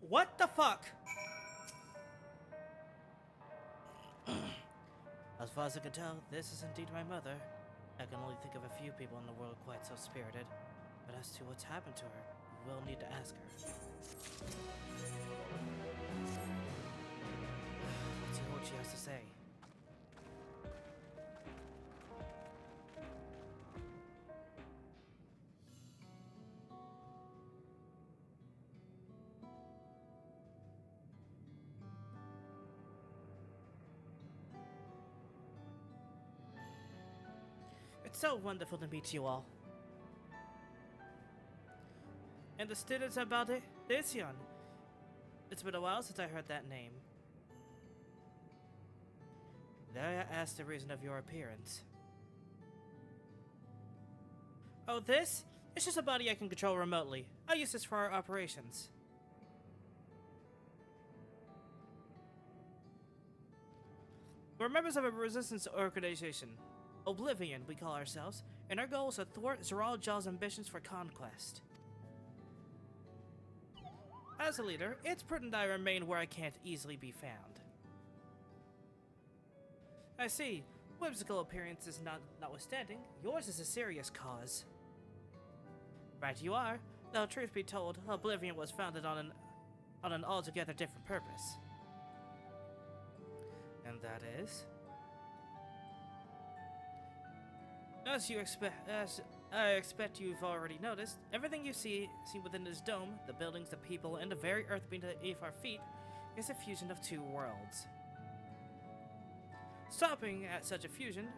What the fuck? As far as I can tell, this is indeed my mother. I can only think of a few people in the world quite so spirited. But as to what's happened to her, we'll need to ask her. Let's see what she has to say. so wonderful to meet you all. And the students of Baldesion. It's been a while since I heard that name. Dare I ask the reason of your appearance? Oh, this? It's just a body I can control remotely. I use this for our operations. We're members of a resistance organization. Oblivion, we call ourselves, and our goal is to thwart Zoral Jaw's ambitions for conquest. As a leader, it's prudent I remain where I can't easily be found. I see. Whimsical appearances notwithstanding, yours is a serious cause. Right you are, though truth be told, Oblivion was founded on an altogether different purpose. And that is? As I expect you've already noticed, everything you see within this dome, the buildings, the people, and the very earth beneath our feet, is a fusion of two worlds. Stopping such a fusion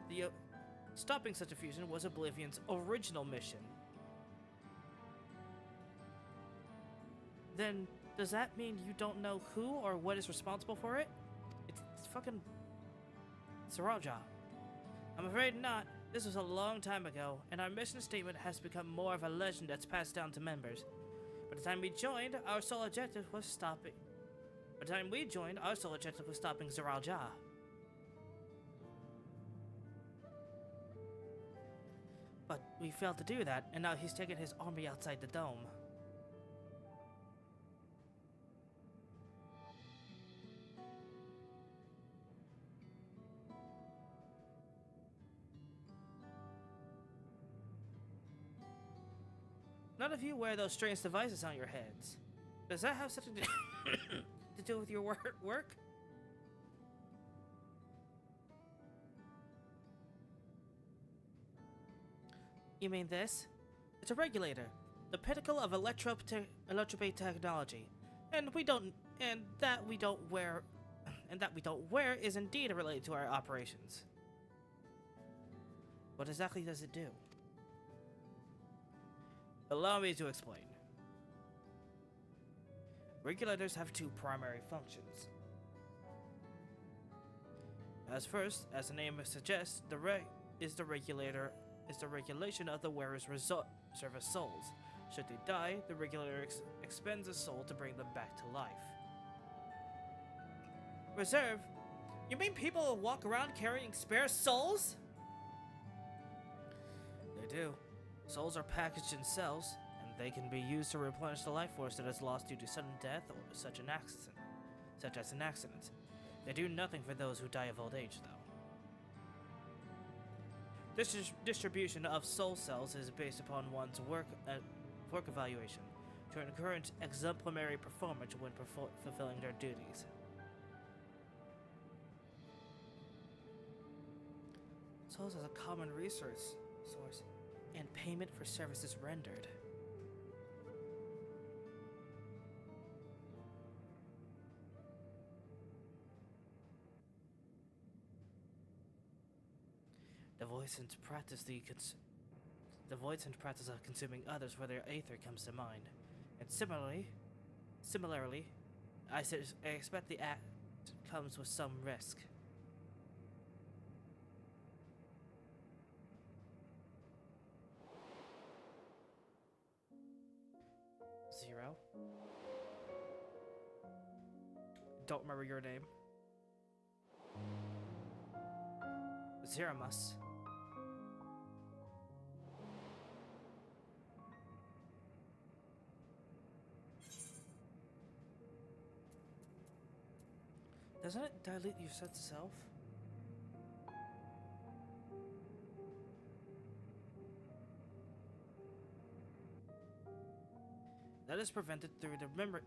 was Oblivion's original mission. Then, does that mean you don't know who or what is responsible for it? It's fucking Zoral Jaw. I'm afraid not. This was a long time ago, and our mission statement has become more of a legend that's passed down to members. By the time we joined, our sole objective was stopping Zoral Jaw. But we failed to do that, and now he's taken his army outside the dome. None of you wear those strange devices on your heads. Does that have something to do with your work? You mean this? It's a regulator, the pinnacle of electropate technology, and that we don't wear is indeed related to our operations. What exactly does it do? Allow me to explain. Regulators have two primary functions. As the name suggests, the regulation of the wearer's service souls. Should they die, the regulator expends a soul to bring them back to life. Reserve? You mean people walk around carrying spare souls? They do. Souls are packaged in cells, and they can be used to replenish the life force that is lost due to sudden death or such as an accident. They do nothing for those who die of old age, though. This distribution of soul cells is based upon one's work evaluation to encourage exemplary performance when fulfilling their duties. Souls as a common resource source and payment for services rendered. The voice and practice of consuming others for their aether comes to mind. And similarly, I expect the act comes with some risk. Zero. Don't remember your name. Zeramus. Doesn't it dilute your sense of self? That is prevented through memory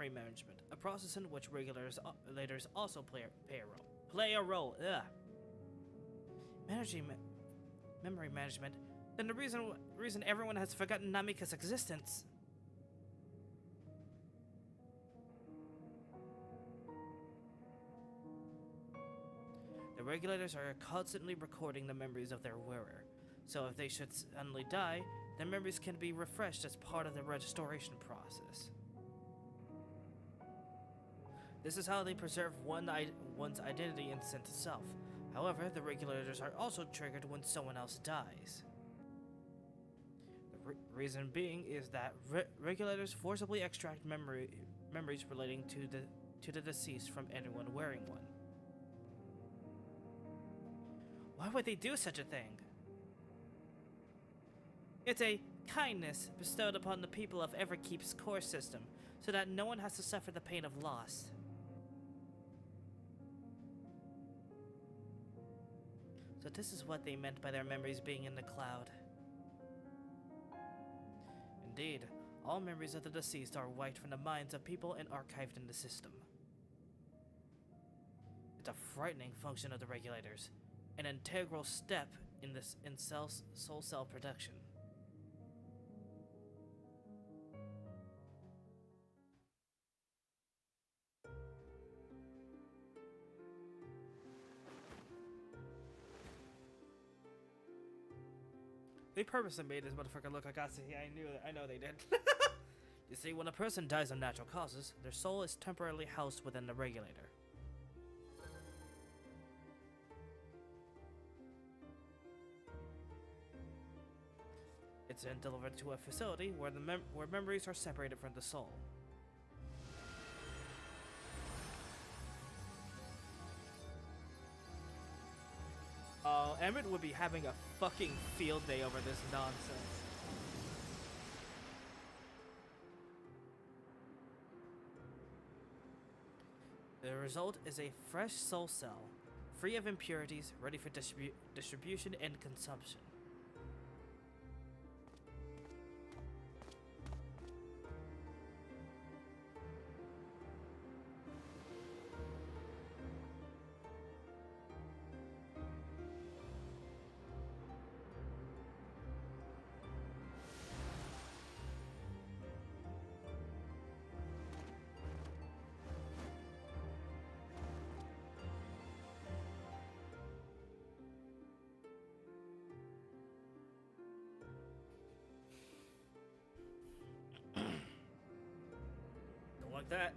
management, a process in which regulators also play a role. Ugh. Memory management. Then the reason everyone has forgotten Namika's existence. The regulators are constantly recording the memories of their wearer, so if they should suddenly die, their memories can be refreshed as part of the restoration process. This is how they preserve one's identity and sense of self. However, the regulators are also triggered when someone else dies. The reason being is that regulators forcibly extract memories relating to the deceased from anyone wearing one. Why would they do such a thing? It's a kindness bestowed upon the people of Everkeep's core system, so that no one has to suffer the pain of loss. So this is what they meant by their memories being in the cloud. Indeed, all memories of the deceased are wiped from the minds of people and archived in the system. It's a frightening function of the regulators, an integral step in soul cell production. They purposely made this motherfucker look like I see. I know they did. You see, when a person dies of natural causes, their soul is temporarily housed within the regulator. It's then delivered to a facility where where memories are separated from the soul. Emmett would be having a fucking field day over this nonsense. The result is a fresh soul cell, free of impurities, ready for distribution and consumption. Like that.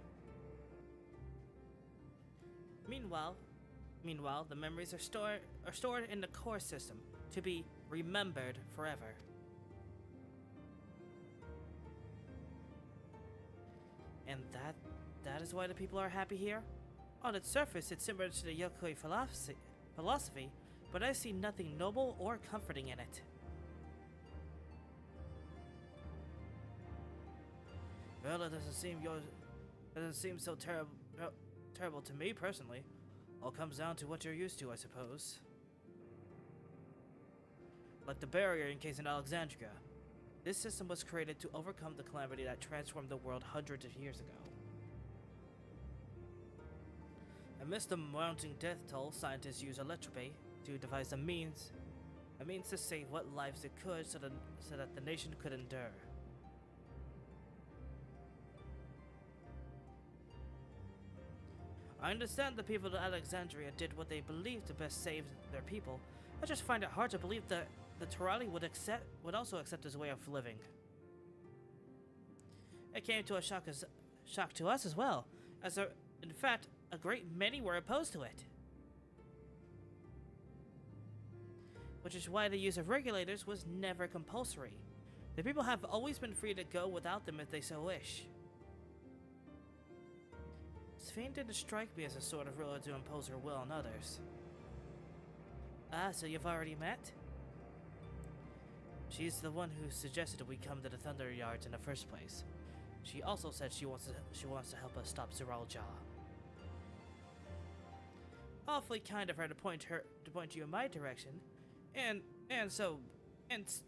Meanwhile, the memories are stored in the core system to be remembered forever. And that is why the people are happy here. On its surface, it's similar to the Yokoi philosophy, but I see nothing noble or comforting in it. Well, it doesn't seem so terrible to me personally. All comes down to what you're used to, I suppose. Like the barrier encased in Alexandria. This system was created to overcome the calamity that transformed the world hundreds of years ago. Amidst the mounting death toll, scientists used Electropay to devise a means to save what lives it could so that the nation could endure. I understand the people of Alexandria did what they believed to best save their people. I just find it hard to believe that the Torali would also accept this way of living. It came to a shock to us as well, in fact, a great many were opposed to it. Which is why the use of regulators was never compulsory. The people have always been free to go without them if they so wish. Sphane didn't strike me as a sort of ruler to impose her will on others. Ah, so you've already met? She's the one who suggested we come to the Thunder Yards in the first place. She also said she wants to help us stop Zeralja. Awfully kind of her to point you in my direction, and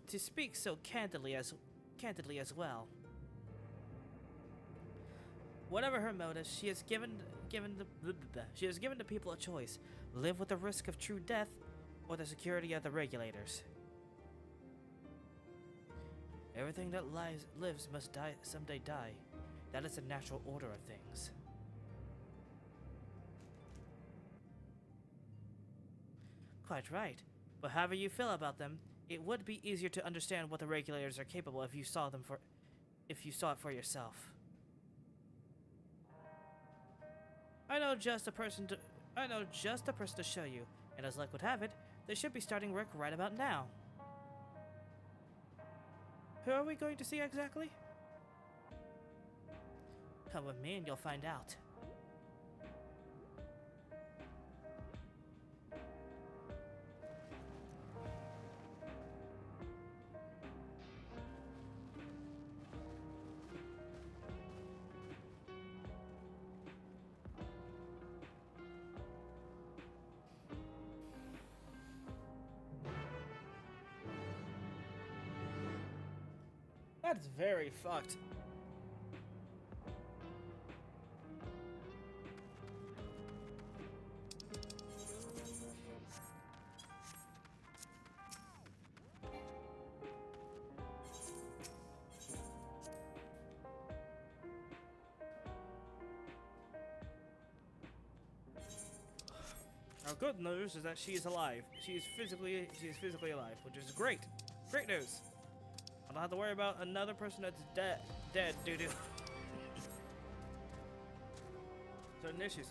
to speak so candidly as well. Whatever her motives, she has given the people a choice: live with the risk of true death, or the security of the regulators. Everything that lives must someday die. That is the natural order of things. Quite right. But however you feel about them, it would be easier to understand what the regulators are capable if you saw it for yourself. I know just the person to show you, and as luck would have it, they should be starting work right about now. Who are we going to see exactly? Come with me and you'll find out. That's very fucked. Our good news is that she is alive. She is physically alive, which is great. Great news. I don't have to worry about another person that's dead doo-doo. Certain issues.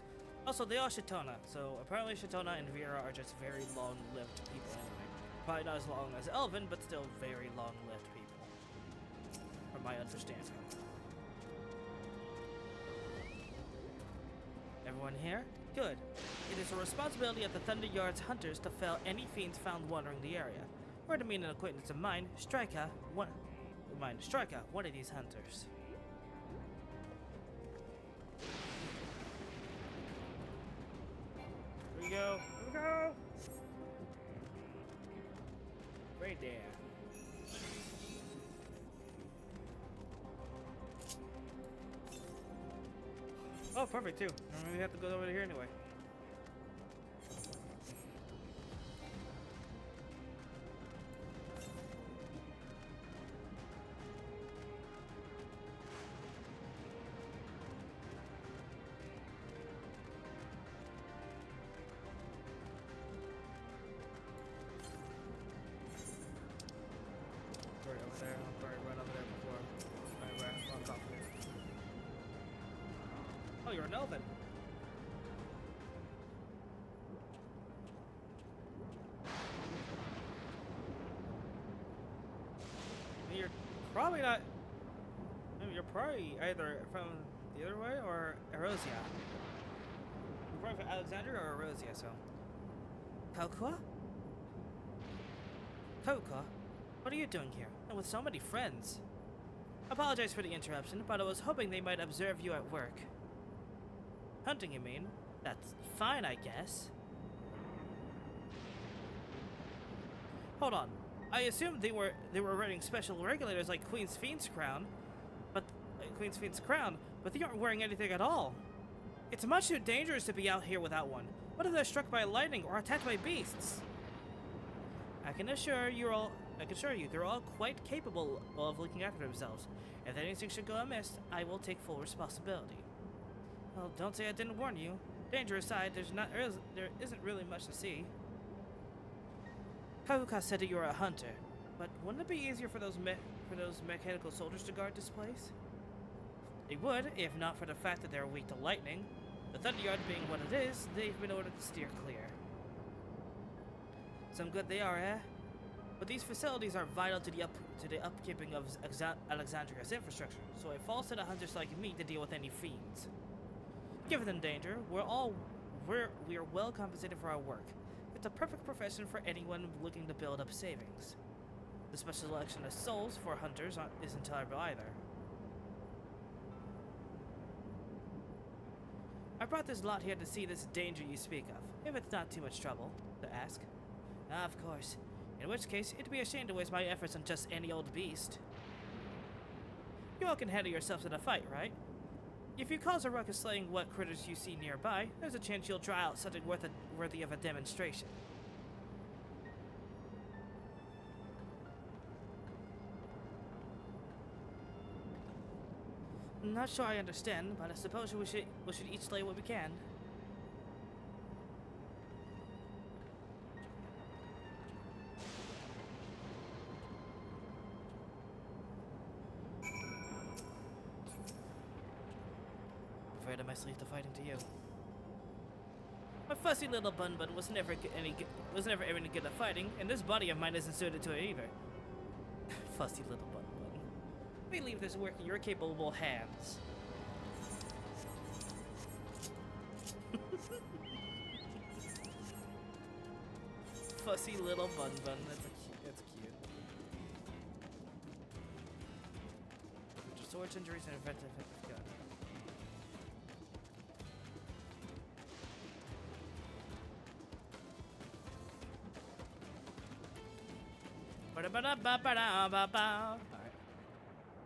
Also, they are Shitona, so apparently Shitona and Vera are just very long-lived people anyway. Probably not as long as Elvin, but still very long-lived people. From my understanding. Everyone here? Good. It is a responsibility of the Thunder Yard's hunters to fell any fiends found wandering the area. Or to meet an acquaintance of mine, strike out one of these hunters. Here we go. Here we go. Right there. Oh, perfect too. I don't really have to go over here anyway. Oh, you're an elven. You're probably not. I mean, you're probably either from the other way or Erosia. You're probably from Alexandria or Erosia, so. Kokua? Kokua? What are you doing here? And with so many friends? Apologize for the interruption, but I was hoping they might observe you at work. Hunting, you mean? That's fine, I guess. Hold on. I assumed they were wearing special regulators like Queen's Fiend's crown, but they aren't wearing anything at all. It's much too dangerous to be out here without one. What if they're struck by lightning or attacked by beasts? I can assure you they're all quite capable of looking after themselves. If anything should go amiss, I will take full responsibility. Well, don't say I didn't warn you. Danger aside, there isn't really much to see. Kakuka said that you are a hunter, but wouldn't it be easier for those mechanical soldiers to guard this place? It would, if not for the fact that they're weak to lightning. The Thunder Yard being what it is, they've been ordered to steer clear. Some good they are, eh? But these facilities are vital to the upkeeping of Alexandria's infrastructure, so it falls to the hunters like me to deal with any fiends. Given them danger, we are well compensated for our work. It's a perfect profession for anyone looking to build up savings. The special selection of souls for hunters isn't terrible either. I brought this lot here to see this danger you speak of, if it's not too much trouble to ask. Of course. In which case, it'd be a shame to waste my efforts on just any old beast. You all can handle yourselves in a fight, right? If you cause a ruckus slaying what critters you see nearby, there's a chance you'll try out something worthy of a demonstration. I'm not sure I understand, but I suppose we should each slay what we can. nicely to fighting to you. My fussy little bun was never any good at fighting, and this body of mine isn't suited to it either. Fussy little bun. We leave this work in your capable hands. Fussy little bun. That's cute. Swords, injuries, and inventive gun.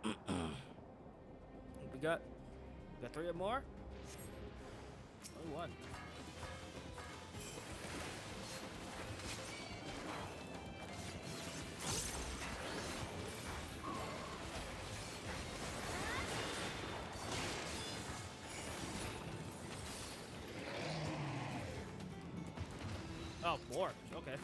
Alright. we got 3 or more? Only 1. Oh, more. Okay.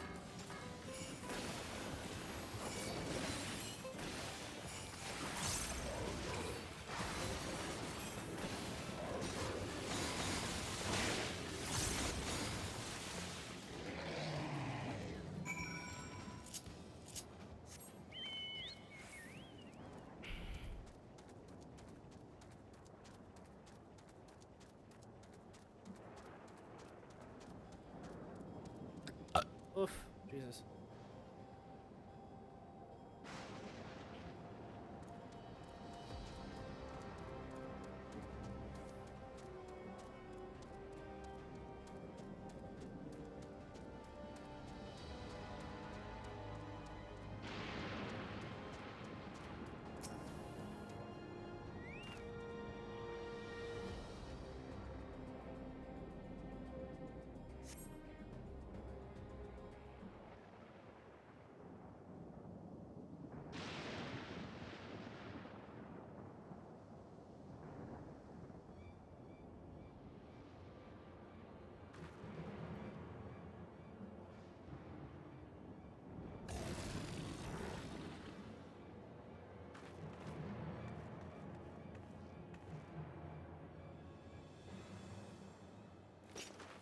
Oof, Jesus.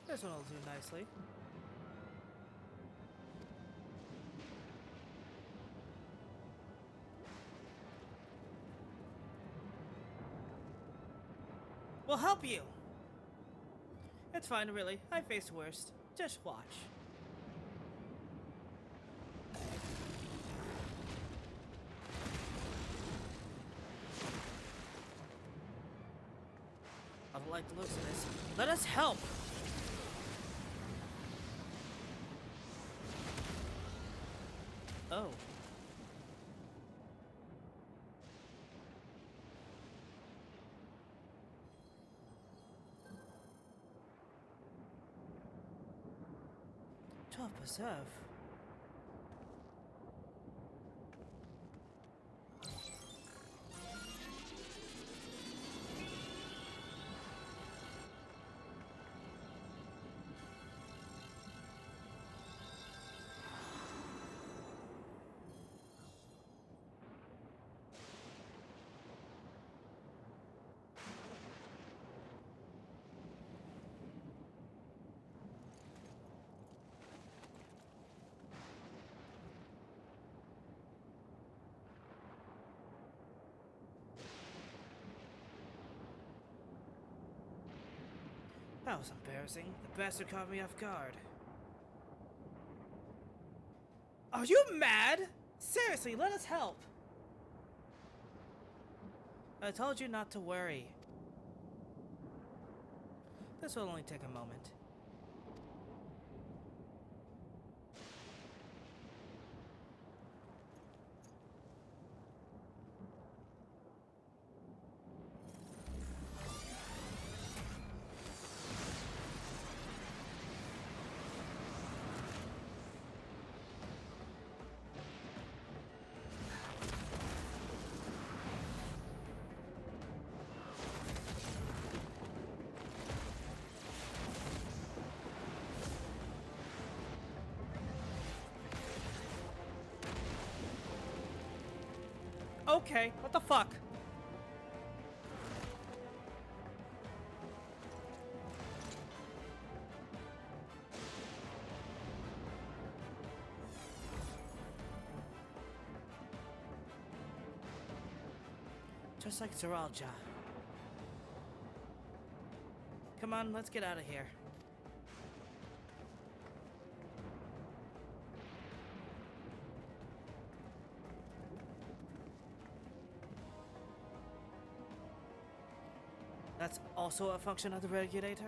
This one will do nicely. We'll help you! It's fine, really. I faced worse. Just watch. I don't like the looks of this. Let us help! Oh. To preserve. That was embarrassing. The bastard caught me off guard. Are you mad? Seriously, let us help. I told you not to worry. This will only take a moment. Okay, what the fuck? Just like Zeralja. Come on, let's get out of here. That's also a function of the regulator?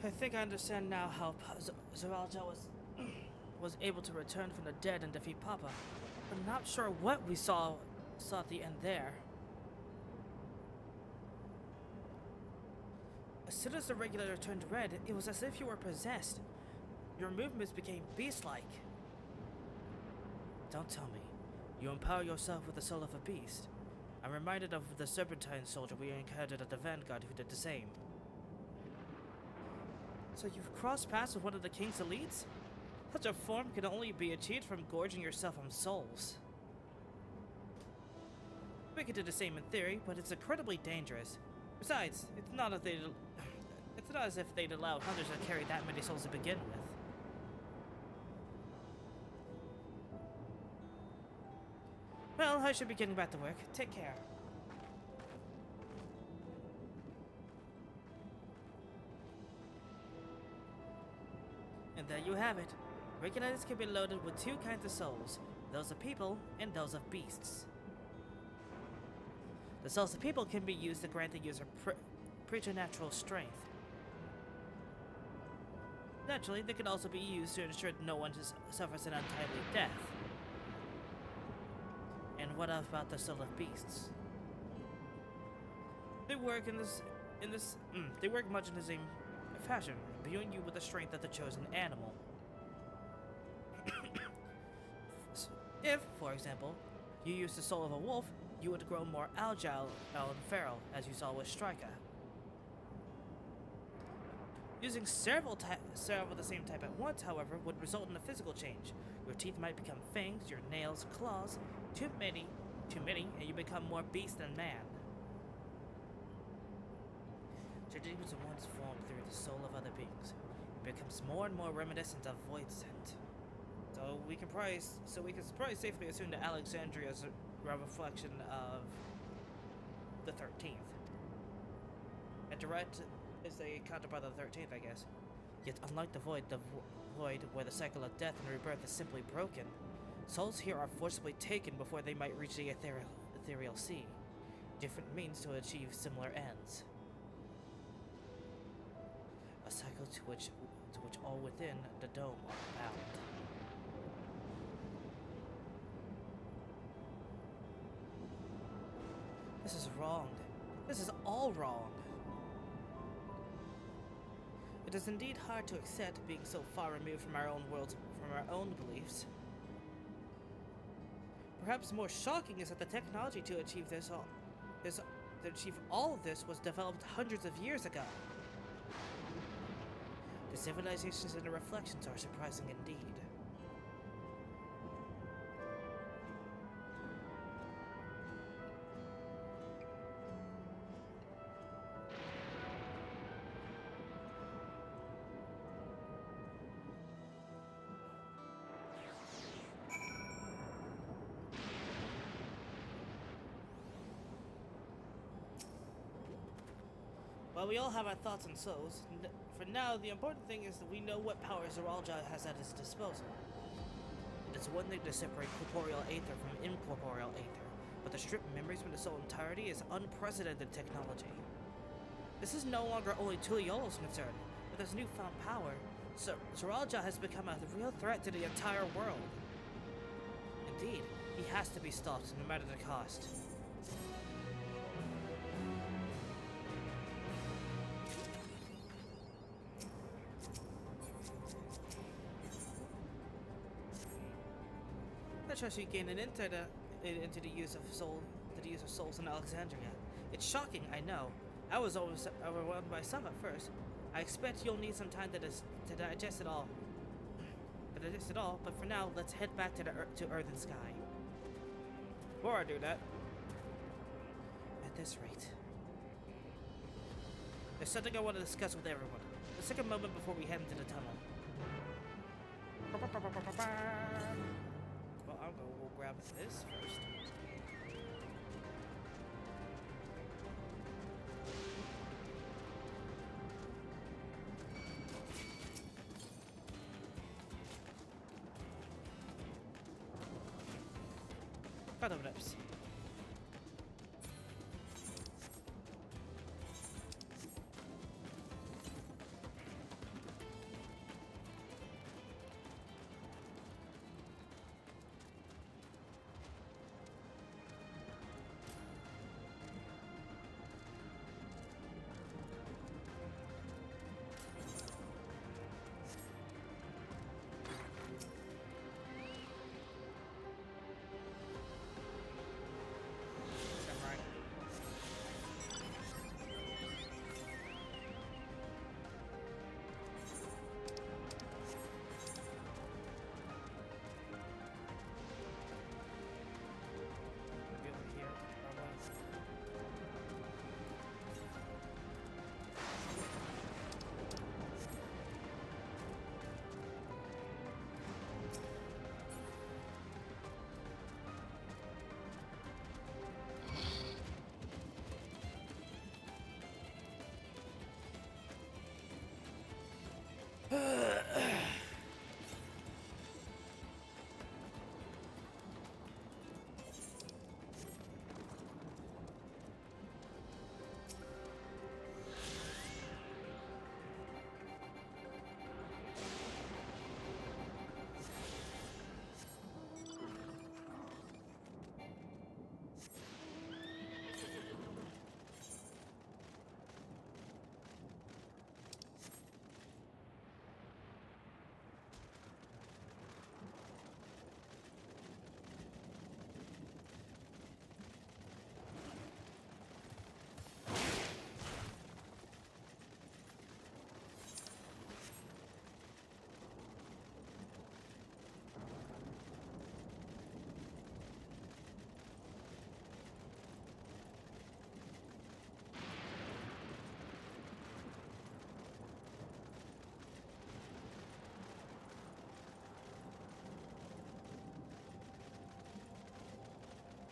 I think I understand now how Zeralja was able to return from the dead and defeat Papa. I'm not sure what we saw at the end there. As soon as the regulator turned red, it was as if you were possessed. Your movements became beast-like. Don't tell me. You empower yourself with the soul of a beast. I'm reminded of the Serpentine soldier we encountered at the Vanguard who did the same. So you've crossed paths with one of the King's elites? Such a form can only be achieved from gorging yourself on souls. We could do the same in theory, but it's incredibly dangerous. Besides, it's not as if they'd allow hunters to carry that many souls to begin with. Well, I should be getting back to work. Take care. And there you have it. Regulators can be loaded with two kinds of souls, those of people and those of beasts. The souls of people can be used to grant the user preternatural strength. Naturally, they can also be used to ensure that no one suffers an untimely death. And what about the soul of beasts? They work they work much in the same fashion, imbuing you with the strength of the chosen animal. If, for example, you use the soul of a wolf, you would grow more agile and feral, as you saw with Striker. Using several of the same type at once, however, would result in a physical change. Your teeth might become fangs, your nails, claws. Too many, and you become more beast than man. Your demons are once formed through the soul of other beings. It becomes more and more reminiscent of Void Scent. So we can probably safely assume that Alexandria is a reflection of the 13th. And direct is a counterpart of the 13th, I guess. Yet unlike the Void where the cycle of death and rebirth is simply broken, souls here are forcibly taken before they might reach the ethereal sea. Different means to achieve similar ends. A cycle to which all within the dome are bound. This is wrong. This is all wrong. It is indeed hard to accept being so far removed from our own worlds, from our own beliefs. Perhaps more shocking is that the technology to achieve all of this was developed hundreds of years ago. The civilizations and the reflections are surprising indeed. While we all have our thoughts and souls, for now, the important thing is that we know what power Zeralja has at his disposal. It is one thing to separate corporeal aether from incorporeal aether, but to strip memories from the soul entirety is unprecedented technology. This is no longer only Tuliolo's concern. With his newfound power, Zeralja has become a real threat to the entire world. Indeed, he has to be stopped, no matter the cost. I trust you gain an insight into the use of souls in Alexandria. It's shocking, I know. I was always overwhelmed by some at first. I expect you'll need some time to digest it all. But this at all, but for now, let's head back to Earth and Sky. Before I do that, at this rate, there's something I want to discuss with everyone. Let's take a moment before we head into the tunnel. Well, we'll grab this first. Cut them lips.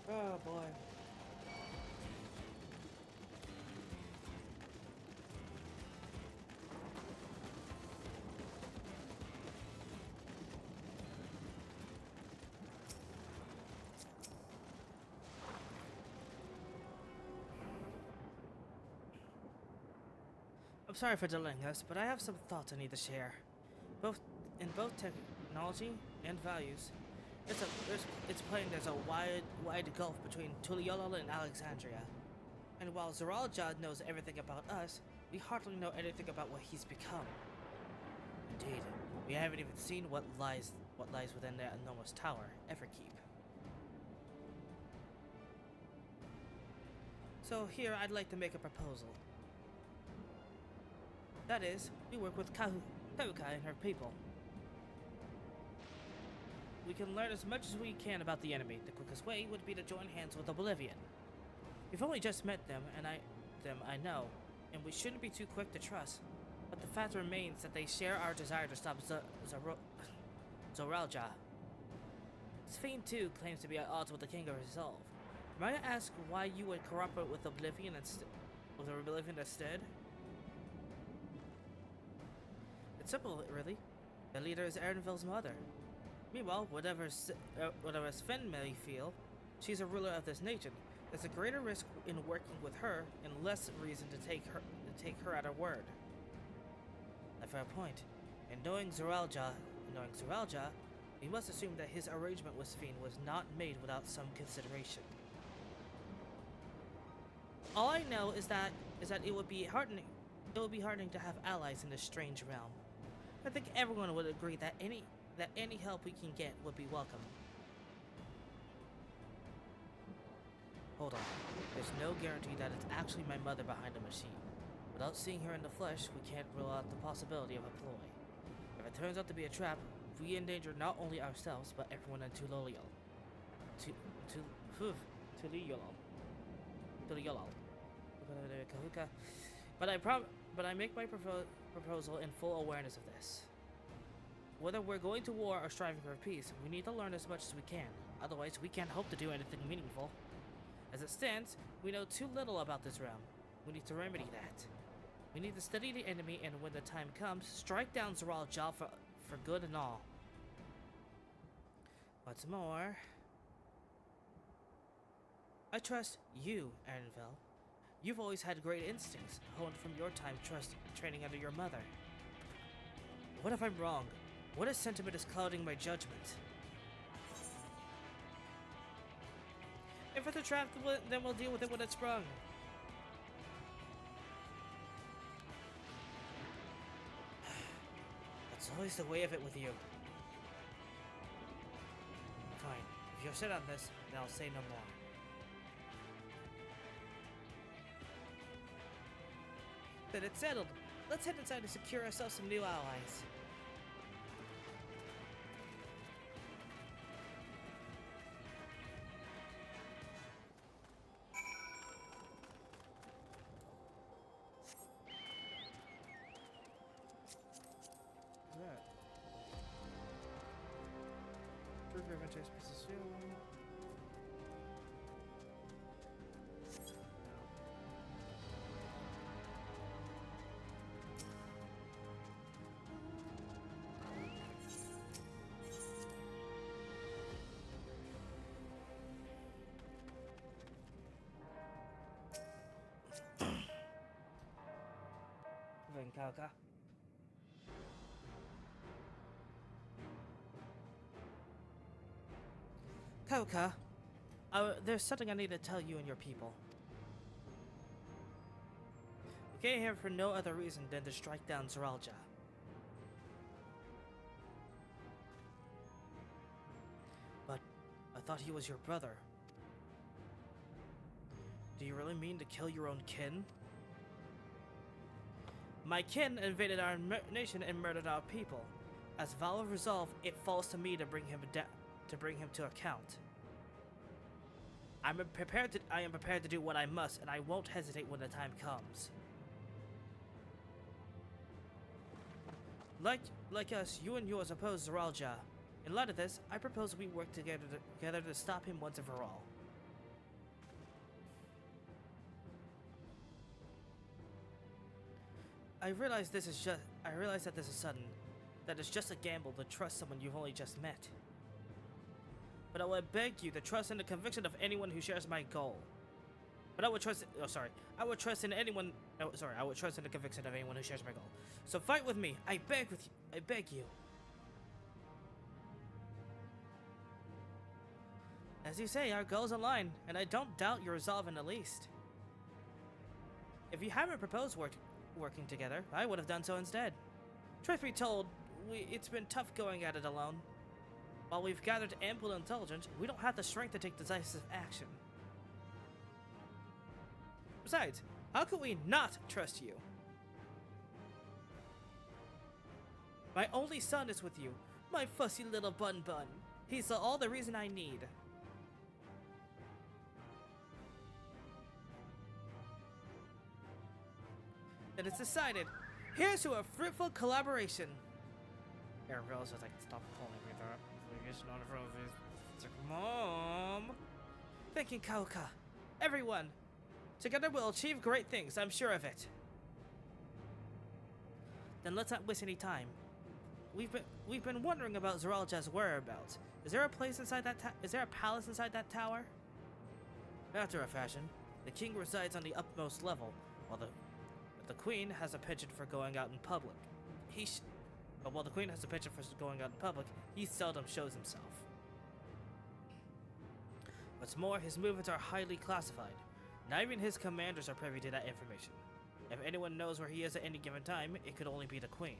Oh boy. I'm sorry for delaying us, but I have some thoughts I need to share. In both technology and values, it's plain there's a wide gulf between Tuliyola and Alexandria. And while Zoralja knows everything about us, we hardly know anything about what he's become. Indeed, we haven't even seen what lies within that enormous tower, Everkeep. So here I'd like to make a proposal. That is, we work with Kahuka and her people. We can learn as much as we can about the enemy. The quickest way would be to join hands with Oblivion. We've only just met them, and I know, and we shouldn't be too quick to trust. But the fact remains that they share our desire to stop Zoralja. Sphene too claims to be at odds with the King of Resolve. Might I ask why you would cooperate with Oblivion instead? It's simple, really. The leader is Erenville's mother. Meanwhile, whatever Sven may feel, she's a ruler of this nation. There's a greater risk in working with her, and less reason to take her at her word. A fair point. And knowing Zoralja, we must assume that his arrangement with Sphene was not made without some consideration. All I know is that it would be heartening to have allies in this strange realm. I think everyone would agree that any help we can get would be welcome. Hold on. There's no guarantee that it's actually my mother behind the machine. Without seeing her in the flesh, we can't rule out the possibility of a ploy. If it turns out to be a trap, we endanger not only ourselves, but everyone in Tulolial. Tulolial. But I make my proposal in full awareness of this. Whether we're going to war or striving for peace, we need to learn as much as we can. Otherwise, we can't hope to do anything meaningful. As it stands, we know too little about this realm. We need to remedy that. We need to study the enemy, and when the time comes, strike down Zoraal for good and all. What's more, I trust you, Arenville. You've always had great instincts, honed from your time training under your mother. What if I'm wrong? What if sentiment is clouding my judgment? If it's a trap, then we'll deal with it when it's sprung. That's always the way of it with you. Fine. If you're set on this, then I'll say no more. Then it's settled. Let's head inside to secure ourselves some new allies. Kauka. Kauka, there's something I need to tell you and your people. We came here for no other reason than to strike down Zoraal. But I thought he was your brother. Do you really mean to kill your own kin? My kin invaded our nation and murdered our people. As a vow of resolve, it falls to me to bring him to account. I am prepared to do what I must, and I won't hesitate when the time comes. Like us, you and yours oppose Zoraal. In light of this, I propose we work together to stop him once and for all. I realize that this is sudden. That it's just a gamble to trust someone you've only just met. But I would beg you to trust in the conviction of anyone who shares my goal. But I would trust in I would trust in the conviction of anyone who shares my goal. So fight with me. I beg you. As you say, our goals align, and I don't doubt your resolve in the least. If you haven't proposed working together, I would have done so instead. Truth be told, it's been tough going at it alone. While we've gathered ample intelligence, we don't have the strength to take decisive action. Besides, how could we not trust you? My only son is with you, my fussy little bun. He's all the reason I need. Then it's decided. Here's to a fruitful collaboration. Arenville's just like, stop calling me that. It's not in front of his. It's like, Mom. Thank you, Kauka. Everyone. Together we'll achieve great things, I'm sure of it. Then let's not waste any time. We've been wondering about Zoralja's whereabouts. Is there a place inside that is there a palace inside that tower? After a fashion, the king resides on the upmost level, while the queen has a penchant for going out in public. While the queen has a penchant for going out in public, he seldom shows himself. What's more, his movements are highly classified. Not even his commanders are privy to that information. If anyone knows where he is at any given time, it could only be the queen.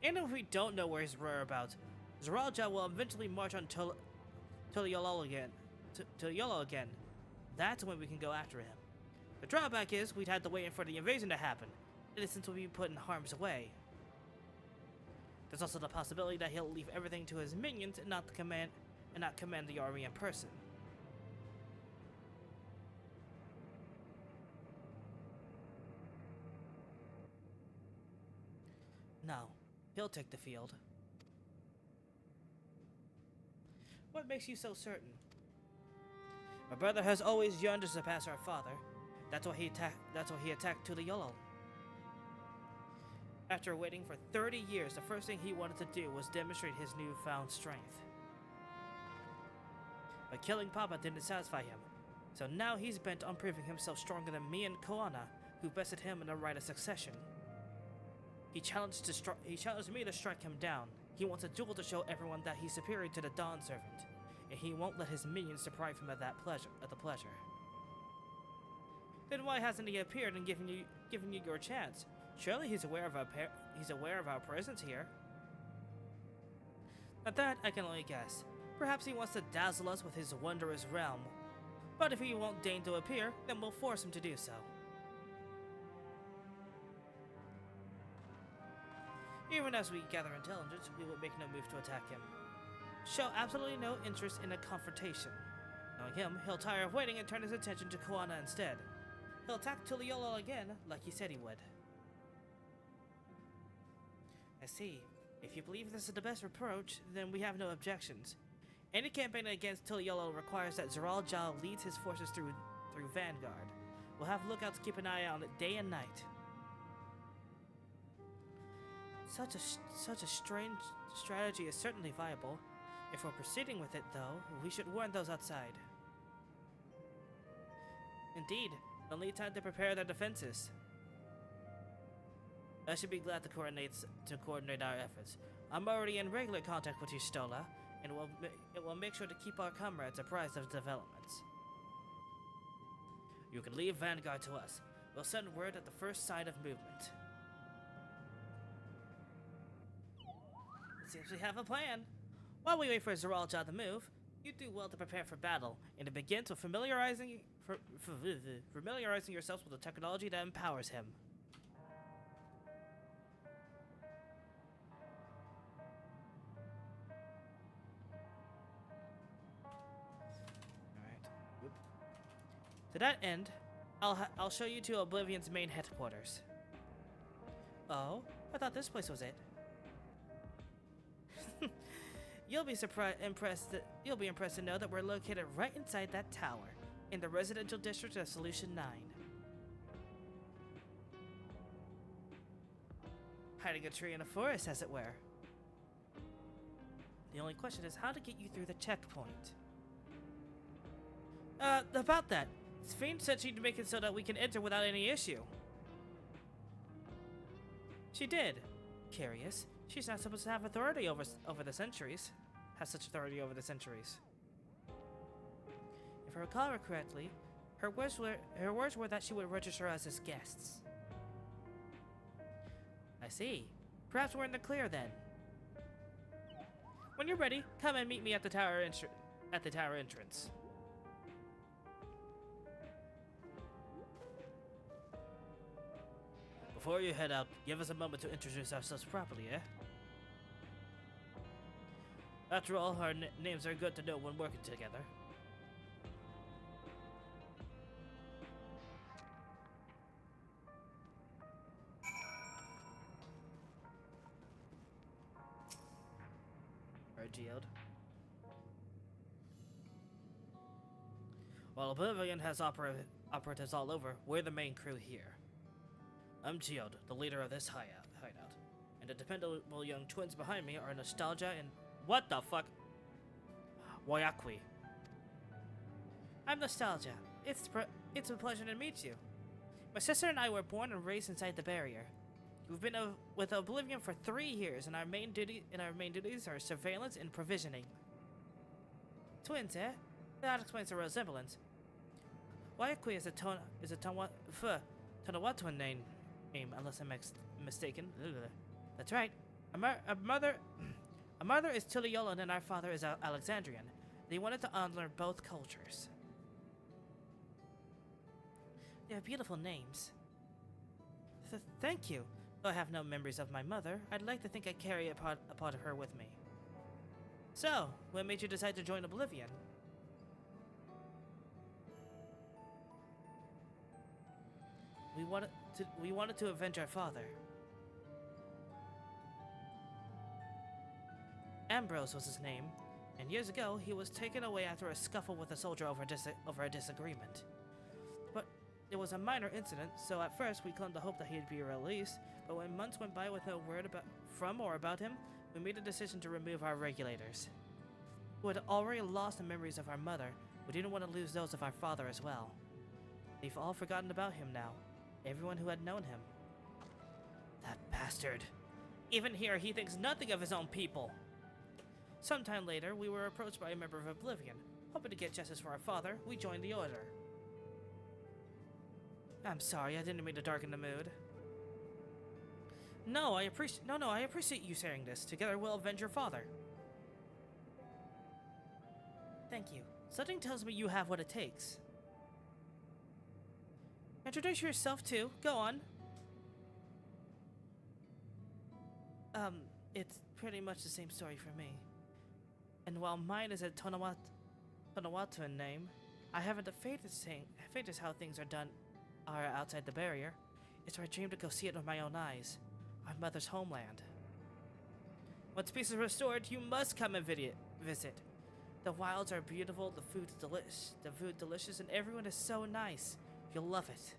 And if we don't know where his whereabouts, Zoraal will eventually march on Tulolial again. That's when we can go after him. The drawback is we'd have to wait for the invasion to happen. Innocents will be put in harm's way. There's also the possibility that he'll leave everything to his minions and not command the army in person. No, he'll take the field. What makes you so certain? My brother has always yearned to surpass our father. That's why he attacked Tuliolo. After waiting for 30 years, the first thing he wanted to do was demonstrate his newfound strength. But killing Papa didn't satisfy him, so now he's bent on proving himself stronger than me and Koana, who bested him in the right of succession. He challenged me to strike him down. He wants a duel to show everyone that he's superior to the Dawn Servant, and he won't let his minions deprive him of the pleasure. Then why hasn't he appeared and given you your chance? Surely he's aware of our presence here. At that, I can only guess. Perhaps he wants to dazzle us with his wondrous realm. But if he won't deign to appear, then we'll force him to do so. Even as we gather intelligence, we will make no move to attack him. Show absolutely no interest in a confrontation. Knowing him, he'll tire of waiting and turn his attention to Koana instead. He'll attack Tuliolo again, like he said he would. I see. If you believe this is the best approach, then we have no objections. Any campaign against Tuliolo requires that Zoral Jal leads his forces through Vanguard. We'll have lookouts to keep an eye on it day and night. Such a strange strategy is certainly viable. If we're proceeding with it, though, we should warn those outside. Indeed, they'll need time to prepare their defenses. I should be glad to coordinate our efforts. I'm already in regular contact with Yustola, and we'll make sure to keep our comrades apprised of developments. You can leave Vanguard to us. We'll send word at the first sign of movement. It seems we have a plan. While we wait for Zoral-Ja to move, you do well to prepare for battle, and to begin with familiarizing yourselves with the technology that empowers him. Alright. To that end, I'll show you to Oblivion's main headquarters. Oh, I thought this place was it. You'll be impressed to know that we're located right inside that tower, in the residential district of Solution 9. Hiding a tree in a forest, as it were. The only question is how to get you through the checkpoint. About that, Sphene said she'd make it so that we can enter without any issue. She did. Curious. She's not supposed to have authority over the centuries. Have such authority over the centuries. If I recall correctly, her words were that she would register us as guests. I see. Perhaps we're in the clear then. When you're ready, come and meet me at the tower entrance. Before you head out, give us a moment to introduce ourselves properly, eh? After all, our names are good to know when working together. Geode. While Oblivion has operatives all over, we're the main crew here. I'm Geode, the leader of this hideout, and the dependable young twins behind me are Nostalgia and what the fuck? Wayakui. I'm Nostalgia. It's a pleasure to meet you. My sister and I were born and raised inside the barrier. We've been with Oblivion for 3 years, and our main duties are surveillance and provisioning. Twins, eh? That explains the resemblance. Wayakui is a Tonawatuan name, unless I'm mistaken. That's right. Our mother is Tuliyolan and our father is Alexandrian. They wanted to honor both cultures. They have beautiful names. Thank you. Though I have no memories of my mother, I'd like to think I carry a part of her with me. So, what made you decide to join Oblivion? We wanted to avenge our father. Ambrose was his name, and years ago he was taken away after a scuffle with a soldier over a disagreement. But it was a minor incident, so at first we clung to hope that he'd be released, but when months went by with no word from or about him, we made a decision to remove our regulators. We had already lost the memories of our mother, we didn't want to lose those of our father as well. We've all forgotten about him now, everyone who had known him. That bastard. Even here, he thinks nothing of his own people. Sometime later, we were approached by a member of Oblivion. Hoping to get justice for our father, we joined the Order. I'm sorry, I didn't mean to darken the mood. No, I appreciate you sharing this. Together we'll avenge your father. Thank you. Something tells me you have what it takes. Introduce yourself too. Go on. It's pretty much the same story for me. And while mine is a Tonawatuan name, I haven't the faintest how things are outside the barrier. It's my dream to go see it with my own eyes. Our mother's homeland. Once peace is restored, you must come and visit. The wilds are beautiful, the food delicious, and everyone is so nice. You'll love it.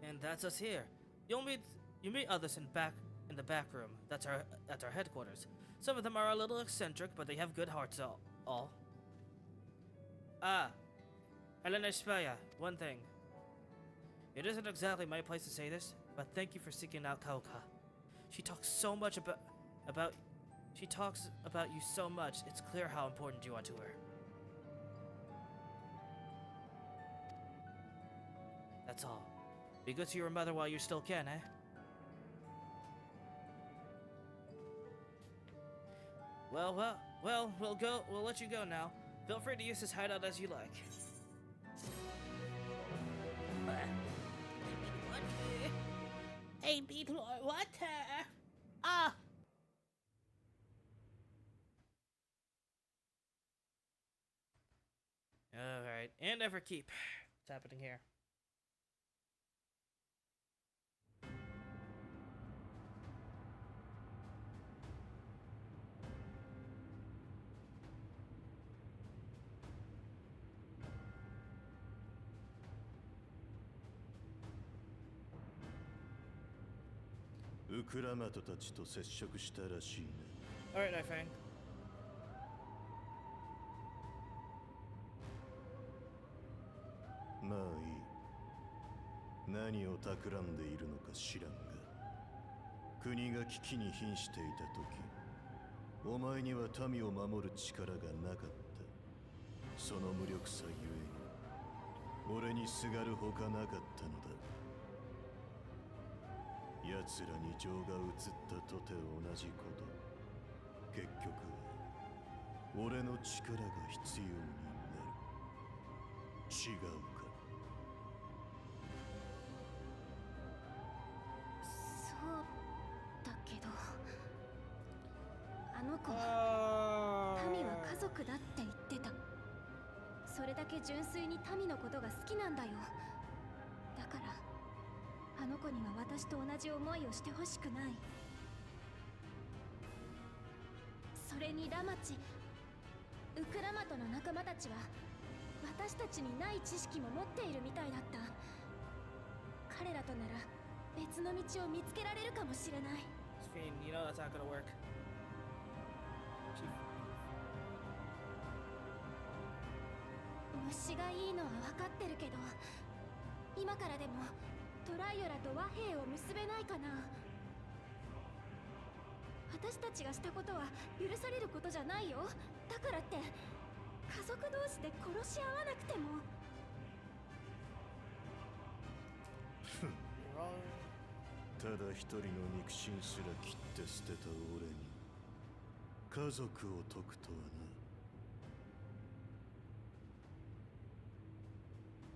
And that's us here. You meet others in the back room. That's our headquarters. Some of them are a little eccentric, but they have good hearts all. Ah, Elena Spaya, one thing. It isn't exactly my place to say this, but thank you for seeking out Kauka. She talks so much about you so much, it's clear how important you are to her. That's all. Be good to your mother while you still can, eh? Well, we'll let you go now. Feel free to use this hideout as you like. Hey, people, what? Ah! Alright, and never keep. What's happening here? Alright, Ifang. まあいい。何を企んでいるのか知らんが、国が危機に瀕していた時、お前には民を守る力がなかった。その無力さゆえに、俺にすがるほかなかったのだ。奴らに情が移ったとて同じこと。結局は俺の力が必要になる。違うか。そうだけど、あの子民は家族だって言ってた。それだけ純粋に民のことが好きなんだよ。だからあの子には私と同じ思いをしてほしくない。それにラマチ、ウクラマトの仲間たちは私たちにない知識も持っているみたいだった。彼らとなら別の道を見つけられるかもしれない。You know that's not gonna work. 虫がいいのは分かってるけど、今からでもトライオラと和平を結べないかな。私たちがしたことは許されることじゃないよ。だからって家族同士で殺し合わなくても。ただ一人の肉親すら切って捨てた俺に家族を説くとはな。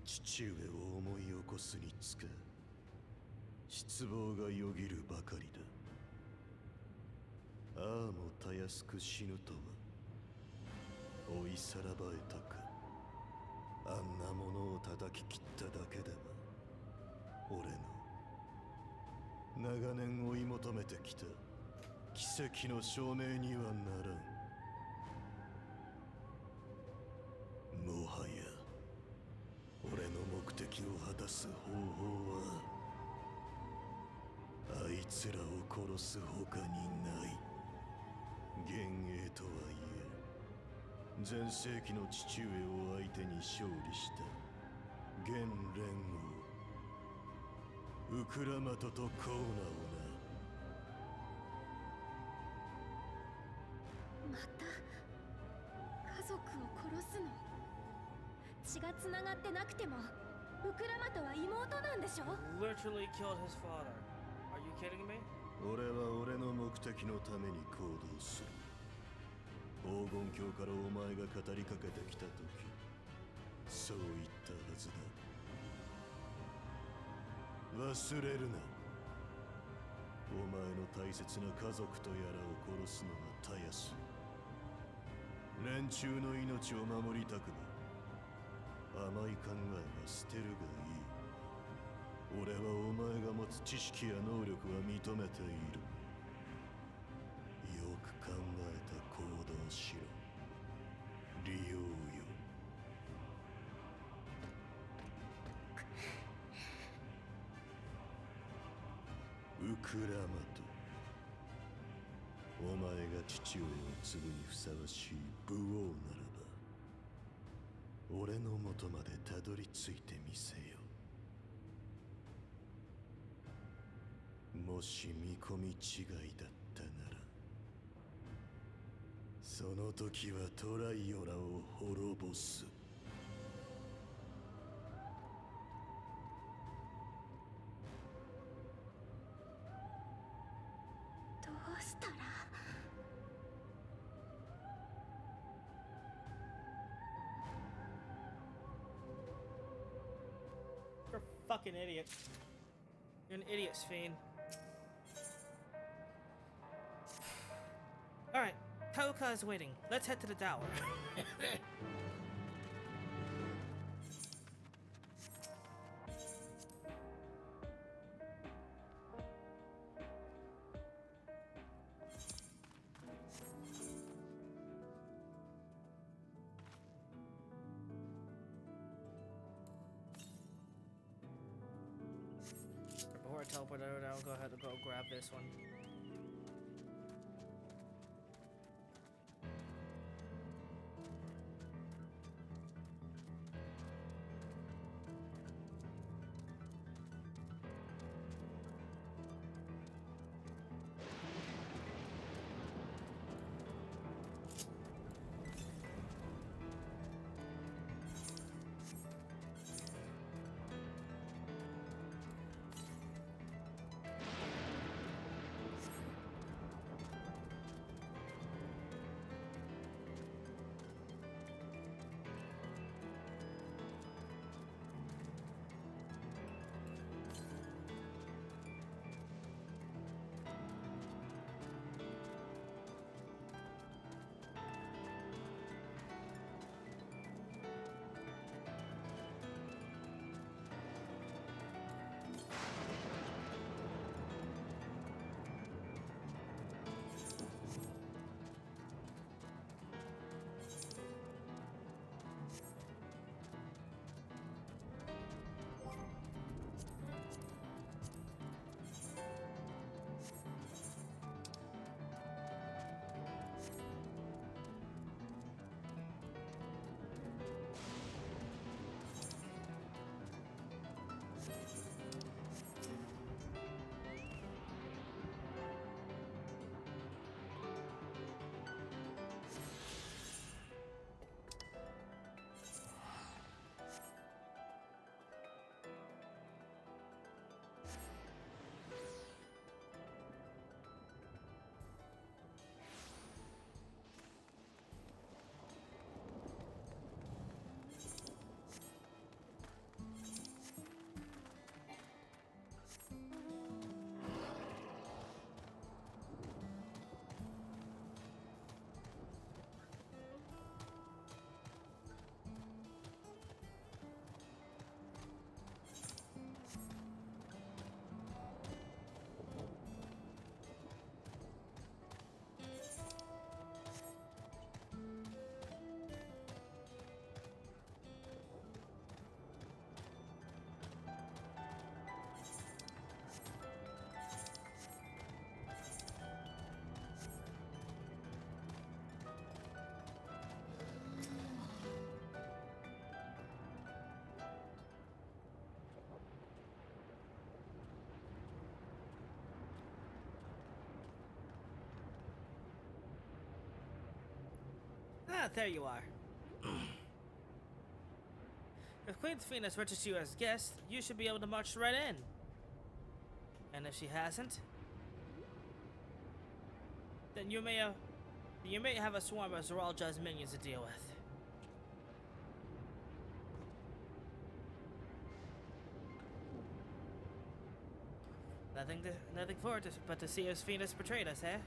父上を思い起こすにつか失望がよぎるばかりだ。ああもたやすく死ぬとは追いさらばえたか。あんなものを叩き切っただけでは俺の長年追い求めてきた奇跡の証明にはならん。もはや俺の目的を果たす方法はあいつらを殺す他にない。幻影とはいえ前世紀の父上を相手に勝利した現連王ウクラマトとコーナをな。また家族を殺すの？血がつながってなくてもウクラマトは妹なんでしょ？ Literally killed his father. Are you kidding me? 俺は俺の目的のために行動する。黄金鏡からお前が語りかけてきた時そう言ったはずだ。忘れるな。お前の大切な家族とやらを殺すのはたやすい。連中の命を守りたくば甘い考えは捨てるがいい。俺はお前が持つ知識や能力は認めている。よく考えて行動しろ。利用よ。ウクラマト、お前が父親を継ぐにふさわしい武王ならば俺の元までたどり着いてみせよ。もし見込み違いだったならその時はトライオラを滅ぼす。どうしたら？ You're a fucking idiot. You're an idiot, Sphene. Alright, Kauka is waiting. Let's head to the tower. Before I teleport over there, I'll go ahead and go grab this one. Ah, there you are. If Queen Fiend has registered you as guest, you should be able to march right in. And if she hasn't, then you may have a swarm of Zoralja's minions to deal with. Nothing for it but to see as Fiend has betrayed us, eh?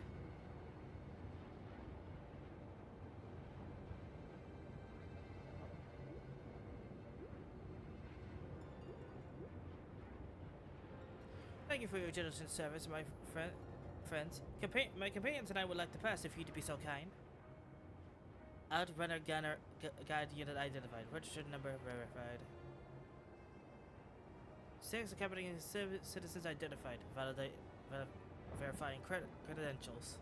Thank you for your generous service, my friends. My companions and I would like to pass if you'd be so kind. Outrunner Gunner Guide Unit identified. Registered number verified. 6 accompanying citizens identified. Verifying credentials.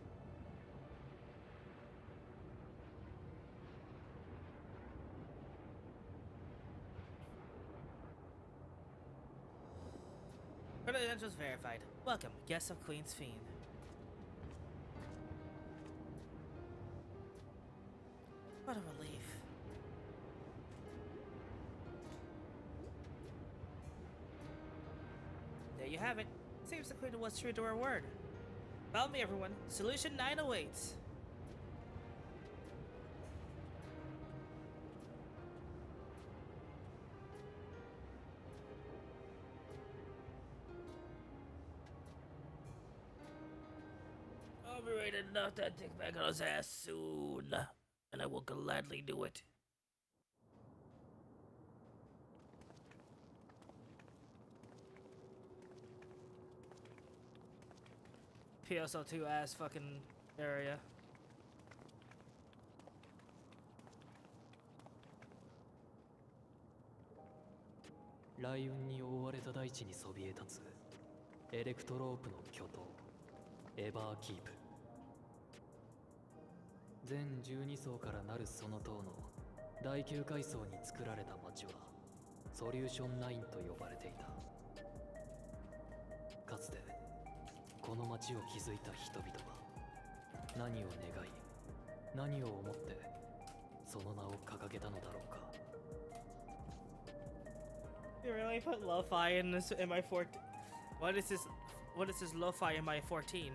Credentials verified. Welcome, guests of Queen's Fiend. What a relief. There you have it. Seems the Queen was true to her word. Follow me, everyone. Solution 9 awaits. I'll be ready to knock that dick back on his ass soon. And I will gladly do it. PSO2 ass fucking area. 雷雲に覆われた大地にそびえ立つエレクトロープの巨塔エバーキープ。全12層からなるその塔の第9階層に作られた町はソリューション9と呼ばれていた。かつてこの町を築いた人々は何を願い何を思ってその名を掲げたのだろうか。 You really put lo-fi in this in my 14? What is this lo-fi in my 14?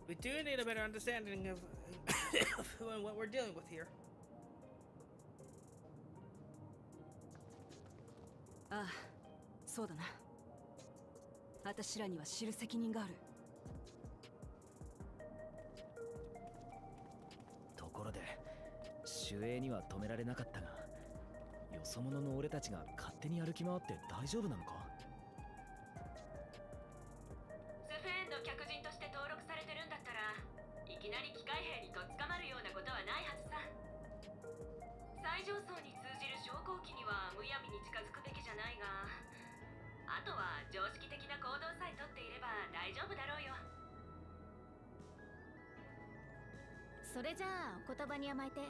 We do need a better understanding of who and what we're dealing with here. ああ、そうだな。私らには知る責任がある。ところで、守衛には止められなかったが、よそ者の俺たちが勝手に歩き回って大丈夫なのか？スフェーンの客人として登録されてるんだったら、いきなり機械兵にとっ捕まるようなことはないはずさ。最上層に通じる昇降機にはむやみに近づくべきじゃないが、あとは常識的な行動さえとっていれば大丈夫だろうよ。それじゃあお言葉に甘えて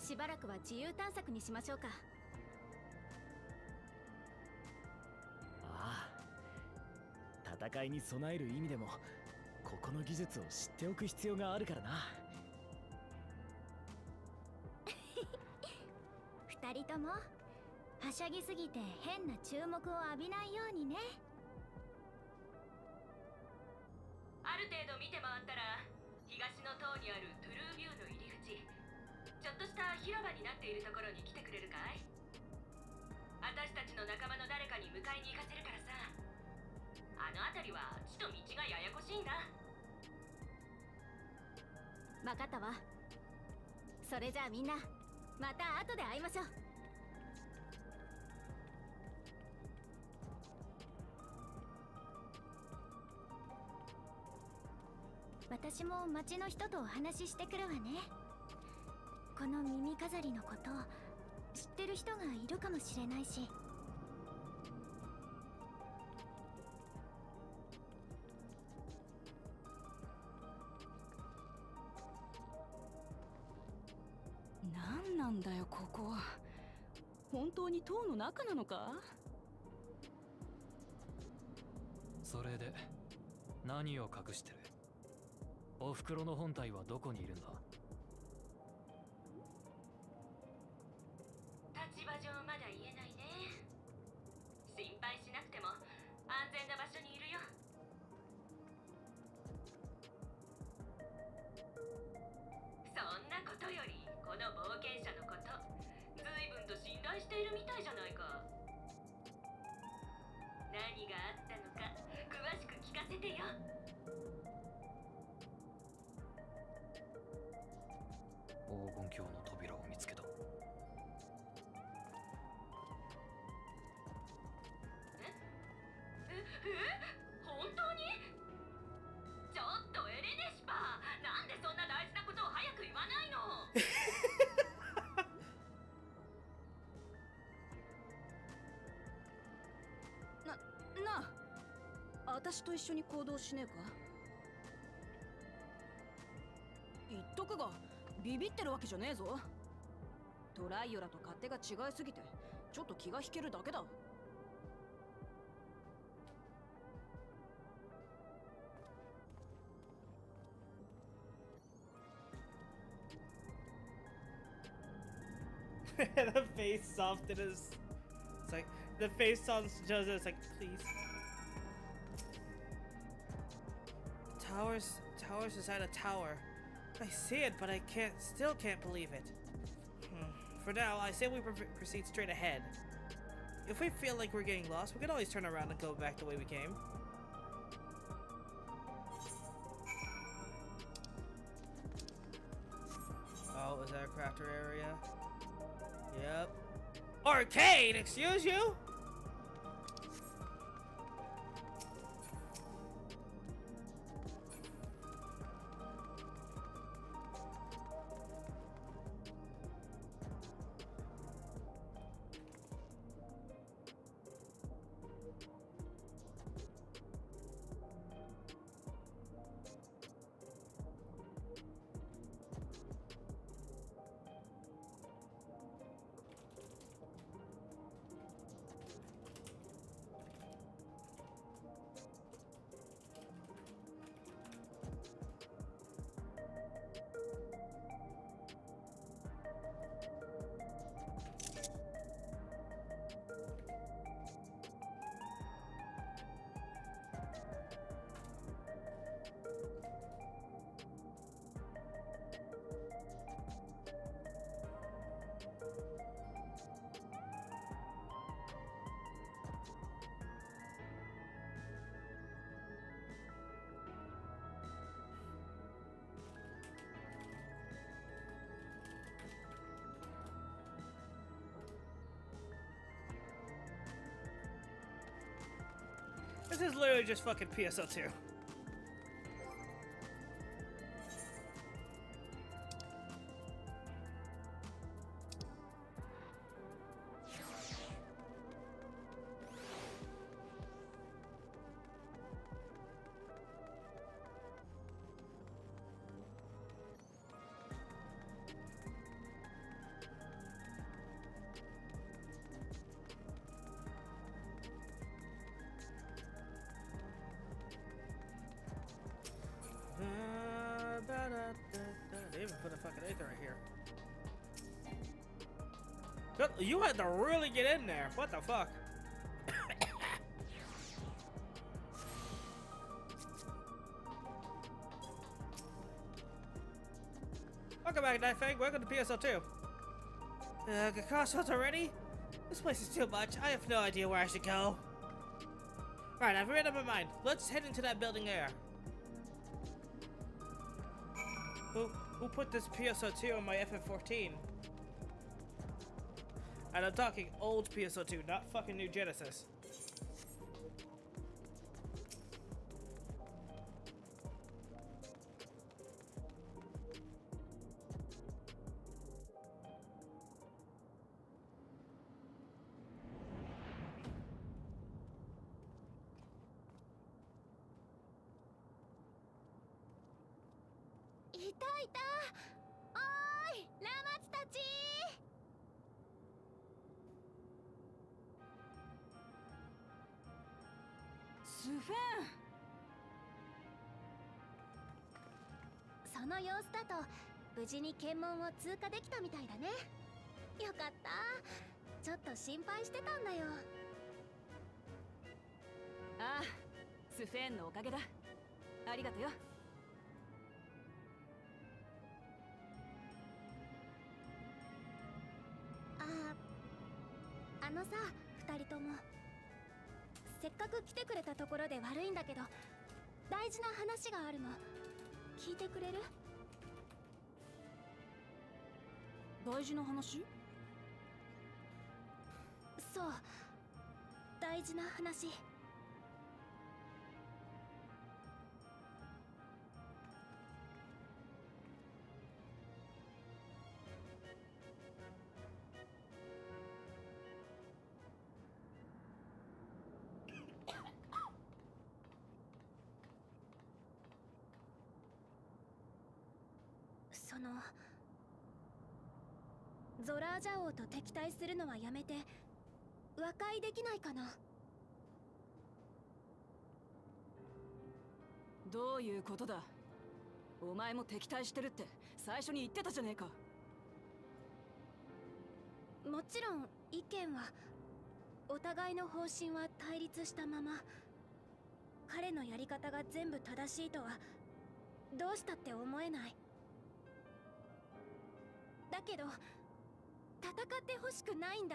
しばらくは自由探索にしましょうか。ああ、戦いに備える意味でもここの技術を知っておく必要があるからな。二人ともはしゃぎすぎて変な注目を浴びないようにね。ある程度見て回ったら東の塔にあるトゥルービューの入り口、ちょっとした広場になっているところに来てくれるかい？私たちの仲間の誰かに迎えに行かせるからさ。あの辺りは地と道がややこしいんだ。分かったわ。それじゃあみんなまた後で会いましょう。私も町の人とお話ししてくるわね。この耳飾りのこと知ってる人がいるかもしれないし。何なんだよここは。本当に塔の中なのか？それで何を隠してる？お袋の本体はどこにいるんだ？立場上まだ言えないね。心配しなくても安全な場所にいるよ。そんなことよりこの冒険者のこと、随分と信頼しているみたいじゃないか。何があったのか詳しく聞かせてよ。黄金鏡の扉を見つけた。本当に？ちょっとエレネシパー、なんでそんな大事なことを早く言わないの？なあ、私と一緒に行動しねえか？言っとくがビビってるわけじゃねえぞ。トライオラと勝手が違いすぎてちょっと気が引けるだけだ。The face softened as it's like the face sounds just it's like please. Towers inside a tower. I see it, but I still can't believe it. For now, I say we proceed straight ahead. If we feel like we're getting lost, we can always turn around and go back the way we came. Oh, is that a crafter area? Yep. Arcade, excuse you? This is literally just fucking PSO2. think they're right here. Good, you had to really get in there. What the fuck? Welcome back, Night Fang. Welcome to PSO2. Get crossroads already? This place is too much. I have no idea where I should go. Right, I've made up my mind. Let's head into that building there. Who put this PSO2 on my FF14? And I'm talking old PSO2, not fucking new Genesis.スフェン。その様子だと無事に検問を通過できたみたいだね。よかった。ちょっと心配してたんだよ。ああ、スフェンのおかげだ。ありがとよ。あのさ、二人ともせっかく来てくれたところで悪いんだけど、大事な話があるの。聞いてくれる？大事な話？そう、大事な話。そのゾラージャ王と敵対するのはやめて和解できないかな。どういうことだ？お前も敵対してるって最初に言ってたじゃねえか。もちろん意見はお互いの方針は対立したまま、彼のやり方が全部正しいとはどうしたって思えない。だけど戦ってほしくないんだ。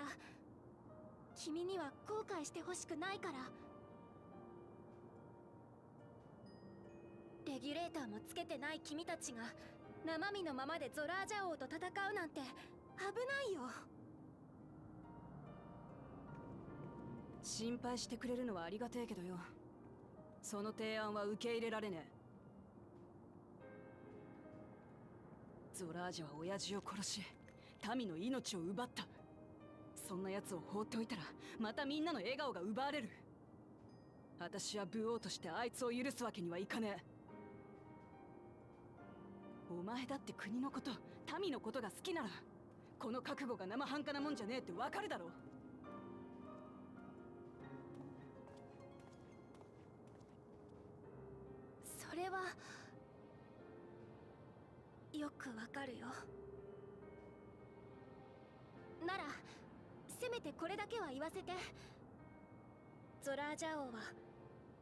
君には後悔してほしくないから。レギュレーターもつけてない君たちが生身のままでゾラージャ王と戦うなんて危ないよ。心配してくれるのはありがてえけどよ、その提案は受け入れられねえ。ゾラージャは親父を殺し民の命を奪った。そんな奴を放っておいたらまたみんなの笑顔が奪われる。私は武王としてあいつを許すわけにはいかねえ。お前だって国のこと、民のことが好きならこの覚悟が生半可なもんじゃねえってわかるだろ。それはよくわかるよ。ならせめてこれだけは言わせて。ゾラージャ王は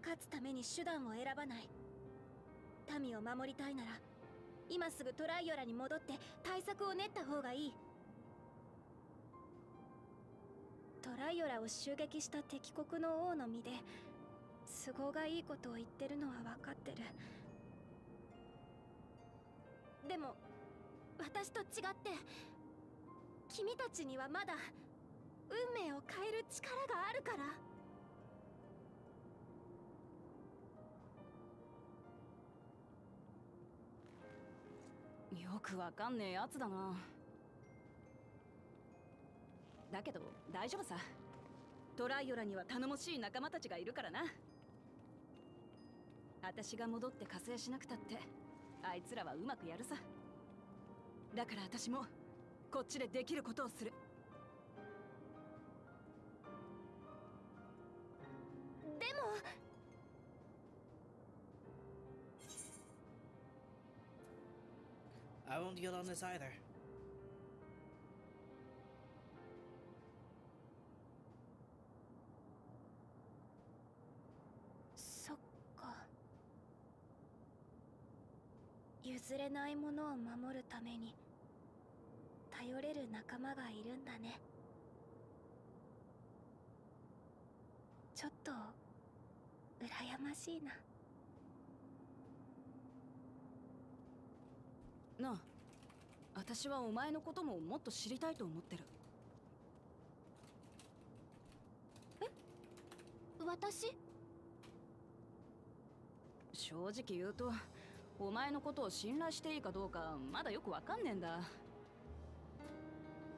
勝つために手段を選ばない。民を守りたいなら今すぐトライオラに戻って対策を練った方がいい。トライオラを襲撃した敵国の王の身で都合がいいことを言ってるのは分かってる。でも私と違って君たちにはまだ運命を変える力があるから。よくわかんねえやつだな。だけど大丈夫さ。トライオラには頼もしい仲間たちがいるからな。私が戻って加勢しなくたってあいつらはうまくやるさ。だから私もこっちでできることをする。でも I won't yield on this either.そっか。譲れないものを守るために頼れる仲間がいるんだね。ちょっと羨ましいな。なあ、私はお前のことももっと知りたいと思ってる。私？正直言うと、お前のことを信頼していいかどうかまだよくわかんねえんだ。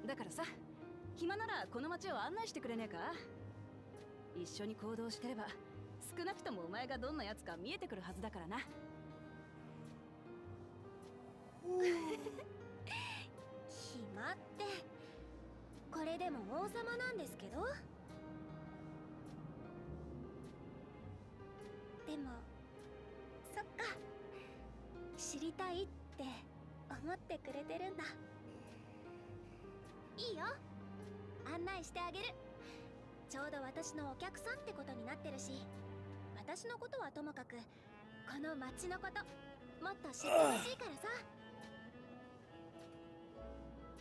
だからさ、暇ならこの街を案内してくれねえか？一緒に行動してれば少なくともお前がどんなやつか見えてくるはずだからな。暇って、これでも王様なんですけど。でもそっか、知りたいって思ってくれてるんだ。いいよ、案内してあげる。ちょうど私のお客さんってことになってるし、私のことはともかくこの街のこともっと知ってほしいからさ。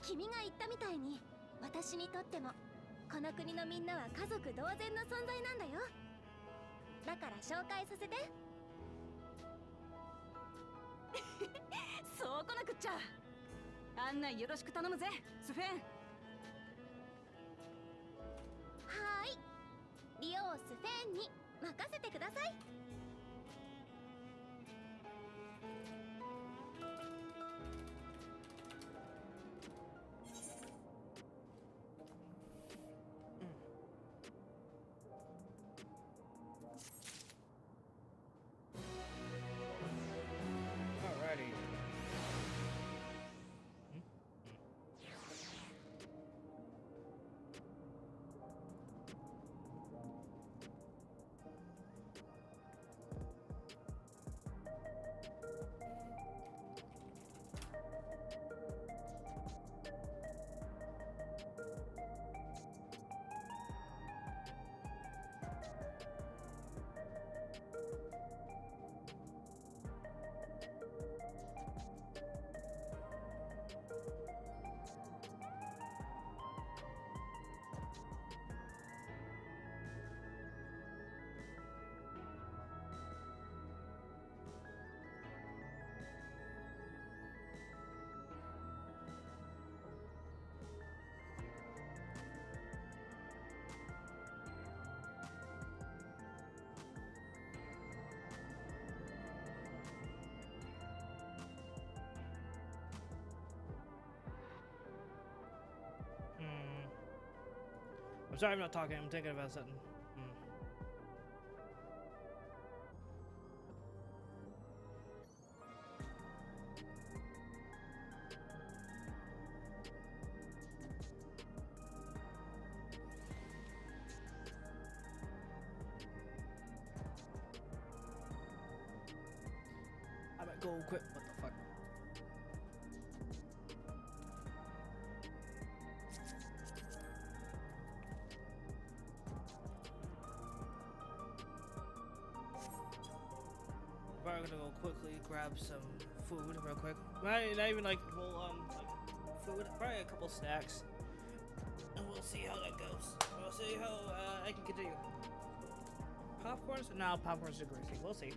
君が言ったみたいに、私にとってもこの国のみんなは家族同然の存在なんだよ。だから紹介させて。そうこなくっちゃ。案内よろしく頼むぜ、スフェン。はーい、リオスフェンに任せてください。Alrighty. I'm sorry I'm not talking, I'm thinking about something. I might go quick, what the fuck? We're gonna go quickly grab some food real quick. Not even like full like food, probably a couple snacks, and we'll see how that goes. We'll see how I can continue. Popcorns? No, popcorns are greasy. We'll see.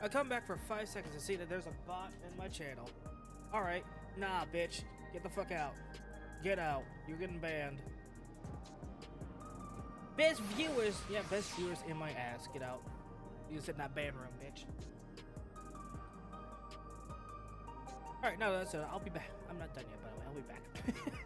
I come back for 5 seconds and see that there's a bot in my channel. Alright, nah, bitch. Get the fuck out. Get out. You're getting banned. Best viewers! Yeah, best viewers in my ass. Get out. You sit in that ban room, bitch. Alright, no, that's it. I'll be back. I'm not done yet, by the way. I'll be back.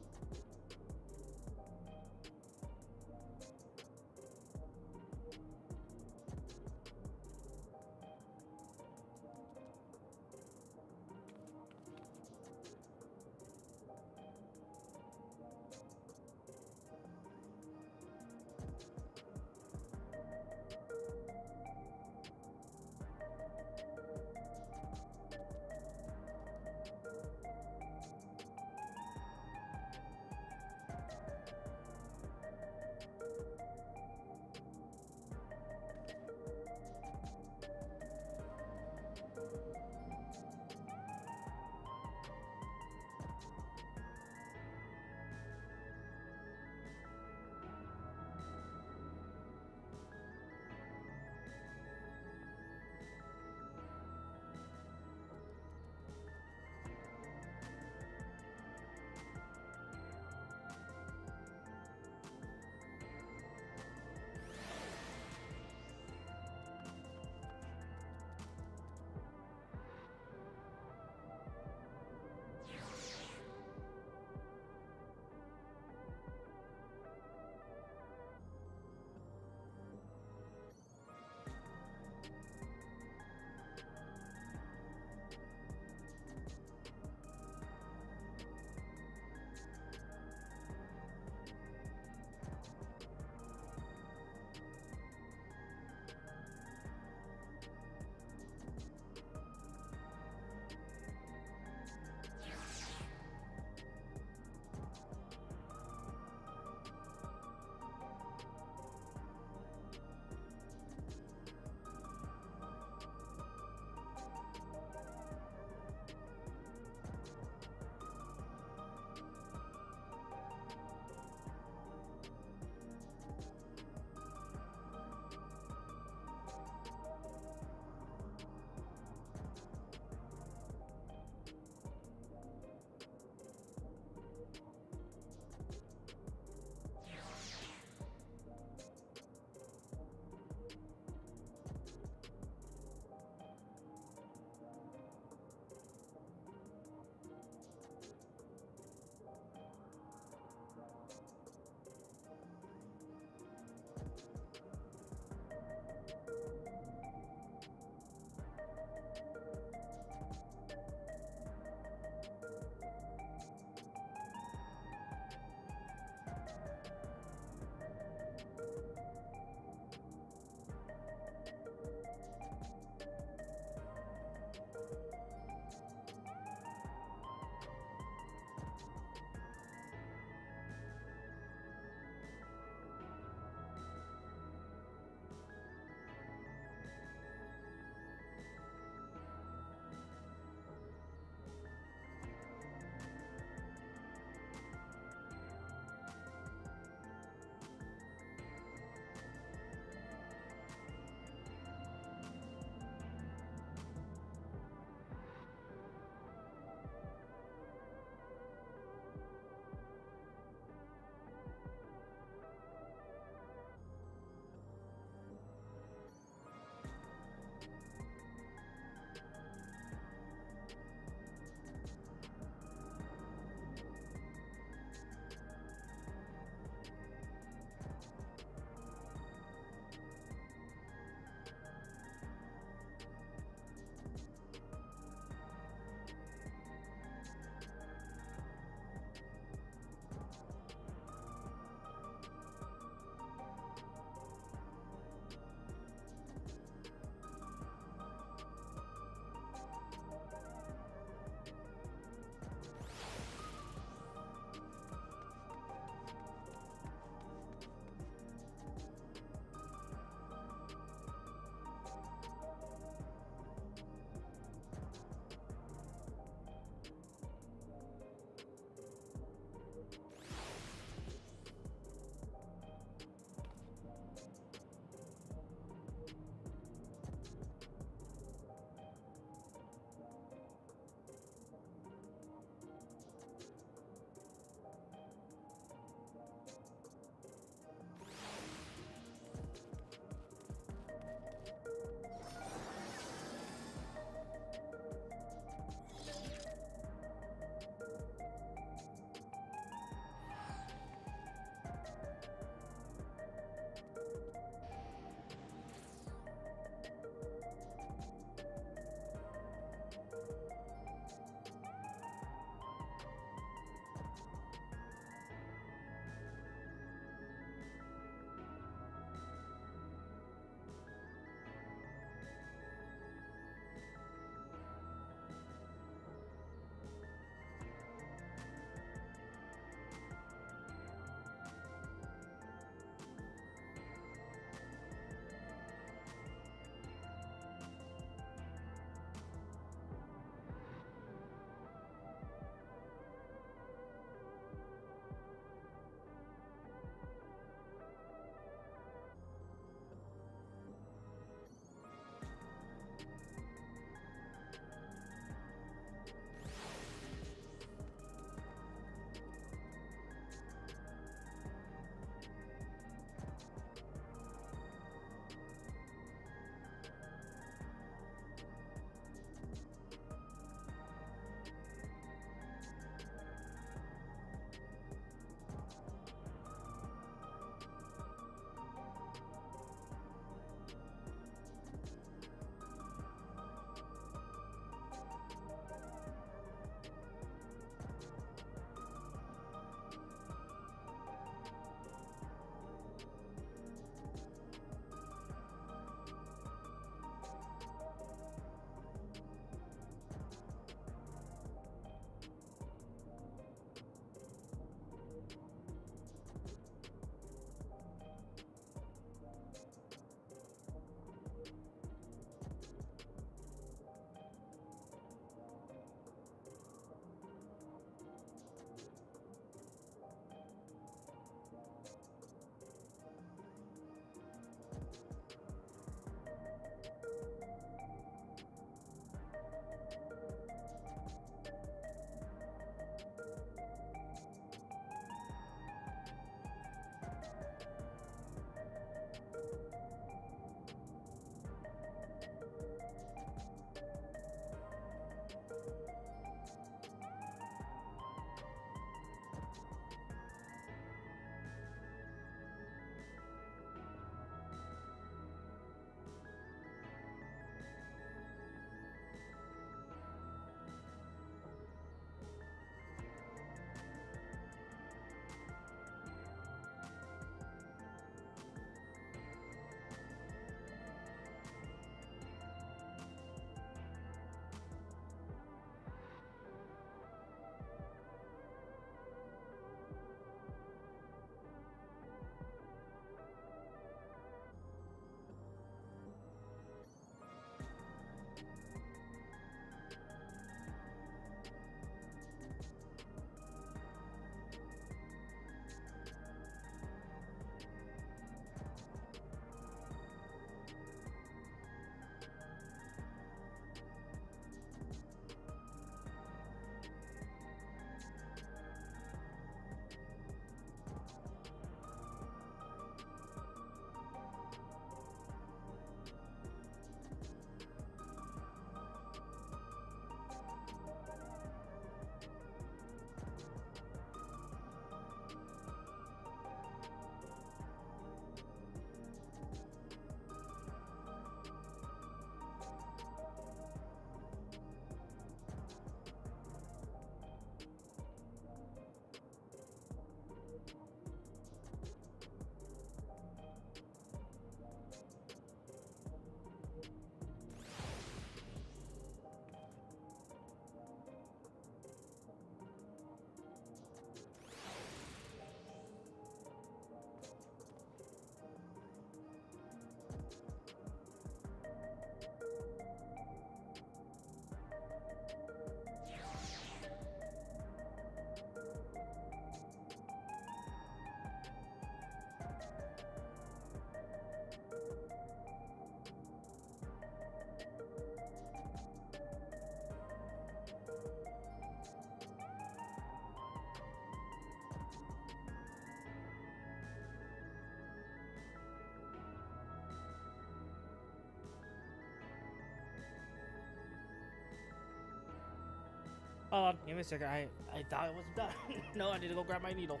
Hold on, give me a second. I thought it was done. No, I need to go grab my needle.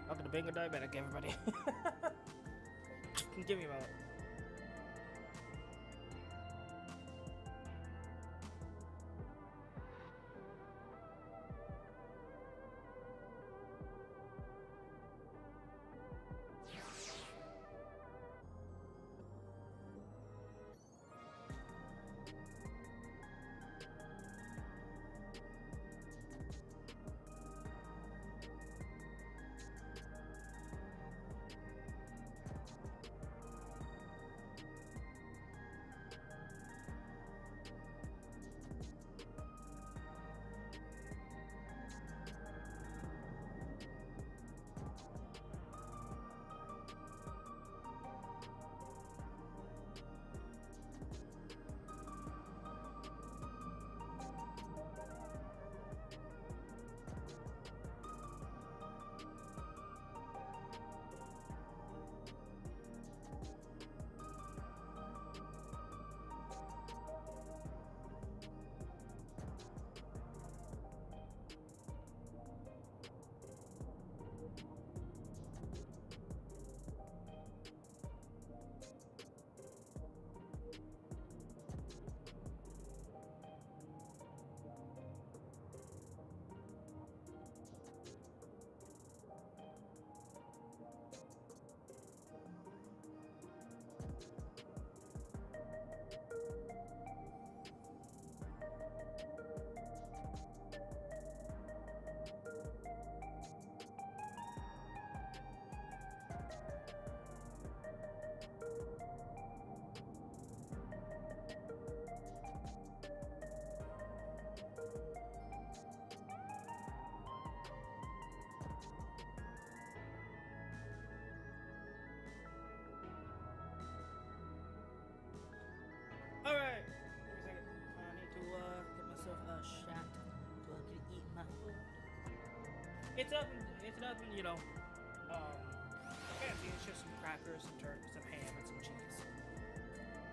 Welcome to being a diabetic, everybody. Give me a moment. Alright. Give me a second. I need to get myself a shot so I can eat my food. It's nothing, you know, fancy. It's just some crackers, some turkey, some ham, and some cheese.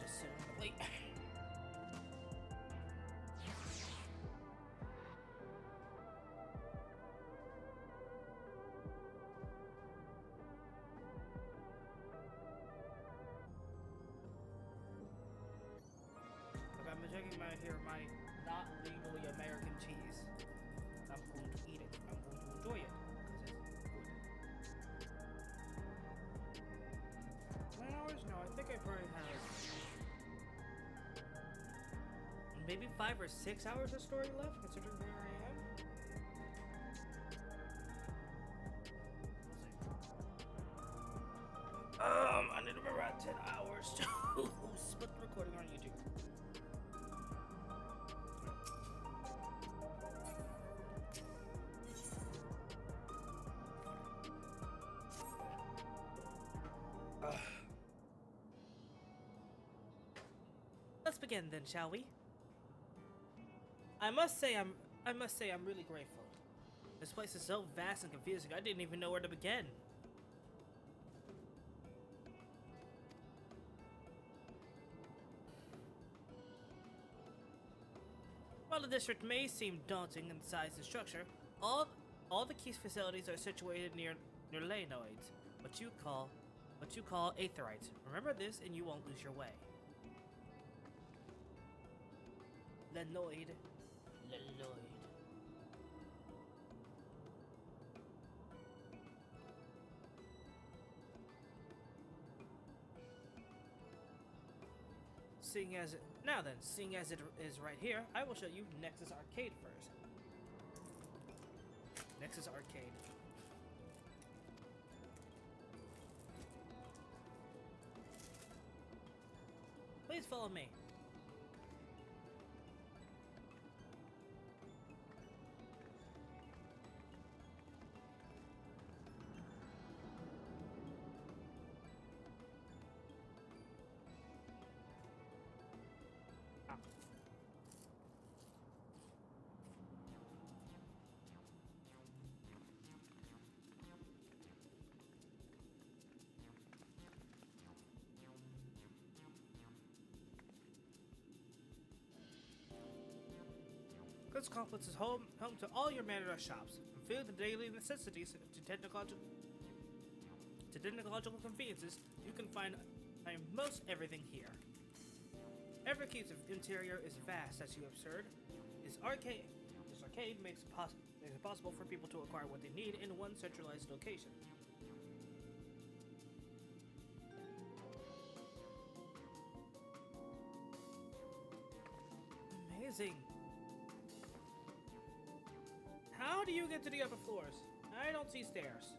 Just sitting on the plate. I'm checking my not legally American cheese. I'm going to eat it. I'm going to enjoy it because it's good. 9 hours? No, I think I probably have maybe 5 or 6 hours of story left, considering where I am. I need to remember at 10 hours to split the recording on YouTube. Let's begin then, shall we? I must say I'm really grateful. This place is so vast and confusing, I didn't even know where to begin. While the district may seem daunting in size and structure, all the key facilities are situated near Lanoids, what you call aetherites. Remember this and you won't lose your way. Lanoid. Seeing as it is right here, I will show you Nexus Arcade first. Nexus Arcade. Please follow me. This complex is home to all your manner of shops, from food and daily necessities to technological conveniences. You can find most everything here. Everkeep's interior is vast, as you observed. This arcade makes it possible for people to acquire what they need in one centralized location. Amazing. How do you get to the upper floors? I don't see stairs.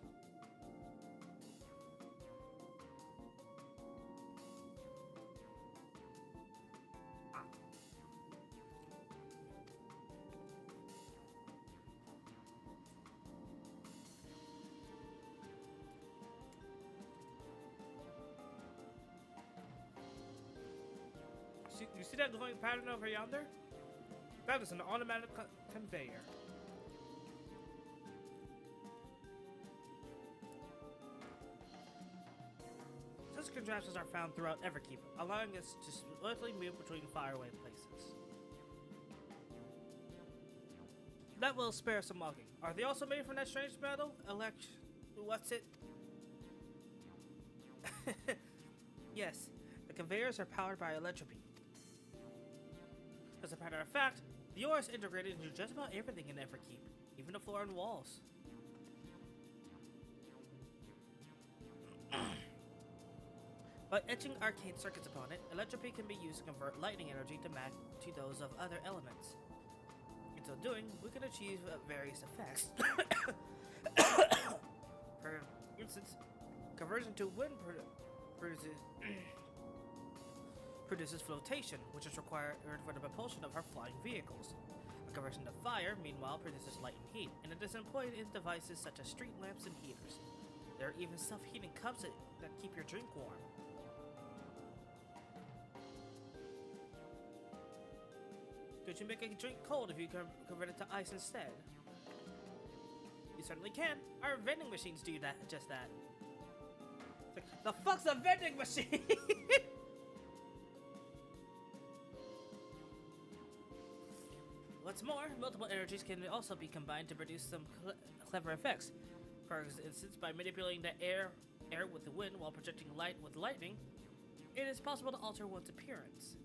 You see that glowing pattern over yonder? That is an automatic conveyor. Such contraptions are found throughout Everkeep, allowing us to swiftly move between faraway places. That will spare some walking. Are they also made from that strange metal? What's it? Yes, the conveyors are powered by electropy. As a matter of fact, the ore is integrated into just about everything in Everkeep, even the floor and walls. By etching arcane circuits upon it, electropy can be used to convert lightning energy to those of other elements. In so doing, we can achieve various effects. For instance, conversion to wind produces flotation, which is required for the propulsion of our flying vehicles. A conversion to fire, meanwhile, produces light and heat, and it is employed in devices such as street lamps and heaters. There are even self-heating cups that keep your drink warm. Could you make a drink cold if you convert it to ice instead? You certainly can. Our vending machines do just that. It's like, the fuck's a vending machine? What's more, multiple energies can also be combined to produce some clever effects. For instance, by manipulating the air with the wind while projecting light with lightning, it is possible to alter one's appearance.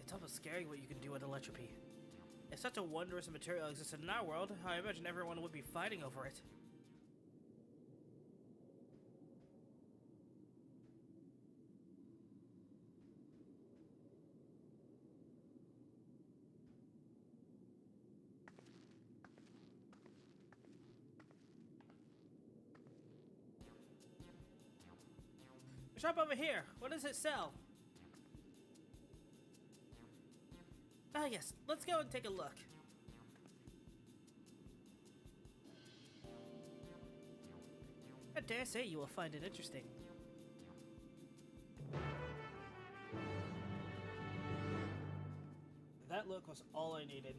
It's almost scary what you can do with electropy. If such a wondrous material existed in our world, I imagine everyone would be fighting over it. Shop over here. What does it sell? Ah, yes. Let's go and take a look. I dare say you will find it interesting. That look was all I needed.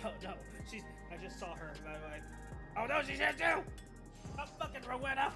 Oh no, she's. I just saw her. By the way. Oh no, she's here too! Oh, fucking Rowena!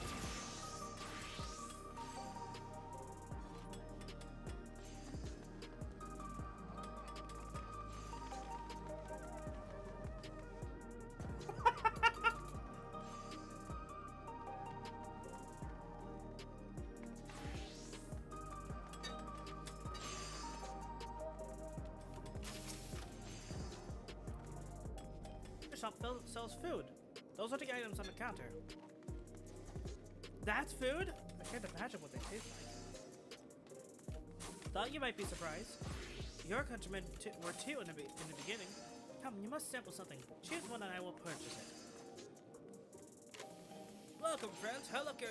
Your shop sells food. Those are the items on the counter. That's food? I can't imagine what they taste like. Thought you might be surprised. Your countrymen were too in the beginning. Come, you must sample something. Choose one and I will purchase it. Welcome, friends. How lucky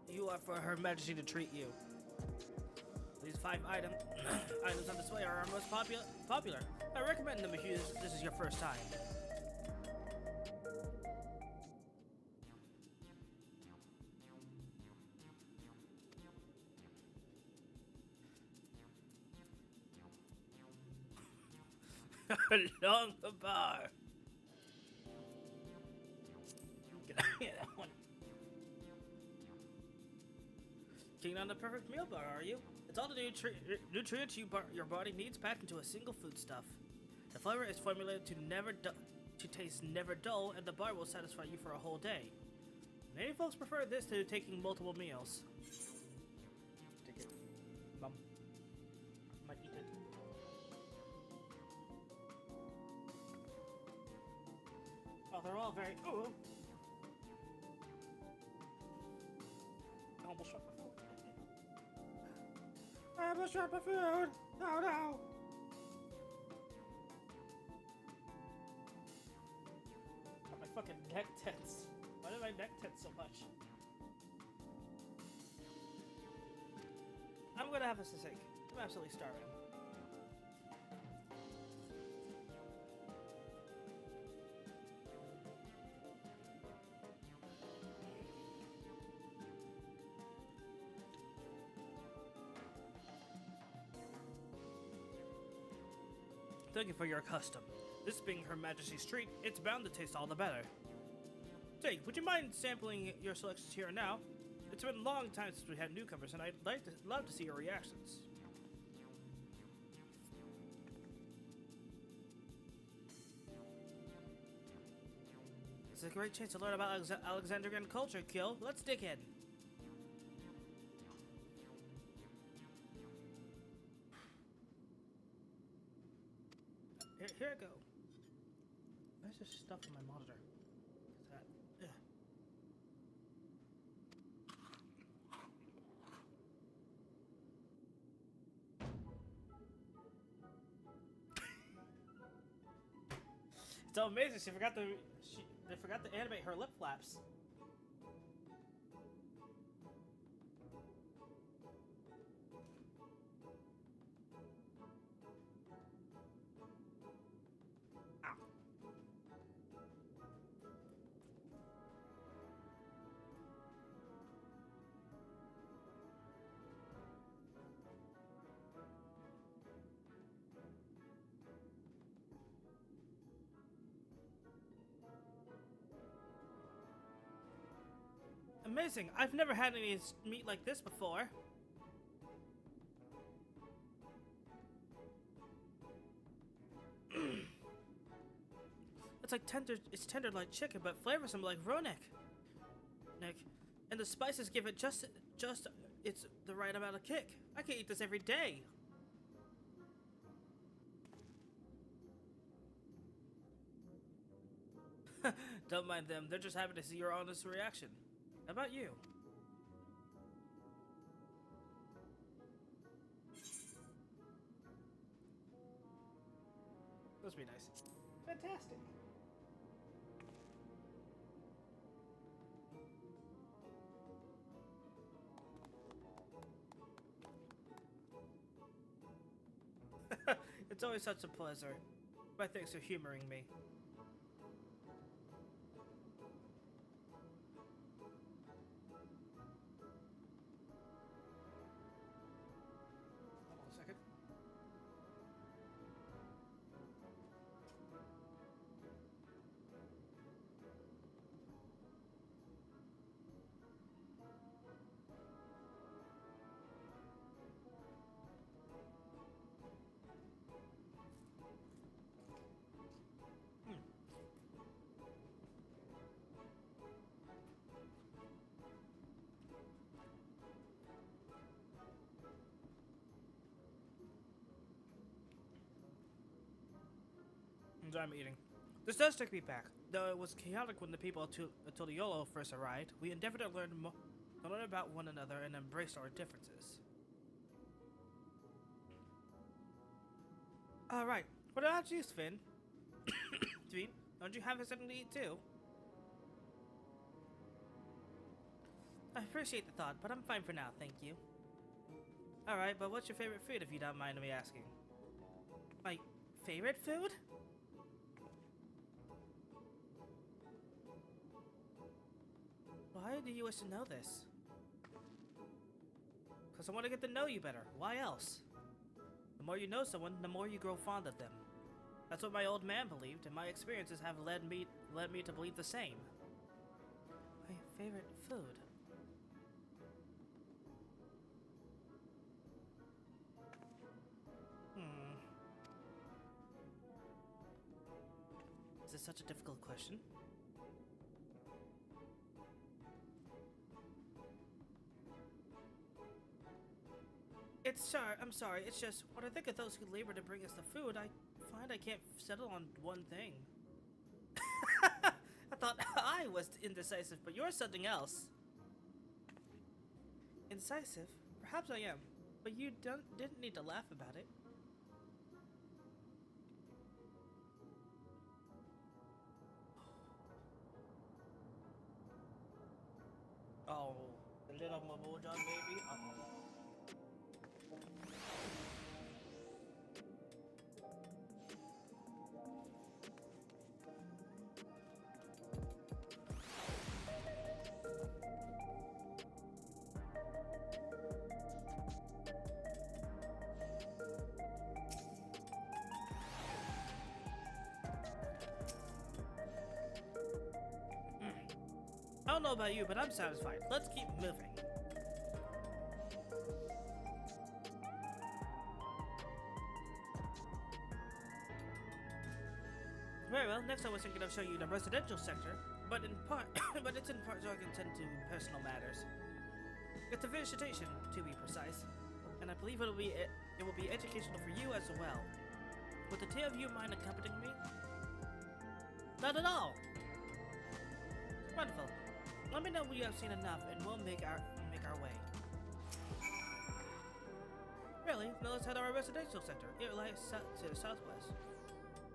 you are for Her Majesty to treat you. These 5 items on display are our most popular. I recommend them if this is your first time. Along the bar. Get that one. Keen on the perfect meal bar, are you? It's all the nutrients your body needs packed into a single foodstuff. The flavor is formulated to taste never dull, and the bar will satisfy you for a whole day. Many folks prefer this to taking multiple meals. Take it, Mom. Might eat it. Oh, they're all very. Ooh. I almost shot my food. I almost shot my food. Oh no. Got my fucking neck tense. Why did my neck tense so much? I'm gonna have a steak. I'm absolutely starving. Thank you for your custom. This being Her Majesty's treat, it's bound to taste all the better. Say, would you mind sampling your selections here and now? It's been a long time since we had newcomers, and I'd love to see your reactions. It's a great chance to learn about Alexandrian culture, Kyo. Let's dig in. Here I go. Where's this stuff on my monitor? What's that? Ugh. It's so amazing. They forgot to animate her lip flaps. Amazing! I've never had any meat like this before. It's tender like chicken, but flavorsome like Ronek. And the spices give it just it's the right amount of kick. I could eat this every day. Don't mind them, they're just happy to see your honest reaction. How about you? Must be nice. Fantastic. It's always such a pleasure. My thanks for humoring me. Hold on a second. Sorry, I'm eating. This does take me back. Though it was chaotic when the people of Toliolo first arrived, we endeavored to learn about one another and embrace our differences. Alright, what about you, Sven? Sven, don't you have something to eat too? I appreciate the thought, but I'm fine for now, thank you. Alright, but what's your favorite food, if you don't mind me asking? My favorite food? Why do you wish to know this? Because I want to get to know you better. Why else? The more you know someone, the more you grow fond of them. That's what my old man believed, and my experiences have led me to believe the same. My favorite food. Is this such a difficult question? I'm sorry, it's just, when I think of those who labor to bring us the food, I find I can't settle on one thing. I thought I was indecisive, but you're something else. Indecisive? Perhaps I am, but you didn't need to laugh about it. Oh, the little Momojan baby? I don't know about you, but I'm satisfied. Let's keep moving. Very well, next I was thinking of showing you the residential sector, but it's in part so I can tend to personal matters. It's a visitation, to be precise, and I believe it will be educational for you as well. Would the two of you mind accompanying me? Not at all. Wonderful. Let me know when you have seen enough, and we'll make our way. Really? Now let's head to our residential sector. It lies to the southwest.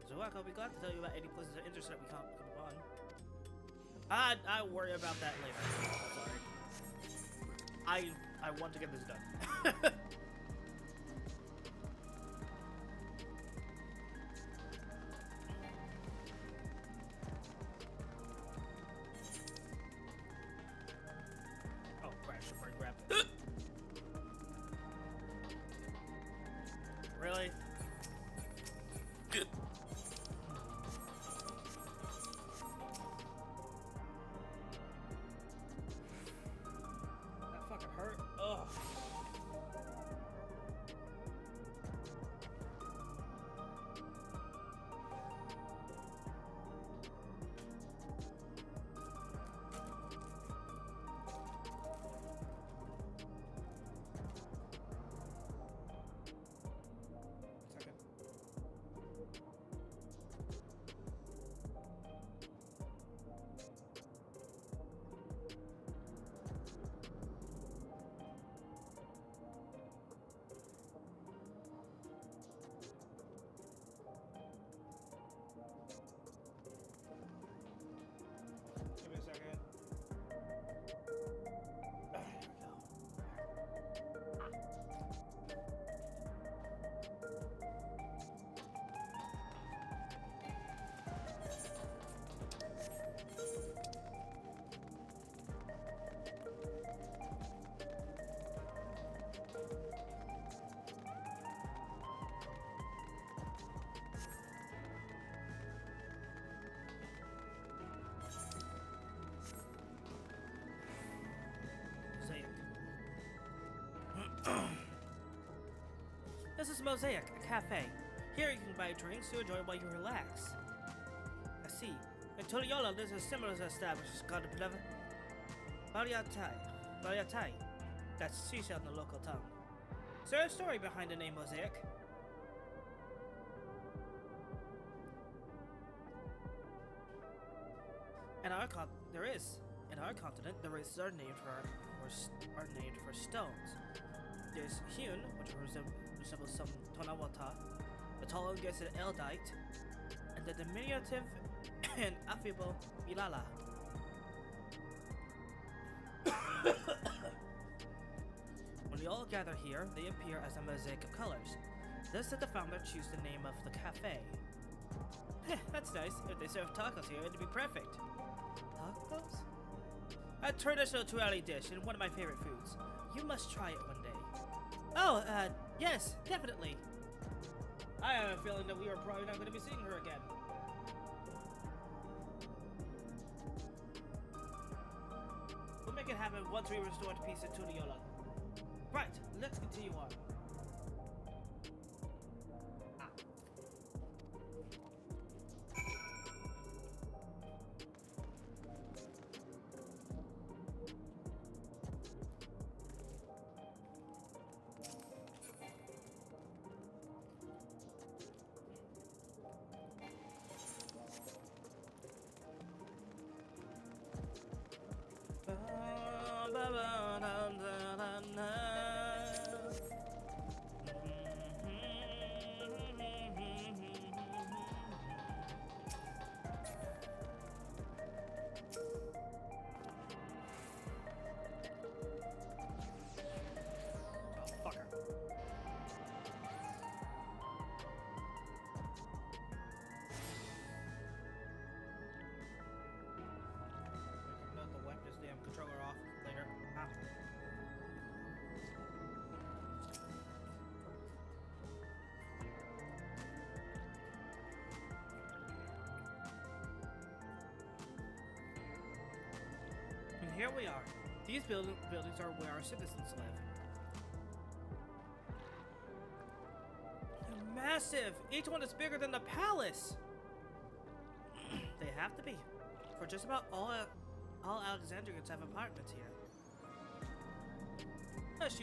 So I'll be glad to tell you about any places of interest that we come upon. I'll worry about that later. Sorry. I want to get this done. Really? Good. That fucking hurt. Ugh. Give me a second. This is Mosaic, a cafe. Here you can buy drinks to enjoy while you relax. I see. In Toliolo, there's a similar establishment called Bariatai. That's shisha in the local tongue. Is there a story behind the name Mosaic? In our continent, the races are named for stones. There's hewn, which resembles some tonawata, the tall and gets an eldite, and the diminutive and affable ilala. When they all gather here, they appear as a mosaic of colors. Thus did the founder choose the name of the cafe. That's nice. If they serve tacos here, it'd be perfect. Tacos? A traditional Tuali dish and one of my favorite foods. You must try it one day. Oh, yes, definitely. I have a feeling that we are probably not going to be seeing her again. We'll make it happen once we restore peace in Tuniola. Right, let's continue on. Here we are. These buildings are where our citizens live. They're massive! Each one is bigger than the palace! They have to be. For just about all Alexandrians have apartments here. Lest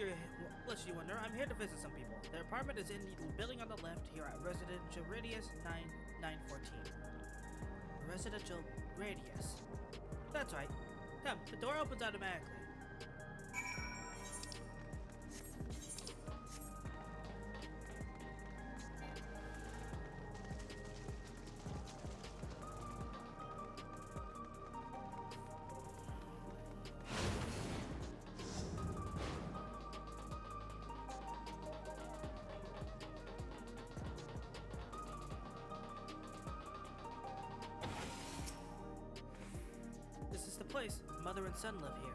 you wonder, I'm here to visit some people. Their apartment is in the building on the left here at Residential Radius 9914. Residential Radius. That's right. Come, the door opens automatically. This is the place. Mother and son live here.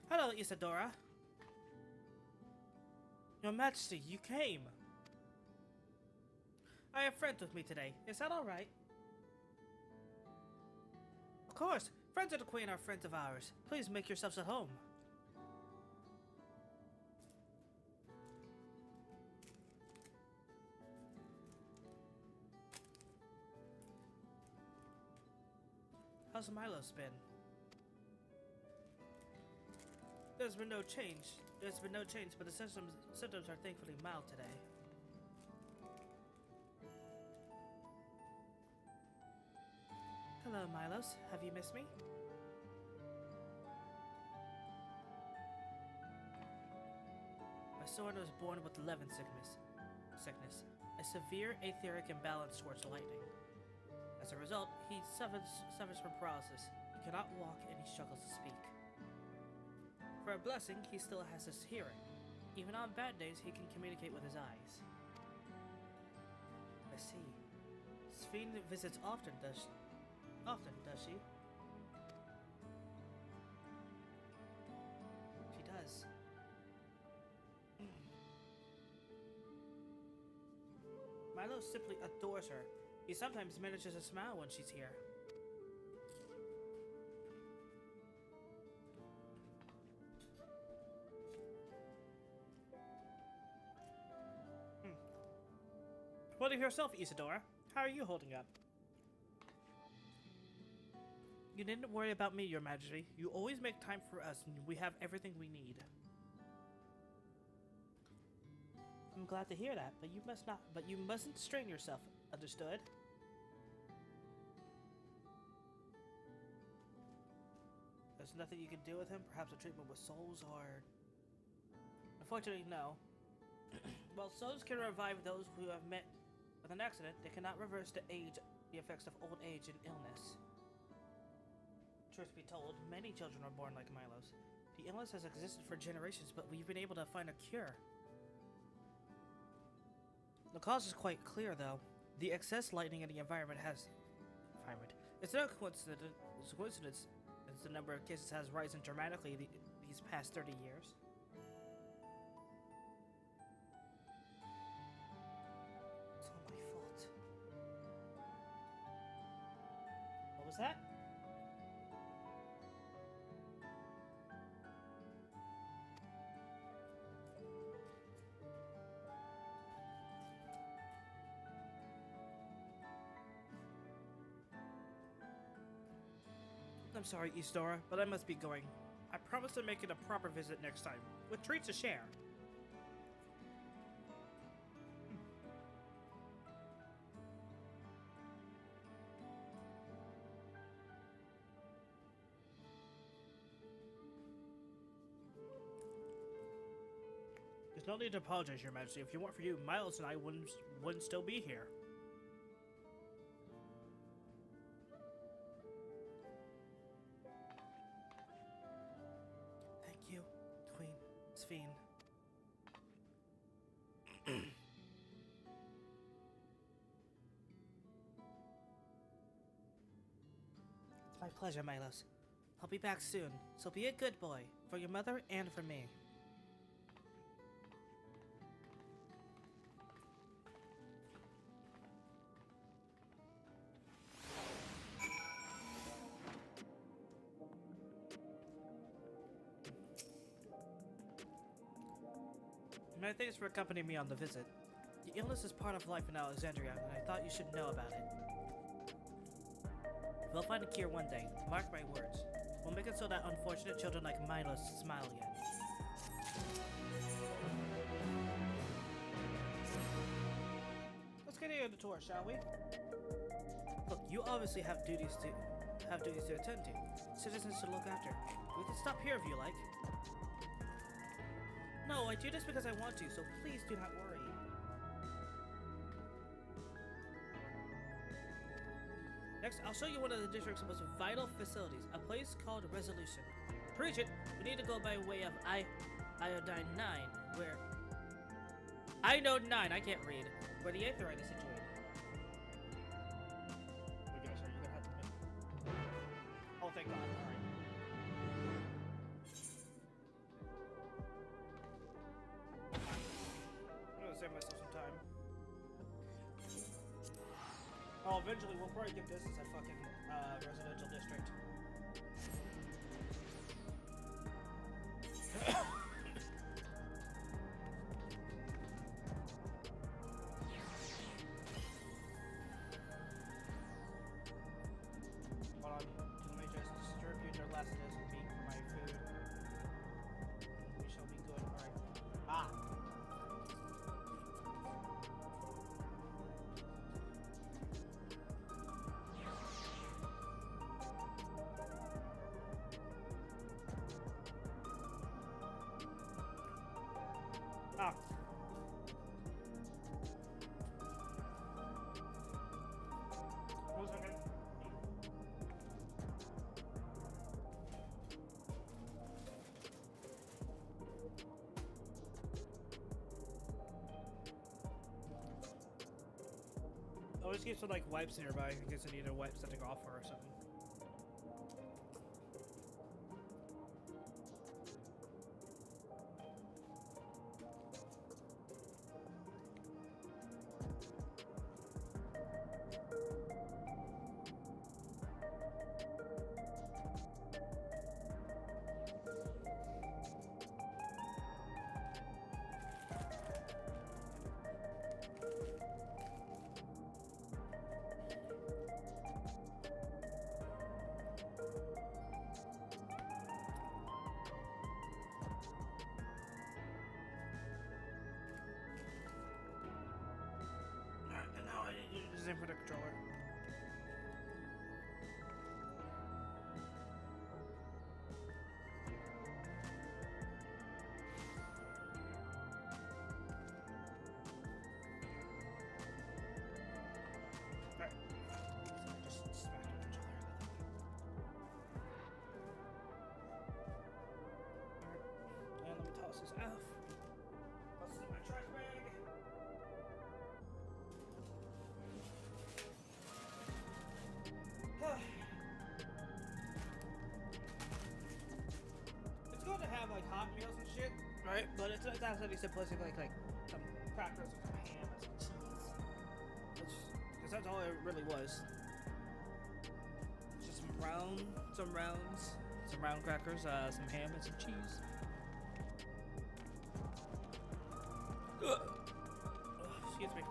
Hello, Isadora. Your Majesty, you came. I have friends with me today. Is that alright? Of course. Friends of the Queen are friends of ours. Please make yourselves at home. How's Milo's been? There's been no change, but the symptoms are thankfully mild today. Hello, Milos. Have you missed me? My son was born with Levin sickness, a severe etheric imbalance towards lightning. As a result, he suffers from paralysis. He cannot walk and he struggles to speak. For a blessing, he still has his hearing. Even on bad days, he can communicate with his eyes. I see. Sphene visits often, does she? She does. Milo simply adores her. He sometimes manages to smile when she's here. What of yourself, Isadora? How are you holding up? You needn't worry about me, Your Majesty. You always make time for us, and we have everything we need. I'm glad to hear that, but you mustn't strain yourself. Understood? There's nothing you can do with him? Perhaps a treatment with souls, or... Unfortunately, no. While souls can revive those who have met with an accident, they cannot reverse the effects of old age and illness. Truth be told, many children are born like Milos. The illness has existed for generations, but we've been able to find a cure. The cause is quite clear, though. The excess lightning in the environment has... It's no coincidence as the number of cases has risen dramatically these past 30 years. It's all my fault. What was that? I'm sorry, Isadora, but I must be going. I promise to make it a proper visit next time, with treats to share. There's no need to apologize, Your Majesty. If it weren't for you, Milos and I wouldn't still be here. Fiend. It's my pleasure, Milos. I'll be back soon, so be a good boy, for your mother and for me. Many thanks for accompanying me on the visit. The illness is part of life in Alexandria, and I thought you should know about it. We'll find a cure one day, mark my words. We'll make it so that unfortunate children like Milos smile again. Let's get into the tour, shall we? Look, you obviously have duties to attend to, citizens to look after. We can stop here if you like. No, I do this because I want to, so please do not worry. Next, I'll show you one of the district's most vital facilities, a place called Resolution. To reach it, we need to go by way of Iodine 9, where... I know 9, I can't read. Where the Aetherite is situated. Oh gosh, are you gonna have to... Oh, thank God, alright. Save myself some time. Oh, eventually we'll probably get this as a fucking residential district. Hold on, let me just distribute your last meat for my food. We shall be good. Alright. Ah! Ah. One second. Always keep some like wipes nearby in case I need to wipe something off or something. same for the controller. Alright. Just smack the controller. And let me toss this off. This is my trash bag. It's good to have like hot meals and shit, right? But it's nice to have something simplistic like some crackers and some ham and some cheese. Because that's all it really was. Just some round crackers, some ham and some cheese. Excuse me.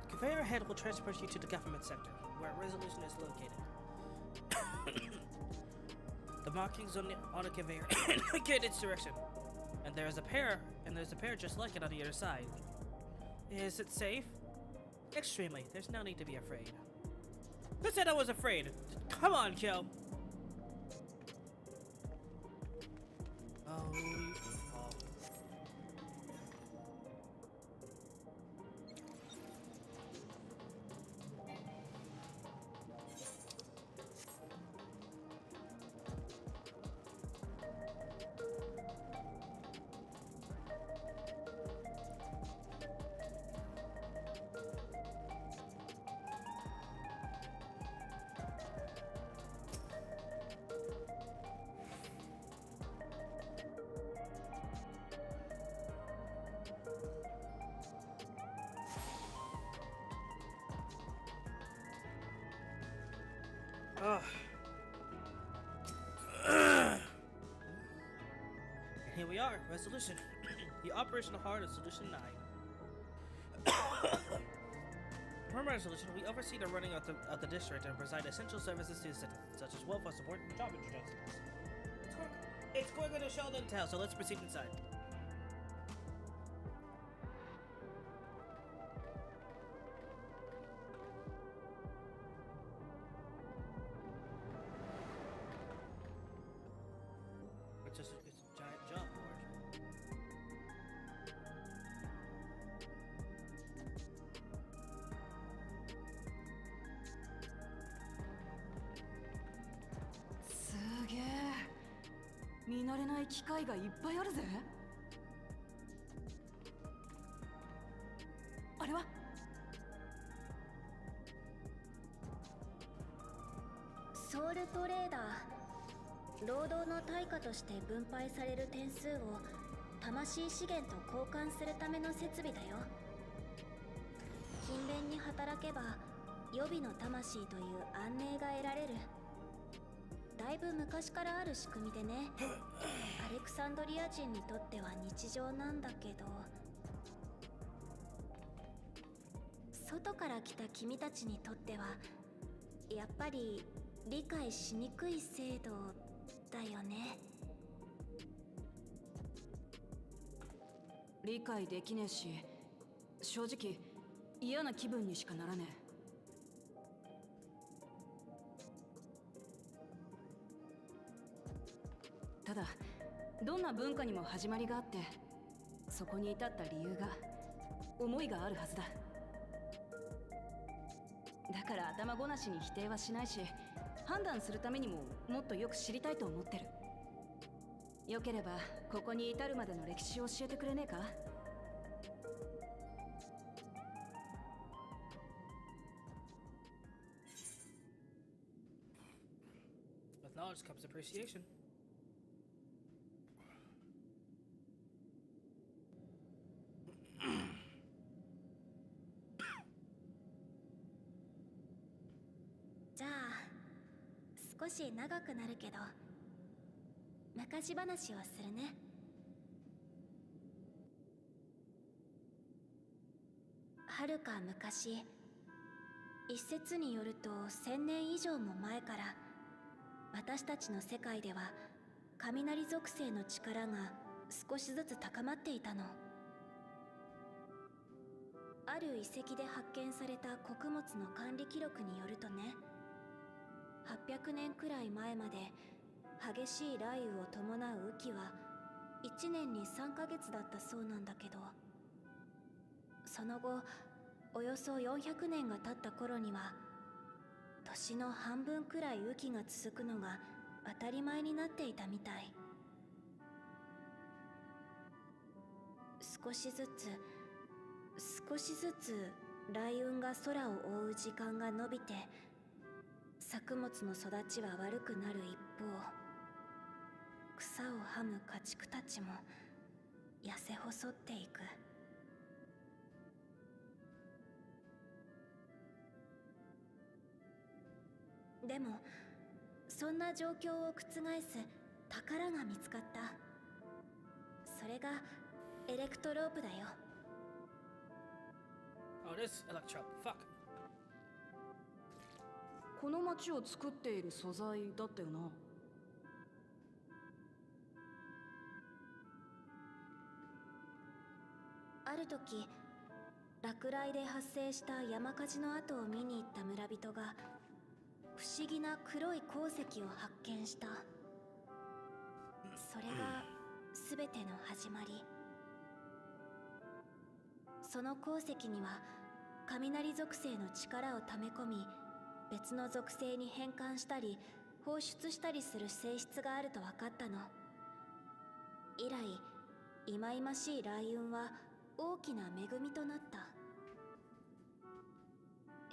Conveyor head will transport you to the government sector, where resolution is located. The markings on a conveyor indicate its direction, and there's a pair just like it on the other side. Is it safe? Extremely. There's no need to be afraid. Who said I was afraid? Come on, Kyo. Oh. And here we are, resolution. The operational heart of Solution 9. From resolution, we oversee the running of the district and provide essential services to the citizens, such as welfare support and job introductions. It's quicker to show than tell, so let's proceed inside. It's a giant job board.すげえ。見慣れない機械がいっぱいあるぜ。あれは？ソウルトレーダー。労働の対価として分配される点数を魂資源と交換するための設備だよ。勤勉に働けば予備の魂という安寧が得られる。だいぶ昔からある仕組みでね。アレクサンドリア人にとっては日常なんだけど、外から来た君たちにとってはやっぱり理解しにくい制度だよね。理解できねえし、正直嫌な気分にしかならねえ。ただどんな文化にも始まりがあって、そこに至った理由が、思いがあるはずだ。だから頭ごなしに否定はしないし、判断するためにももっとよく知りたいと思ってる。よければここに至るまでの歴史を教えてくれねえか？With knowledge comes appreciation. .少し長くなるけど、昔話をするね。はるか昔、一説によると1000年以上も前から、私たちの世界では雷属性の力が少しずつ高まっていたの。ある遺跡で発見された穀物の管理記録によるとね、800年くらい前まで激しい雷雨を伴う雨季は1年に3ヶ月だったそうなんだけど、その後およそ400年が経った頃には年の半分くらい雨季が続くのが当たり前になっていたみたい。少しずつ雷雲が空を覆う時間が延びて、作物の育ちは悪くなる一方、草をはむ家畜たちも痩せ細っていく。でもそんな状況を覆す宝が見つかった。それがエレクトロープだよ。Oh, this electro. Fuck. この町を作っている素材だったよな。ある時、落雷で発生した山火事の跡を見に行った村人が不思議な黒い鉱石を発見した。それが全ての始まり。その鉱石には雷属性の力を溜め込み、別の属性に変換したり放出したりする性質があると分かったの。以来忌々しい雷雲は大きな恵みとなった。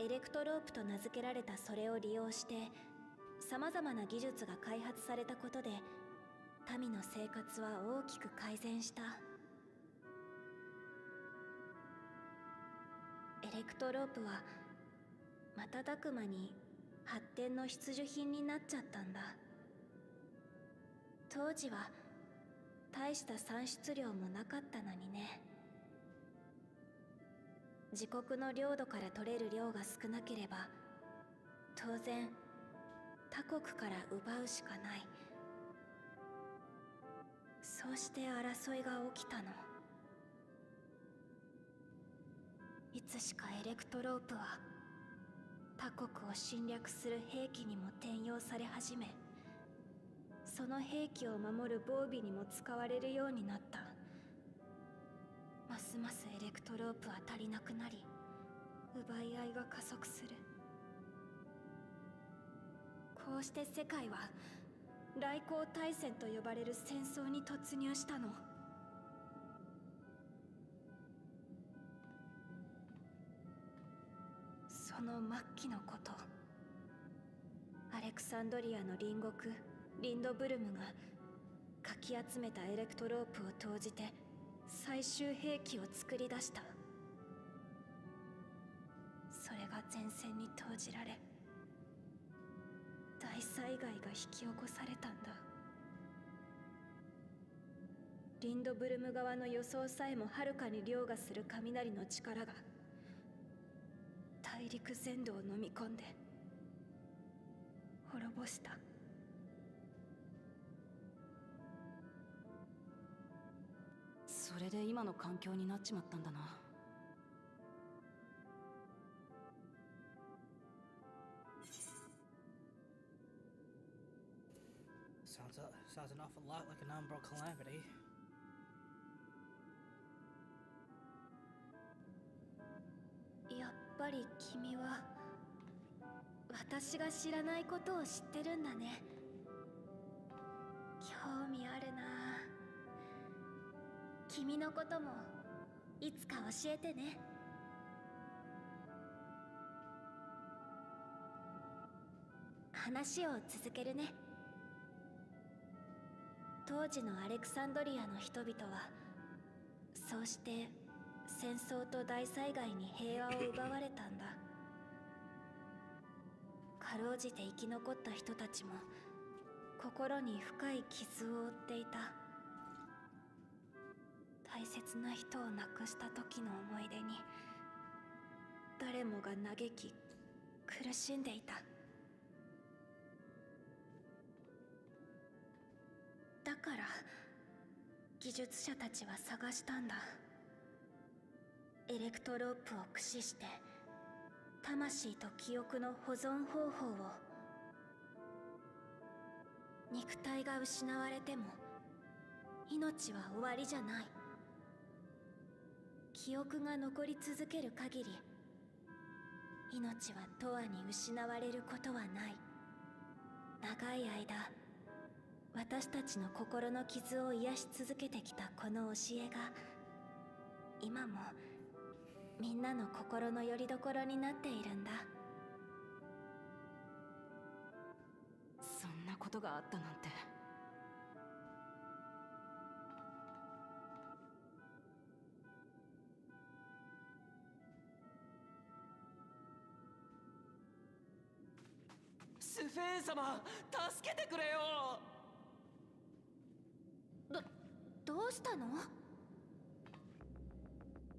エレクトロープと名付けられたそれを利用してさまざまな技術が開発されたことで、民の生活は大きく改善した。エレクトロープは瞬く間に発展の必需品になっちゃったんだ。当時は大した産出量もなかったのにね。自国の領土から取れる量が少なければ当然他国から奪うしかない。そうして争いが起きたの。いつしかエレクトロープは他国を侵略する兵器にも転用され始め、その兵器を守る防備にも使われるようになった。ますますエレクトロープは足りなくなり、奪い合いが加速する。こうして世界は来航大戦と呼ばれる戦争に突入したの。その末期のこと、アレクサンドリアの隣国リンドブルムがかき集めたエレクトロープを投じて最終兵器を作り出した。それが前線に投じられ、大災害が引き起こされたんだ。リンドブルム側の予想さえもはるかに凌駕する雷の力が大陸全土を飲み込んで滅ぼした。それで今の環境になっちまったんだな。Sounds an awful lot like an umbral calamity. やっぱり君は私が知らないことを知ってるんだね。興味あるな。君のこともいつか教えてね。話を続けるね。当時のアレクサンドリアの人々はそうして戦争と大災害に平和を奪われたんだ。かろうじて生き残った人たちも心に深い傷を負っていた。大切な人を亡くした時の思い出に誰もが嘆き苦しんでいた。技術者たちは探したんだ。エレクトロープを駆使して魂と記憶の保存方法を。肉体が失われても命は終わりじゃない。記憶が残り続ける限り命は永遠に失われることはない。長い間私たちの心の傷を癒し続けてきたこの教えが今もみんなの心の拠り所になっているんだ。そんなことがあったなんて。スフェーン様、助けてくれよ。どうしたの？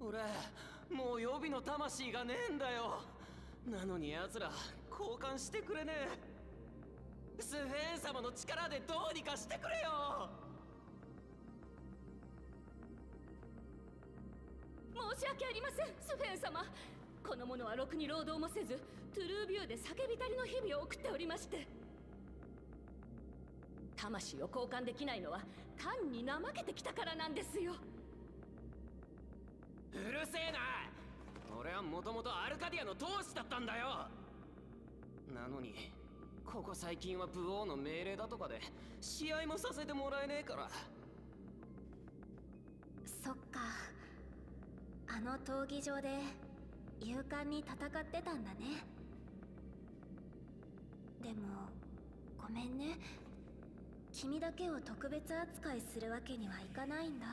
俺もう予備の魂がねえんだよ。なのに奴ら交換してくれねえ。スフェーン様の力でどうにかしてくれよ。申し訳ありません、スフェン様。この者はろくに労働もせず、トゥルービューで叫びたりの日々を送っておりまして。魂を交換できないのは単に怠けてきたからなんですよ。うるせえな。俺はもともとアルカディアの当主だったんだよ。なのにここ最近は武王の命令だとかで試合もさせてもらえねえから。そっか、あの闘技場で勇敢に戦ってたんだね。でもごめんね、君だけを特別扱いするわけにはいかないんだ。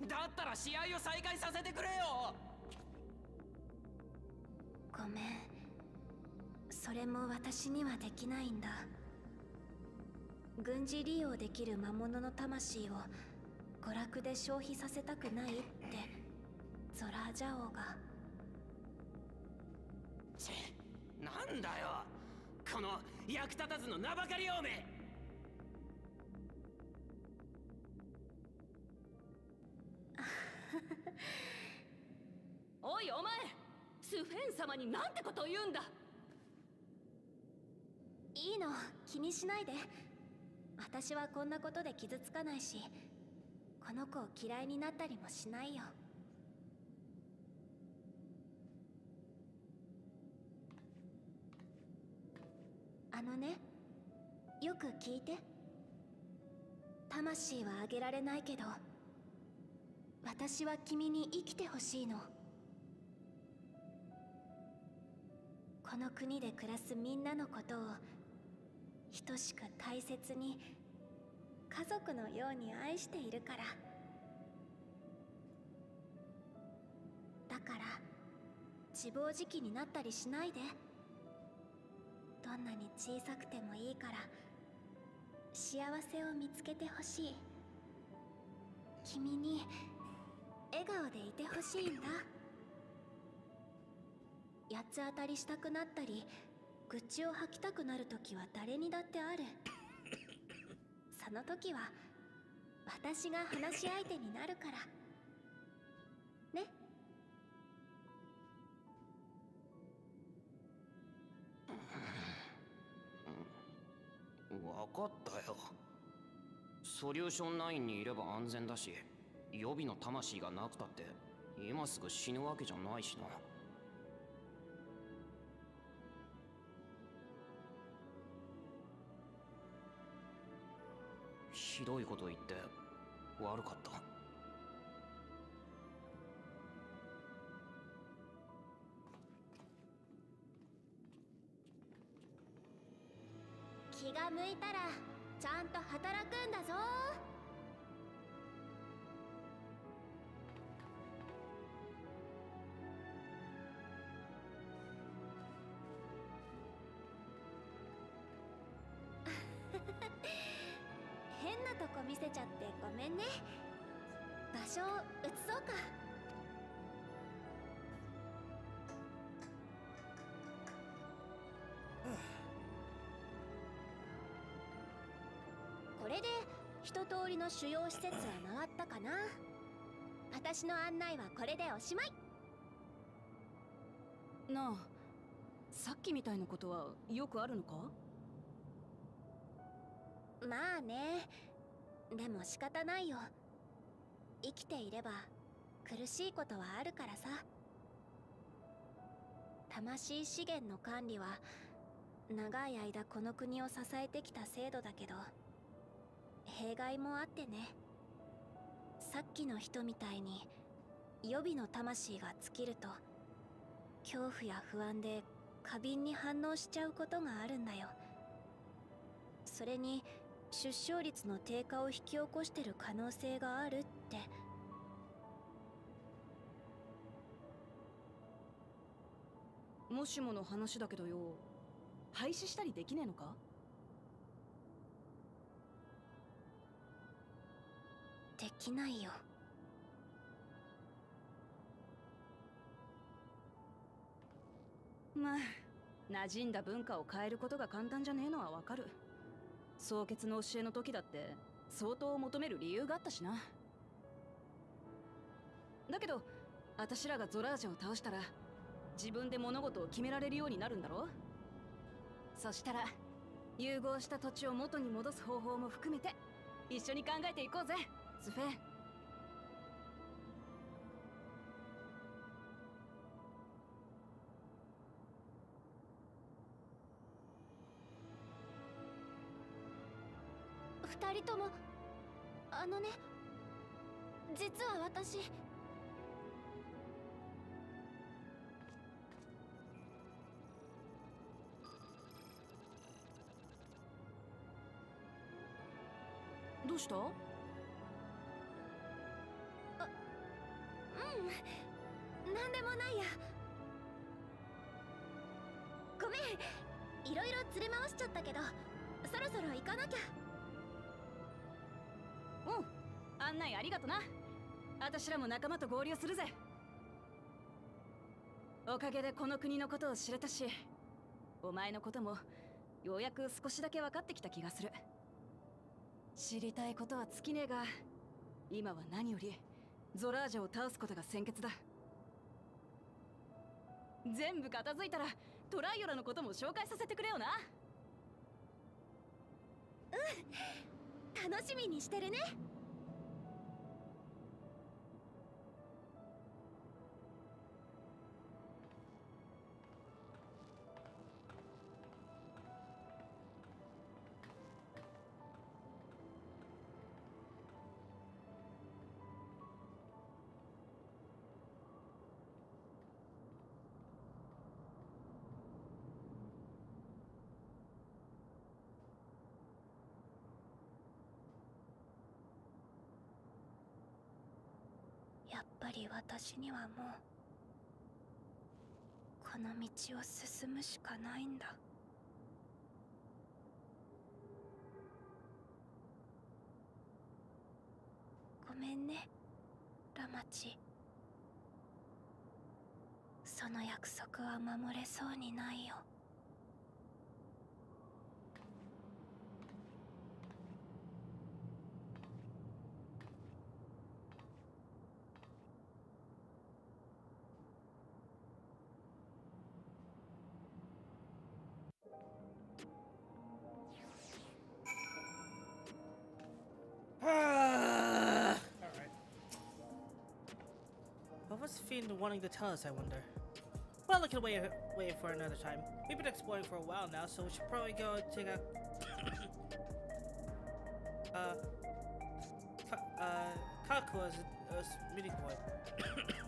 だったら試合を再開させてくれよ。ごめん、それも私にはできないんだ。軍事利用できる魔物の魂を娯楽で消費させたくないってゾラージャ王が。なんだよこの役立たずの名ばかり王め。おいお前、スフェン様になんてことを言うんだ。いいの、気にしないで。私はこんなことで傷つかないし、この子を嫌いになったりもしないよ。あのね、よく聞いて。魂はあげられないけど、私は君に生きてほしいの。この国で暮らすみんなのことを等しく大切に、家族のように愛しているから。だから自暴自棄になったりしないで。どんなに小さくてもいいから幸せを見つけてほしい。君に笑顔でいてほしいんだ。八つ当たりしたくなったり愚痴を吐きたくなる時は誰にだってある。その時は私が話し相手になるからね。分かったよ。ソリューション9にいれば安全だし、予備の魂がなくたって今すぐ死ぬわけじゃないしな。ひどいこと言って悪かった。気が向いたらちゃんと働くんだぞ。変なとこ見せちゃってごめんね。場所を移そうか。これで一通りの主要施設は回ったかな。私の案内はこれでおしまい。なあ、さっきみたいなことはよくあるのか？まあね、でも仕方ないよ。生きていれば苦しいことはあるからさ。魂資源の管理は長い間この国を支えてきた制度だけど、弊害もあってね。さっきの人みたいに予備の魂が尽きると恐怖や不安で過敏に反応しちゃうことがあるんだよ。それに出生率の低下を引き起こしてる可能性があるって。もしもの話だけどよ、廃止したりできねえのか？できないよ。まあ、馴染んだ文化を変えることが簡単じゃねえのはわかる。蒼潔の教えの時だって相当求める理由があったしな。だけど私らがゾラージャを倒したら自分で物事を決められるようになるんだろ。そしたら融合した土地を元に戻す方法も含めて一緒に考えていこうぜ、スフェ。二人とも、あのね、実は私。どうした？うん、なんでもないや。ごめん、いろいろ連れ回しちゃったけど、そろそろ行かなきゃ。うん、案内ありがとな。私らも仲間と合流するぜ。おかげでこの国のことを知れたし、お前のこともようやく少しだけ分かってきた気がする。知りたいことは尽きねえが、今は何よりゾラージャを倒すことが先決だ。全部片付いたらトライオラのことも紹介させてくれよな。うん、楽しみにしてるね。やっぱり私にはもうこの道を進むしかないんだ。ごめんね、ラマチ。その約束は守れそうにないよ。Alright. What was Fiend wanting to tell us, I wonder? Well, we can wait for another time. We've been exploring for a while now, so we should probably go take a Kakua's meeting point.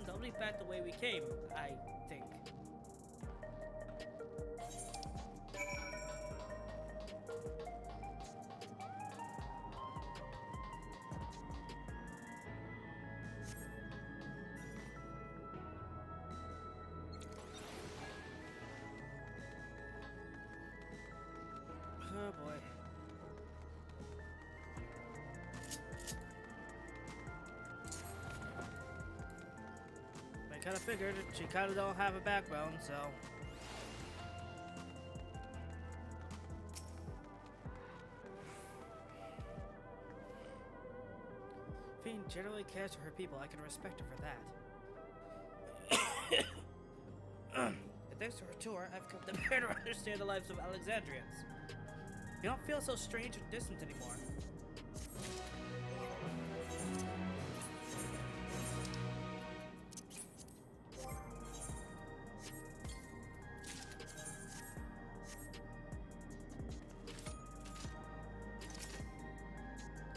They'll be back the way we came, I think. Oh boy. I kinda figured she kinda don't have a backbone, so. Josephine generally cares for her people. I can respect her for that. Thanks to her tour, I've come to better understand the lives of Alexandrians. You don't feel so strange and distant anymore.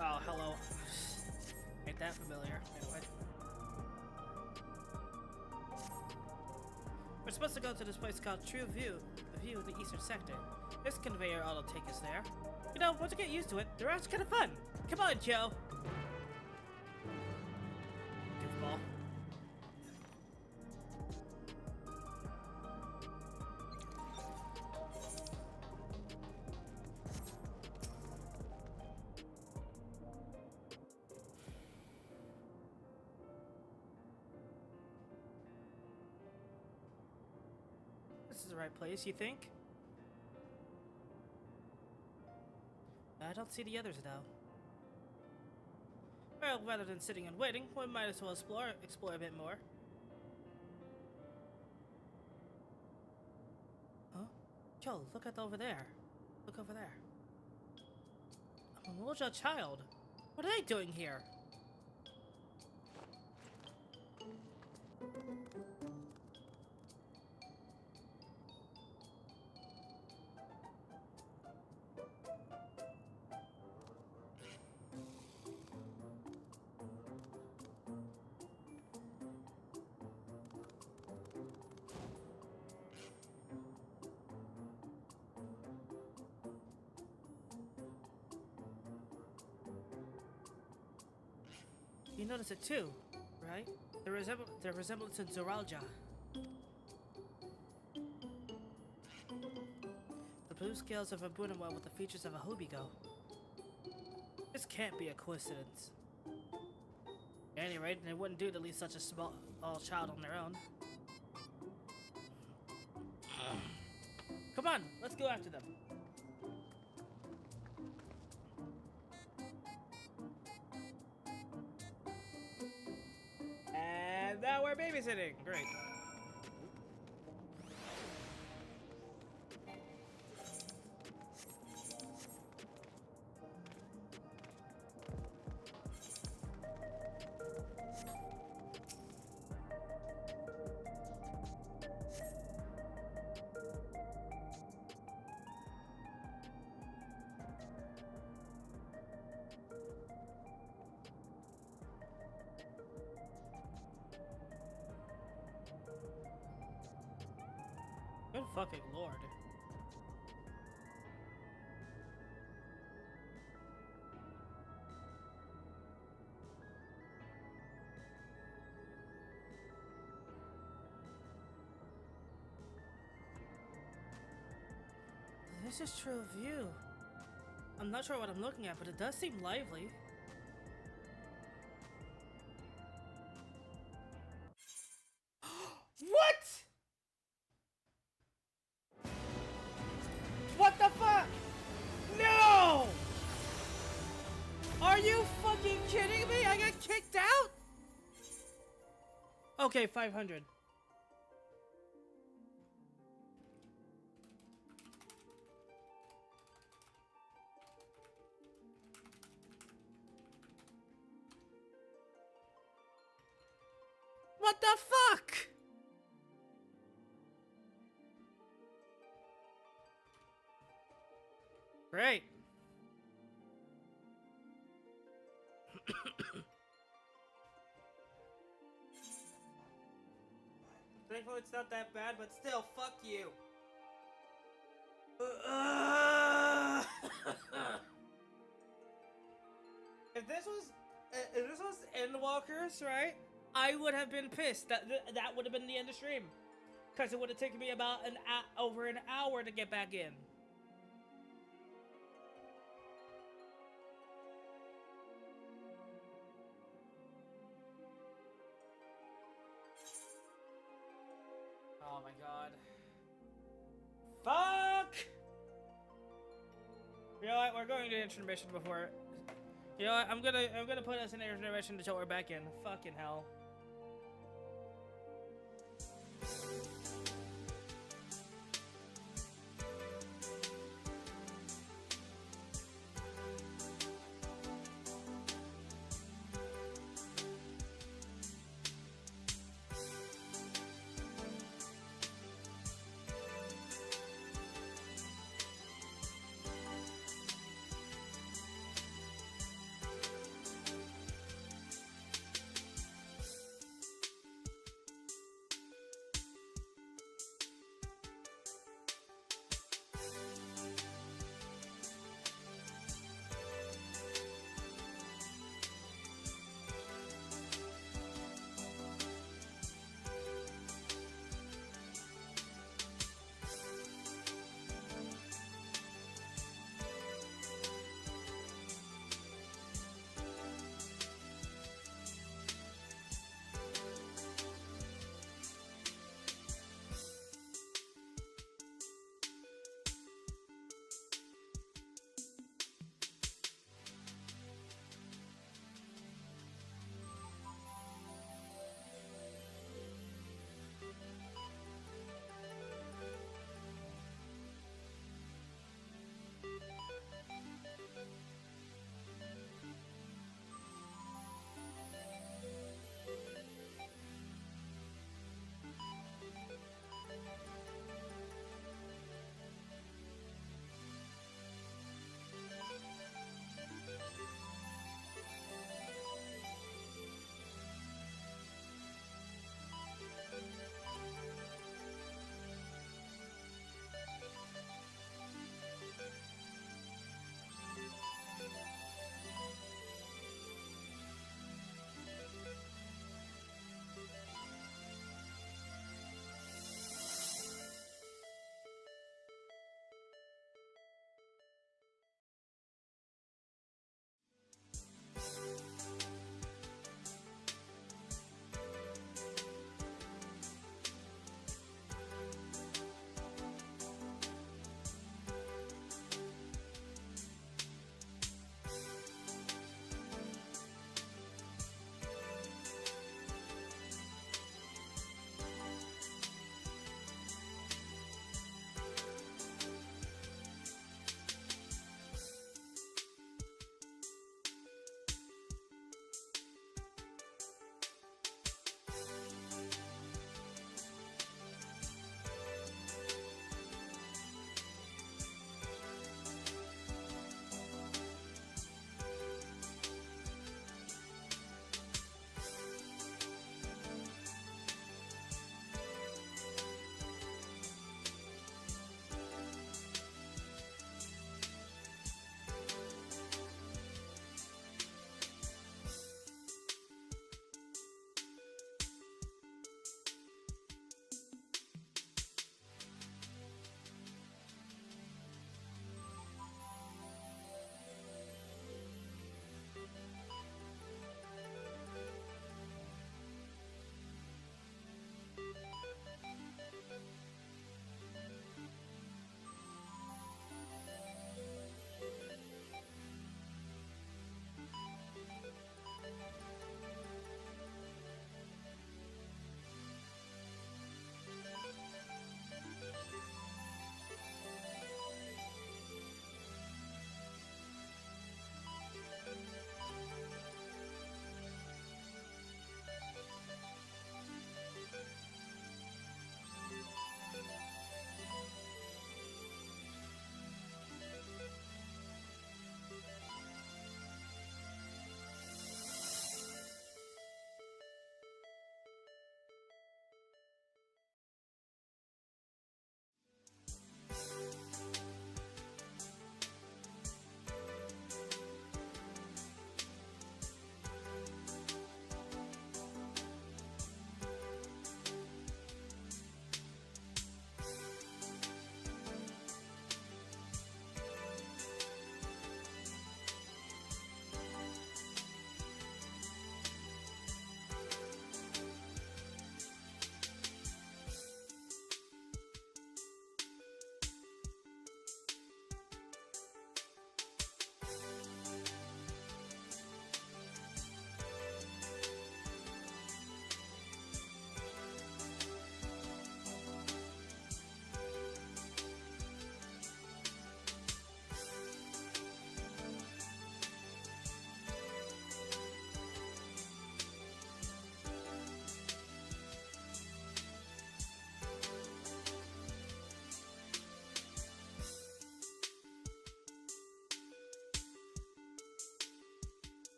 Oh, hello. Ain't that familiar? Anyway. We're supposed to go to this place called True View, the view in the eastern sector. This conveyor ought to take us there. You know, once you get used to it, the routes are kind of fun. Come on, Joe. Goofball. This is the right place, you think? I don't see the others, though. Well, rather than sitting and waiting, we might as well explore a bit more. Huh? Joe, look at over there. Look over there. A Moja child. What are they doing here? You notice it too, right? The resemblance in Zoralja. The blue scales of a Bunamwa with the features of a Hobigo. This can't be a coincidence. At any rate, it wouldn't do to leave such a small child on their own. Come on, let's go after them. And now we're babysitting. Great. Good fucking lord. This is True View. I'm not sure what I'm looking at, but it does seem lively. What? What the fuck? No! Are you fucking kidding me? I got kicked out? Okay, 500. What the fuck? Great. Thankfully it's not that bad, but still, fuck you. If this was Endwalkers, right? I would have been pissed. That would have been the end of stream, because it would have taken me about over an hour to get back in. Oh my god. Fuck! You know what? We're going to intermission before You know what? I'm gonna put us in a direction to tilt her back in. Fucking hell.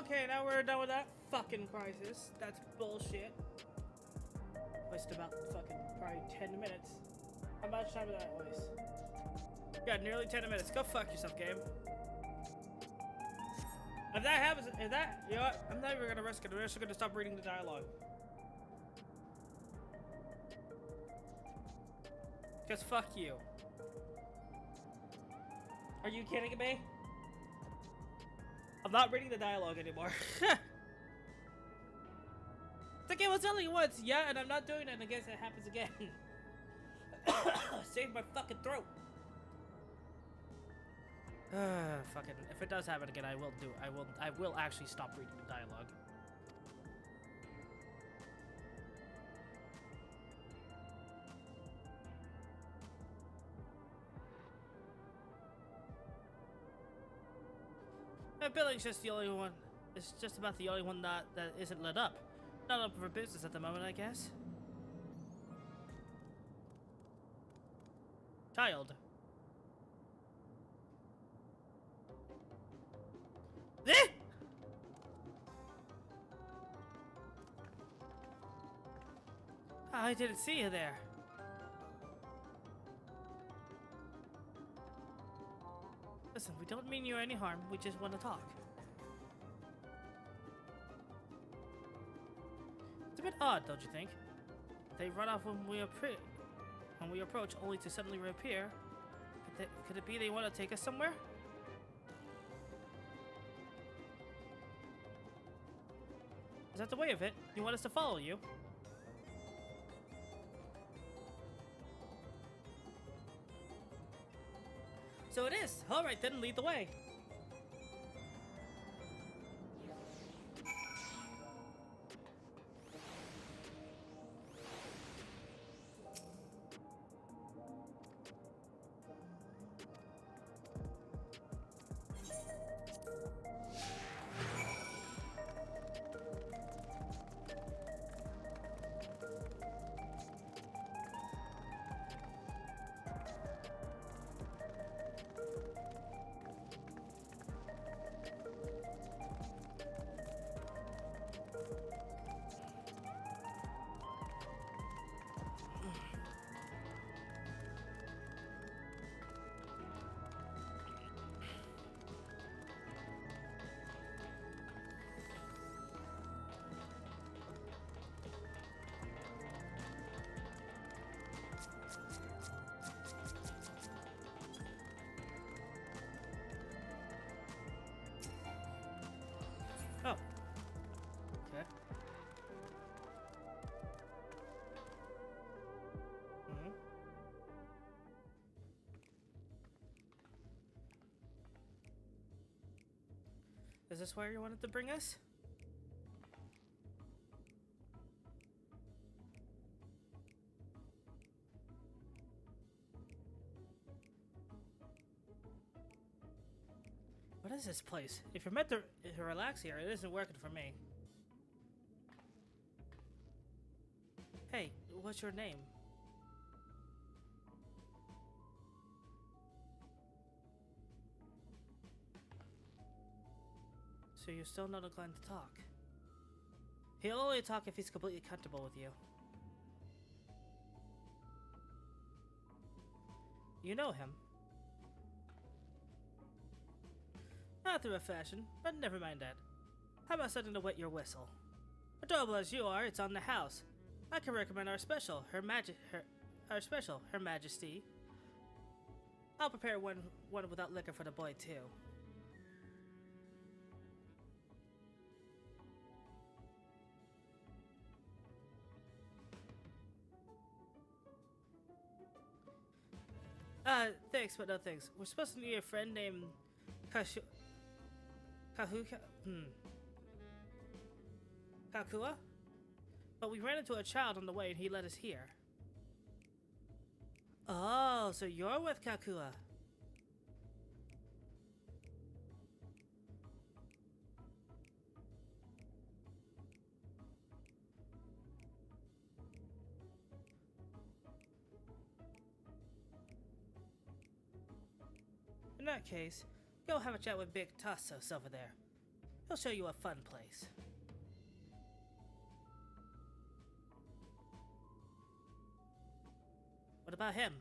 Okay, now we're done with that fucking crisis. That's bullshit. Waste about fucking probably 10 minutes. How much time did I waste? Yeah, nearly 10 minutes. Go fuck yourself, game. If that happens, you know what? I'm not even gonna risk it. I'm just gonna stop reading the dialogue. Just fuck you. Are you kidding me? I'm not reading the dialogue anymore. The game was only once, yeah, and I'm not doing it in case it happens again. Save my fucking throat. Fucking, if it does happen again, I will actually stop reading the dialogue. Billing's just the only one. It's just about the only one that isn't lit up. Not up for business at the moment, I guess. Tiled. Eh! I didn't see you there. Listen, we don't mean you any harm. We just want to talk. It's a bit odd, don't you think? They run off when we approach, only to suddenly reappear. Could it be they want to take us somewhere? Is that the way of it? You want us to follow you? So it is. All right, then lead the way. Oh. Okay. Mm-hmm. Is this where you wanted to bring us? What is this place? If you're meant to relax here, it isn't working for me. Hey, what's your name? So you're still not inclined to talk? He'll only talk if he's completely comfortable with you. You know him. Not through a fashion, but never mind that. How about starting to wet your whistle? Adorable as you are, it's on the house. I can recommend our special, Her Majesty. I'll prepare one without liquor for the boy too. Thanks, but no thanks. We're supposed to meet a friend named Kakua? But we ran into a child on the way and he led us here. Oh, so you're with Kakua. In that case, go have a chat with Big Tassos over there. He'll show you a fun place. What about him?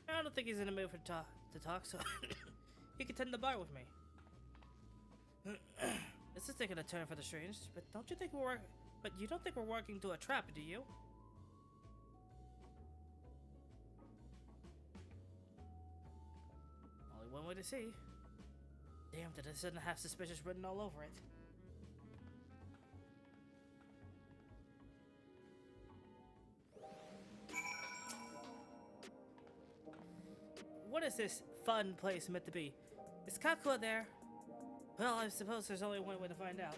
I don't think he's in the mood to talk, so he can tend the bar with me. This is taking a turn for the strange, but don't you think you don't think we're working to a trap, do you? Only one way to see. Damn, that it doesn't have suspicious written all over it. What is this fun place meant to be? Is Kakua there? Well, I suppose there's only one way to find out.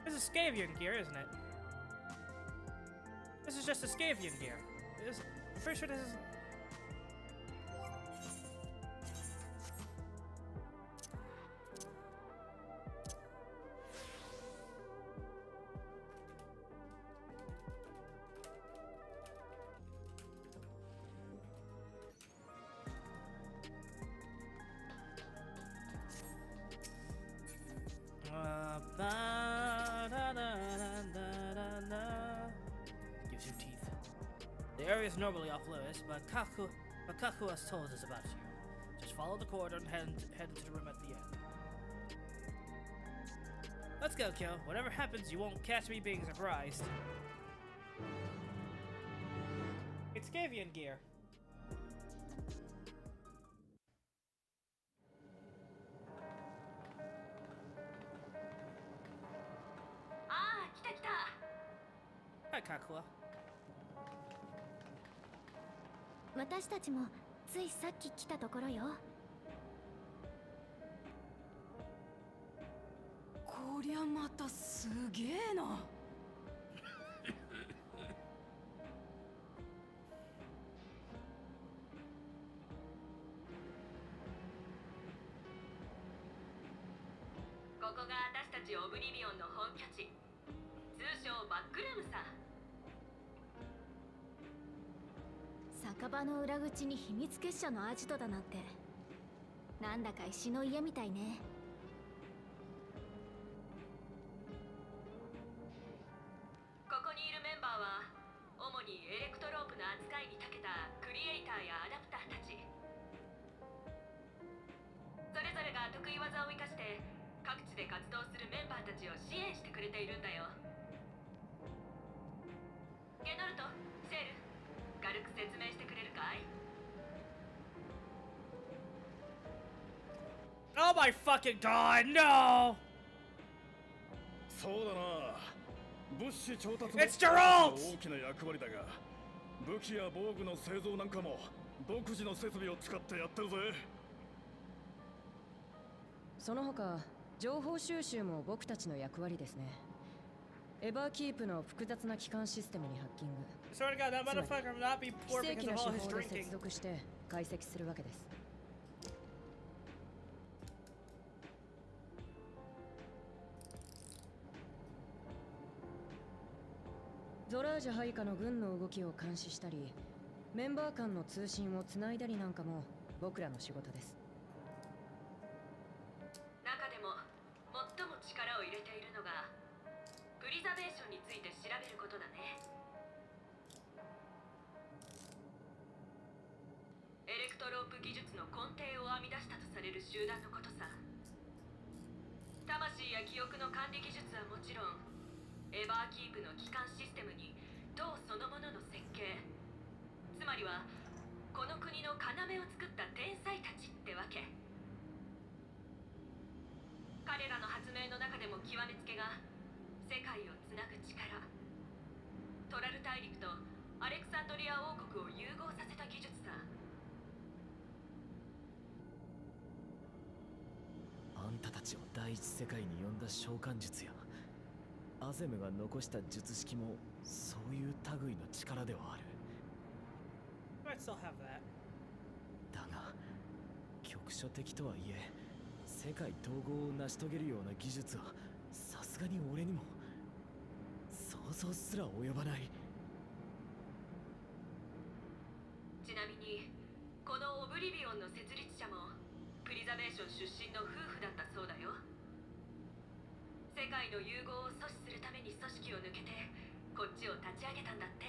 This is Scavian gear, isn't it? This is just a Scavian gear. I'm pretty sure this is... Gives you teeth. The area is normally off limits, but Kaku has told us about you. Just follow the corridor and head into the room at the end. Let's go, Kyo. Whatever happens, you won't catch me being surprised. It's Scavian gear. Hi, Kakua. 私たちもついさっき来たところよ。こりゃまたすげえな。ここが私たちオブリビオンの本拠地。通称バックルームさ。酒場の裏口に秘密結社のアジトだなんて、なんだか石の家みたいね。ここにいるメンバーは主にエレクトロープの扱いに長けたクリエイターやアダプターたち。それぞれが得意技を生かして各地で活動するメンバーたちを支援してくれているんだよ。ゲノルト、セール、軽く説明してくれるかい？ Oh my fucking god, no! そうだな。物資調達も It's Geralt! 大きな役割だが、武器や防具の製造なんかも独自の設備を使ってやってるぜ。その他、情報収集も僕たちの役割ですね。エバーキープの複雑な機関システムにハッキング。非正規の手法で接続して解析するわけです。ゾラージャ配下の軍の動きを監視したり、メンバー間の通信をつないだりなんかも僕らの仕事です。中でも最も力を入れているのがプリザベーションについて調べることだね。エレクトロープ技術の根底を編み出したとされる集団のことさ。魂や記憶の管理技術はもちろん、エバーキープの基幹システムに塔そのものの設計、つまりはこの国の要を作った天才たちってわけ。彼らの発明の中でも極めつけが世界をつなぐ力、トラル大陸とアレクサンドリア王国を融合させた技術さ。あんたたちを第一世界に呼んだ召喚術やアゼムが残した術式もそういう類の力ではある。 I still have that. だが局所的とはいえ世界統合を成し遂げるような技術はさすがに俺にも想像すら及ばない。ちなみにこのオブリビオンの設立者もプリザベーション出身の夫婦だったそうだよ。世界の融合を阻止するために組織を抜けてこっちを立ち上げたんだって。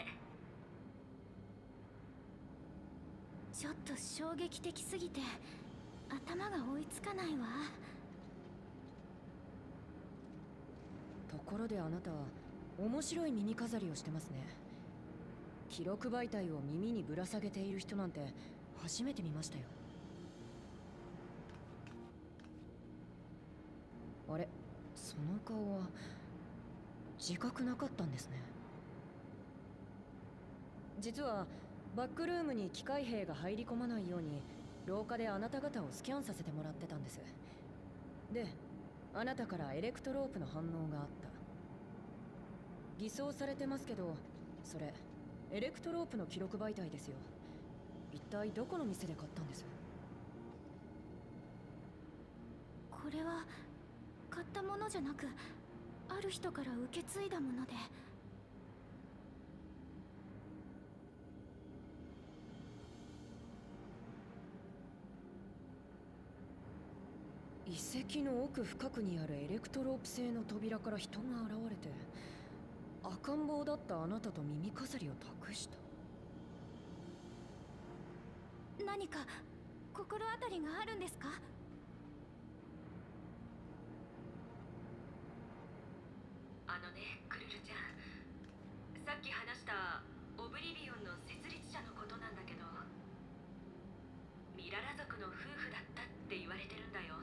ちょっと衝撃的すぎて頭が追いつかないわ。ところであなた面白い耳飾りをしてますね。記録媒体を耳にぶら下げている人なんて初めて見ましたよ。あれ、その顔は自覚なかったんですね。実はバックルームに機械兵が入り込まないように廊下であなた方をスキャンさせてもらってたんです。で、あなたからエレクトロープの反応があった。偽装されてますけど、それエレクトロープの記録媒体ですよ。一体どこの店で買ったんです？これは買ったものじゃなく、ある人から受け継いだもので。遺跡の奥深くにあるエレクトロープ製の扉から人が現れて、赤ん坊だったあなたと耳飾りを託した。何か心当たりがあるんですか？あのね、クルルちゃん、さっき話したオブリビオンの設立者のことなんだけど、ミララ族の夫婦だったって言われてるんだよ。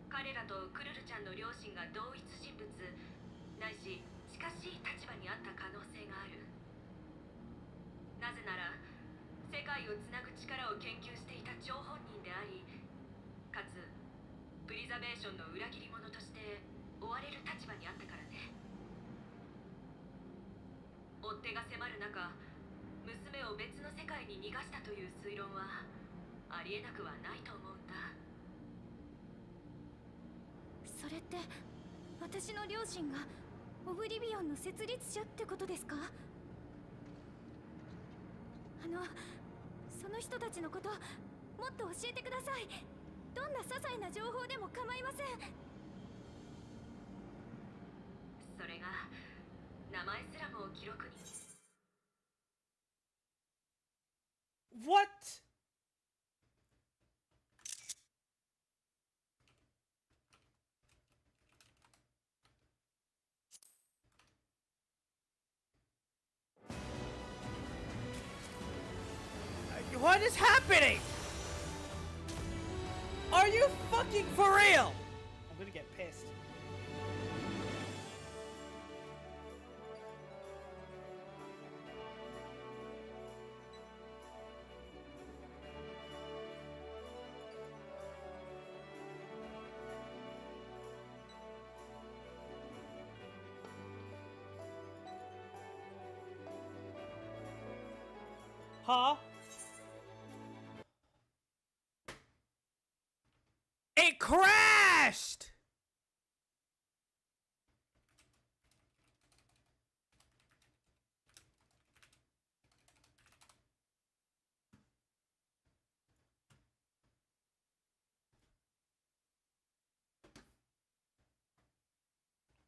彼らとクルルちゃんの両親が同一人物ないし近しい立場にあった可能性がある。なぜなら世界をつなぐ力を研究していた張本人であり、かつプリザベーションの裏切り者として追われる立場にあったからね。追っ手が迫る中、娘を別の世界に逃がしたという推論はありえなくはないと思うんだ。それって私の両親がオブリビオンの設立者ってことですか？その人たちのこともっと教えてください。どんな些細な情報でも構いません。それが名前すらも記録に。 What? What is happening? Are you fucking for real? I'm gonna get pissed. Huh? It crashed!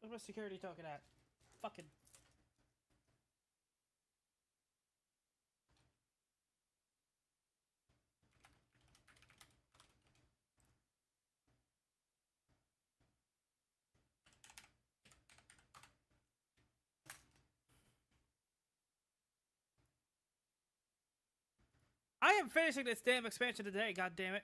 What's my security talking at? Fucking. I am finishing this damn expansion today, god damn it.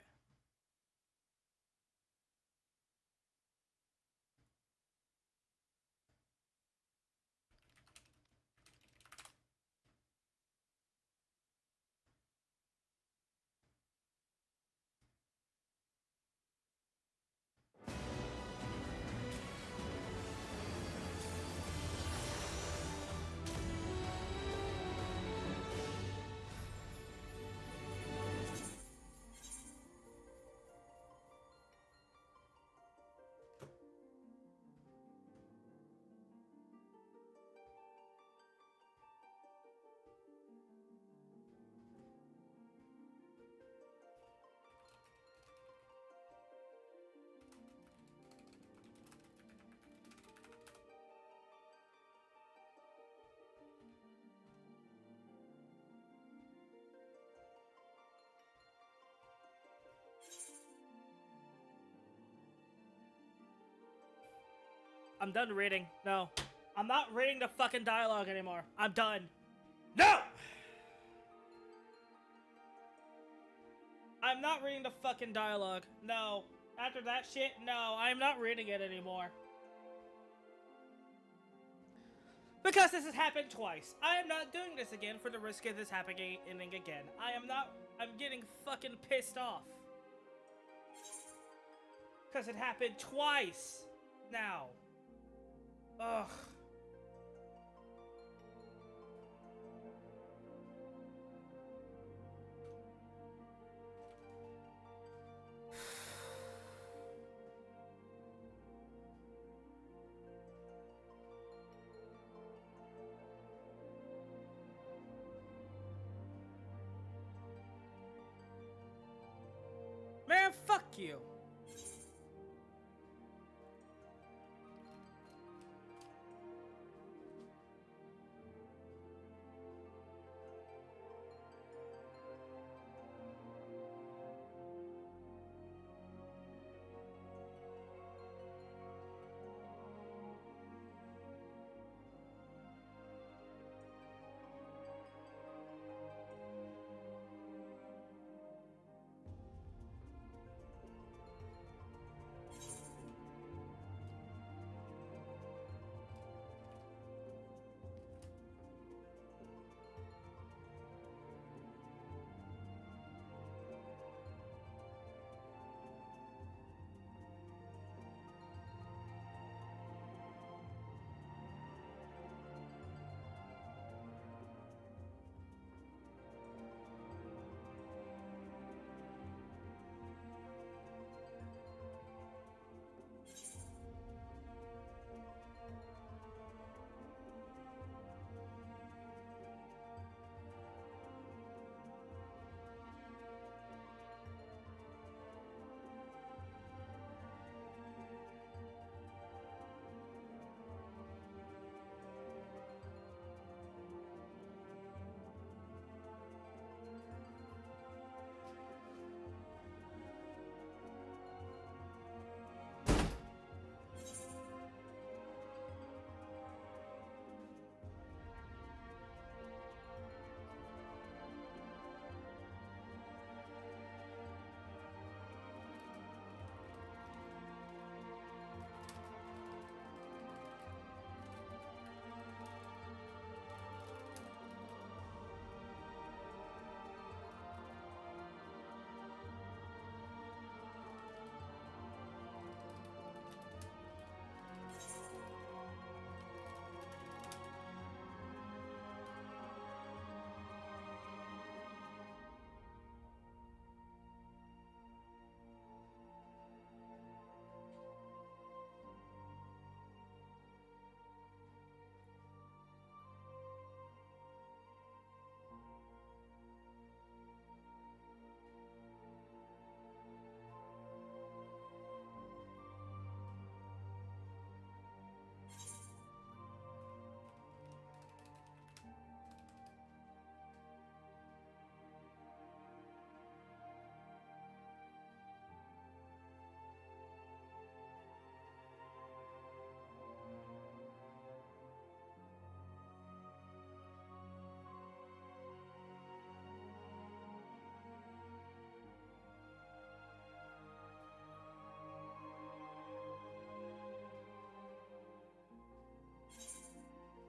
I'm done reading. No. I'm not reading the fucking dialogue anymore. I'm done. No! I'm not reading the fucking dialogue. No. After that shit, no. I'm not reading it anymore. Because this has happened twice. I am not doing this again for the risk of this happening again. I'm getting fucking pissed off. Because it happened twice. Now. Ugh. Man, fuck you.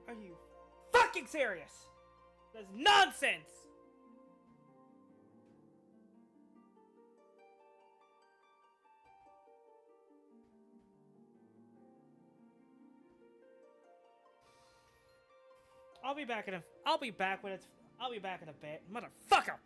Are you fucking serious? That's nonsense! I'll be back in a bit. Motherfucker!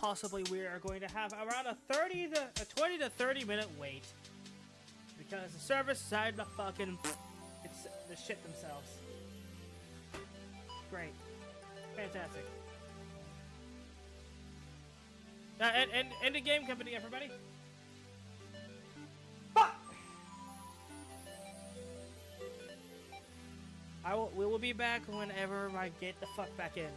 possibly we are going to have around a 20 to 30 minute wait because the service decided to fucking it's the shit themselves. Great, fantastic. End the game, company, everybody. Fuck. We will be back whenever I get the fuck back in.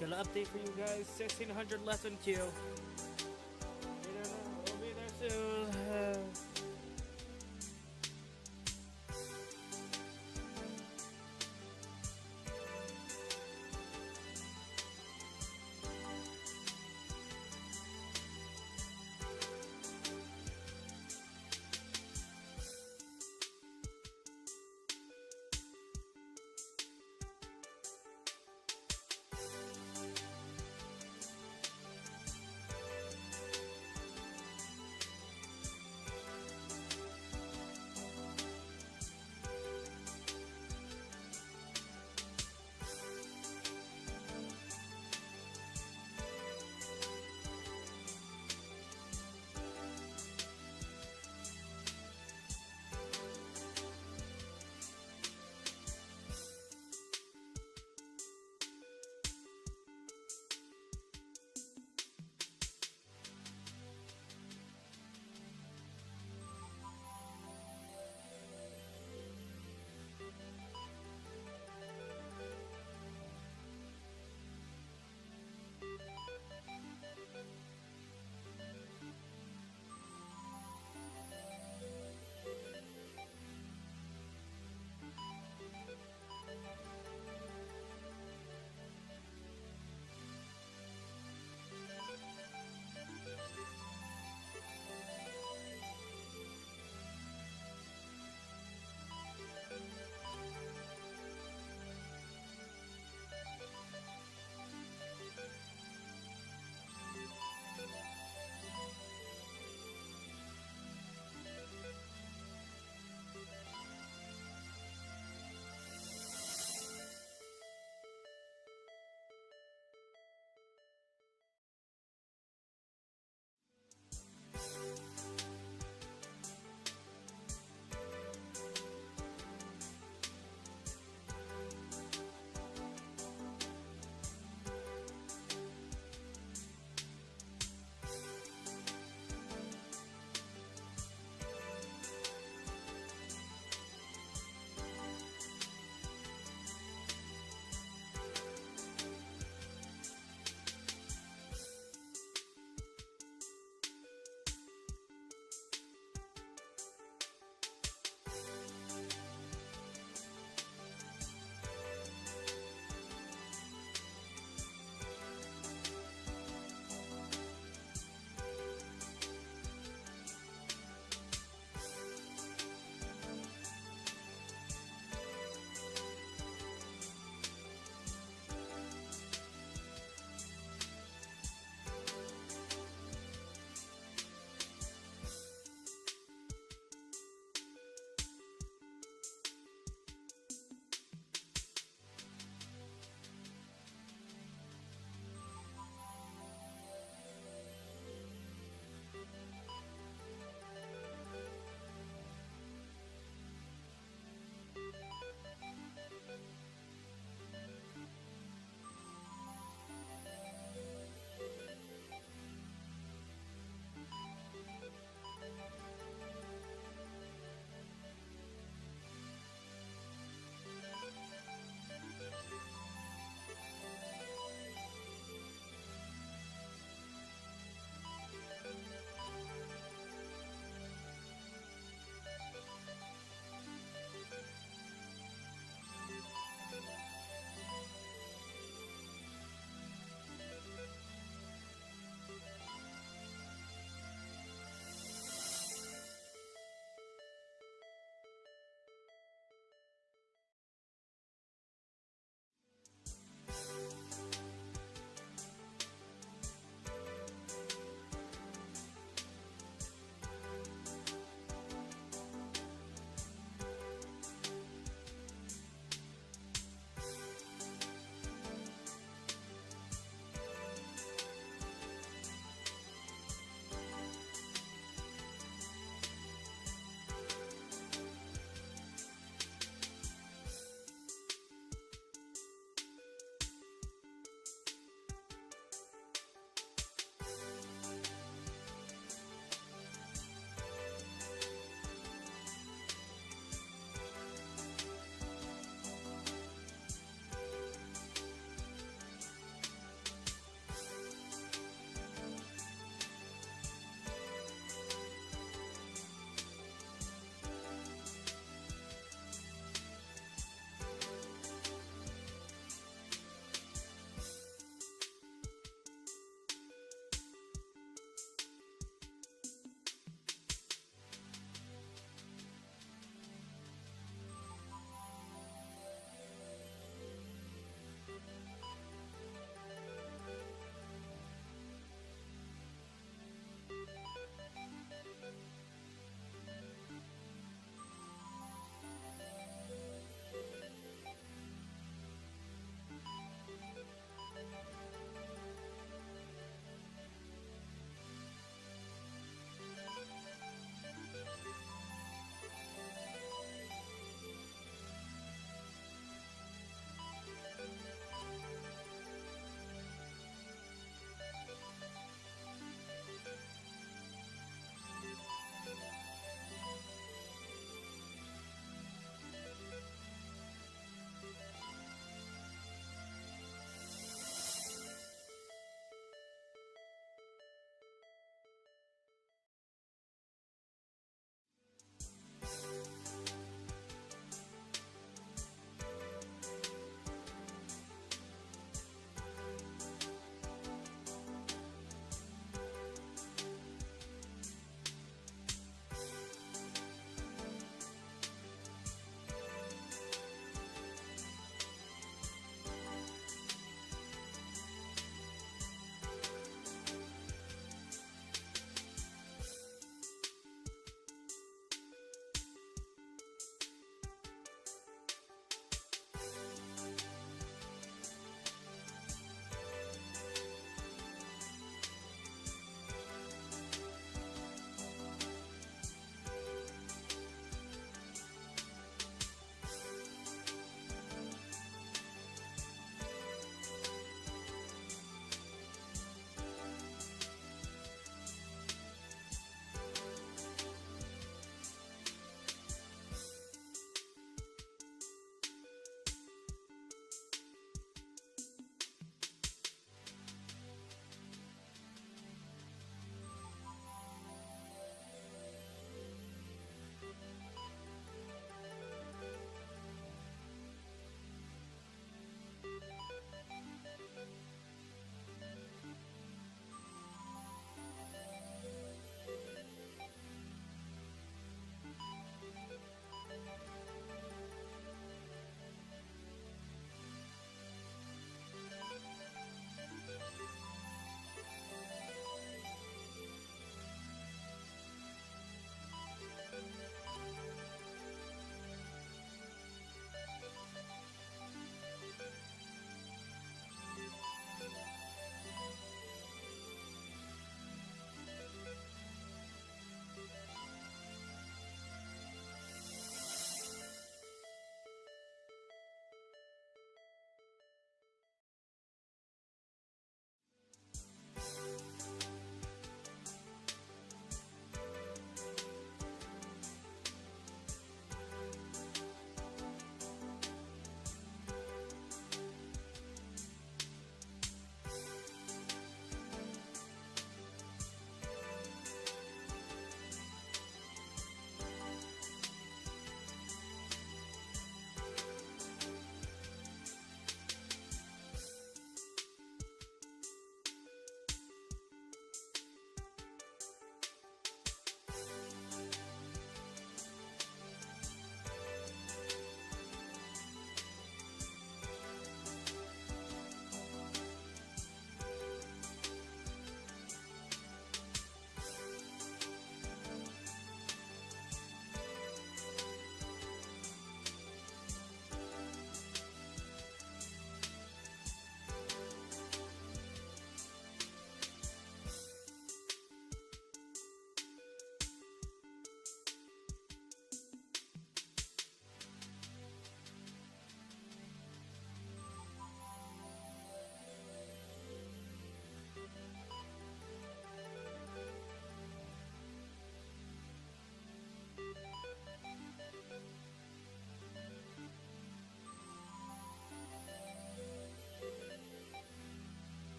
Gonna update for you guys. 1600 left in queue. We'll be there soon.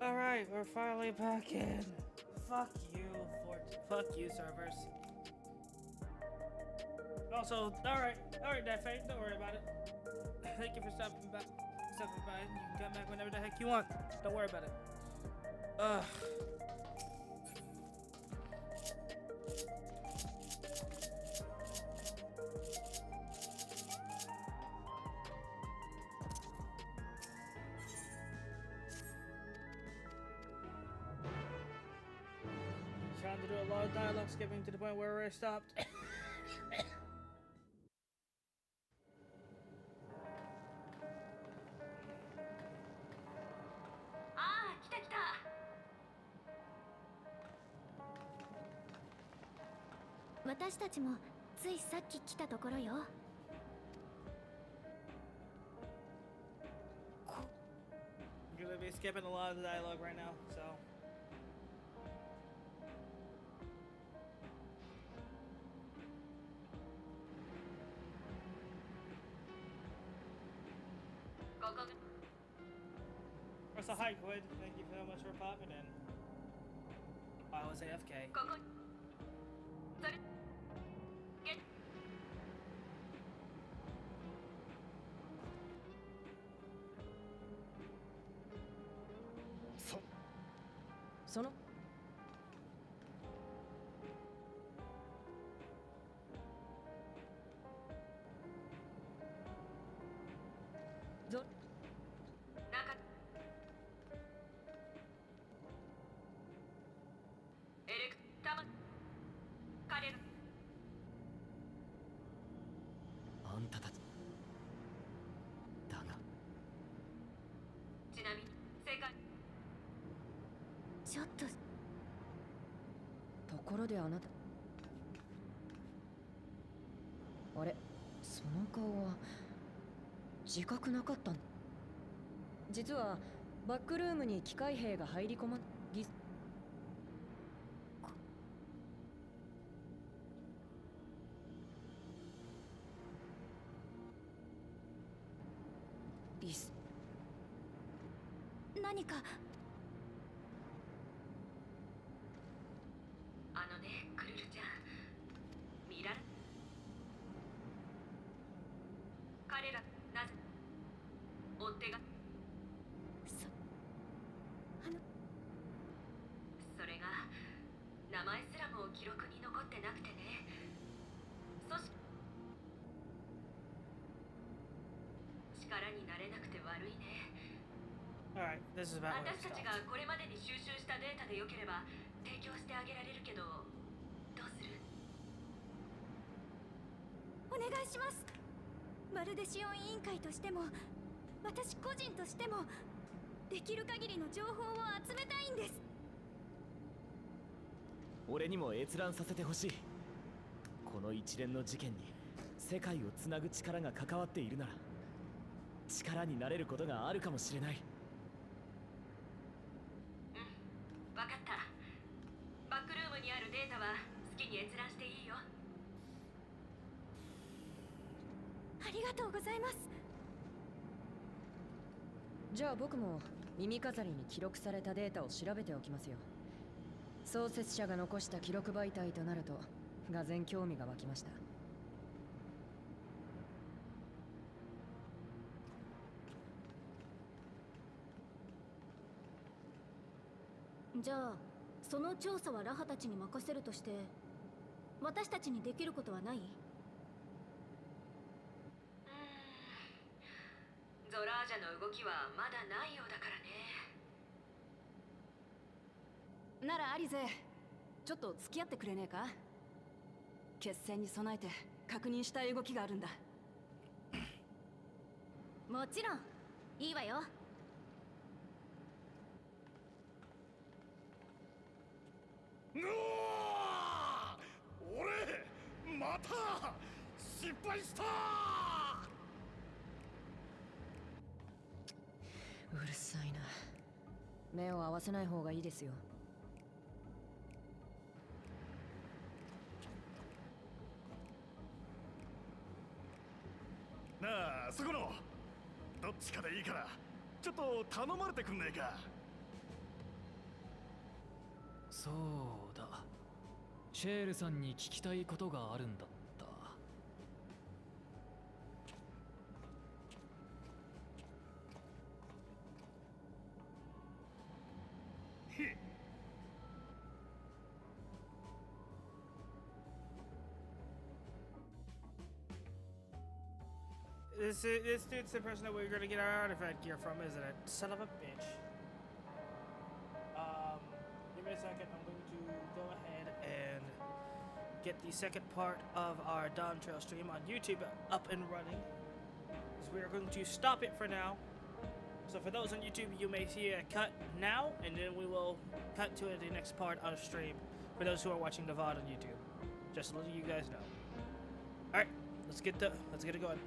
Alright, we're finally back in. Fuck you, fuck you, servers. Also, alright, Deathfade, don't worry about it. Thank you for stopping by. You can come back whenever the heck you want. Don't worry about it. Ugh. Trying to do a lot of dialogue skipping to the point where I stopped. Ah, 来た来た。私たちもついさっき来たところよ。I'm gonna be skipping a lot of the dialogue right now, so. So hi Quid, thank you so much for popping in. I was AFK. Sono? Zo- エレクタマ彼らあんたたちだがちなみに正解ちょっとところであなたあれその顔は自覚なかったんだ実はバックルームに機械兵が入り込まぎリス何かあのねクルルちゃん見られ彼らなぜ追っ手がそれが名前すらも記録に残ってなくてねそし力になれなくて悪いね Alright, this is about where 私たちがこれまでに収集したデータでよければ提供してあげられるけどどうするお願いします。バルデシオン委員会としても私個人としてもできる限りの情報を集めたいんです。俺にも閲覧させてほしい。この一連の事件に世界をつなぐ力が関わっているなら力になれることがあるかもしれない。わかった。バックルームにあるデータは好きに閲覧していいよ。ありがとうございます。じゃあ僕も耳飾りに記録されたデータを調べておきますよ。創設者が残した記録媒体となるとがぜん興味が湧きました。じゃあその調査はラハたちに任せるとして私たちにできることはない？ゾラージャの動きはまだないようだからね。ならアリゼ、ちょっと付き合ってくれねえか？決戦に備えて確認したい動きがあるんだ。もちろんいいわよ。俺また失敗した。うるさいな。目を合わせない方がいいですよ。なあそこのどっちかでいいからちょっと頼まれてくんねえか。そうだ。シェールさんに聞きたいことがあるんだった。This dude's the person that we're gonna get our artifact gear from, isn't it? Son of a bitch. Give me a second. I'm going to go ahead and get the second part of our DAWNTRAIL stream on YouTube up and running. So we are going to stop it for now. So for those on YouTube, you may see a cut now, and then we will cut to the next part on stream. For those who are watching the VOD on YouTube, just letting you guys know. All right, let's get it going.